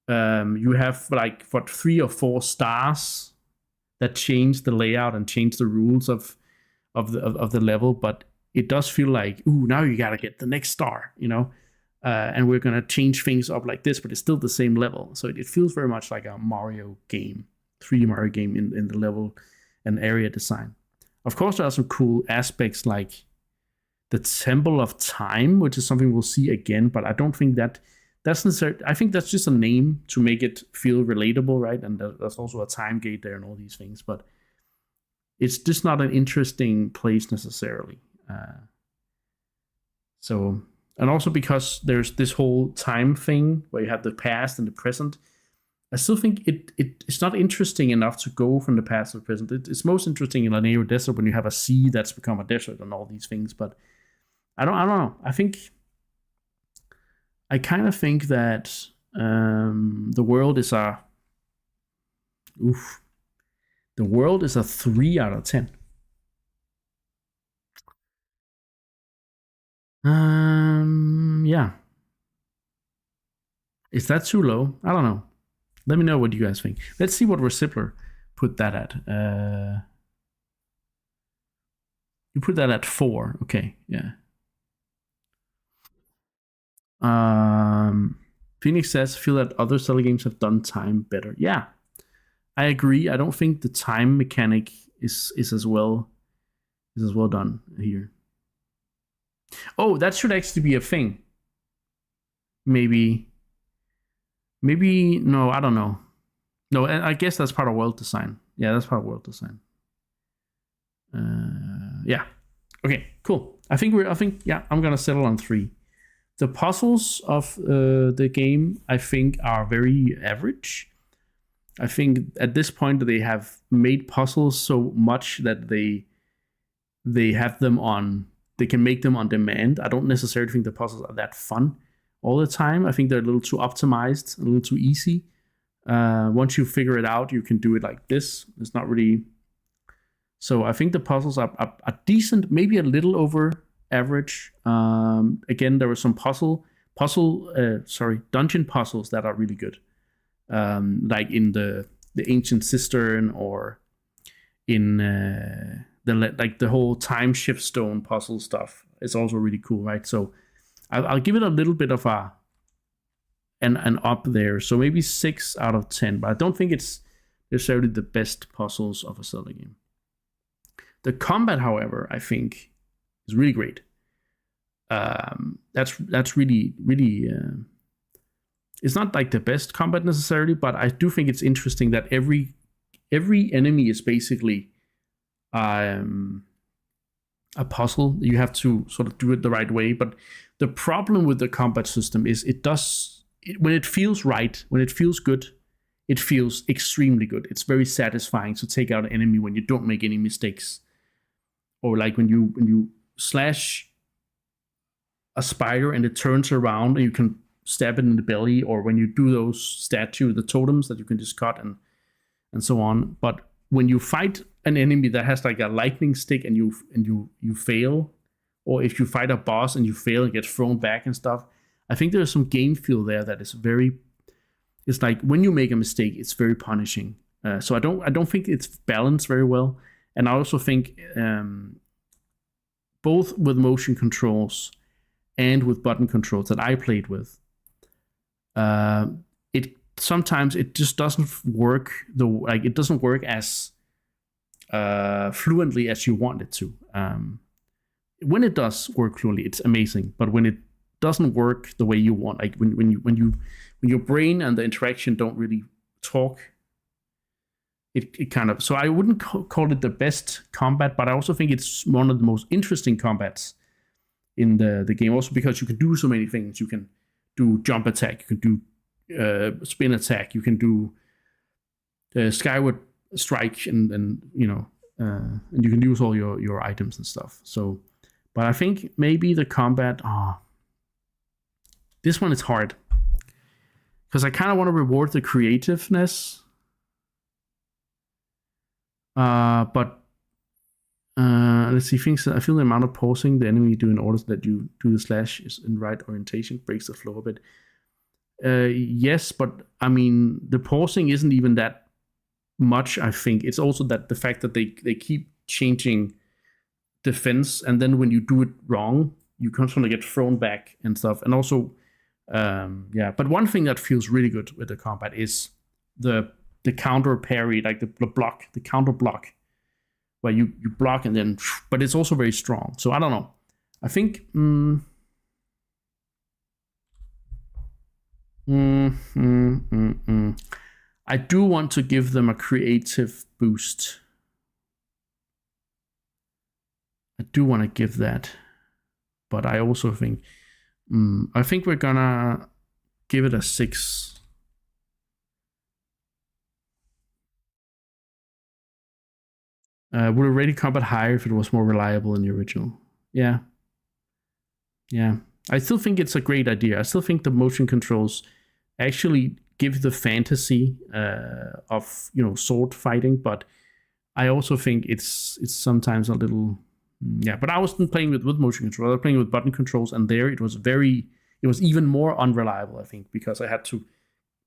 You have like 3 or 4 stars that change the layout and change the rules of the level, but it does feel like, ooh, now you gotta get the next star, and we're gonna change things up like this, but it's still the same level. So it feels very much like a Mario game, 3D Mario game in the level and area design. Of course, there are some cool aspects like the Temple of Time, which is something we'll see again, but I don't think that's necessary. I think that's just a name to make it feel relatable, right? And there's also a time gate there and all these things, but it's just not an interesting place necessarily. And also because there's this whole time thing where you have the past and the present, I still think it's not interesting enough to go from the past to the present. It's most interesting in a Lanayru desert when you have a sea that's become a desert and all these things, but I don't know. I kind of think that the world is a 3 out of 10. Yeah. Is that too low? I don't know. Let me know what you guys think. Let's see what Recipler put that at. You put that at 4. Okay, yeah. Phoenix says, feel that other Zelda games have done time better. Yeah, I agree. I don't think the time mechanic is as well done here. Oh, that should actually be a thing. Maybe no, I don't know. No, I guess that's part of world design. Yeah, that's part of world design. Yeah. Okay, cool. I think I'm gonna settle on 3. The puzzles of the game, I think, are very average. I think at this point they have made puzzles so much that they have them on. They can make them on demand. I don't necessarily think the puzzles are that fun all the time. I think they're a little too optimized, a little too easy. Once you figure it out, you can do it like this. It's not really. So I think the puzzles are decent, maybe a little over average. Again, there were some dungeon puzzles that are really good, like in the ancient cistern, or in the whole time shift stone puzzle stuff. It's also really cool, right? So I'll give it a little bit of an up there. So maybe 6 out of 10, but I don't think it's necessarily the best puzzles of a Zelda game. The combat, however, I think is really great. That's really it's not like the best combat necessarily, but I do think it's interesting that every enemy is basically a puzzle. You have to sort of do it the right way. But the problem with the combat system is when it feels right, when it feels good, it feels extremely good. It's very satisfying to take out an enemy when you don't make any mistakes. Or like when you slash a spider and it turns around and you can stab it in the belly, or when you do those the totems that you can just cut and so on. But when you fight an enemy that has like a lightning stick and you fail, or if you fight a boss and you fail and get thrown back and stuff, I think there's some game feel there that is it's like when you make a mistake, it's very punishing. So I don't think it's balanced very well. And I also think both with motion controls and with button controls that I played with, sometimes it just doesn't work. It doesn't work as fluently as you want it to. When it does work fluently, it's amazing. But when it doesn't work the way you want, like when your brain and the interaction don't really talk, it kind of. So I wouldn't call it the best combat, but I also think it's one of the most interesting combats in the game. Also because you can do so many things. You can do jump attack. You can do spin attack. You can do skyward strike, and you can use all your items and stuff. So, but I think maybe the combat. This one is hard because I kind of want to reward the creativeness. But let's see. I feel the amount of pausing the enemy do in order that you do the slash is in right orientation breaks the flow a bit. Yes, but I mean the pausing isn't even that much. I think it's also that the fact that they keep changing defense, and then when you do it wrong, you constantly get thrown back and stuff. And also, But one thing that feels really good with the combat is the counter parry, like the counter block, where you block and then, but it's also very strong. So I don't know. I think. I do want to give them a creative boost. I do want to give that, but I also think I think we're gonna give it a 6. Would a rated combat higher if it was more reliable than the original? Yeah. I still think it's a great idea. I still think the motion controls actually give the fantasy of sword fighting, but I also think it's sometimes a little But I wasn't playing with motion control. I was playing with button controls, and there it was even more unreliable, I think, because I had to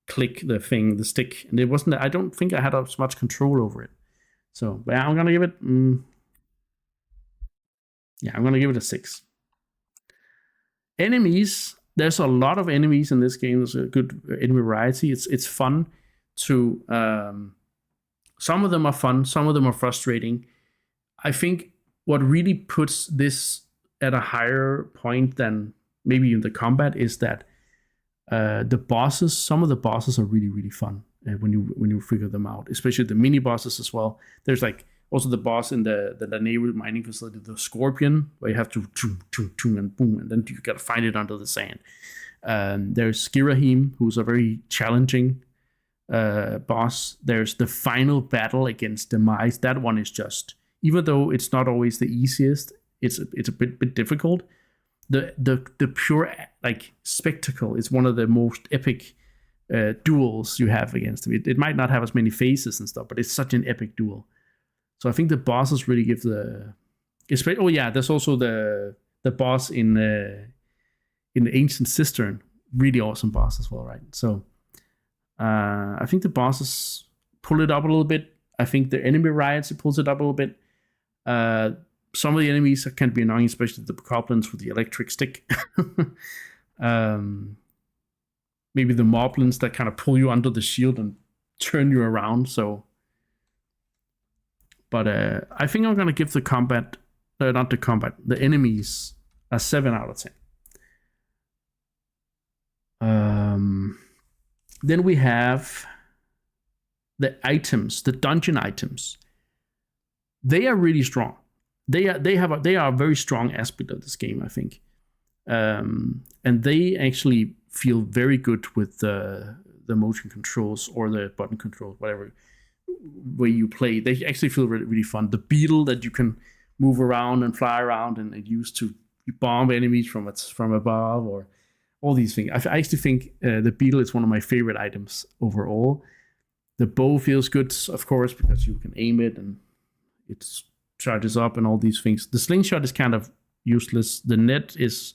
click the stick, and it wasn't. I don't think I had as much control over it. So, but I'm gonna give it. I'm gonna give it a 6. Enemies. There's a lot of enemies in this game. There's a good enemy variety. It's fun to. Some of them are fun. Some of them are frustrating. I think what really puts this at a higher point than maybe in the combat is that some of the bosses are really, really fun when you figure them out, especially the mini bosses as well. There's like also the boss in the naval mining facility, the Scorpion, where you have to and boom, and then you gotta find it under the sand. There's Skirahim, who's a very challenging boss. There's the final battle against Demise. That one is just, even though it's not always the easiest, it's a bit difficult. The pure like spectacle is one of the most epic duels you have against him. It might not have as many phases and stuff, but it's such an epic duel. So I think the bosses really give there's also the boss in the Ancient Cistern, really awesome boss as well, right? So I think the bosses pull it up a little bit. I think the enemy riots, it pulls it up a little bit. Some of the enemies can be annoying, especially the goblins with the electric stick. Maybe the moblins that kind of pull you under the shield and turn you around. So, but I think I'm gonna give the enemies a 7 out of 10. Then we have the items, the dungeon items. They are really strong. They are a very strong aspect of this game, I think, and they actually feel very good with the motion controls or the button controls, whatever way you play. They actually feel really, really fun. The beetle that you can move around and fly around and use to you bomb enemies from above, or all these things. I actually think the beetle is one of my favorite items overall. The bow feels good, of course, because you can aim it and it charges up and all these things. The slingshot is kind of useless. The net is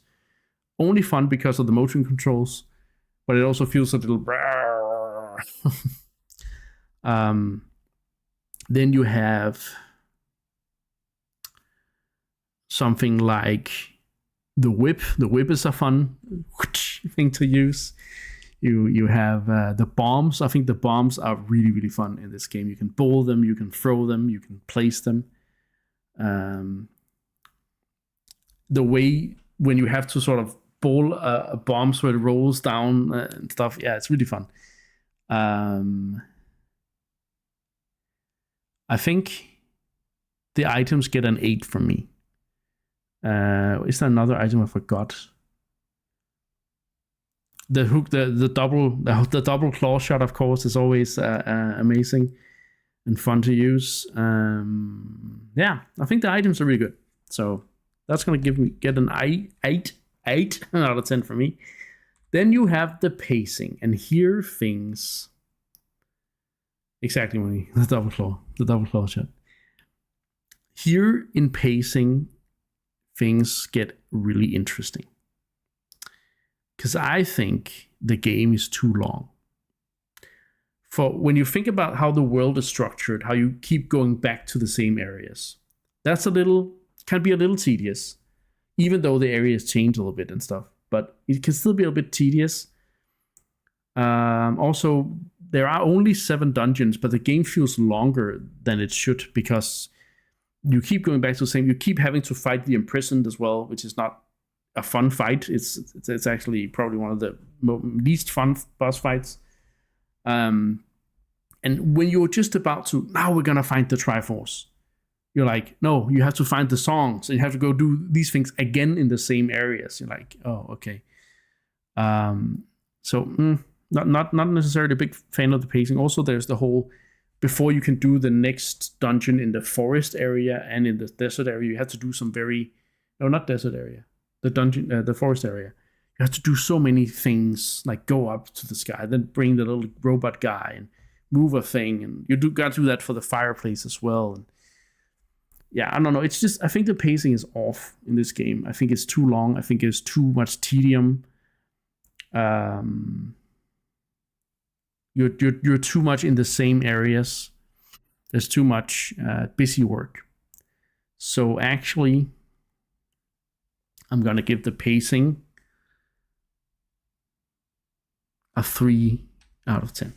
only fun because of the motion controls, but it also feels a little. Then you have something like the whip. The whip is a fun thing to use. You have the bombs. I think the bombs are really, really fun in this game. You can bowl them, you can throw them, you can place them. The way when you have to sort of bowl a bomb so it rolls down and stuff, yeah, it's really fun. I think the items get an 8 from me. Is there another item I forgot? The hook, the double claw shot, of course, is always amazing and fun to use. Yeah, I think the items are really good. So that's gonna get an 8 out of 10 for me. Then you have the pacing, and here things exactly when the double claw shot. Here in pacing, things get really interesting. Because I think the game is too long. For when you think about how the world is structured, how you keep going back to the same areas, that's can be a little tedious, even though the areas change a little bit and stuff. But it can still be a bit tedious. Also, there are only 7 dungeons, but the game feels longer than it should because you keep going back to the same. You keep having to fight the imprisoned as well, which is not a fun fight. It's actually probably one of the least fun boss fights. And when you're just about to, now we're gonna find the Triforce, you're like, no, you have to find the songs and you have to go do these things again in the same areas. You're like, oh, okay. Not necessarily a big fan of the pacing. Also, there's the whole, before you can do the next dungeon in the forest area and in the desert area, you have to do some not desert area, the forest area. You have to do so many things, like go up to the sky, then bring the little robot guy and move a thing, and you got to do that for the fireplace as well. And yeah, I don't know. It's just, I think the pacing is off in this game. I think it's too long. I think there's too much tedium. You're too much in the same areas. There's too much busy work. So actually, I'm gonna give the pacing a 3 out of 10.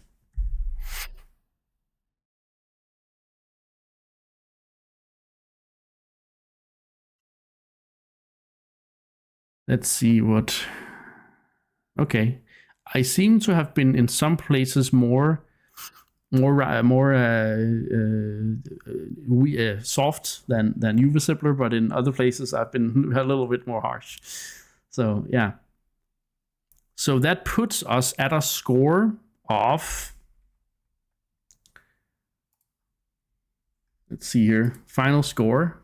Let's see what. Okay. I seem to have been in some places more soft than you, Visibler, but in other places I've been a little bit more harsh. So yeah. So that puts us at a score of, let's see here, final score.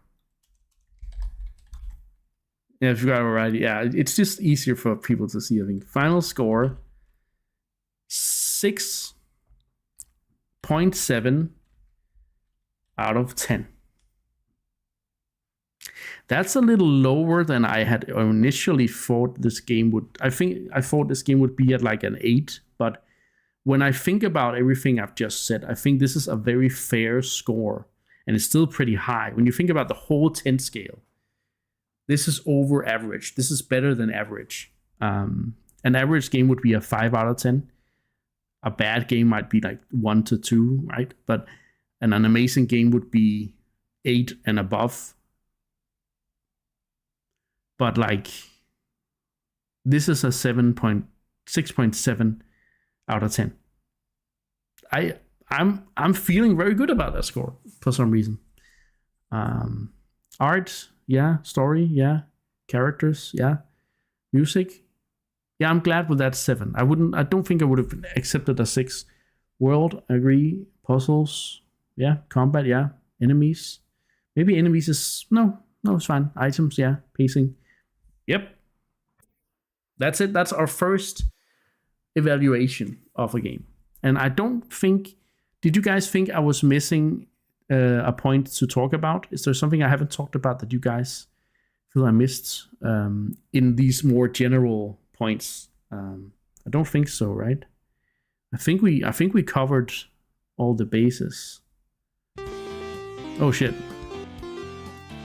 Yeah, if you got it right, yeah, it's just easier for people to see. I think final score 6.7 out of 10. That's a little lower than I had initially thought this game would. I thought this game would be at like an 8, but when I think about everything I've just said, I think this is a very fair score, and it's still pretty high. When you think about the whole 10 scale, this is over average. This is better than average. An average game would be a 5 out of 10. A bad game might be like 1 to 2, right? But an amazing game would be 8 and above. But like, this is a 6.7 out of 10. I'm feeling very good about that score for some reason. Art, yeah. Story, yeah. Characters, yeah. Music, yeah. I'm glad with that 7. I don't think I would have accepted a 6. World, I agree. Puzzles, yeah. Combat, yeah. Enemies, maybe enemies is no, it's fine. Items, yeah. Pacing, Yep. That's it. That's our first evaluation of a game. And I don't think. Did you guys think I was missing a point to talk about? Is there something I haven't talked about that you guys feel I missed in these more general points? I don't think so, right? I think we covered all the bases. Oh shit.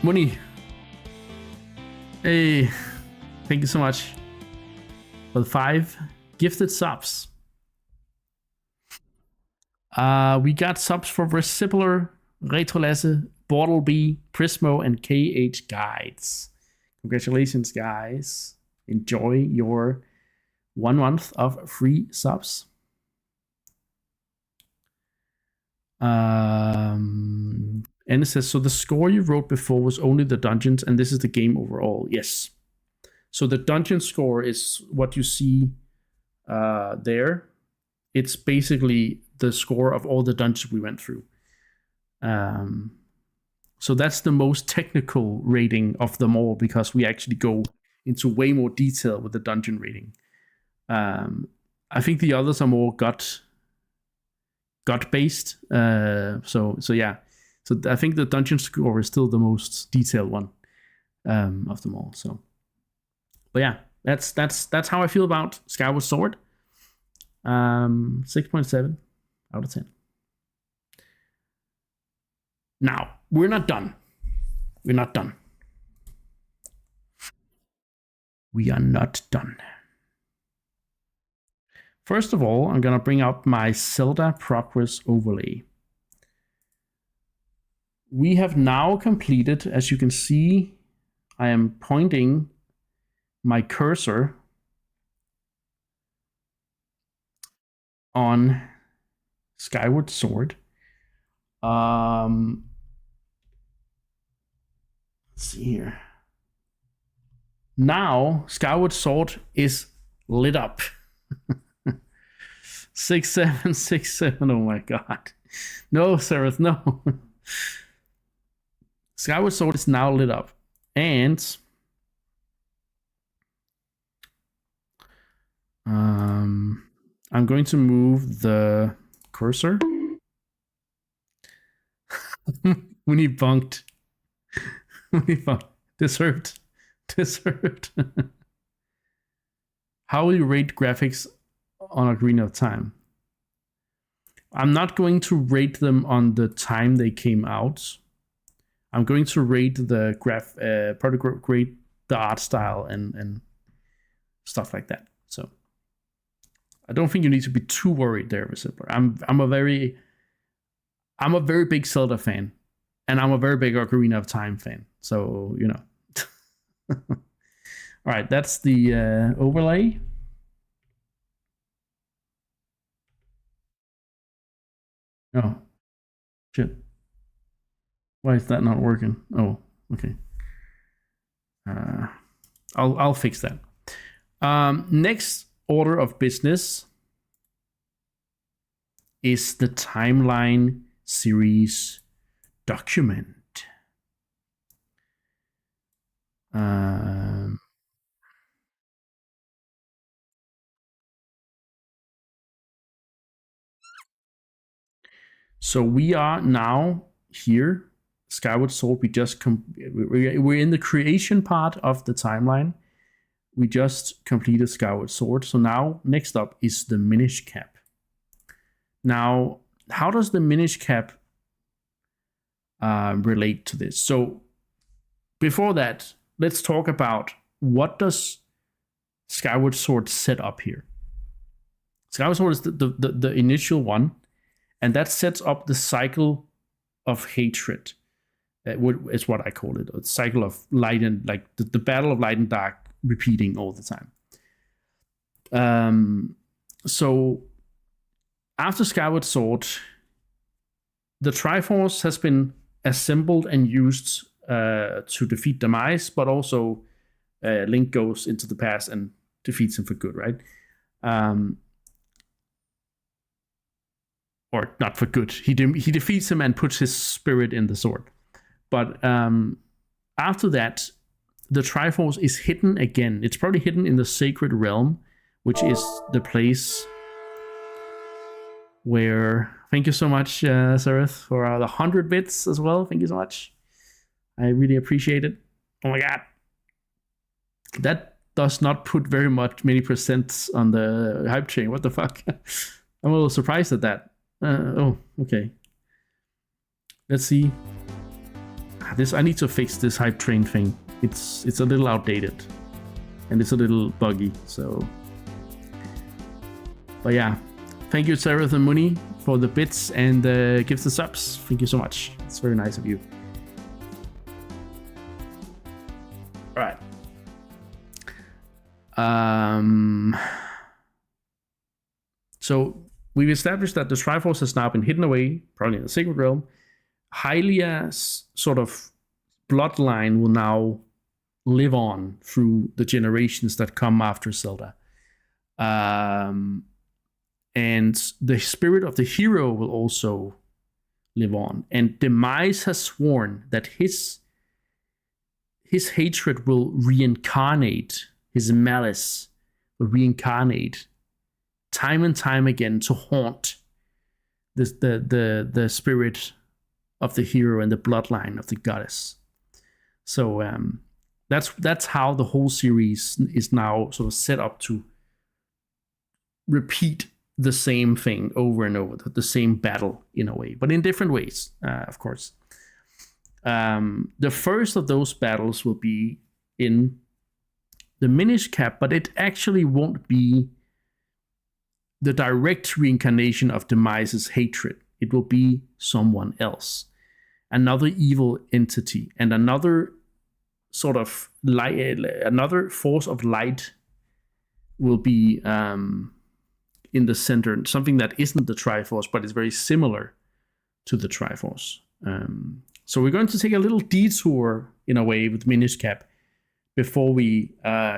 Money. Hey, thank you so much for the 5 gifted subs. We got subs for Recipler, Retrolasse, Bortle B, Prismo, and KH Guides. Congratulations, guys. Enjoy your 1 month of free subs. And it says, so the score you wrote before was only the dungeons, and this is the game overall. Yes. So the dungeon score is what you see there. It's basically the score of all the dungeons we went through. So that's the most technical rating of them all, because we actually go into way more detail with the dungeon rating. I think the others are more gut based. So yeah. So I think the dungeon score is still the most detailed one of them all. So, but yeah, that's how I feel about Skyward Sword. 6.7 out of 10. Now, we're not done. We're not done. We are not done. First of all, I'm going to bring up my Zelda progress overlay. We have now completed, as you can see, I am pointing my cursor on Skyward Sword. Let's see here. Now, Skyward Sword is lit up. 6767. Oh my god. No, Seraph, no. Skyward Sword is now lit up. And I'm going to move the cursor. When he bunked. Deserved. How will you rate graphics on Ocarina of Time? I'm not going to rate them on the time they came out. I'm going to rate the rate the art style and stuff like that. So I don't think you need to be too worried there, Recipler. I'm a very big Zelda fan, and I'm a very big Ocarina of Time fan. So, you know. All right, that's the overlay. Oh, shit. Why is that not working? Oh, okay. I'll fix that. Next order of business is the timeline series document. So we are now here, Skyward Sword. We're in the creation part of the timeline. We just completed Skyward Sword. So now next up is the Minish Cap. Now, how does the Minish Cap relate to this? So before that, let's talk about what does Skyward Sword set up here. Skyward Sword is the initial one, and that sets up the cycle of hatred. Is what I call it. A cycle of light and like the battle of light and dark repeating all the time. So after Skyward Sword, the Triforce has been assembled and used to defeat Demise, but also Link goes into the past and defeats him for good, right? Or not for good. He defeats him and puts his spirit in the sword. But after that, the Triforce is hidden again. It's probably hidden in the Sacred Realm, which is the place where... Thank you so much, Sereth, for the 100 bits as well. Thank you so much. I really appreciate it. Oh my god. That does not put many percents on the hype train. What the fuck? I'm a little surprised at that. Oh, okay. Let's see. I need to fix this hype train thing. It's a little outdated. And it's a little buggy, so... But yeah. Thank you, Sereth and Muni, for the bits and gives the subs. Thank you so much. It's very nice of you. Alright. So we've established that the Triforce has now been hidden away, probably in the Sacred Realm. Hylia's sort of bloodline will now live on through the generations that come after Zelda. And the spirit of the hero will also live on. And Demise has sworn that his hatred will reincarnate, his malice will reincarnate time and time again to haunt the spirit of the hero and the bloodline of the goddess. So that's how the whole series is now sort of set up to repeat the same thing over and over, the same battle in a way, but in different ways, of course. The first of those battles will be in the Minish Cap, but it actually won't be the direct reincarnation of Demise's hatred. It will be someone else, another evil entity, and another sort of light, another force of light will be in the center, something that isn't the Triforce, but is very similar to the Triforce. So we're going to take a little detour in a way with Minish Cap before we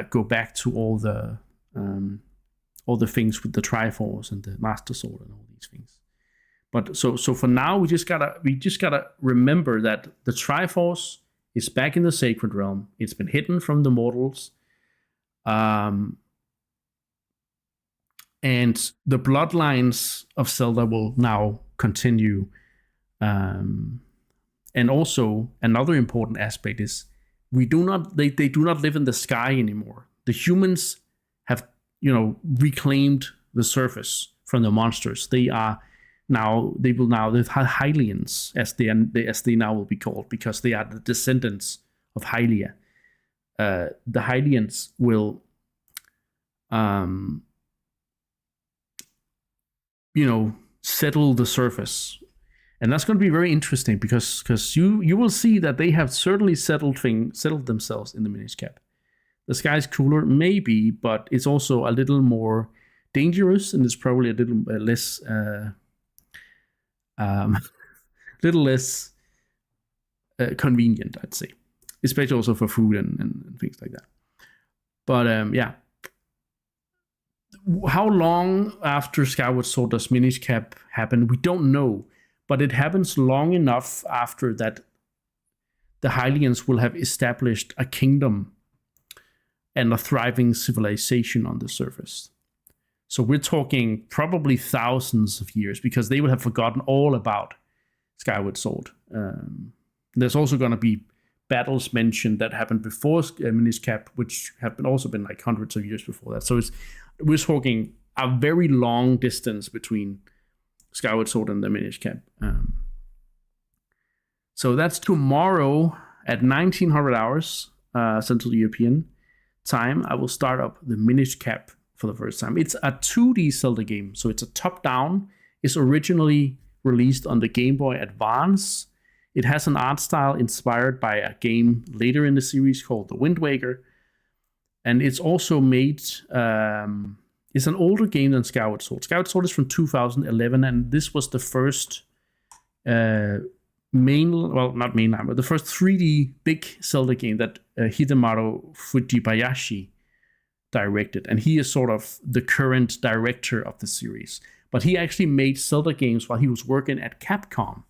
go back to all the things with the Triforce and the Master Sword and all these things. But so for now, we just gotta remember that the Triforce is back in the Sacred Realm. It's been hidden from the mortals. And the bloodlines of Zelda will now continue. And also another important aspect is they do not live in the sky anymore. The humans have, reclaimed the surface from the monsters. They will now the Hylians, as they now will be called, because they are the descendants of Hylia. The Hylians will settle the surface. And that's going to be very interesting because you will see that they have certainly settled themselves in the Minish Cap. The sky's cooler, maybe, but it's also a little more dangerous, and it's probably a little less convenient, I'd say, especially also for food and things like that. But yeah. How long after Skyward Sword does Minish Cap happen? We don't know, but it happens long enough after that the Hylians will have established a kingdom and a thriving civilization on the surface. So we're talking probably thousands of years, because they will have forgotten all about Skyward Sword. There's also going to be battles mentioned that happened before Minish Cap, which have also been like hundreds of years before that. So we're talking a very long distance between Skyward Sword and the Minish Cap. So that's tomorrow at 1900 hours Central European time. I will start up the Minish Cap for the first time. It's a 2D Zelda game, so it's a top-down. It's originally released on the Game Boy Advance. It has an art style inspired by a game later in the series called The Wind Waker. And it's also made... it's an older game than Skyward Sword. Skyward Sword is from 2011, and this was the first not mainline, but the first 3D big Zelda game that Hidemaru Fujibayashi directed. And he is sort of the current director of the series. But he actually made Zelda games while he was working at Capcom.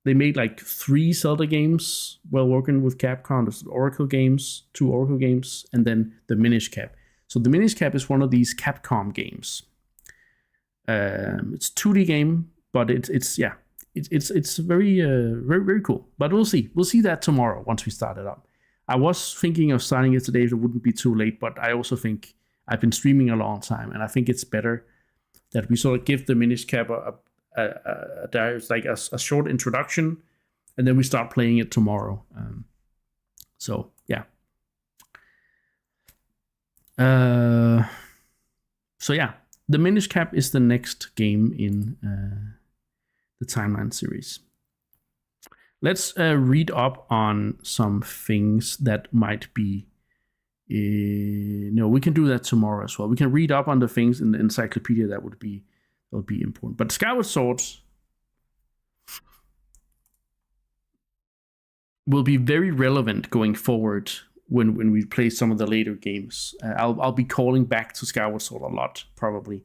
They made like 3 Zelda games while working with Capcom. There's Oracle games, 2 Oracle games, and then the Minish Cap. So the Minish Cap is one of these Capcom games. It's 2D game, but it's very very cool. But we'll see. We'll see that tomorrow once we start it up. I was thinking of starting it today if it wouldn't be too late, but I also think I've been streaming a long time, and I think it's better that we sort of give the Minish Cap a short introduction, and then we start playing it tomorrow. So yeah. So yeah, the Minish Cap is the next game in the Timeline series. Let's read up on some things that might be. No, we can do that tomorrow as well. We can read up on the things in the encyclopedia that would be important. But Skyward Sword will be very relevant going forward when we play some of the later games. I'll be calling back to Skyward Sword a lot probably,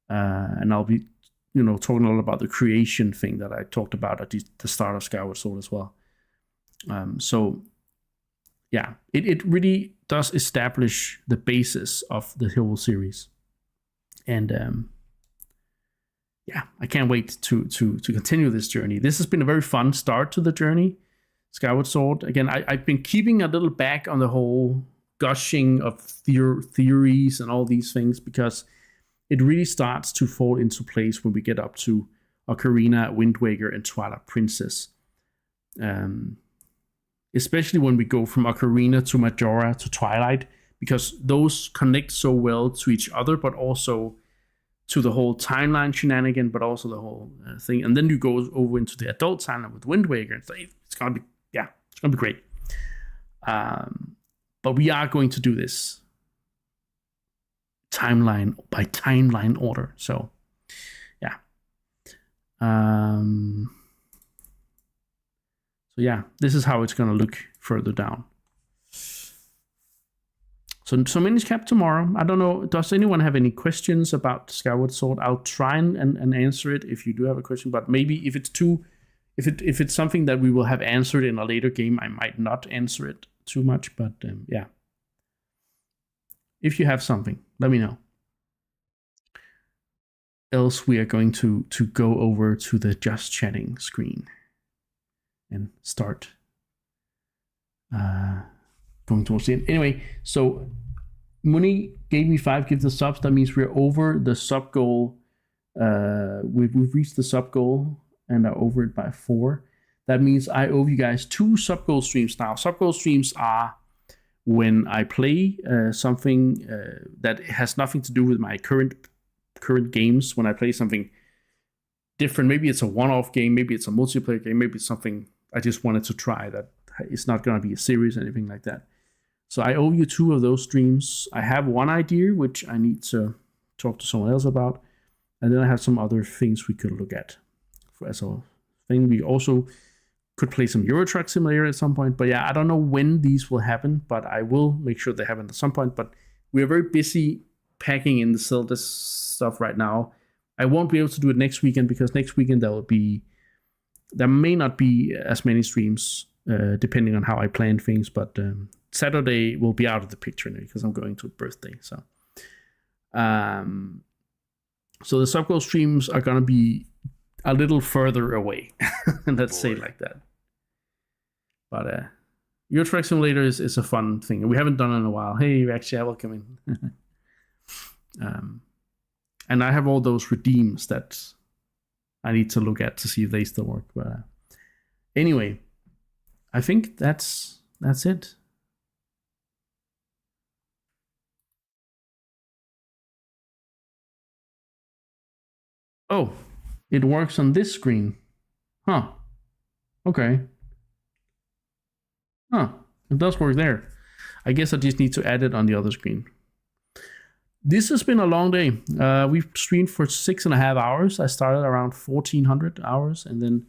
and I'll be talking a lot about the creation thing that I talked about at the start of Skyward Sword as well. So yeah, it really does establish the basis of the whole series, and yeah, I can't wait to continue this journey. This has been a very fun start to the journey, Skyward Sword. Again, I've been keeping a little back on the whole gushing of theories and all these things, because it really starts to fall into place when we get up to Ocarina, Wind Waker, and Twilight Princess. Especially when we go from Ocarina to Majora to Twilight, because those connect so well to each other, but also to the whole timeline shenanigan, but also the whole thing. And then you go over into the adult timeline with Wind Waker, and it's gonna be great. But we are going to do this timeline by timeline order. So yeah. So yeah, this is how it's gonna look further down. So Minish Cap tomorrow. I don't know. Does anyone have any questions about Skyward Sword? I'll try and answer it if you do have a question. But maybe if it's something that we will have answered in a later game, I might not answer it too much. But yeah, if you have something, let me know. Else, we are going to go over to the Just Chatting screen and start going towards the end. Anyway, so Muni gave me 5 gifts of subs. That means we're over the sub goal. We've reached the sub goal and are over it by 4. That means I owe you guys 2 sub goal streams now. Sub goal streams are when I play something that has nothing to do with my current games. When I play something different, maybe it's a one-off game, maybe it's a multiplayer game, maybe it's something I just wanted to try that it's not going to be a series or anything like that. So I owe you 2 of those streams. I have one idea which I need to talk to someone else about, and then I have some other things we could look at as a thing. We also could play some Euro Truck Simulator at some point, but yeah, I don't know when these will happen, but I will make sure they happen at some point. But we are very busy packing in the Zelda stuff right now. I won't be able to do it next weekend, because next weekend there may not be as many streams, depending on how I plan things, but Saturday will be out of the picture because I'm going to a birthday. So the sub-goal streams are going to be a little further away. Let's say it like that. But Euro Truck Simulator is a fun thing. We haven't done it in a while. Hey, actually, I will come in. And I have all those redeems that I need to look at to see if they still work. But anyway, I think that's it. Oh, it works on this screen. Huh. Okay. Huh. It does work there. I guess I just need to add it on the other screen. This has been a long day. We've streamed for 6.5 hours. I started around 1400 hours, and then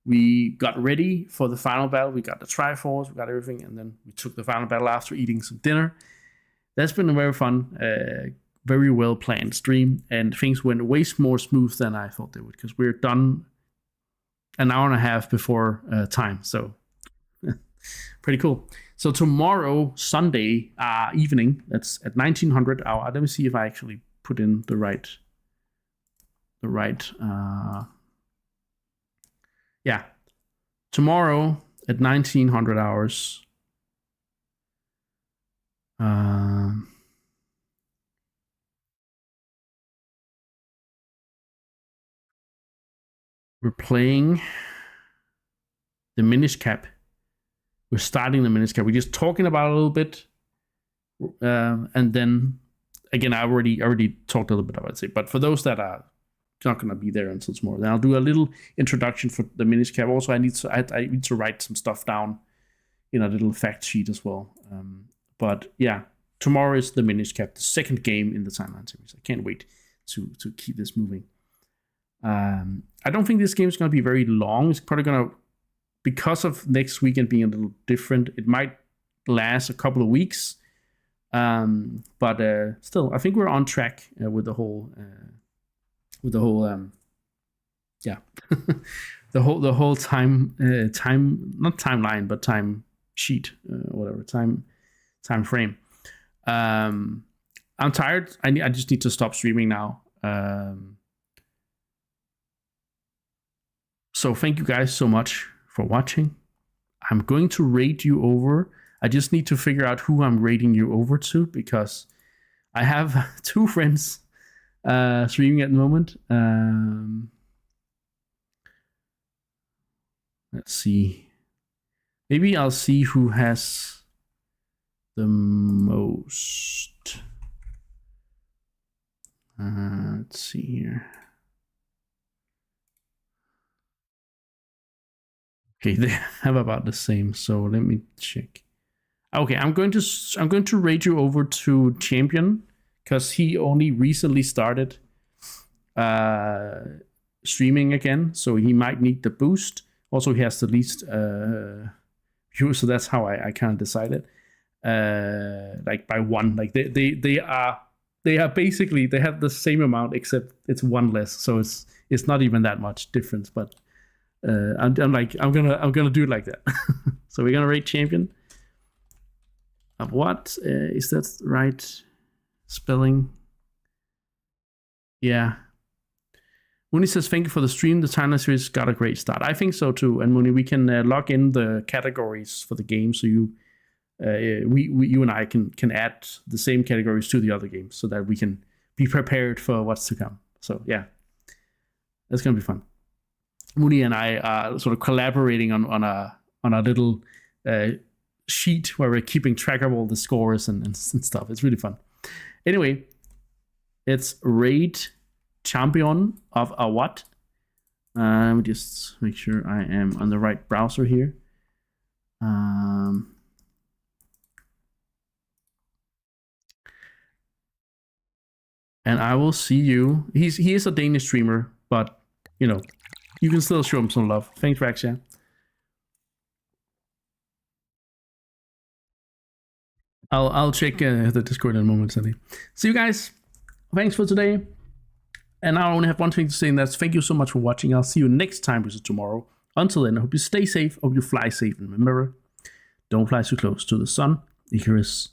we got ready for the final battle. We got the Triforce, we got everything, and then we took the final battle after eating some dinner. That's been a very fun, very well planned stream, and things went way more smooth than I thought they would, because we're done an hour and a half before time. So pretty cool. So tomorrow, Sunday evening, that's at 1900 hour. Let me see if I actually put in the right. Yeah, tomorrow at 1900 hours. We're playing the Minish Cap. We're starting the Minish Cap. We're just talking about it a little bit, and then again, I already talked a little bit about it. But for those that are not going to be there until tomorrow, then I'll do a little introduction for the Minish Cap. Also, I need to write some stuff down in a little fact sheet as well. But yeah, tomorrow is the Minish Cap, the second game in the timeline series. I can't wait to keep this moving. I don't think this game is going to be very long. It's probably going to, because of next weekend being a little different, it might last a couple of weeks. But still, I think we're on track with the whole the whole time not timeline, but time sheet, whatever time frame. I'm tired. I just need to stop streaming now. So thank you guys so much for watching. I'm going to rate you over. I just need to figure out who I'm rating you over to, because I have 2 friends streaming at the moment. Let's see. Maybe I'll see who has the most. Let's see here. Okay, they have about the same. So let me check. Okay, I'm going to rate you over to Champion, because he only recently started streaming again, so he might need the boost. Also, he has the least viewers, so that's how I kind of decided. Like by 1, like they are basically, they have the same amount, except it's 1 less, so it's not even that much difference. But I'm gonna do it like that. So we're gonna rate Champion. Of what is that right spelling? Yeah. Mooney says, thank you for the stream. The timeline series got a great start. I think so too. And Mooney, we can log in the categories for the game, so you and I can add the same categories to the other games, so that we can be prepared for what's to come. So yeah, that's gonna be fun. Mooney and I are sort of collaborating on a little sheet where we're keeping track of all the scores and stuff. It's really fun. Anyway, it's rate Champion of a what? Let me just make sure I am on the right browser here. And I will see you. He is a Danish streamer, but you know, you can still show him some love. Thanks, Raxia. I'll check the Discord in a moment, Sally. See you guys. Thanks for today. And I only have one thing to say, and that's thank you so much for watching. I'll see you next time, which is tomorrow. Until then, I hope you stay safe, hope you fly safe, and remember, don't fly too close to the sun. Icarus